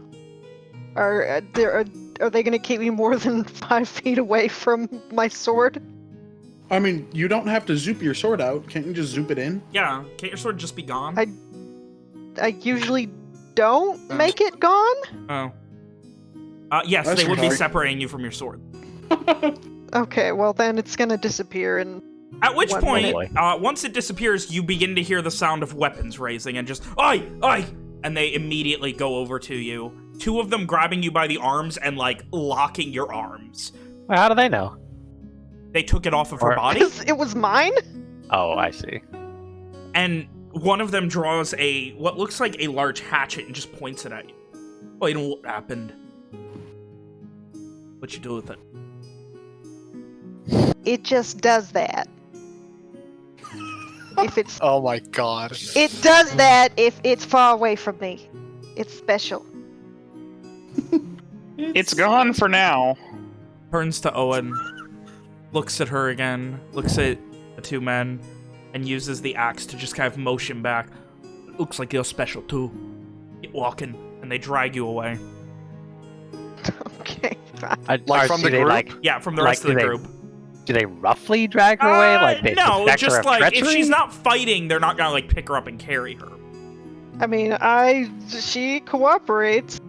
they gonna keep me more than 5 feet away from my sword? I mean, you don't have to zoop your sword out. Can't you just zoop it in? Yeah, can't your sword just be gone? I usually don't make it gone. Oh. Yes, That's they would be retarded. separating you from your sword. Okay, well then it's gonna disappear and. At which One point, minute. once it disappears, you begin to hear the sound of weapons raising and just, "Oi! Oi!" And they immediately go over to you. 2 of them grabbing you by the arms and, like, locking your arms. Well, how do they know? They took it off of her Or- body, It was mine. Oh, I see. and one of them draws what looks like a large hatchet and just points it at you. Well, you know what happened. What you do with it? It just does that. If it's Oh my god. It does that if it's far away from me. It's special. It's gone for now. Turns to Owen, looks at her again, looks at the 2 men, and uses the axe to just kind of motion back. Looks like you're special too. Get walking, and they drag you away. Okay, fine. Like from the they, group? like, Yeah, from the Like, rest of the do they- group. do they roughly drag her away? Like they no, suspect her just of like if treachery? she's not fighting, they're not gonna like pick her up and carry her. I mean, she cooperates.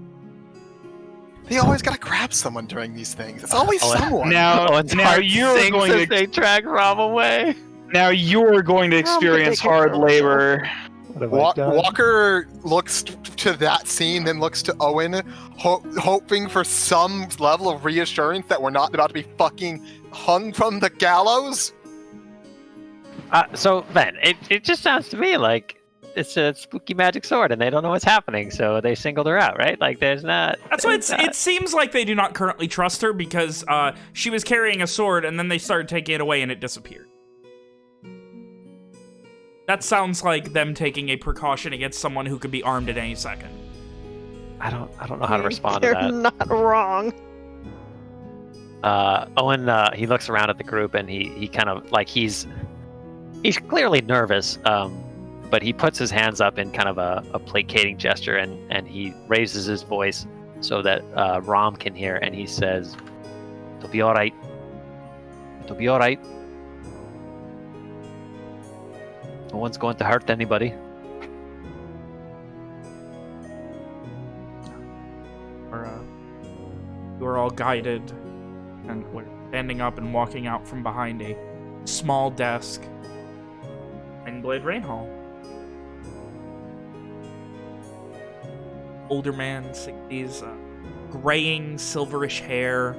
They always gotta grab someone during these things. It's always Oh, someone. Now, Owen's now heart you're sinks going as to they drag Rob away. now you're going to experience hard labor. What have I done? Walker looks to that scene, then looks to Owen, hoping for some level of reassurance that we're not about to be fucking hung from the gallows. So then, it just sounds to me like it's a spooky magic sword, and they don't know what's happening, so they singled her out, right? Like, there's not. That's why it seems like they do not currently trust her because she was carrying a sword and then they started taking it away and it disappeared. That sounds like them taking a precaution against someone who could be armed at any second. I don't know how to respond to They're that. not wrong. Owen, he looks around at the group and he kind of like he's clearly nervous, but he puts his hands up in kind of a placating gesture and he raises his voice so that Rom can hear, and he says, "It'll be all right. It'll be all right. No one's going to hurt anybody." You are all guided, and we're standing up and walking out from behind a small desk in Blade Rain Hall. Older man, 60s, graying, silverish hair,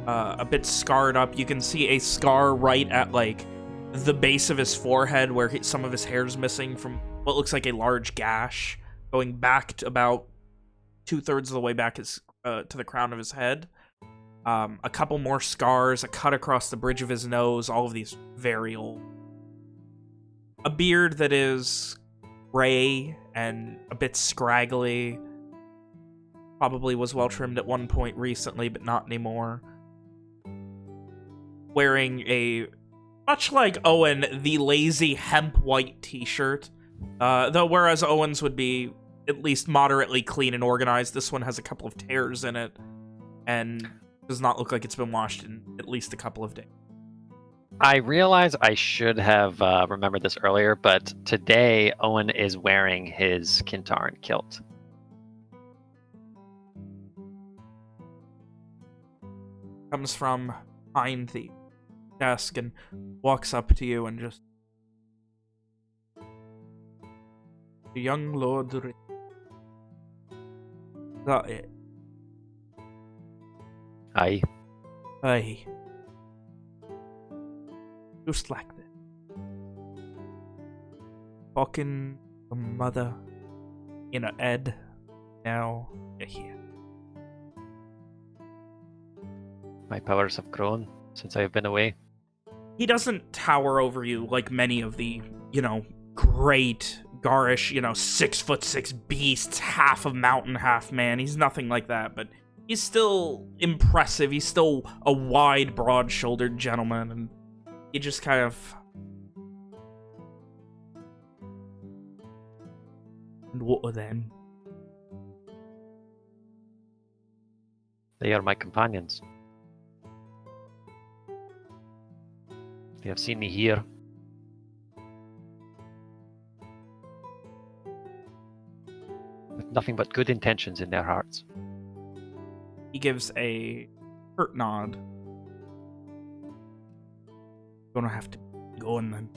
a bit scarred up. You can see a scar right at, like, the base of his forehead where some of his hair's missing from what looks like a large gash going back to about 2/3 of the way back to the crown of his head. A couple more scars, a cut across the bridge of his nose, all of these very old. A beard that is gray and a bit scraggly. Probably was well trimmed at one point recently, but not anymore. Wearing a, much like Owen, the lazy hemp white t-shirt. Though whereas Owen's would be at least moderately clean and organized, this one has a couple of tears in it and does not look like it's been washed in at least a couple of days. I realize I should have remembered this earlier, but today Owen is wearing his Kyn Taryn kilt. Comes from behind the desk and walks up to you and just... The young Lord... That it. Aye. Aye. Just like that. Fucking your mother in a head. Now you're here. My powers have grown since I have been away. He doesn't tower over you like many of the, great Gahrish, 6'6" beasts, half a mountain, half man. He's nothing like that, but he's still impressive. He's still a wide, broad-shouldered gentleman, and he just kind of... And what then? They are my companions. They have seen me here. With nothing but good intentions in their hearts. He gives a hurt nod. Gonna have to go in then.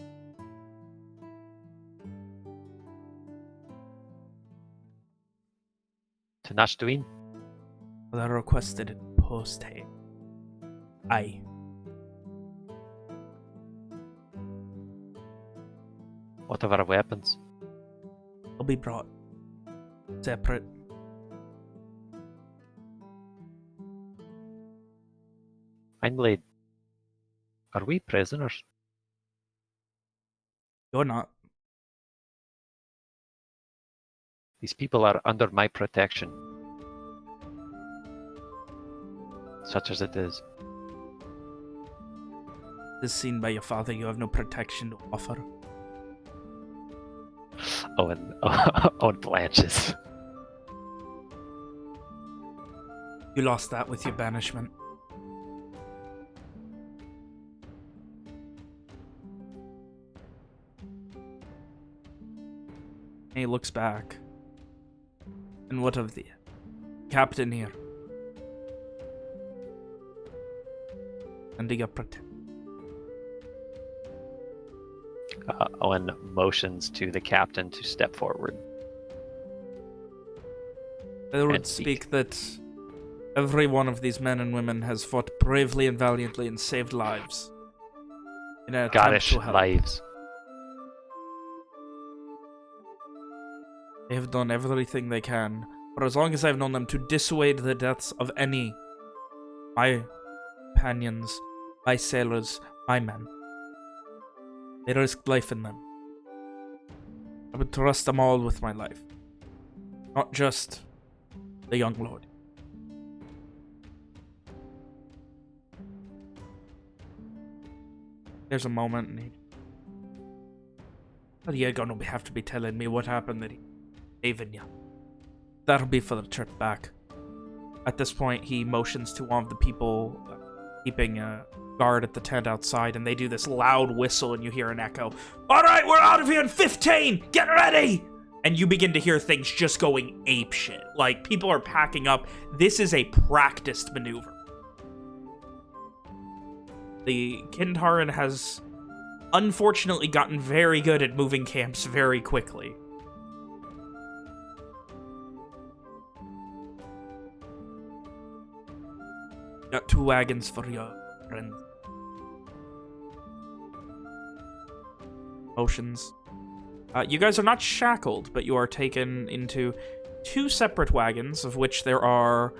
To Nashtuin? Well, I requested it post-haste. Aye. What of our weapons? They'll be brought separate. Einblade, are we prisoners? You're not. These people are under my protection. Such as it is. As seen by your father, you have no protection to offer. Owen blanches. You lost that with your banishment. And he looks back. And what of the captain here? And your protection. Owen motions to the captain to step forward. I would speak that every one of these men and women has fought bravely and valiantly and saved lives. In an attempt Gahrish to help. lives. They have done everything they can, for as long as I've known them, to dissuade the deaths of any my companions, my sailors, my men. They risked life in them. I would trust them all with my life. Not just the young lord. There's a moment and well, you're gonna have to be telling me what happened that he saving you. That'll be for the trip back. At this point, he motions to one of the people keeping guard at the tent outside, and they do this loud whistle, and you hear an echo. All right, we're out of here in 15! Get ready! And you begin to hear things just going apeshit. Like, people are packing up. This is a practiced maneuver. The Kyn Taryn has unfortunately gotten very good at moving camps very quickly. Got 2 wagons for your friends. Motions. You guys are not shackled, but you are taken into 2 separate wagons, of which there are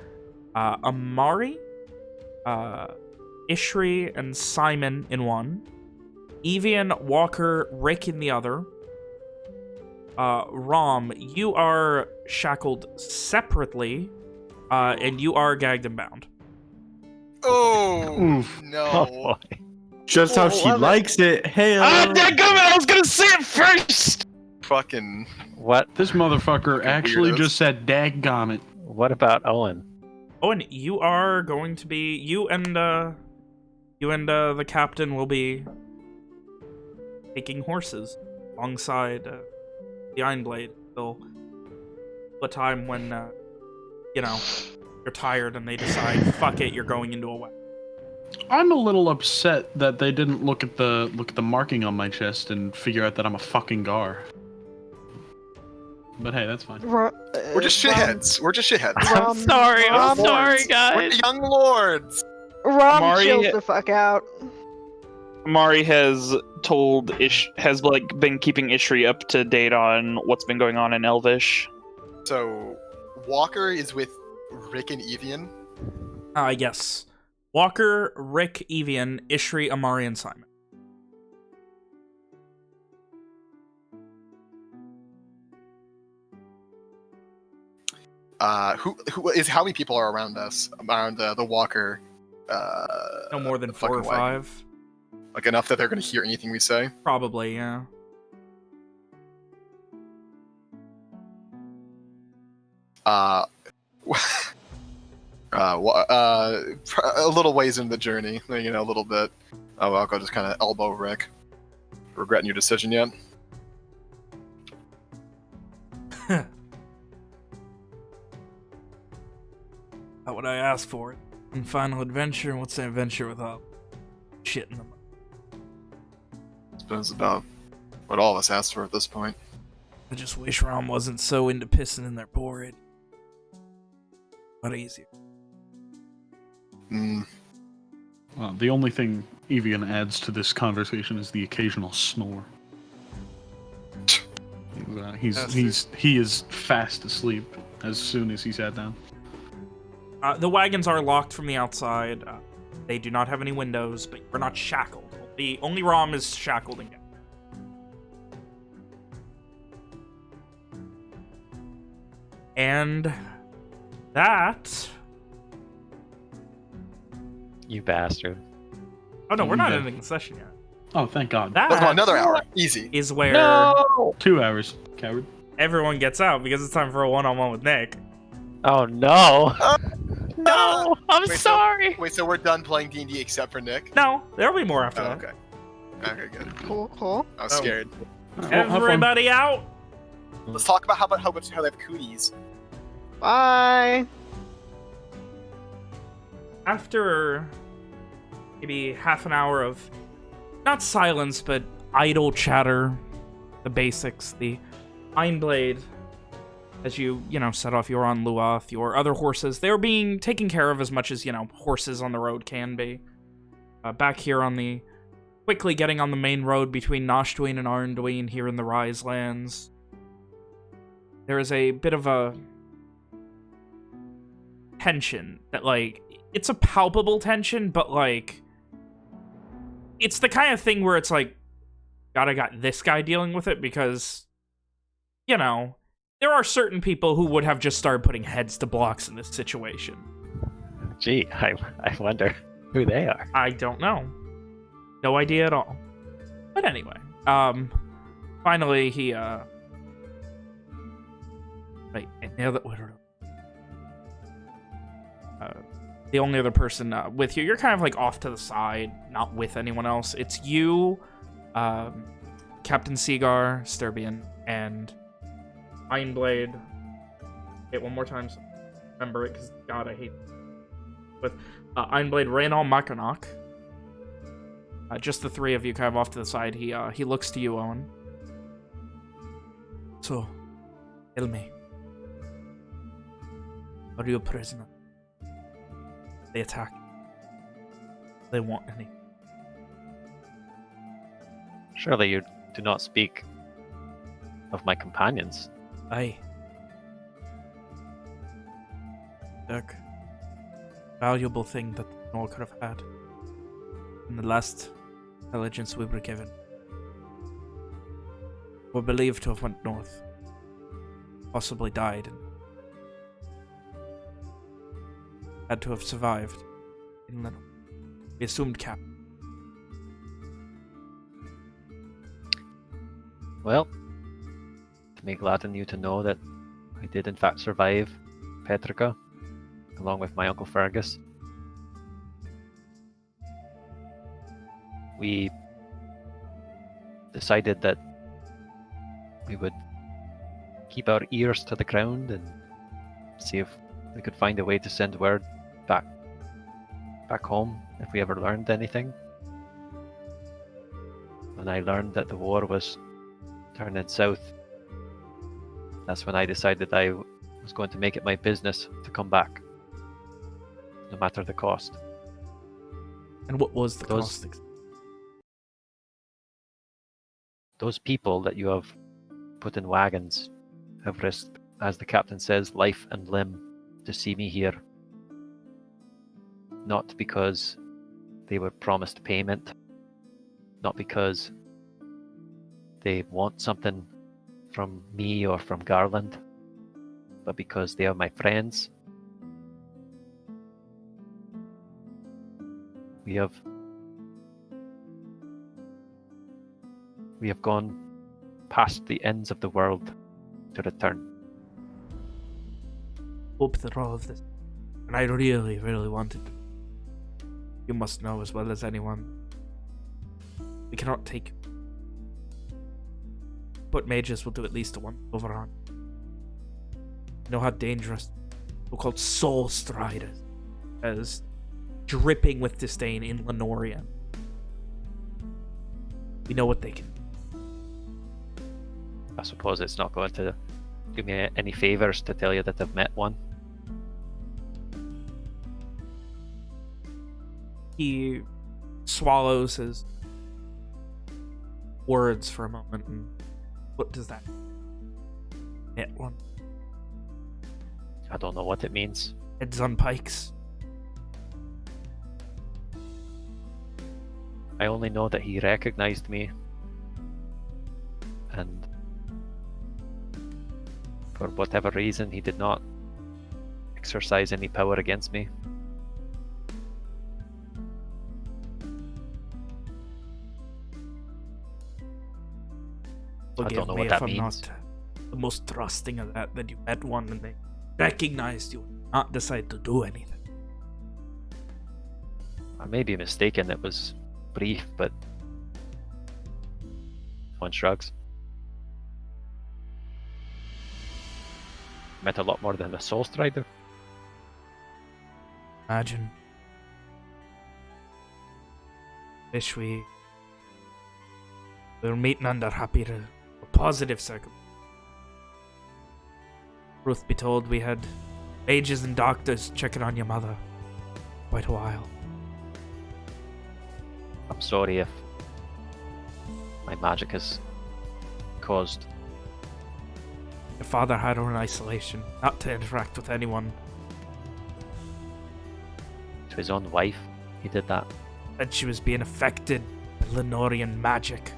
Amari, Ishri, and Simon in one. Evian, Walker, Rick in the other. Rom, you are shackled separately, and you are gagged and bound. Oh, Oof. no. Oh boy. Just how she likes it. Hey. Dadgummit, I was gonna say it first! Fucking. What? This motherfucker actually weirdos. just said "Dadgummit." What about Owen? Owen, you are going to be... You and the captain will be taking horses alongside the Ironblade till a time when, you're tired and they decide, fuck it, you're going into a wagon. I'm a little upset that they didn't look at the marking on my chest and figure out that I'm a fucking Gar. But hey, that's fine. We're just shitheads. We're just shitheads. Rom, Sorry, I'm Rom- sorry, We're guys. the young lords. Rom Amari- chills the fuck out. Mari has been keeping Ishri up to date on what's been going on in Elvish. So, Walker is with Rick and Evian. Yes. Walker, Rick, Evian, Ishri, Amari, and Simon. How many people are around us? Around the Walker? No more than 4 or fucking wagon. 5. Like enough that they're going to hear anything we say? Probably, yeah. A little ways into the journey, a little bit. I'll go just kind of elbow Rick. Regretting your decision yet? Not what I asked for. In Final Adventure, and what's an adventure without shit in them? I suppose about what all of us asked for at this point. I just wish Rom wasn't so into pissing in their porridge. A lot easier. Well, the only thing Evian adds to this conversation is the occasional snore. He is fast asleep as soon as he sat down. The wagons are locked from the outside. They do not have any windows, but you're not shackled. Only Rom is shackled again. And that... You bastard. Oh no, we're not ending the session yet. Oh, thank God. That Let's go another hour. Easy. is where 2 hours, coward. everyone gets out because it's time for a one-on-one with Nick. Oh no! No! I'm Wait, sorry! So we're done playing D&D except for Nick? No, there'll be more after Oh, that. okay. Okay, good. Cool. I was scared. Everybody out! Let's talk about how they have cooties. Bye. After maybe half an hour of not silence, but idle chatter, the basics, the Ironblade, as you set off, you're on Luoth, your other horses, they're being taken care of as much as, horses on the road can be. Back here on quickly getting on the main road between Noshduin and Arnduin here in the Rise Lands, there is a bit of a tension that, it's a palpable tension, but, it's the kind of thing where it's like, God, I got this guy dealing with it because, there are certain people who would have just started putting heads to blocks in this situation. Gee, I wonder who they are. I don't know. No idea at all. But anyway, finally he, wait, the only other person with you, you're kind of off to the side, not with anyone else. It's you, Captain Seagar, Sturbian, and Ironblade. Wait, one more time so remember it, because God, I hate it. With Ironblade, Raynal, Mackinac. Just the three of you kind of off to the side. He looks to you, Owen. So, tell me. Are you a prisoner? They attack. They want any. Surely you do not speak of my companions. Aye. Look. Valuable thing that Nor could have had. In the last intelligence we were given. Were believed to have went north. Possibly died. And had to have survived. In Lenore. We assumed Cap. Well, to me gladden you to know that I did in fact survive Petrica, along with my Uncle Fergus. We decided that we would keep our ears to the ground and see if we could find a way to send word back home if we ever learned anything. When I learned that the war was turning south, that's when I decided I was going to make it my business to come back, no matter the cost. And what was the cost? Those people that you have put in wagons have risked, as the captain says, life and limb to see me here. Not because they were promised payment, not because they want something from me or from Garland, but because they are my friends. We have gone past the ends of the world to return. Hope that all of this, and I really, really wanted to. You must know as well as anyone, we cannot take. But mages will do at least a one over on. You know how dangerous so-called soul striders, as dripping with disdain in Lenoria. We know what they can. I suppose it's not going to do me any favors to tell you that I've met one. He swallows his words for a moment, and what does that mean? Met one. I don't know what it means. Heads on pikes. I only know that he recognized me, and for whatever reason he did not exercise any power against me. I don't know what that means. Not the most trusting of that you met one and they recognized you, not decide to do anything. I may be mistaken, it was brief, but one shrugs. Met a lot more than a soul strider. Imagine. Wish we were meeting under happier, positive circumstances. Truth be told, we had mages and doctors checking on your mother quite a while. I'm sorry if my magic has caused. Your father had her in isolation, not to interact with anyone. To his own wife, he did that. Said she was being affected by Lenorian magic.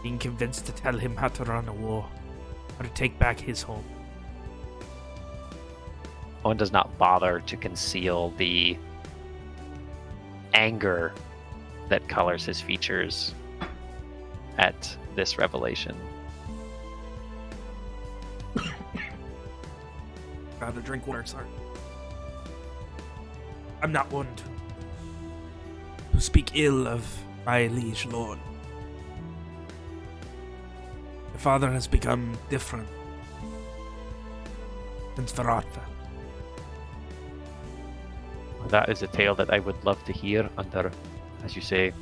Being convinced to tell him how to run a war, how to take back his home. Owen does not bother to conceal the anger that colors his features at this revelation. Gotta drink water, sorry. I'm not one to speak ill of my liege lord. Your father has become different since Varatha. That is a tale that I would love to hear under, as you say,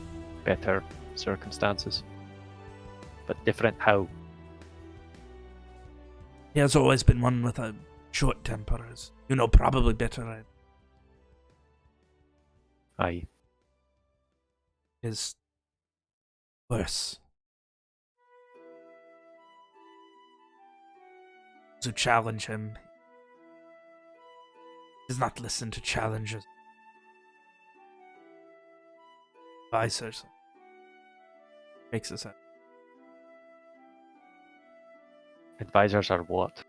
better circumstances. But different how? He has always been one with a short temper, as you know, probably better. Aye. Is worse. To challenge him. He does not listen to challenges. Advisors. Makes us sad. Advisors are what?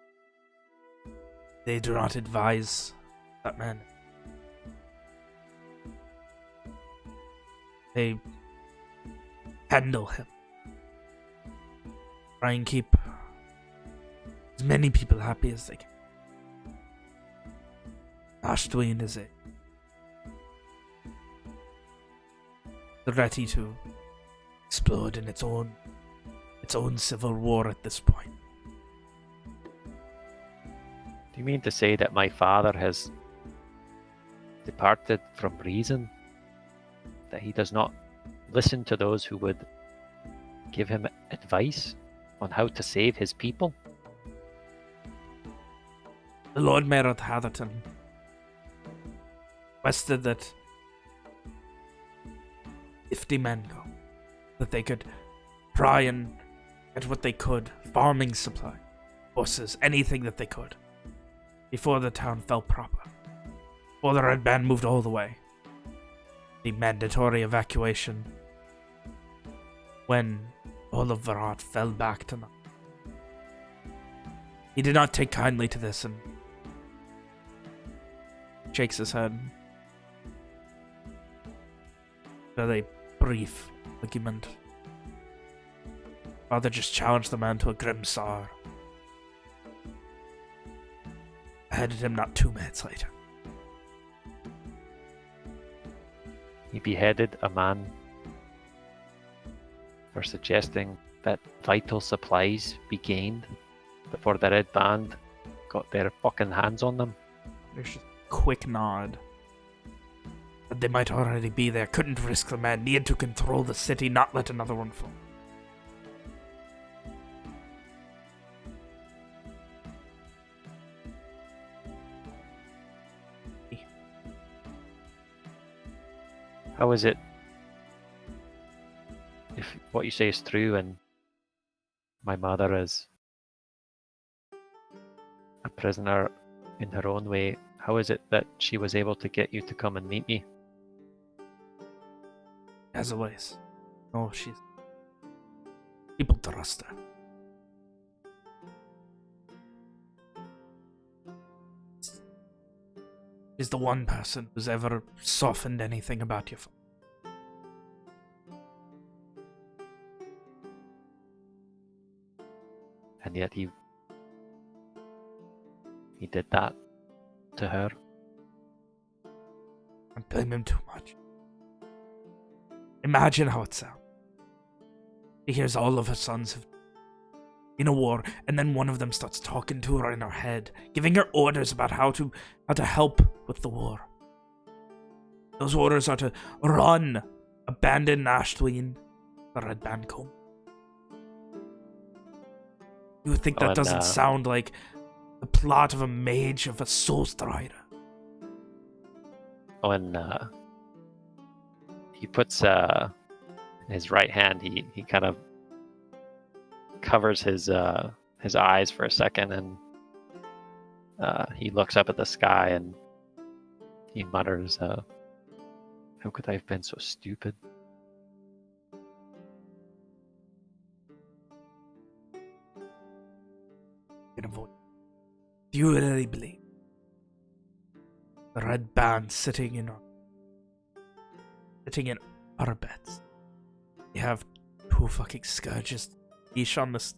They do not advise that man. They handle him. Try and keep as many people happy as they can. Ashtwin is ready to explode in its own civil war at this point. Do you mean to say that my father has departed from reason? That he does not listen to those who would give him advice on how to save his people? The Lord Mayor of Hatherton requested that 50 men go. that they could try and get what they could, farming supply, horses, anything that they could, before the town fell proper, before the Red Band moved all the way. The mandatory evacuation when all of Varat fell back to nothing. He did not take kindly to this and shakes his head. Very brief argument. Father just challenged the man to a grim sour. Beheaded him not 2 minutes later. He beheaded a man for suggesting that vital supplies be gained before the Red Band got their fucking hands on them. There's just a quick nod. But they might already be there. Couldn't risk the man. Needed to control the city, not let another one fall. How is it if what you say is true and my mother is a prisoner in her own way? How is it that she was able to get you to come and meet me? As always. Oh, people trust her. She's the one person who's ever softened anything about your father. And yet he did that to her. I blame him too much. Imagine how it sounds. She hears all of her sons have in a war, and then one of them starts talking to her in her head, giving her orders about how to help with the war. Those orders are to run, abandon Nashtween, the Red Band come. You would think that doesn't sound like the plot of a mage of a soul strider. When he puts his right hand, he kind of covers his eyes for a second, and he looks up at the sky and he mutters, "How could I have been so stupid?" Do you really believe the Red Band sitting in our beds? They have 2 fucking scourges each on this.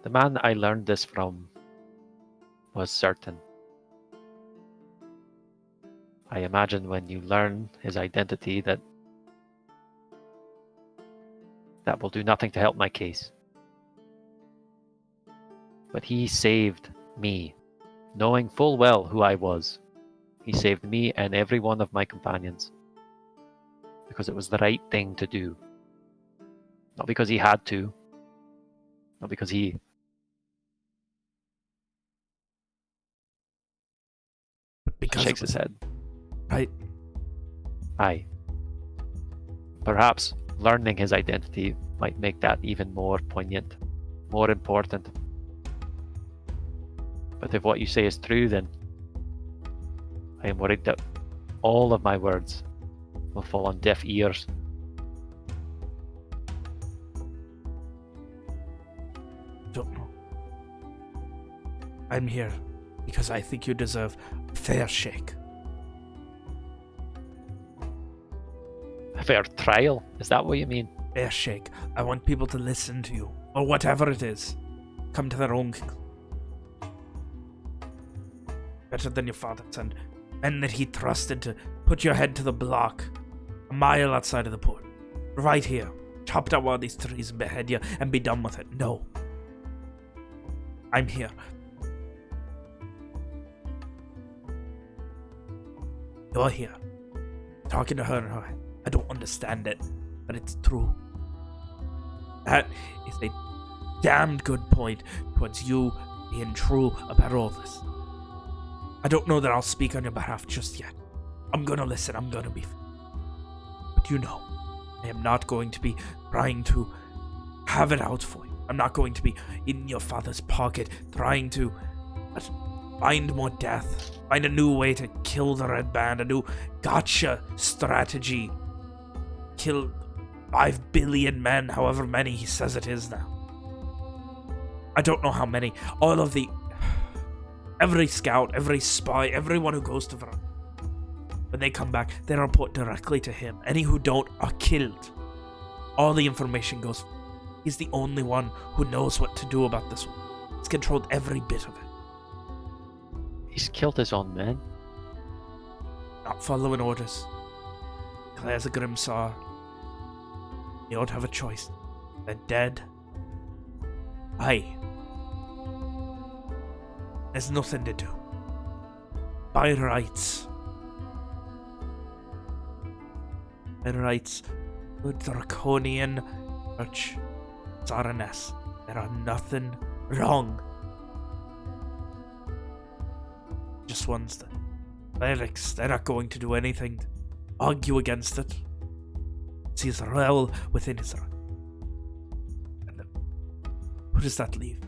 The man I learned this from was certain. I imagine when you learn his identity that will do nothing to help my case. But he saved me, knowing full well who I was. He saved me and every one of my companions. Because it was the right thing to do. Not because he had to. Not because he... But because shakes his head. Right. Aye. Perhaps learning his identity might make that even more poignant, more important. But if what you say is true, then I am worried that all of my words will fall on deaf ears. Don't know. I'm here because I think you deserve a fair shake. A fair trial? Is that what you mean? Fair shake. I want people to listen to you, or whatever it is. Come to their own conclusion. Better than your father's and men that he trusted to put your head to the block a mile outside of the port. Right here. Chop down one of these trees and behead you and be done with it. No. I'm here. You're here. Talking to her in her head. I don't understand it, but it's true. That is a damned good point towards you being true about all this. I don't know that I'll speak on your behalf just yet, I'm gonna listen. I'm gonna be... But you know, I am not going to be trying to have it out for you. I'm not going to be in your father's pocket trying to find more death. Find a new way to kill the Red Band. A new gotcha strategy. Kill 5 billion men, however many he says it is now. I don't know how many. All of the... Every scout, every spy, everyone who goes to Vrana. When they come back, they report directly to him. Any who don't are killed. All the information goes... He's the only one who knows what to do about this one. He's controlled every bit of it. He's killed his own men. Not following orders. Claire's a Grimsaw. You don't have a choice. They're dead. There's nothing to do. By rights. By rights. The draconian church. Tsarines. There are nothing wrong. Just ones that clerics, they're not going to do anything to argue against it. It's Israel within Israel. And who does that leave?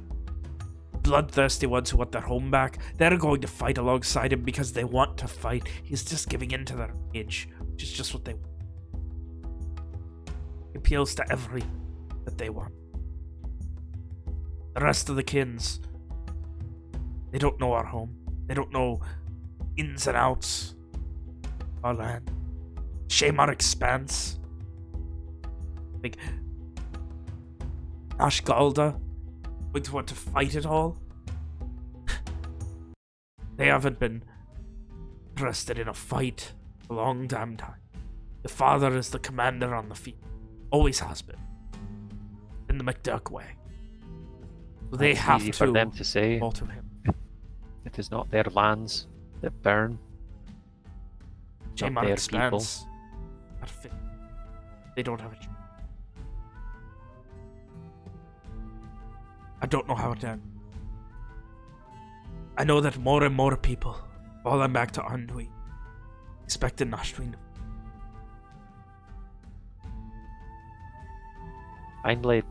Bloodthirsty ones who want their home back. They're going to fight alongside him because they want to fight. He's just giving in to their rage, which is just what they want. He appeals to everything that they want. The rest of the Kyns, they don't know our home. They don't know ins and outs of our land. Shame our expanse. Like Ashgalda going to want to fight it all. They haven't been interested in a fight a long damn time. The father is the commander on the field. Always has been. In the McDuck way. So they have easy to for them to say. fall to him. It is not their lands that burn. Shame Not our their people. expanse. They don't have a choice. I don't know how it ends. I know that more and more people falling back to Anduin, expecting Nashtwin. Finally,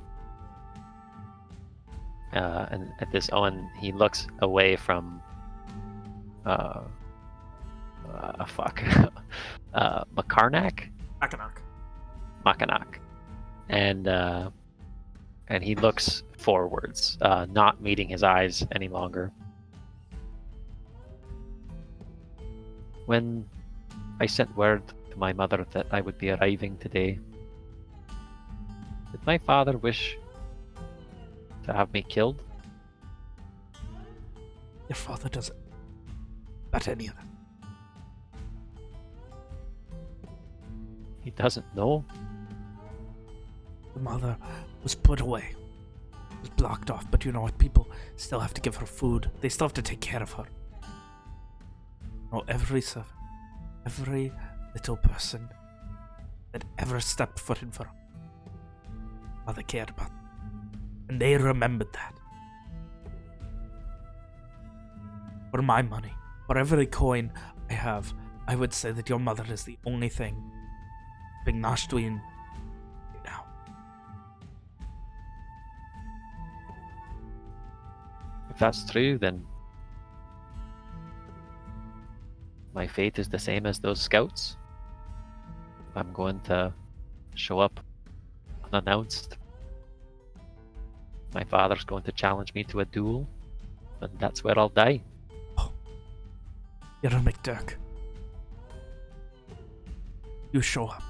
and at this, Owen, he looks away from Makarnak? Mackinac. And he looks forwards, not meeting his eyes any longer. When I sent word to my mother that I would be arriving today, did my father wish to have me killed? Your father doesn't. Not any of it. He doesn't know. The mother was put away. Was blocked off, but you know what? People still have to give her food. They still have to take care of her. Oh, every servant, every little person that ever stepped foot in front of her, mother cared about them. And they remembered that. For my money, for every coin I have, I would say that your mother is the only thing being Nashtwin now. If that's true, then my fate is the same as those scouts. I'm going to show up unannounced. My father's going to challenge me to a duel, and that's where I'll die. Oh, you're a McDurk. You show up.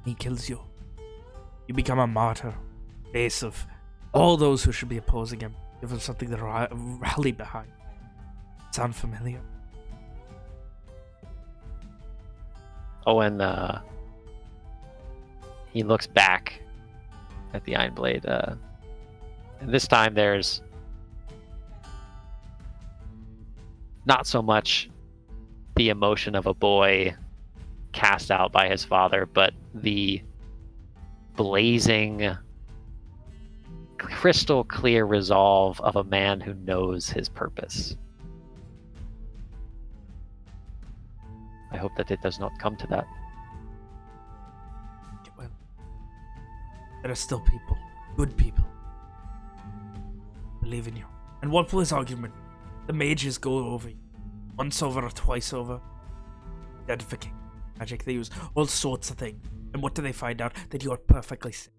He kills you. You become a martyr. Face of all those who should be opposing him. Give him something to rally behind. Sound familiar? Oh, and he looks back at the Iron Blade. And this time there's not so much the emotion of a boy cast out by his father, but the blazing, crystal clear resolve of a man who knows his purpose. I hope that it does not come to that. Well, there are still people, good people, believe in you. And what will his argument? The mages go over you, once over or twice over. Identification magic, they use all sorts of things. And what do they find out? That you're perfectly sick.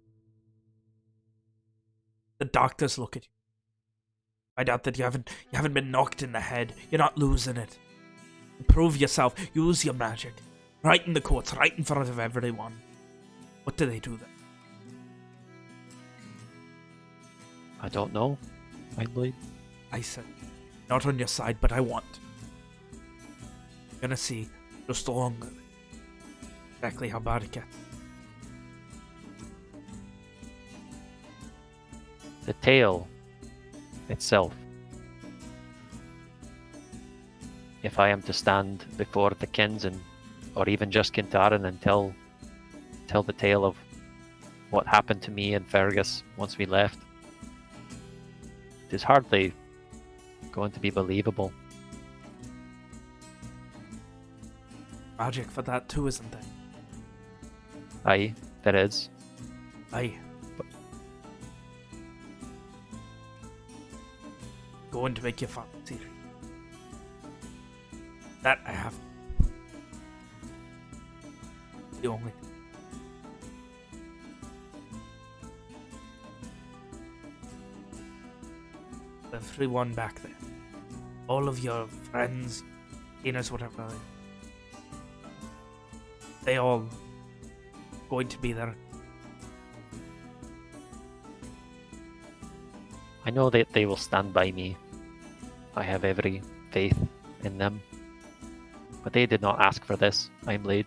The doctors look at you. Find out that you haven't been knocked in the head. You're not losing it. Prove yourself. Use your magic. Right in the courts, right in front of everyone. What do they do then? I don't know, my blade. I said, not on your side, but I want. You're gonna see just along exactly how bad it gets. The tale itself. If I am to stand before the Kyns or even just Kyn Taryn and tell the tale of what happened to me and Fergus once we left, it is hardly going to be believable. Magic for that too, isn't there? Aye, there is. Aye. Going to make you fancy. That I have. The only thing. Everyone back there. All of your friends, Enos, whatever. They all going to be there. I know that they will stand by me. I have every faith in them. But they did not ask for this, I am Blade.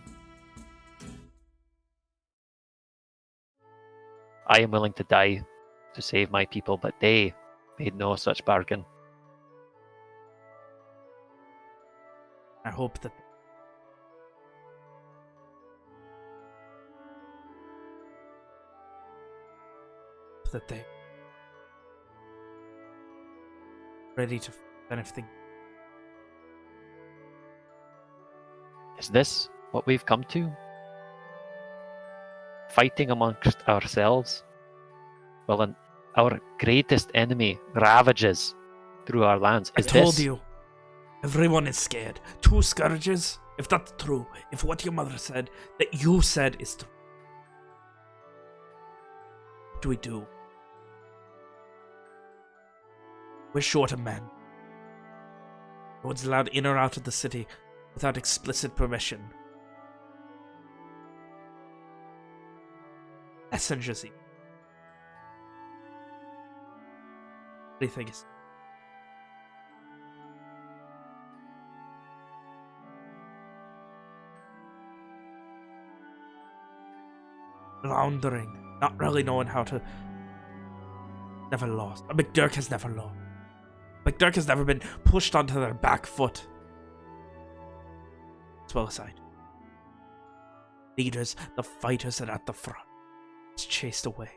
I am willing to die to save my people, but they made no such bargain. I hope that they ready to anything. Is this what we've come to? Fighting amongst ourselves? Well, our greatest enemy ravages through our lands. I told you, everyone is scared. 2 scourges, if that's true, if what your mother said, that you said is true. What do we do? We're short of men. No one's allowed in or out of the city without explicit permission. Messengers. What do you think? Floundering, not really knowing how to. Never lost. McDurk has never lost. McDurk has never been pushed onto their back foot. It's well aside. Leaders, the fighters are at the front. It's chased away.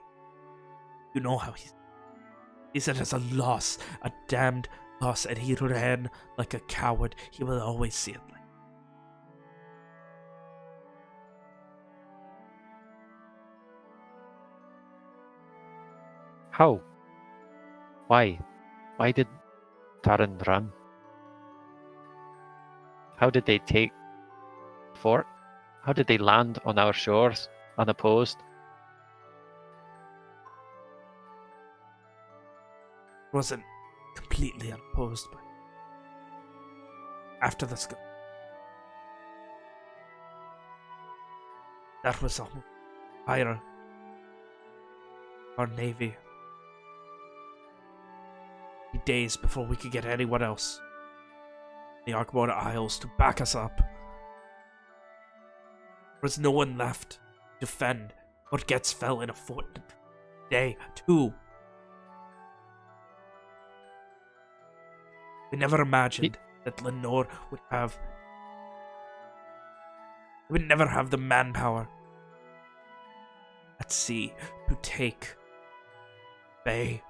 You know how he said it's a loss, a damned loss, and he ran like a coward. He will always see it like. How? Why? Why did Taryn run? How did they take fort? How did they land on our shores unopposed? Wasn't completely unopposed, but after the skull. That was almost higher. Our navy. Days before we could get anyone else. The Arkwater Isles to back us up. There was no one left to defend what gets fell in a fortnight. Day 2. We never imagined that Lenore would have. We would never have the manpower at sea to take Bay,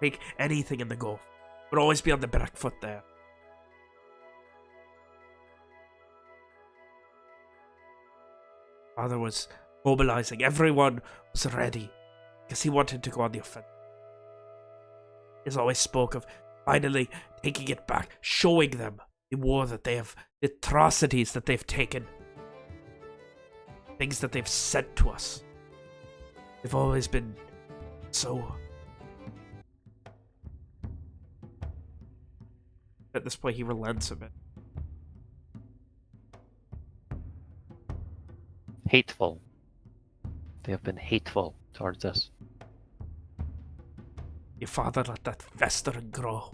take anything in the Gulf. Would always be on the back foot there. Father was mobilizing. Everyone was ready because he wanted to go on the offensive. He's always spoke of finally taking it back, showing them the war that they have, the atrocities that they've taken, things that they've sent to us. They've always been so... At this point, he relents a bit. Hateful. They have been hateful towards us. Your father let that fester and grow.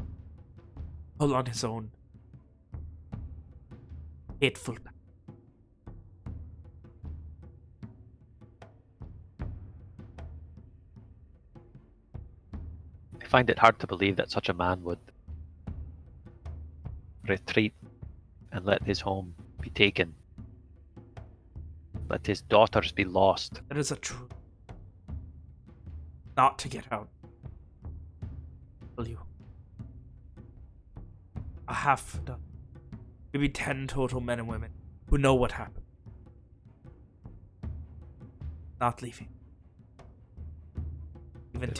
All on his own. Hateful. I find it hard to believe that such a man would retreat and let his home be taken. Let his daughters be lost. That is a truth. Not to get out. Will you? A half dozen, maybe 10 total men and women who know what happened. Not leaving. Even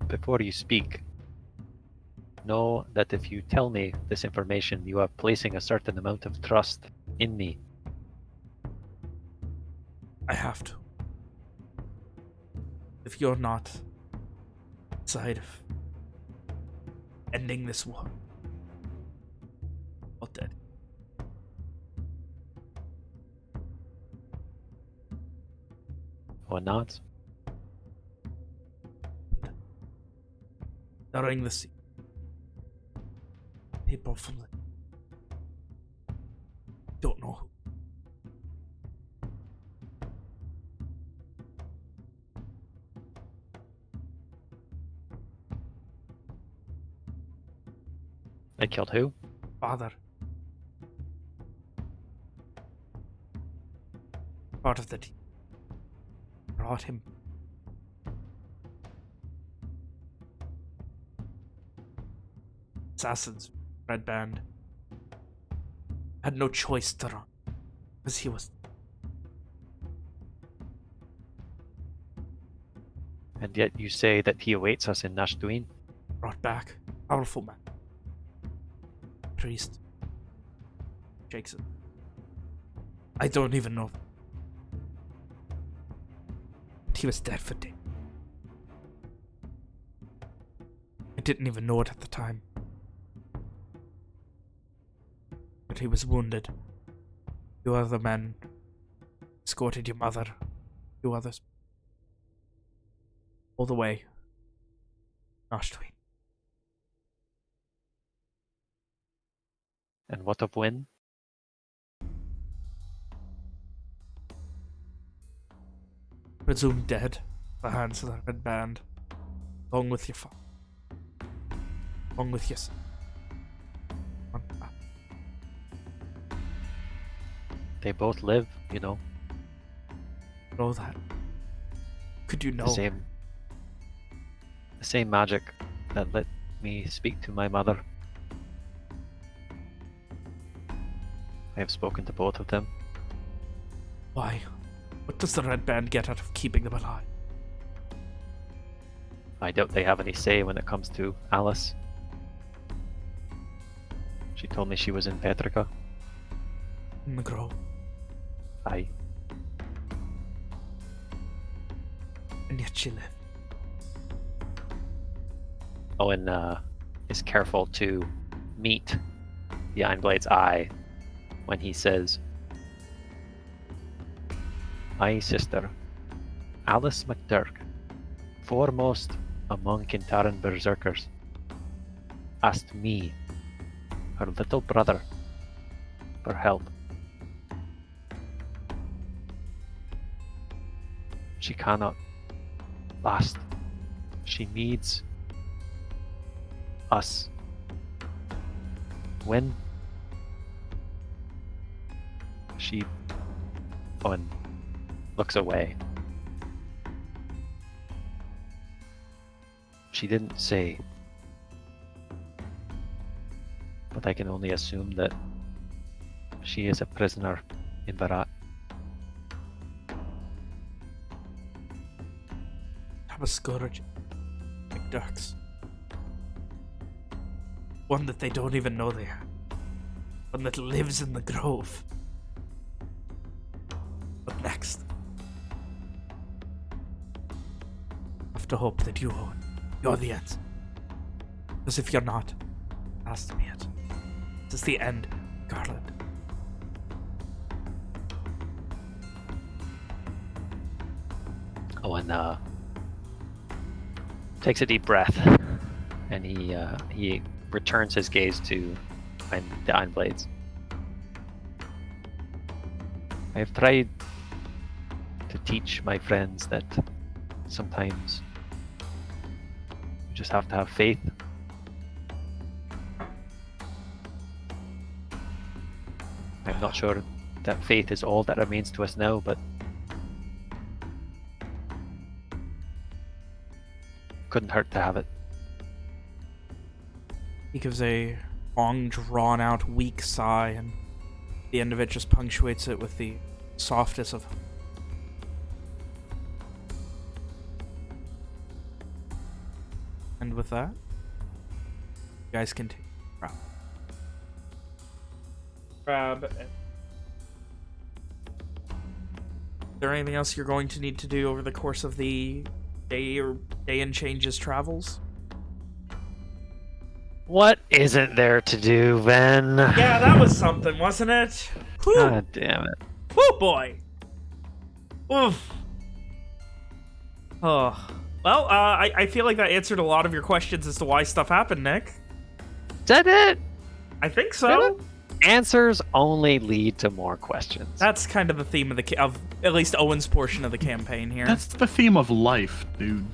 Before you speak, know that if you tell me this information, you are placing a certain amount of trust in me. I have to. If you're not inside of ending this war, or dead. Or not? During the sea, people from the don't know who. They killed who? Father. Part of the team. Brought him. Assassins, Red Band. Had no choice to run. Because he was... And yet you say that he awaits us in Nashtuin? Brought back. Powerful man. Priest. Jackson. I don't even know. He was dead for days. I didn't even know it at the time. But he was wounded. You other men escorted your mother. You others. All the way. Nashtween. And what of Wynn? Presumed dead. The hands of the Red Band. Along with your father. Along with your son. They both live, you know. Know that. Could you know? The same magic that let me speak to my mother. I have spoken to both of them. Why? What does the Red Band get out of keeping them alive? I doubt they have any say when it comes to Alice. She told me she was in Petrica. In the grove. Aye. And yet she lived. Owen is careful to meet the Ironblade's eye when he says, "My sister, Alice McDurk, foremost among Kyn Taryn berserkers, asked me, her little brother, for help. She cannot last. She needs us. When she Owen looks away. She didn't say, but I can only assume that she is a prisoner in Barat. have a scourge. Like ducks. One that they don't even know they have. One that lives in the grove. What next? I have to hope that you, Owen, you're the answer. Because if you're not, ask me it. This is the end, Garland. Owen takes a deep breath, and he returns his gaze to the Iron Blades. I have tried to teach my friends that sometimes you just have to have faith. I'm not sure that faith is all that remains to us now, but couldn't hurt to have it. He gives a long, drawn-out, weak sigh, and the end of it just punctuates it with the softest of... And with that, you guys continue. Crab. Is there anything else you're going to need to do over the course of the day and changes travels? What isn't there to do, Ben? Yeah, that was something, wasn't it? Whew. God damn it. Oh boy. Oof. Oh. Well, I feel like that answered a lot of your questions as to why stuff happened, Nick. Is that it? I think so. Really? Answers only lead to more questions. That's kind of the theme of of at least Owen's portion of the campaign here. That's the theme of life, dude.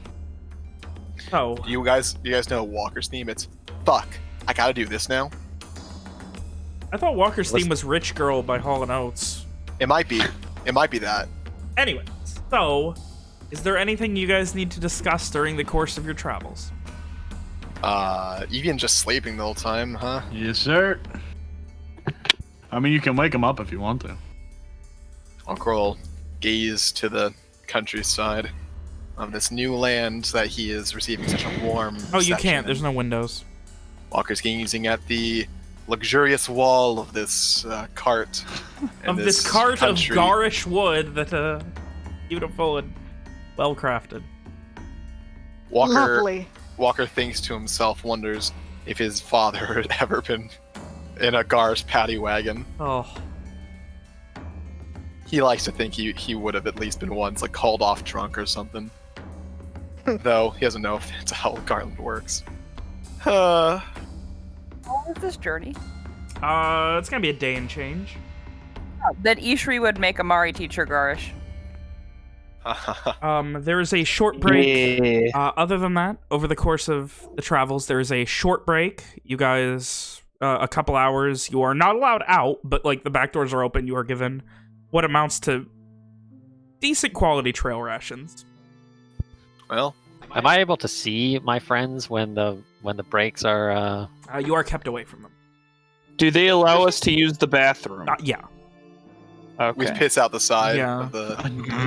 Oh. You guys know Walker's theme? It's fuck. I gotta do this now. I thought Walker's theme was Rich Girl by Hall & Oates. It might be. It might be that. Anyways, so is there anything you guys need to discuss during the course of your travels? Evian just sleeping the whole time, huh? Yes, sir. I mean, you can wake him up if you want to. Uncle will gaze to the countryside of this new land that he is receiving such a warm Oh, you reception can't. in. There's no windows. Walker's gazing at the luxurious wall of this cart. Of this cart country. of Gahrish wood that, beautiful and well-crafted. Lovely. Walker thinks to himself, wonders if his father had ever been in a Gahrish paddy wagon. Oh. He likes to think he would have at least been once, like, called off drunk or something. Though, he doesn't know if that's how Garland works. How long is this journey? It's gonna be a day and change. Then Ishri would make Amari teacher Gahrish. There is a short break. Yeah. Other than that, over the course of the travels, there is a short break. You guys, a couple hours. You are not allowed out, but like the back doors are open. You are given what amounts to decent quality trail rations. Well, Am I able to see my friends when the breaks are? You are kept away from them. Do they allow us to use the bathroom? Yeah. we Okay. piss out the side Yeah. of the...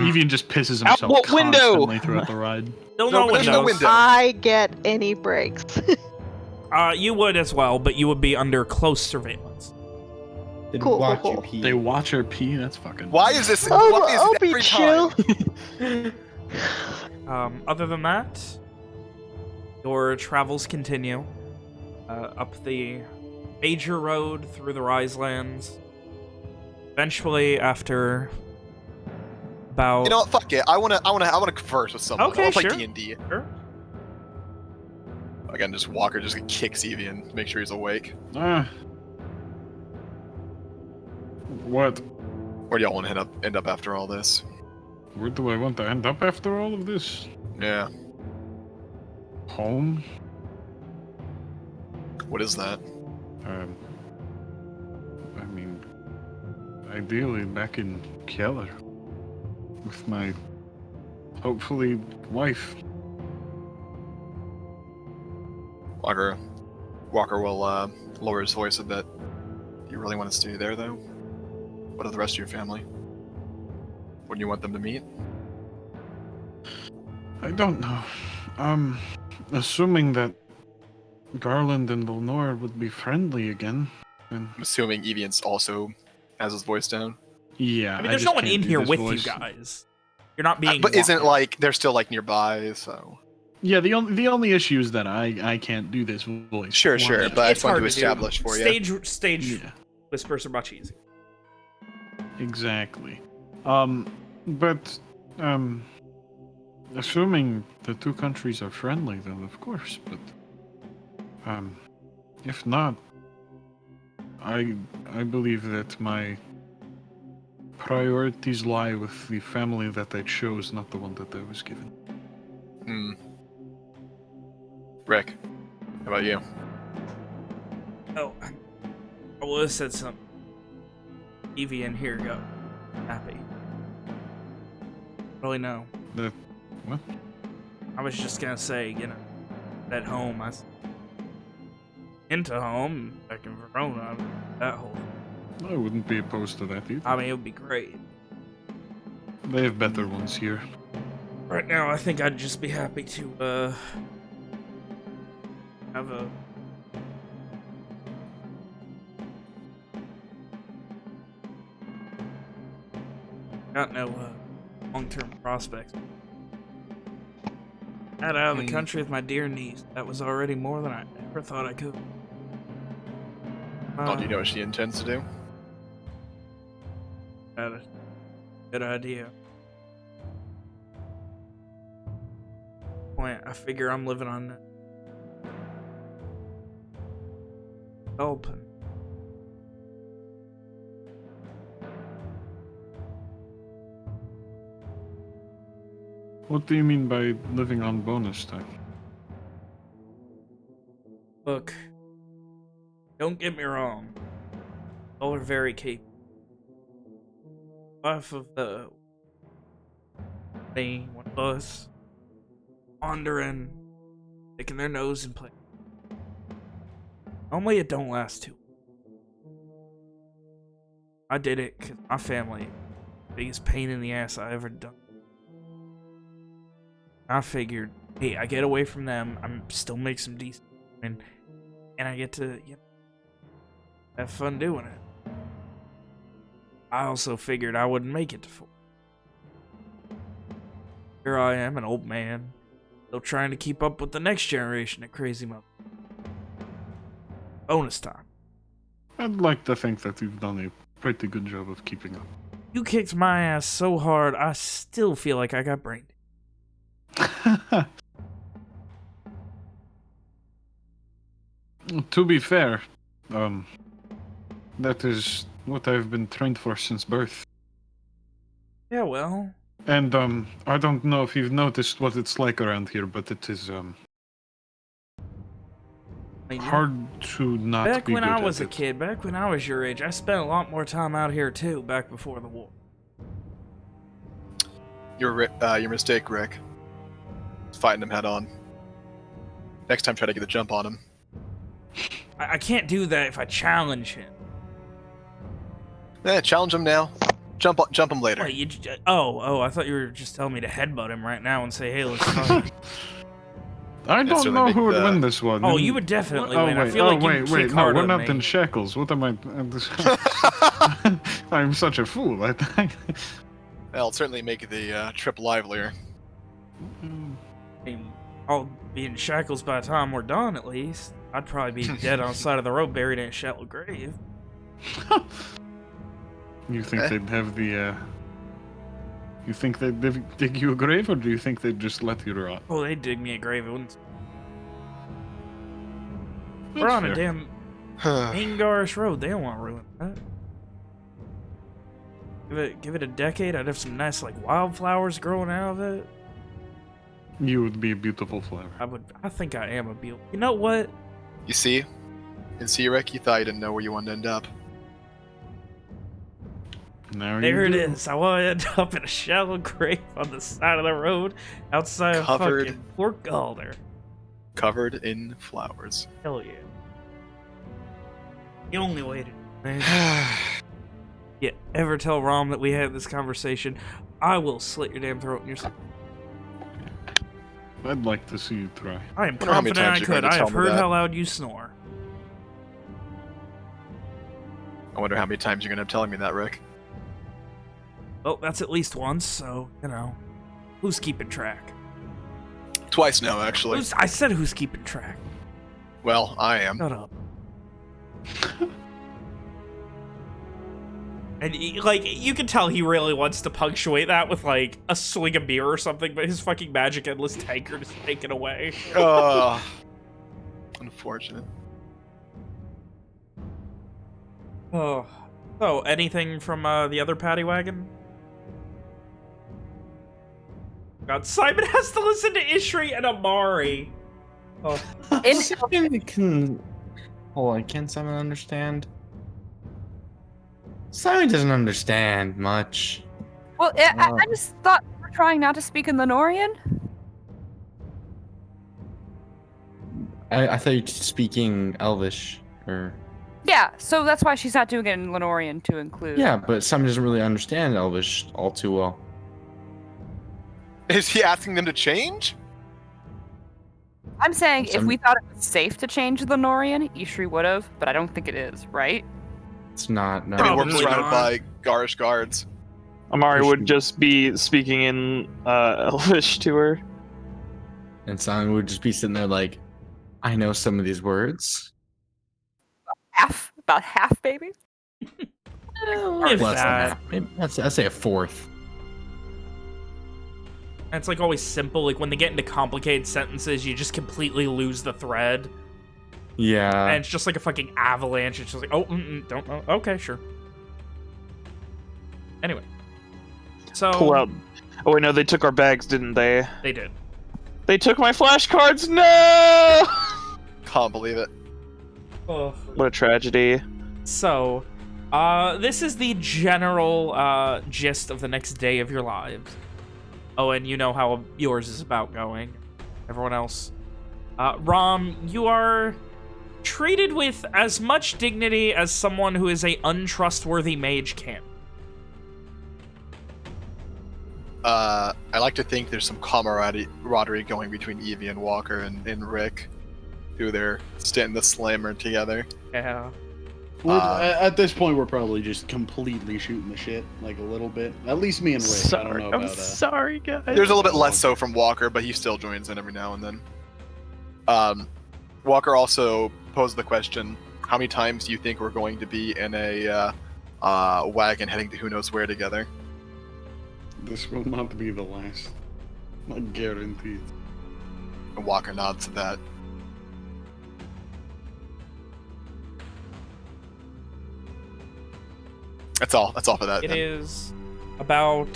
Evian just pisses Out himself what window? constantly throughout the ride. Still No, no there's no windows. window. I get any breaks. You would as well, but you would be under close surveillance. Then Cool, watch cool, your cool. pee. They watch her pee. That's fucking. Why is this? Oh, why is I'll it be every chill. time? Other than that, your travels continue up the major road through the Riselands. Eventually, after about You know what? Fuck it. I wanna converse with someone. Okay, I wanna sure. play D&D. Sure. Again, just Walker just kicks Evian, make sure he's awake. What? Where do y'all want to end up after all this? Where do I want to end up after all of this? Yeah. Home? What is that? I mean, ideally back in Keller with my hopefully wife. Walker will lower his voice a bit. You really want to stay there, though? What of the rest of your family? Wouldn't you want them to meet? I don't know. Assuming that Garland and Lenore would be friendly again, then I'm assuming Evian's also has his voice down. yeah. I mean, there's no just one can't in do here this with voice. you guys. You're not being. But isn't watched. like they're still like nearby? So Yeah, the only issue is that I can't do this voice. sure, Well, but I It's just wanted hard to to do. establish for you. Stage Yeah, whispers are much easier. exactly. But assuming the two countries are friendly, then of course. But if not, I believe that my priorities lie with the family that I chose, not the one that I was given. Hmm. Rick, how about you? Oh, I would have said something. Evian, here go. Happy. Really no. What? I was just gonna say, at home, into home, back in Verona, that whole. I wouldn't be opposed to that either. I mean, it would be great. They have better ones here. Right now, I think I'd just be happy to, have a... Got no, long-term prospects. Got out of the country with my dear niece. That was already more than I ever thought I could. Do you know what she intends to do? Got a good idea. Point, I figure I'm living on help. What do you mean by living on bonus time? Look, don't get me wrong. All are very capable. Wife of one of us, wandering, sticking their nose in play. Normally it don't last too. I did it because my family, biggest pain in the ass I ever done. I figured, hey, I get away from them, I'm still make some decent money, and I get to have fun doing it. I also figured I wouldn't make it to 4. Here I am, an old man, still trying to keep up with the next generation of crazy mother. Bonus time. I'd like to think that you've done a pretty good job of keeping up. You kicked my ass so hard, I still feel like I got brain damage. To be fair, that is what I've been trained for since birth. Yeah, well. And I don't know if you've noticed what it's like around here, but it is hard to not back be when good I at was a it. kid, back when I was your age, I spent a lot more time out here too, back before the war. Your mistake, Rick. Fighting him head on. Next time, try to get the jump on him. I can't do that if I challenge him. Challenge him now. Jump him later. Wait, oh, I thought you were just telling me to headbutt him right now and say, hey, let's fight. I don't know who would win this one. Oh, you would definitely win. Wait, I feel like you wait, kick no, harder we're than not me. in shackles. What am I? I'm such a fool. That'll certainly make the trip livelier. I mean, I'll be in shackles by the time we're done, at least. I'd probably be dead on the side of the road, buried in a shallow grave. You think they'd have the? You think they'd dig you a grave, or do you think they'd just let you rot? Oh, they'd dig me a grave. It wouldn't. That's We're on fair. a damn main Gahrish road. They don't want to ruin that. Give it a decade. I'd have some nice wildflowers growing out of it. You would be a beautiful flower. I think I am a beautiful. You know what? You see? Rick, you thought you didn't know where you wanted to end up. Now There you it do. is. I want to end up in a shallow grave on the side of the road outside Covered- of fucking Fort Galder. Covered in flowers. Hell yeah. The only way to do it, man. Yeah, ever tell Rom that we had this conversation, I will slit your damn throat in your sleep. I'd like to see you try. I am Wonder how many confident I times you're going could. to I tell have me heard that. how loud you snore. I wonder how many times you're going to tell me that, Rick. Well, that's at least once, so, you know. Who's keeping track? Twice now, actually. I said who's keeping track. Well, I am. Shut up. And, like, you can tell he really wants to punctuate that with, like, a swing of beer or something, but his fucking magic endless tankard is taken away. Unfortunate. Oh. So, anything from the other paddy wagon? God, Simon has to listen to Ishri and Amari. Oh. Hold on, can Simon understand? Simon doesn't understand much. Well, I just thought we're trying not to speak in Lenorian. I thought you were speaking Elvish, or... Yeah, so that's why she's not doing it in Lenorian to include. Yeah, but Simon doesn't really understand Elvish all too well. Is he asking them to change? I'm saying if we thought it was safe to change Lenorian, Ishri would have, but I don't think it is, right? It's not, no. I mean, we're Probably surrounded not. by Gahrish guards. Amari would just be speaking in Elvish to her. And Simon would just be sitting there like, I know some of these words. About half, baby. If Less than that. that. Maybe, I'd say a fourth. And it's like always simple. Like when they get into complicated sentences, you just completely lose the thread. Yeah. And it's just like a fucking avalanche. It's just like, oh, don't know. Okay, sure. Anyway. So. Pull out. Oh, wait, no, they took our bags, didn't they? They did. They took my flashcards. No! Can't believe it. Oh. What a tragedy. So, this is the general gist of the next day of your lives. Oh, and you know how yours is about going. Everyone else. Rom, you are treated with as much dignity as someone who is a untrustworthy mage can. I like to think there's some camaraderie going between Evie and Walker and Rick, who they're stitting the slammer together. Yeah. At this point, we're probably just completely shooting the shit, like a little bit. At least me and Rick. I don't know about sorry, guys. There's a little bit less so from Walker, but he still joins in every now and then. Walker also posed the question, how many times do you think we're going to be in a wagon heading to who knows where together? This will not be the last. Not guaranteed. And Walker nods to that. That's all for that. It is about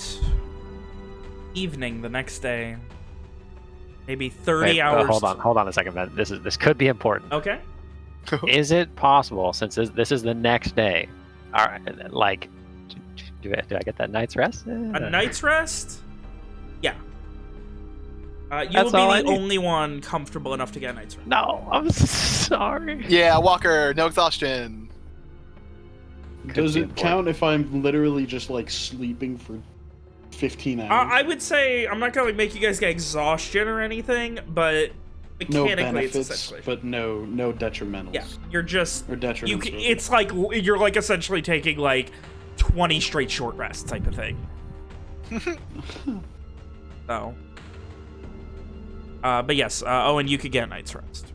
evening the next day. Maybe 30 Wait, hours. hold on a second, man. This could be important. Okay. Is it possible, since this is the next day, all right, like, do I get that night's rest? A night's rest? Yeah. You That's will all I be the need. only one comfortable enough to get a night's rest. No, I'm sorry. Yeah, Walker, no exhaustion. Does be it important. count if I'm literally just like sleeping for 15 hours? I would say, I'm not going to make you guys get exhaustion or anything, but no mechanically it's benefits, essentially. but no detrimentals. Yeah, you're just... Or detriments. It's like, you're like essentially taking like 20 straight short rests type of thing. So. But yes, Owen, you could get a night's rest.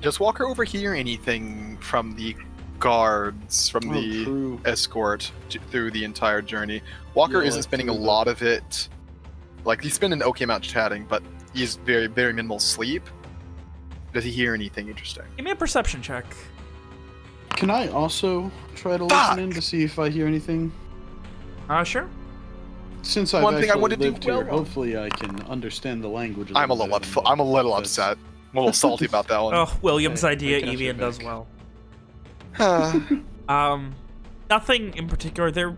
Does Walker overhear anything from the guards, from the true. escort through the entire journey? Walker Yeah, isn't spending a true. lot of it. Like, he's spending an okay amount chatting, but he's very, very minimal sleep. Does he hear anything interesting? Give me a perception check. Can I also try to Fuck! listen in to see if I hear anything? Sure. Since I've One thing I actually wanted to do lived here, well- hopefully I can understand the language. I'm a little better. I'm a little upset. I'm a little salty about that one. Oh, William's I idea, can have Evian your does back. well. Nothing in particular. They're...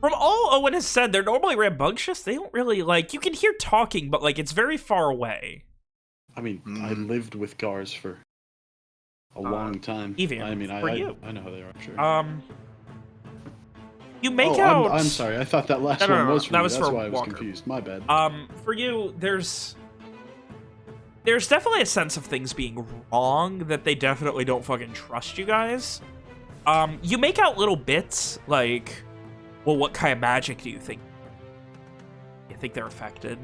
From all Owen has said, they're normally rambunctious. They don't really, like... You can hear talking, but, like, it's very far away. I mean, I lived with Gars for a long time. Evian, I mean, for you. I know how they are, sure. You make Oh, out... I'm sorry. I thought that last No, no, one no, was for that me. was That's for why I was Walker. confused. My bad. For you, there's definitely a sense of things being wrong that they definitely don't fucking trust you guys. You make out little bits, like, well, what kind of magic do you think? You think they're affected?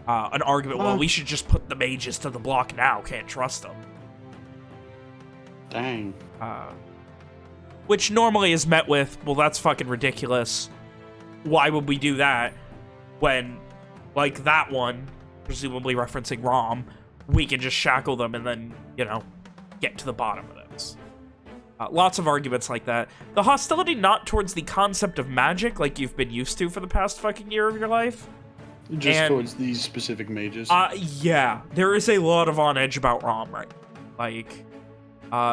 An argument, well, we should just put the mages to the block now, can't trust them. Dang. Which normally is met with, well, that's fucking ridiculous. Why would we do that when, like that one, presumably referencing Rom, we can just shackle them and then, you know, get to the bottom of this. Lots of arguments like that. The hostility not towards the concept of magic like you've been used to for the past fucking year of your life. Just towards these specific mages. Yeah, there is a lot of on edge about Rom right now. Like,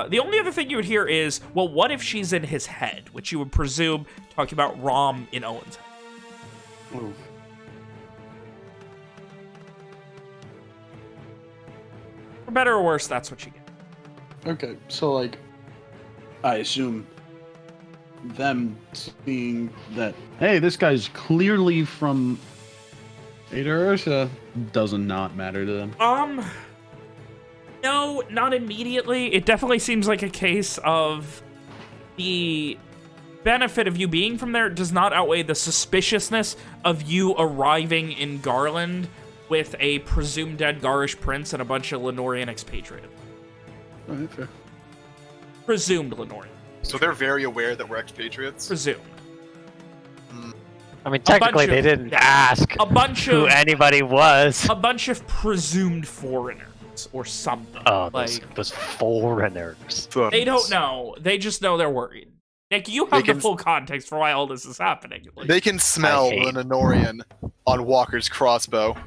the only other thing you would hear is, well, what if she's in his head? Which you would presume talking about Rom in Owen's head. Oof. For better or worse, that's what you get. Okay, so like, I assume them seeing that, hey, this guy's clearly from Ada Ursa, does not matter to them. No, not immediately. It definitely seems like a case of the benefit of you being from there does not outweigh the suspiciousness of you arriving in Garland with a presumed dead Gahrish prince and a bunch of Lenorian expatriates. Alright, fair. Presumed Lenorian. So they're very aware that we're expatriates? Presumed. I mean, technically, they didn't ask who anybody was. A bunch of presumed foreigners or something. Oh, like, those foreigners. They don't know. They just know they're worried. Nick, you have the full context for why all this is happening. Like, they can smell the Nenorian on Walker's crossbow.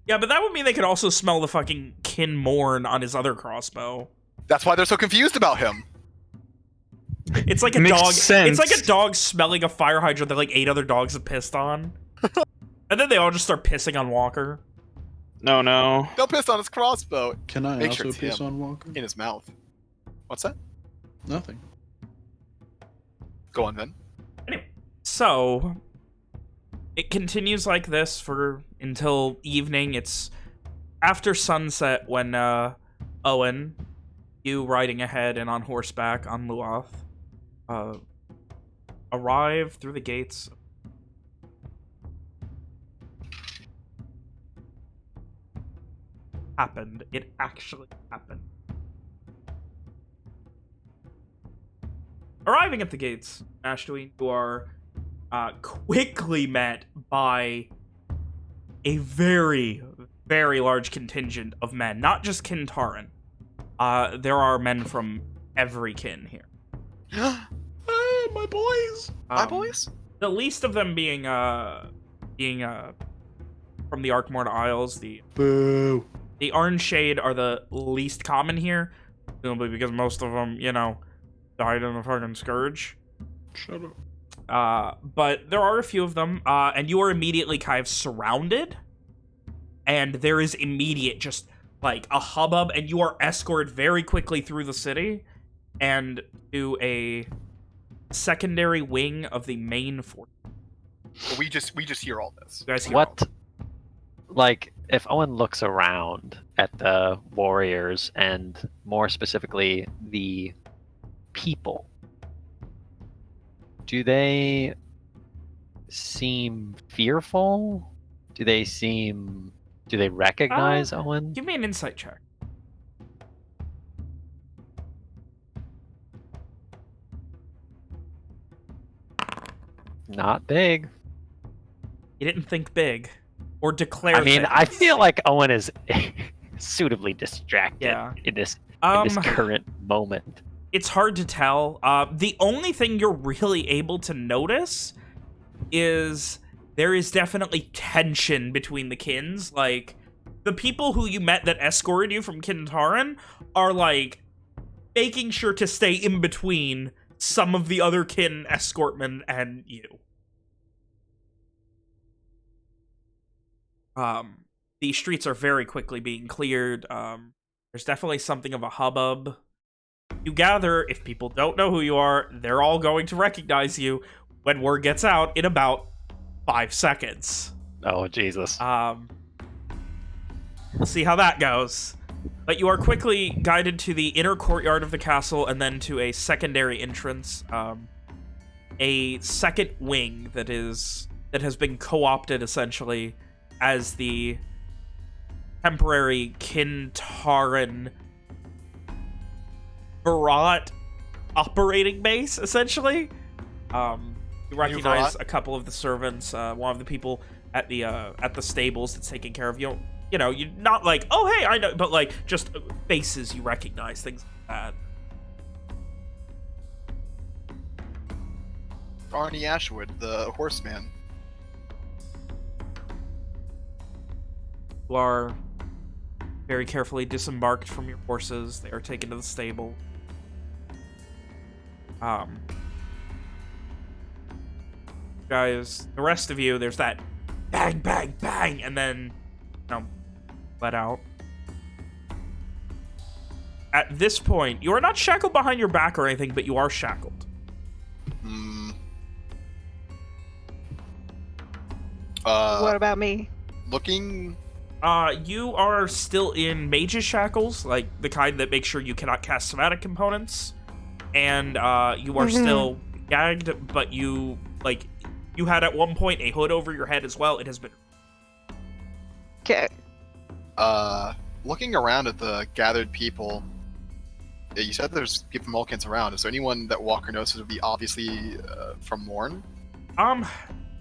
Yeah, but that would mean they could also smell the fucking Kyn Morn on his other crossbow. That's why they're so confused about him. It's like a dog. It's like a dog smelling a fire hydrant that like 8 other dogs have pissed on. And then they all just start pissing on Walker. No. Don't piss on his crossbow. Can I Make also sure it's piss him. on Walker? In his mouth. What's that? Nothing. Go on then. Anyway, so it continues like this for until evening. It's after sunset when Owen, you riding ahead and on horseback on Luoth, arrive through the gates. Happened. It actually happened. Arriving at the gates, Ashtuin, you are quickly met by a very, very large contingent of men. Not just Kyn Taryn. There are men from every kin here. My boys! My boys? The least of them being from the Arkmorn Isles. Boo. The Orange Shade are the least common here, presumably because most of them, you know, died in the fucking Scourge. Shut up. But there are a few of them, and you are immediately kind of surrounded, and there is immediate just like a hubbub, and you are escorted very quickly through the city and to a secondary wing of the main fort. We just hear all this. You guys hear all this. Like, if Owen looks around at the warriors and more specifically the people, do they seem fearful? Do they recognize Owen? Give me an insight check. Not big. You didn't think big. Or declare I mean, things. I feel like Owen is suitably distracted in this current moment. It's hard to tell. The only thing you're really able to notice is there is definitely tension between the kins. Like, the people who you met that escorted you from Kyn Taryn are, like, making sure to stay in between some of the other kin escortmen and you. The streets are very quickly being cleared. There's definitely something of a hubbub. You gather, if people don't know who you are, they're all going to recognize you. when word gets out in about 5 seconds. Oh, Jesus. We'll see how that goes. But you are quickly guided to the inner courtyard of the castle and then to a secondary entrance, a second wing that has been co-opted essentially as the temporary Kyn Taryn Barat operating base, essentially. You recognize a couple of the servants, one of the people at the stables that's taking care of you. You know, you're not like, oh, hey, I know, but like just faces you recognize, things like that. Arnie Ashwood, the horseman. You are very carefully disembarked from your horses. They are taken to the stable. Guys, the rest of you, there's that bang, bang, bang, and then, let out. At this point, you are not shackled behind your back or anything, but you are shackled. What about me? Looking... You are still in mage's shackles, like the kind that make sure you cannot cast somatic components. And, you are still gagged, but you had at one point a hood over your head as well. It has been... Okay. Looking around at the gathered people, you said there's people from Mulkins around. Is there anyone that Walker notices would be obviously from Morn?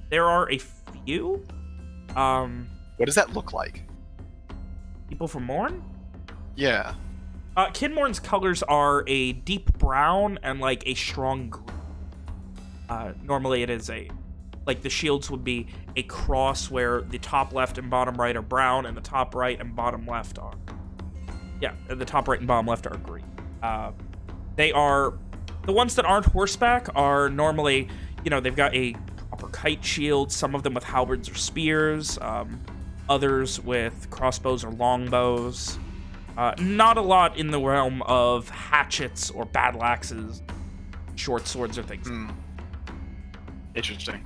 There are a few. What does that look like? People from Morn? Yeah. Kyn Morn's colors are a deep brown and like a strong green. Normally it is like the shields would be a cross where the top left and bottom right are brown and the top right and bottom left are... Yeah, the top right and bottom left are green. They are... The ones that aren't horseback are normally, they've got a proper kite shield, some of them with halberds or spears, others with crossbows or longbows. Not a lot in the realm of hatchets or battle axes, short swords or things. Interesting.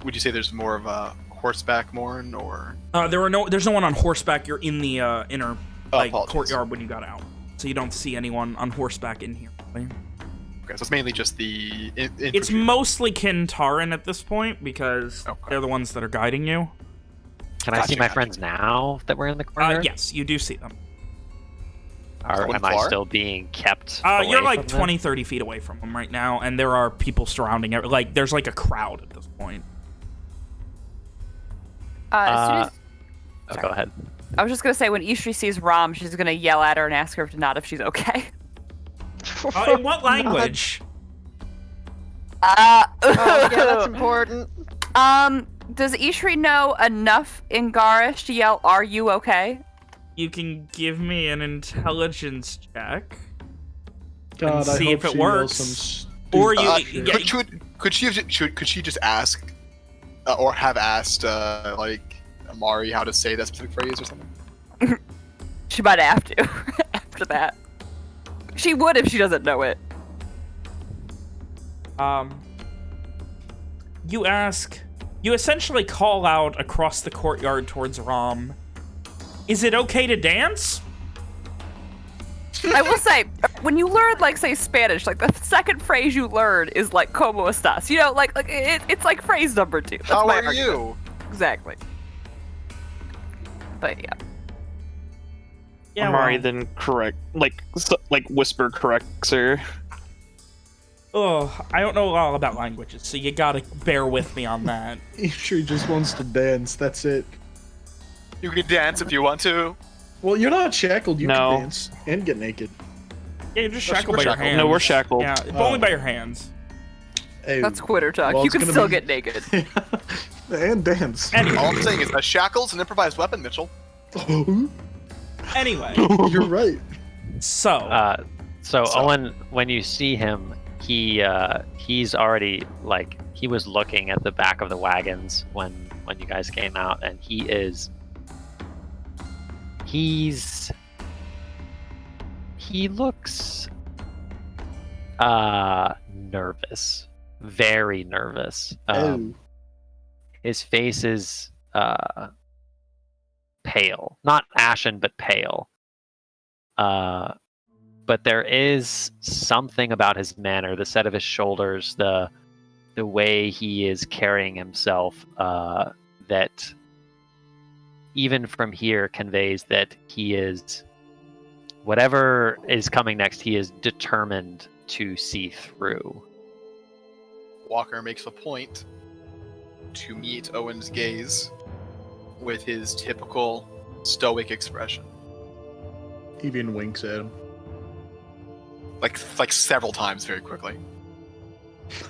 Would you say there's more of a horseback Morn, or? There's no one on horseback. You're in the inner courtyard when you got out, so you don't see anyone on horseback in here. Okay, so it's mainly just the... It's mostly Kyn Taryn at this point, because they're the ones that are guiding you. Can I see my friends now that we're in the corner? Yes, you do see them. Am I still being kept away You're like from 20, 30 feet away from them right now, and there are people surrounding it. Like, there's like a crowd at this point. As soon as... Go ahead. I was just going to say, when Ishri sees Rom, she's going to yell at her and ask her to nod if she's okay. In what language? Yeah, that's important. Does Ishri know enough in Gahrish to yell, "Are you okay?" You can give me an intelligence check. God, and see if it works. Or could she just ask, or have asked, Amari how to say that specific phrase or something? She might have to after that. She would if she doesn't know it. You essentially call out across the courtyard towards Rom. Is it okay to dance? I will say, when you learn, say, Spanish, the second phrase you learn is, como estás? It's like phrase number 2. That's how my are argument. you? Exactly. But, yeah. Amari then whisper corrects her. Oh, I don't know all about languages, so you gotta bear with me on that. Ishri just wants to dance, that's it. You can dance if you want to. Well, you're not shackled, you can dance and get naked. Yeah, you're just shackled by your hands. No, we're shackled. Yeah, only by your hands. Hey, that's quitter talk. You can still get naked. And dance. Anyway. All I'm saying is a shackle's an improvised weapon, Mitchell. Anyway. You're right. So Owen, when you see him, he's already he was looking at the back of the wagons when you guys came out, and he looks Nervous. Very nervous. Oh. His face is pale. Not ashen, but pale. But there is something about his manner, the set of his shoulders, the way he is carrying himself, that even from here conveys that he is, whatever is coming next, he is determined to see through. Walker makes a point to meet Owen's gaze with his typical stoic expression. Evian winks at him. Like several times very quickly.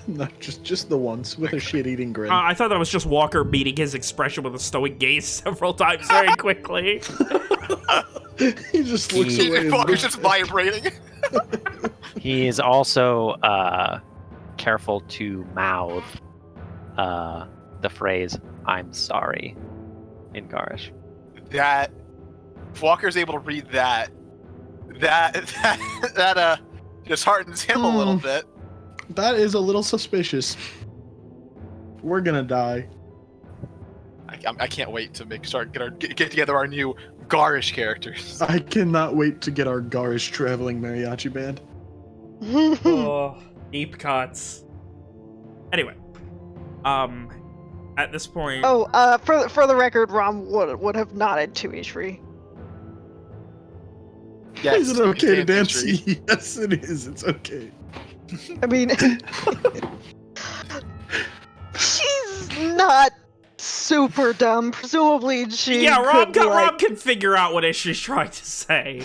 No, just the once with a shit-eating grin. I thought that was just Walker meeting his expression with a stoic gaze several times very quickly. He just looks away. and Walker's looks just vibrating. He is also careful to mouth the phrase "I'm sorry" in Gahrish. That if Walker's able to read that disheartens him a little bit. That is a little suspicious. We're gonna die. I can't wait to get together our new Gahrish characters. I cannot wait to get our Gahrish traveling mariachi band. Oh, deep cuts. Anyway, at this point, For the record, Rom would have nodded to Ishri. Yes, Is it okay to and dance? Ishri. Yes, it is. It's okay. I mean, she's not super dumb. Presumably, she Rob could, Rob can figure out what Ishri's trying to say.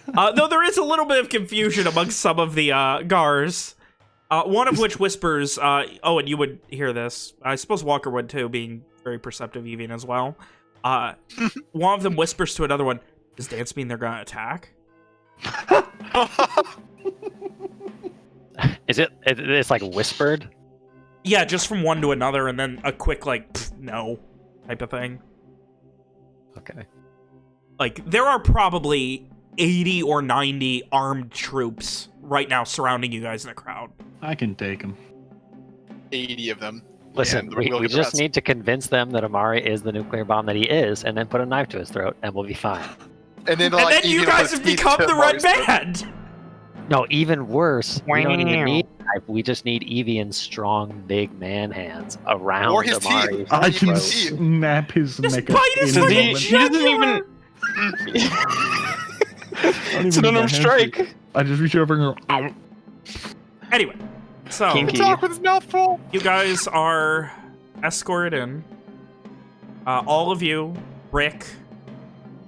Though there is a little bit of confusion amongst some of the Gars. One of which whispers, oh, and you would hear this. I suppose Walker would too, being very perceptive Evian as well. One of them whispers to another one, does dance mean they're gonna attack? It's like whispered? Yeah, just from one to another, and then a quick, like, no type of thing. Okay. Like, there are probably 80 or 90 armed troops right now surrounding you guys in the crowd. I can take him. 80 of them. Listen, And we we'll get the just rest. need to convince them that Amari is the nuclear bomb that he is, and then put a knife to his throat, and we'll be fine. And then, And then you guys have become the Red Band! No, even worse. We don't even need a knife. We just need Evian's strong, big man hands around Or his teeth. Amari. I can Bro. snap his Just neck. bite his in a fucking moment. He doesn't jugular! It's an unarmed strike. I just reach over and go, ow. Anyway, so Kinky. Talk with his mouth full. you guys are escorted in. All of you, Rick,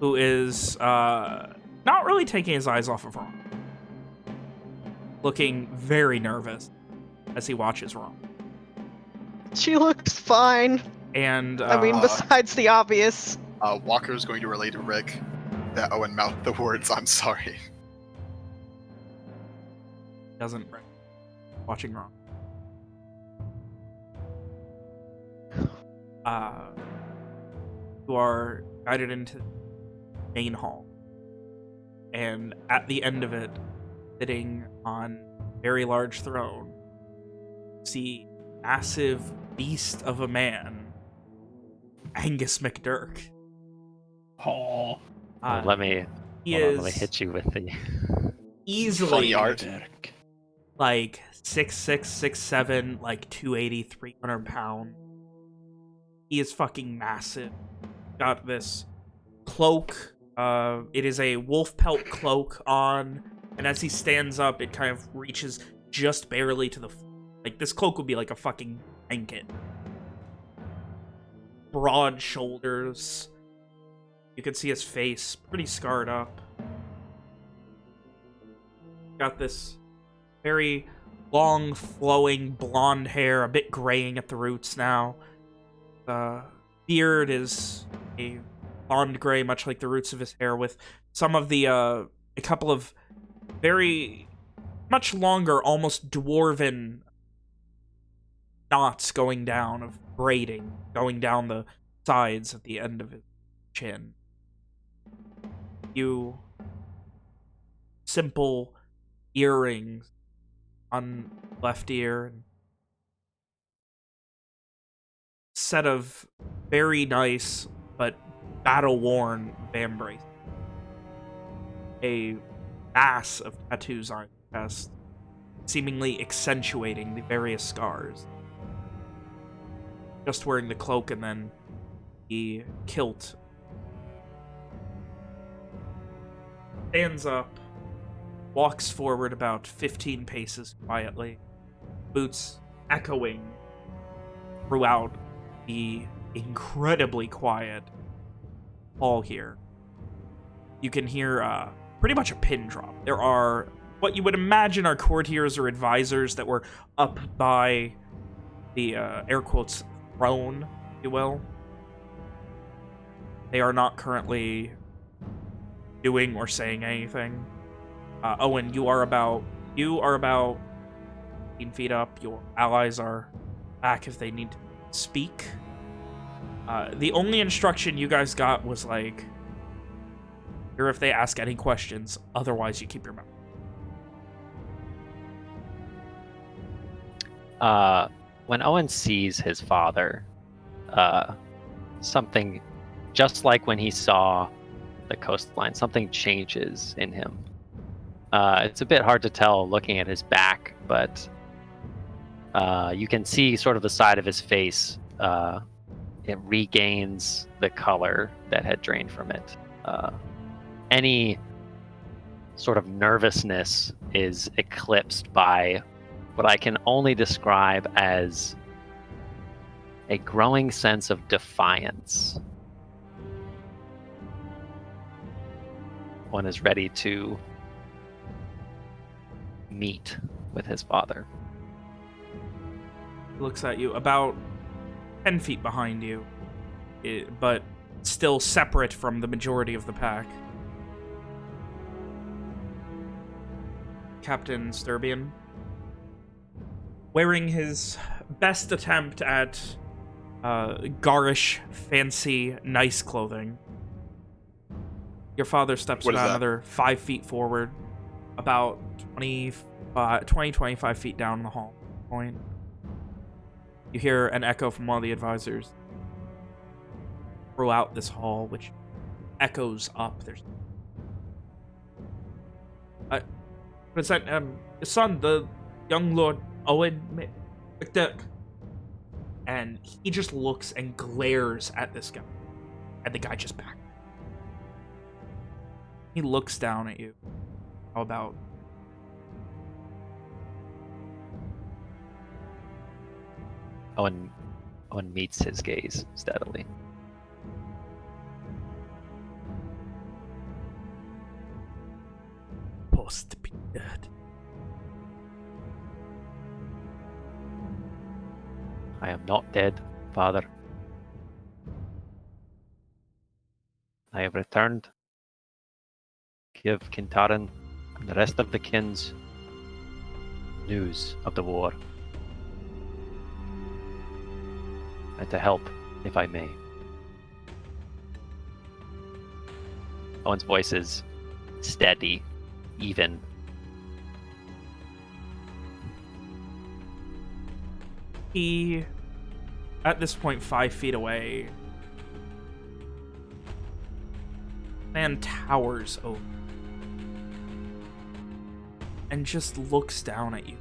who is not really taking his eyes off of Ron, looking very nervous as he watches Ron. She looks fine. And I mean, besides the obvious. Walker's going to relay to Rick that Owen mouthed the words, I'm sorry. doesn't watching Ron. You are guided into the main hall. And at the end of it, sitting on a very large throne, see massive beast of a man, Angus McDurk. Oh, Let me He let me is hit you with the. easily Funny art. like 6'6", 6'7", like 280, 300 pounds. He is fucking massive. Got this cloak. It is a wolf pelt cloak on, and as he stands up, it kind of reaches just barely to the like. This cloak would be like a fucking blanket. Broad shoulders. You can see his face, pretty scarred up. Got this very long, flowing blonde hair, a bit graying at the roots now. Beard is a blonde gray, much like the roots of his hair, with some of the, a couple of very much longer, almost dwarven knots going down, of braiding, going down the sides at the end of his chin. Simple earrings on left ear. Set of very nice but battle-worn vambraces. A mass of tattoos on his chest, seemingly accentuating the various scars. Just wearing the cloak and then the kilt. Stands up, walks forward about 15 paces quietly, boots echoing throughout the incredibly quiet hall here. You can hear pretty much a pin drop. There are what you would imagine are courtiers or advisors that were up by the air quotes throne, if you will. They are not currently doing or saying anything. Owen, you are about 15 feet up. Your allies are back if they need to speak. The only instruction you guys got was like, here if they ask any questions, otherwise you keep your mouth. When Owen sees his father, something, just like when he saw the coastline, something changes in him. It's a bit hard to tell looking at his back, but you can see sort of the side of his face. It regains the color that had drained from it. Any sort of nervousness is eclipsed by what I can only describe as a growing sense of defiance. One is ready to meet with his father. He looks at you about 10 feet behind you, but still separate from the majority of the pack. Captain Sturbian, wearing his best attempt at garish, fancy, nice clothing. Your father steps about another 5 feet forward, about 25 feet down the hall point. You hear an echo from one of the advisors throughout this hall, which echoes up. There's present son, the young Lord Owen McDurk. And he just looks and glares at this guy. And the guy just back. He looks down at you. How about? Owen meets his gaze steadily. Supposed to be dead. I am not dead, father. I have returned. Give Kyn Taryn and the rest of the Kyns news of the war. And to help, if I may. Owen's voice is steady, even. He, at this point, 5 feet away, man towers over and just looks down at you.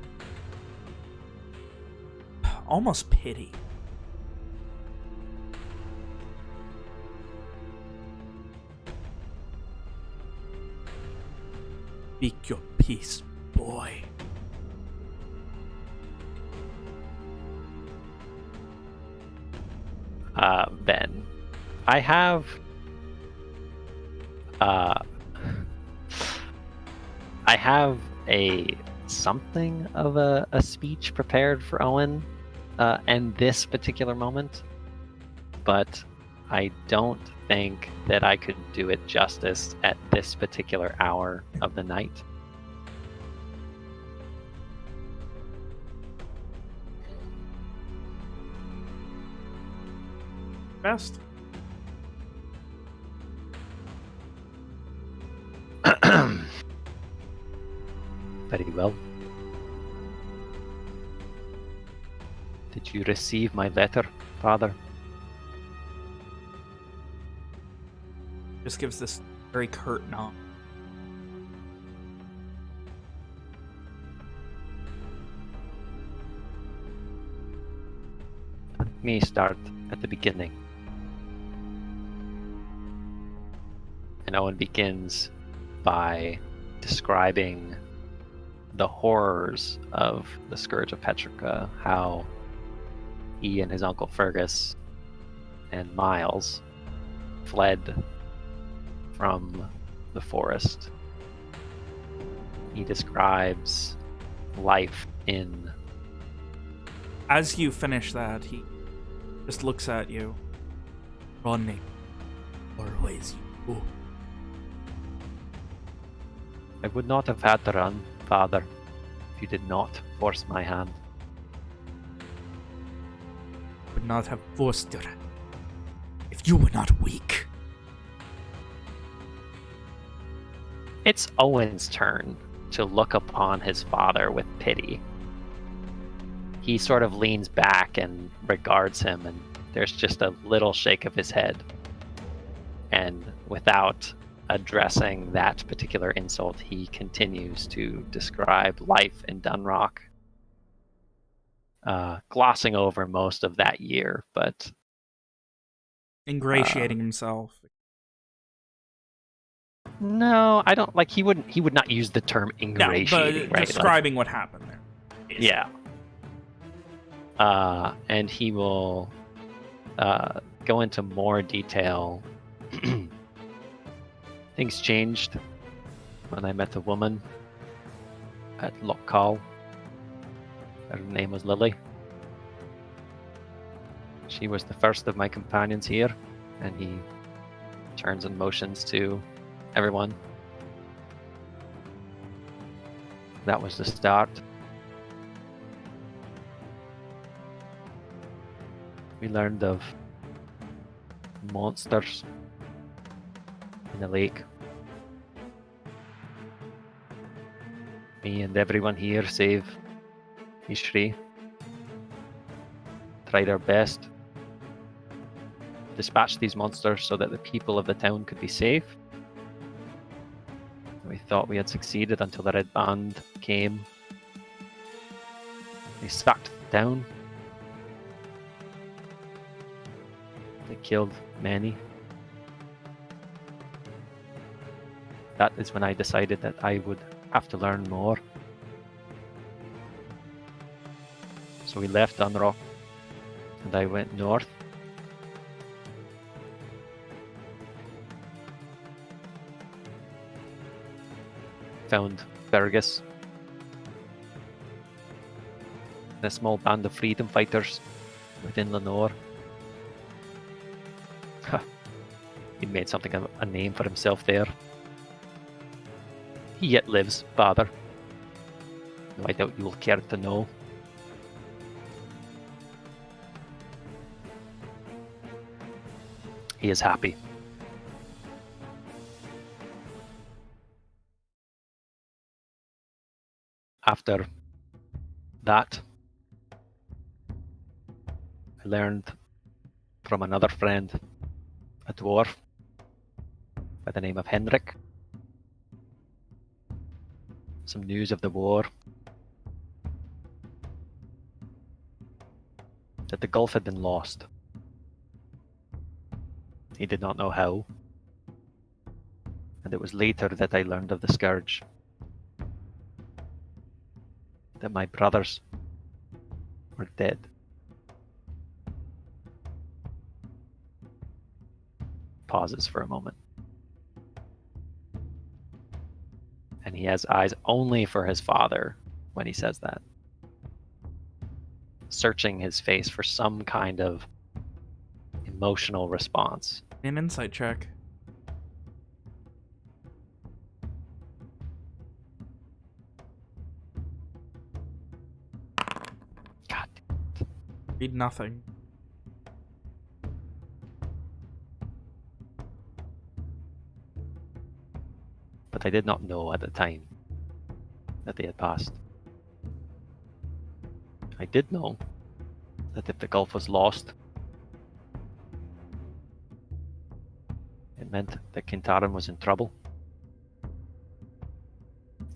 Almost pity. Speak your peace, boy. Ben, I have a something of a speech prepared for Owen and this particular moment, but I don't think that I could do it justice at this particular hour of the night. Best. Very well. Did you receive my letter, Father? Just gives this very curt nod. Let me start at the beginning. And Owen begins by describing the horrors of the Scourge of Petrica, how he and his uncle Fergus and Miles fled from the forest. He describes life in... As you finish that, he just looks at you. Running. Always you. I would not have had to run, Father, if you did not force my hand. Would not have forced you if you were not weak. It's Owen's turn to look upon his father with pity. He sort of leans back and regards him, and there's just a little shake of his head. And without addressing that particular insult, he continues to describe life in Dunrock, glossing over most of that year, but Ingratiating himself. no, I don't like. He would not use the term ingratiating, but right? describing what happened there. Basically. Yeah. And he will go into more detail. Things changed when I met a woman at Loch Call. Her name was Lily. She was the first of my companions here, and he turns and motions to everyone. That was the start. We learned of monsters in the lake. Me and everyone here, save Ishri, tried our best to dispatch these monsters so that the people of the town could be safe. We thought we had succeeded until the Red Band came. They sacked the town. They killed many. That is when I decided that I would have to learn more. So we left Dunrock and I went north. Found Fergus and a small band of freedom fighters within Lenore. He made something of a name for himself there. He yet lives, Father. No, I doubt you will care to know. He is happy. After that, I learned from another friend, a dwarf by the name of Henrik, some news of the war. That the Gulf had been lost. He did not know how. And it was later that I learned of the Scourge. That my brothers were dead. Pauses for a moment. And he has eyes only for his father when he says that. Searching his face for some kind of emotional response. An insight check. God. Read nothing. But I did not know at the time that they had passed. I did know that if the Gulf was lost, it meant that Kyn Taryn was in trouble.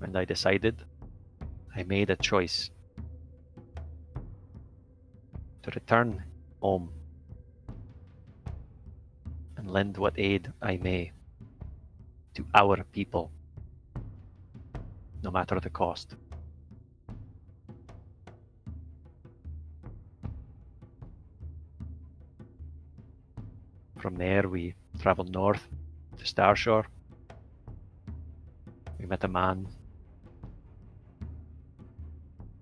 And I decided, I made a choice to return home and lend what aid I may to our people, no matter the cost. From there, we traveled north to Starshore. We met a man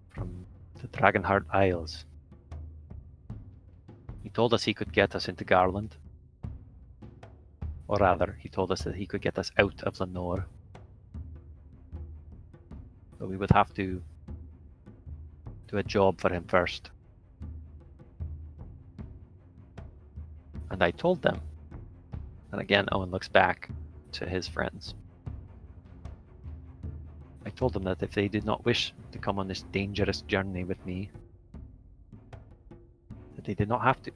from the Dragonheart Isles. He told us he could get us into Garland. Or rather, he told us that he could get us out of Lenore. But we would have to do a job for him first. And I told them, and again Owen looks back to his friends. I told them that if they did not wish to come on this dangerous journey with me, that they did not have to.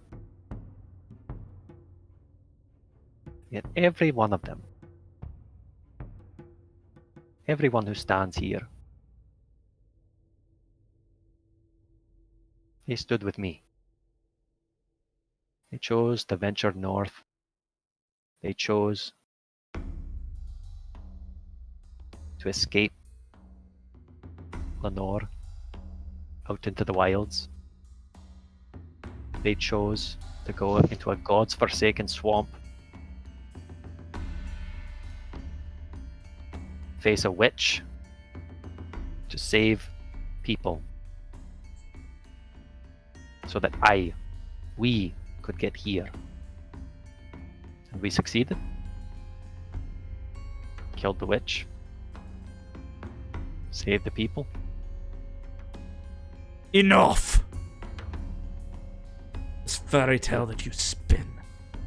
Yet every one of them, everyone who stands here, they stood with me. They chose to venture north. They chose to escape Lenore out into the wilds. They chose to go into a god's forsaken swamp, face a witch, to save people, so that we could get here. And we succeeded. Killed the witch. Saved the people. Enough! This fairy tale that you spin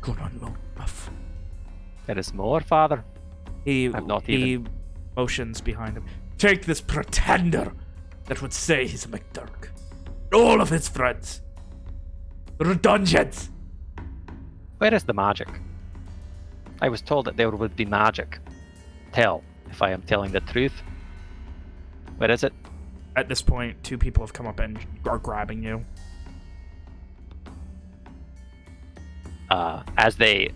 gone on long enough. There is more, Father. He even... motions behind him. Take this pretender that would say he's a McDurk. All of his friends. Redundant. Where is the magic? I was told that there would be magic. Tell if I am telling the truth. Where is it? At this point, two people have come up and are grabbing you. As they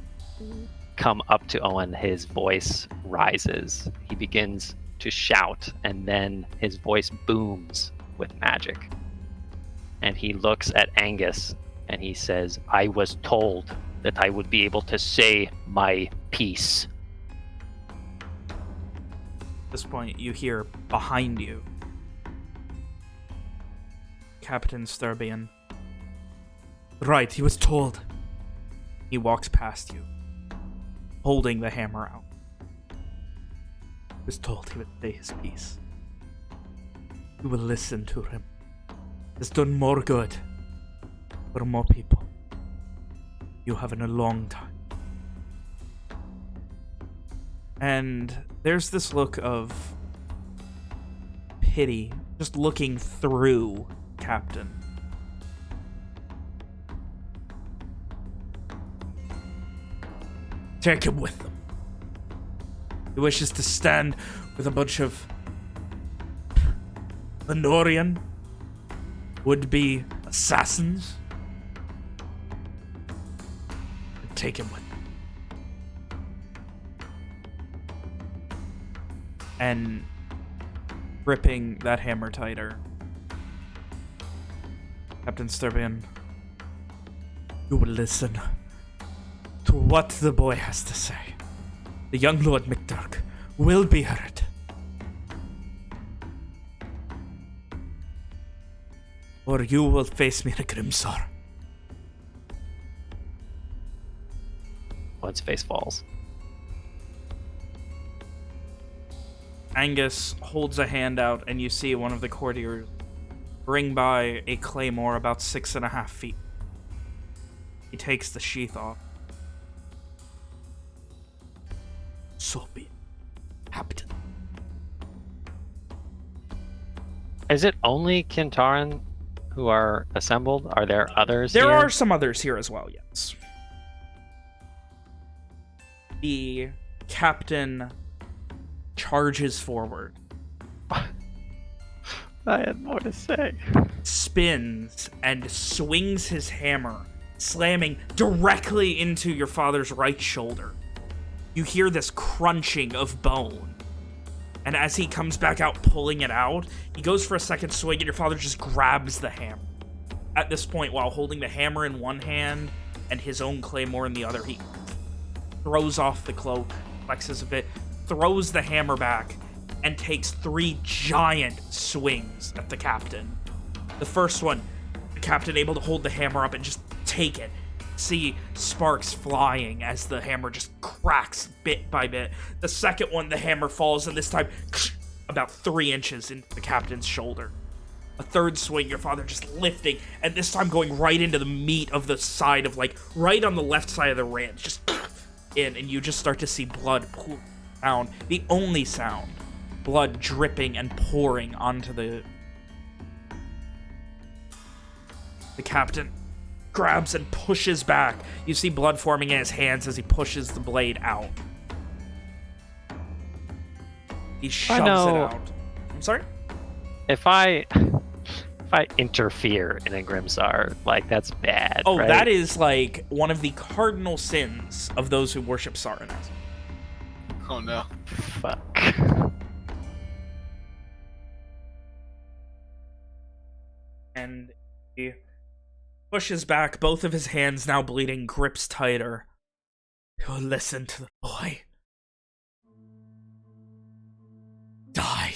come up to Owen, his voice rises. He begins to shout, and then his voice booms with magic. And he looks at Angus, and he says, I was told that I would be able to say my piece. At this point, you hear behind you Captain Sturbian. Right, he was told. He walks past you, holding the hammer out. He was told he would say his piece. You will listen to him. It's done more good for more people. You have in a long time. And there's this look of pity, just looking through Captain. Take him with them. He wishes to stand with a bunch of Lenorian would-be assassins. Take him with them. And gripping that hammer tighter, Captain Sturbian, you will listen to what the boy has to say. The young Lord McDurk will be heard. Or you will face me in a Grimsar. One's face falls. Angus holds a hand out, and you see one of the courtiers bring by a claymore about 6.5 feet. He takes the sheath off. So be it, Captain. Is it only Kyn Taryn who are assembled? Are there others There here? are some others here as well, yes. The captain charges forward. I had more to say. Spins and swings his hammer, slamming directly into your father's right shoulder. You hear this crunching of bone. And as he comes back out, pulling it out, he goes for a second swing, and your father just grabs the hammer. At this point, while holding the hammer in one hand and his own claymore in the other, he throws off the cloak, flexes a bit, throws the hammer back, and takes 3 giant swings at the captain. The first one, the captain able to hold the hammer up and just take it. See sparks flying as the hammer just cracks bit by bit. The second one, the hammer falls, and this time about 3 inches into the captain's shoulder. A third swing, your father just lifting, and this time going right into the meat of the side of, like, right on the left side of the ribs, just in, and you just start to see blood pour down. The only sound, blood dripping and pouring onto the captain. Grabs and pushes back. You see blood forming in his hands as he pushes the blade out. He shoves it out. I'm sorry? If I interfere in a Grimsar, like, that's bad. Oh, right? that is like one of the cardinal sins of those who worship Sarunas. Oh no. Fuck. And he pushes back, both of his hands now bleeding, grips tighter. You'll listen to the boy. Die.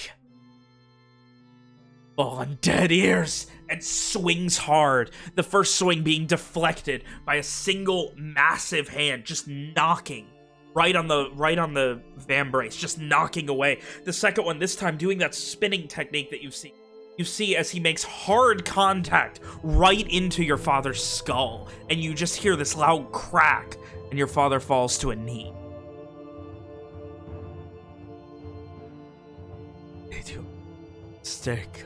Fall on dead ears, and swings hard. The first swing being deflected by a single massive hand, just knocking right on the vambrace, just knocking away. The second one, this time doing that spinning technique that you've seen. You see as he makes hard contact right into your father's skull, and you just hear this loud crack, and your father falls to a knee. Did you stick?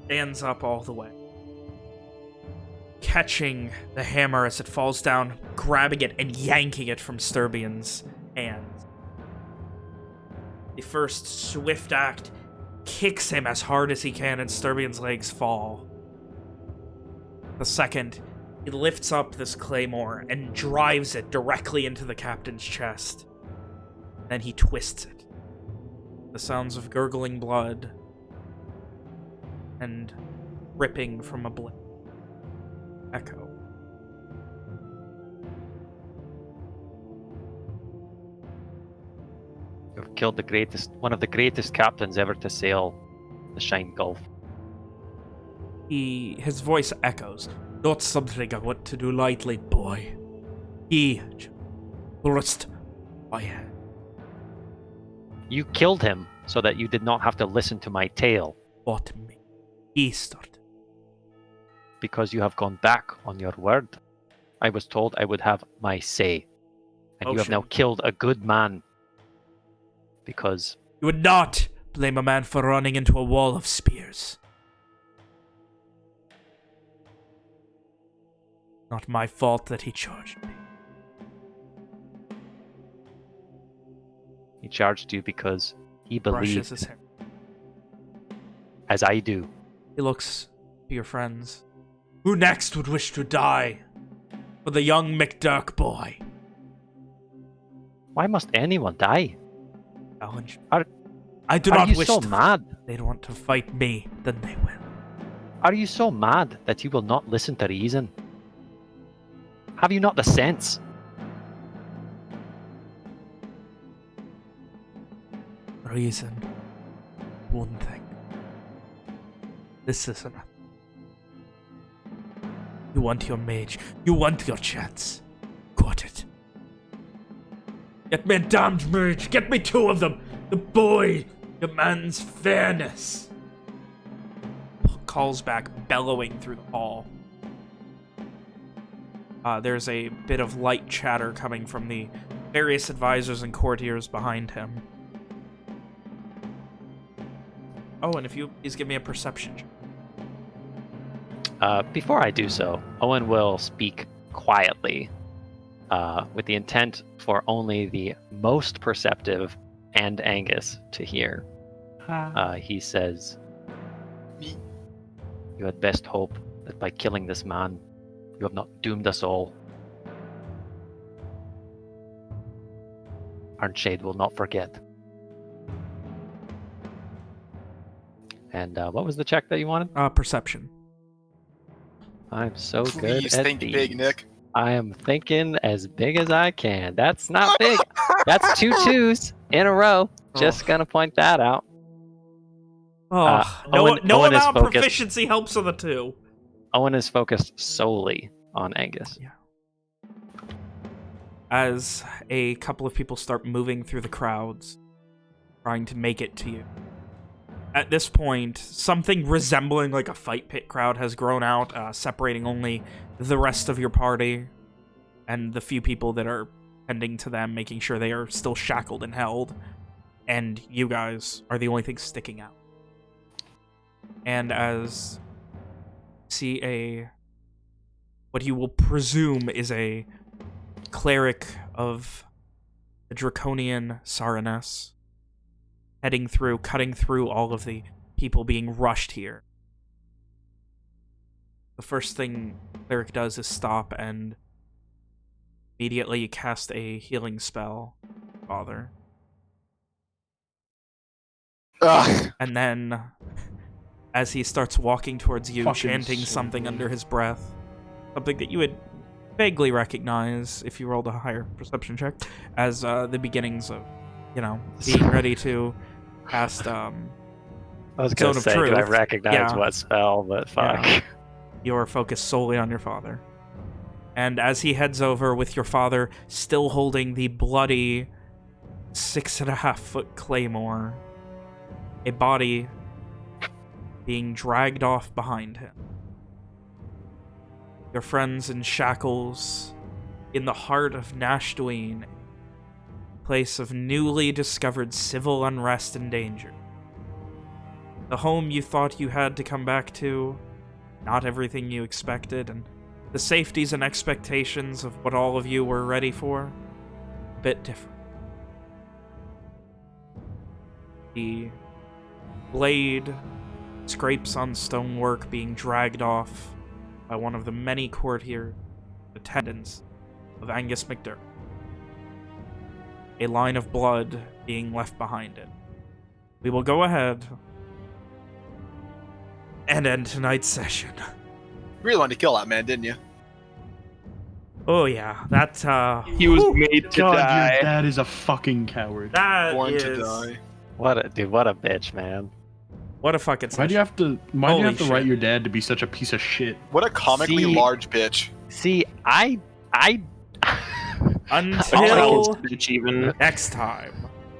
Stands up all the way, catching the hammer as it falls down, grabbing it and yanking it from Sturbian's hands. The first swift act kicks him as hard as he can, and Sturbian's legs fall. The second, he lifts up this claymore and drives it directly into the captain's chest. Then he twists it. The sounds of gurgling blood and ripping from a blade echo. You've killed one of the greatest captains ever to sail the Shine Gulf. His voice echoes. Not something I want to do lightly, boy. He thrust my hand. You killed him so that you did not have to listen to my tale. What me? He started. Because you have gone back on your word. I was told I would have my say. And you have now killed a good man. Because... You would not blame a man for running into a wall of spears. Not my fault that he charged me. He charged you because he Brushes believed, his hair. as I do. He looks to your friends. Who next would wish to die for the young McDurk boy? Why must anyone die? Challenge. Are I do not you wish so to mad? They don't want to fight me, then they will. Are you so mad that you will not listen to reason? Have you not the sense? Reason. One thing. This is enough. You want your mage. You want your chance. Got it. Get me a damned mage. Get me 2 of them. The boy demands fairness. Calls back, bellowing through the hall. There's a bit of light chatter coming from the various advisors and courtiers behind him. Oh, and if you please give me a perception check. Before I do so, Owen will speak quietly, with the intent for only the most perceptive and Angus to hear. He says, "You had best hope that by killing this man, you have not doomed us all. Arnshade will not forget." And what was the check that you wanted? Perception. I'm so good Please at think these. big, Nick. I am thinking as big as I can. That's not big. That's 2 2s in a row. Just gonna point that out. Oh, Owen no is amount of focused. proficiency helps with the 2. Owen is focused solely on Angus. Yeah. As a couple of people start moving through the crowds, trying to make it to you. At this point, something resembling like a fight pit crowd has grown out, separating only the rest of your party and the few people that are tending to them, making sure they are still shackled and held. And you guys are the only thing sticking out. And as you see what you will presume is a cleric of the Draconian Saraness, cutting through all of the people being rushed here. The first thing cleric does is stop and immediately cast a healing spell, Father. Ugh. And then, as he starts walking towards you, Fucking chanting so something good. under his breath, something that you would vaguely recognize if you rolled a higher perception check, as the beginnings of, being ready to cast I was gonna Zone of say, do I Truth. recognize Yeah. what spell? But fuck. Yeah. You're focused solely on your father. And as he heads over with your father still holding the bloody 6.5-foot claymore, a body being dragged off behind him. Your friends in shackles in the heart of Nashdween, place of newly discovered civil unrest and danger. The home you thought you had to come back to, not everything you expected, and the safeties and expectations of what all of you were ready for, a bit different. The blade scrapes on stonework being dragged off by one of the many courtier attendants of Angus McDurk. A line of blood being left behind it. We will go ahead and end tonight's session. You really wanted to kill that man, didn't you? Oh yeah, that He was made to God, die. your dad is a fucking coward. that Born is to die. What a bitch, man. what a fucking session. Why do you have to? Why do Holy you have to write shit. your dad to be such a piece of shit? What a comically See- large bitch. See, I Until Bitch even. next time.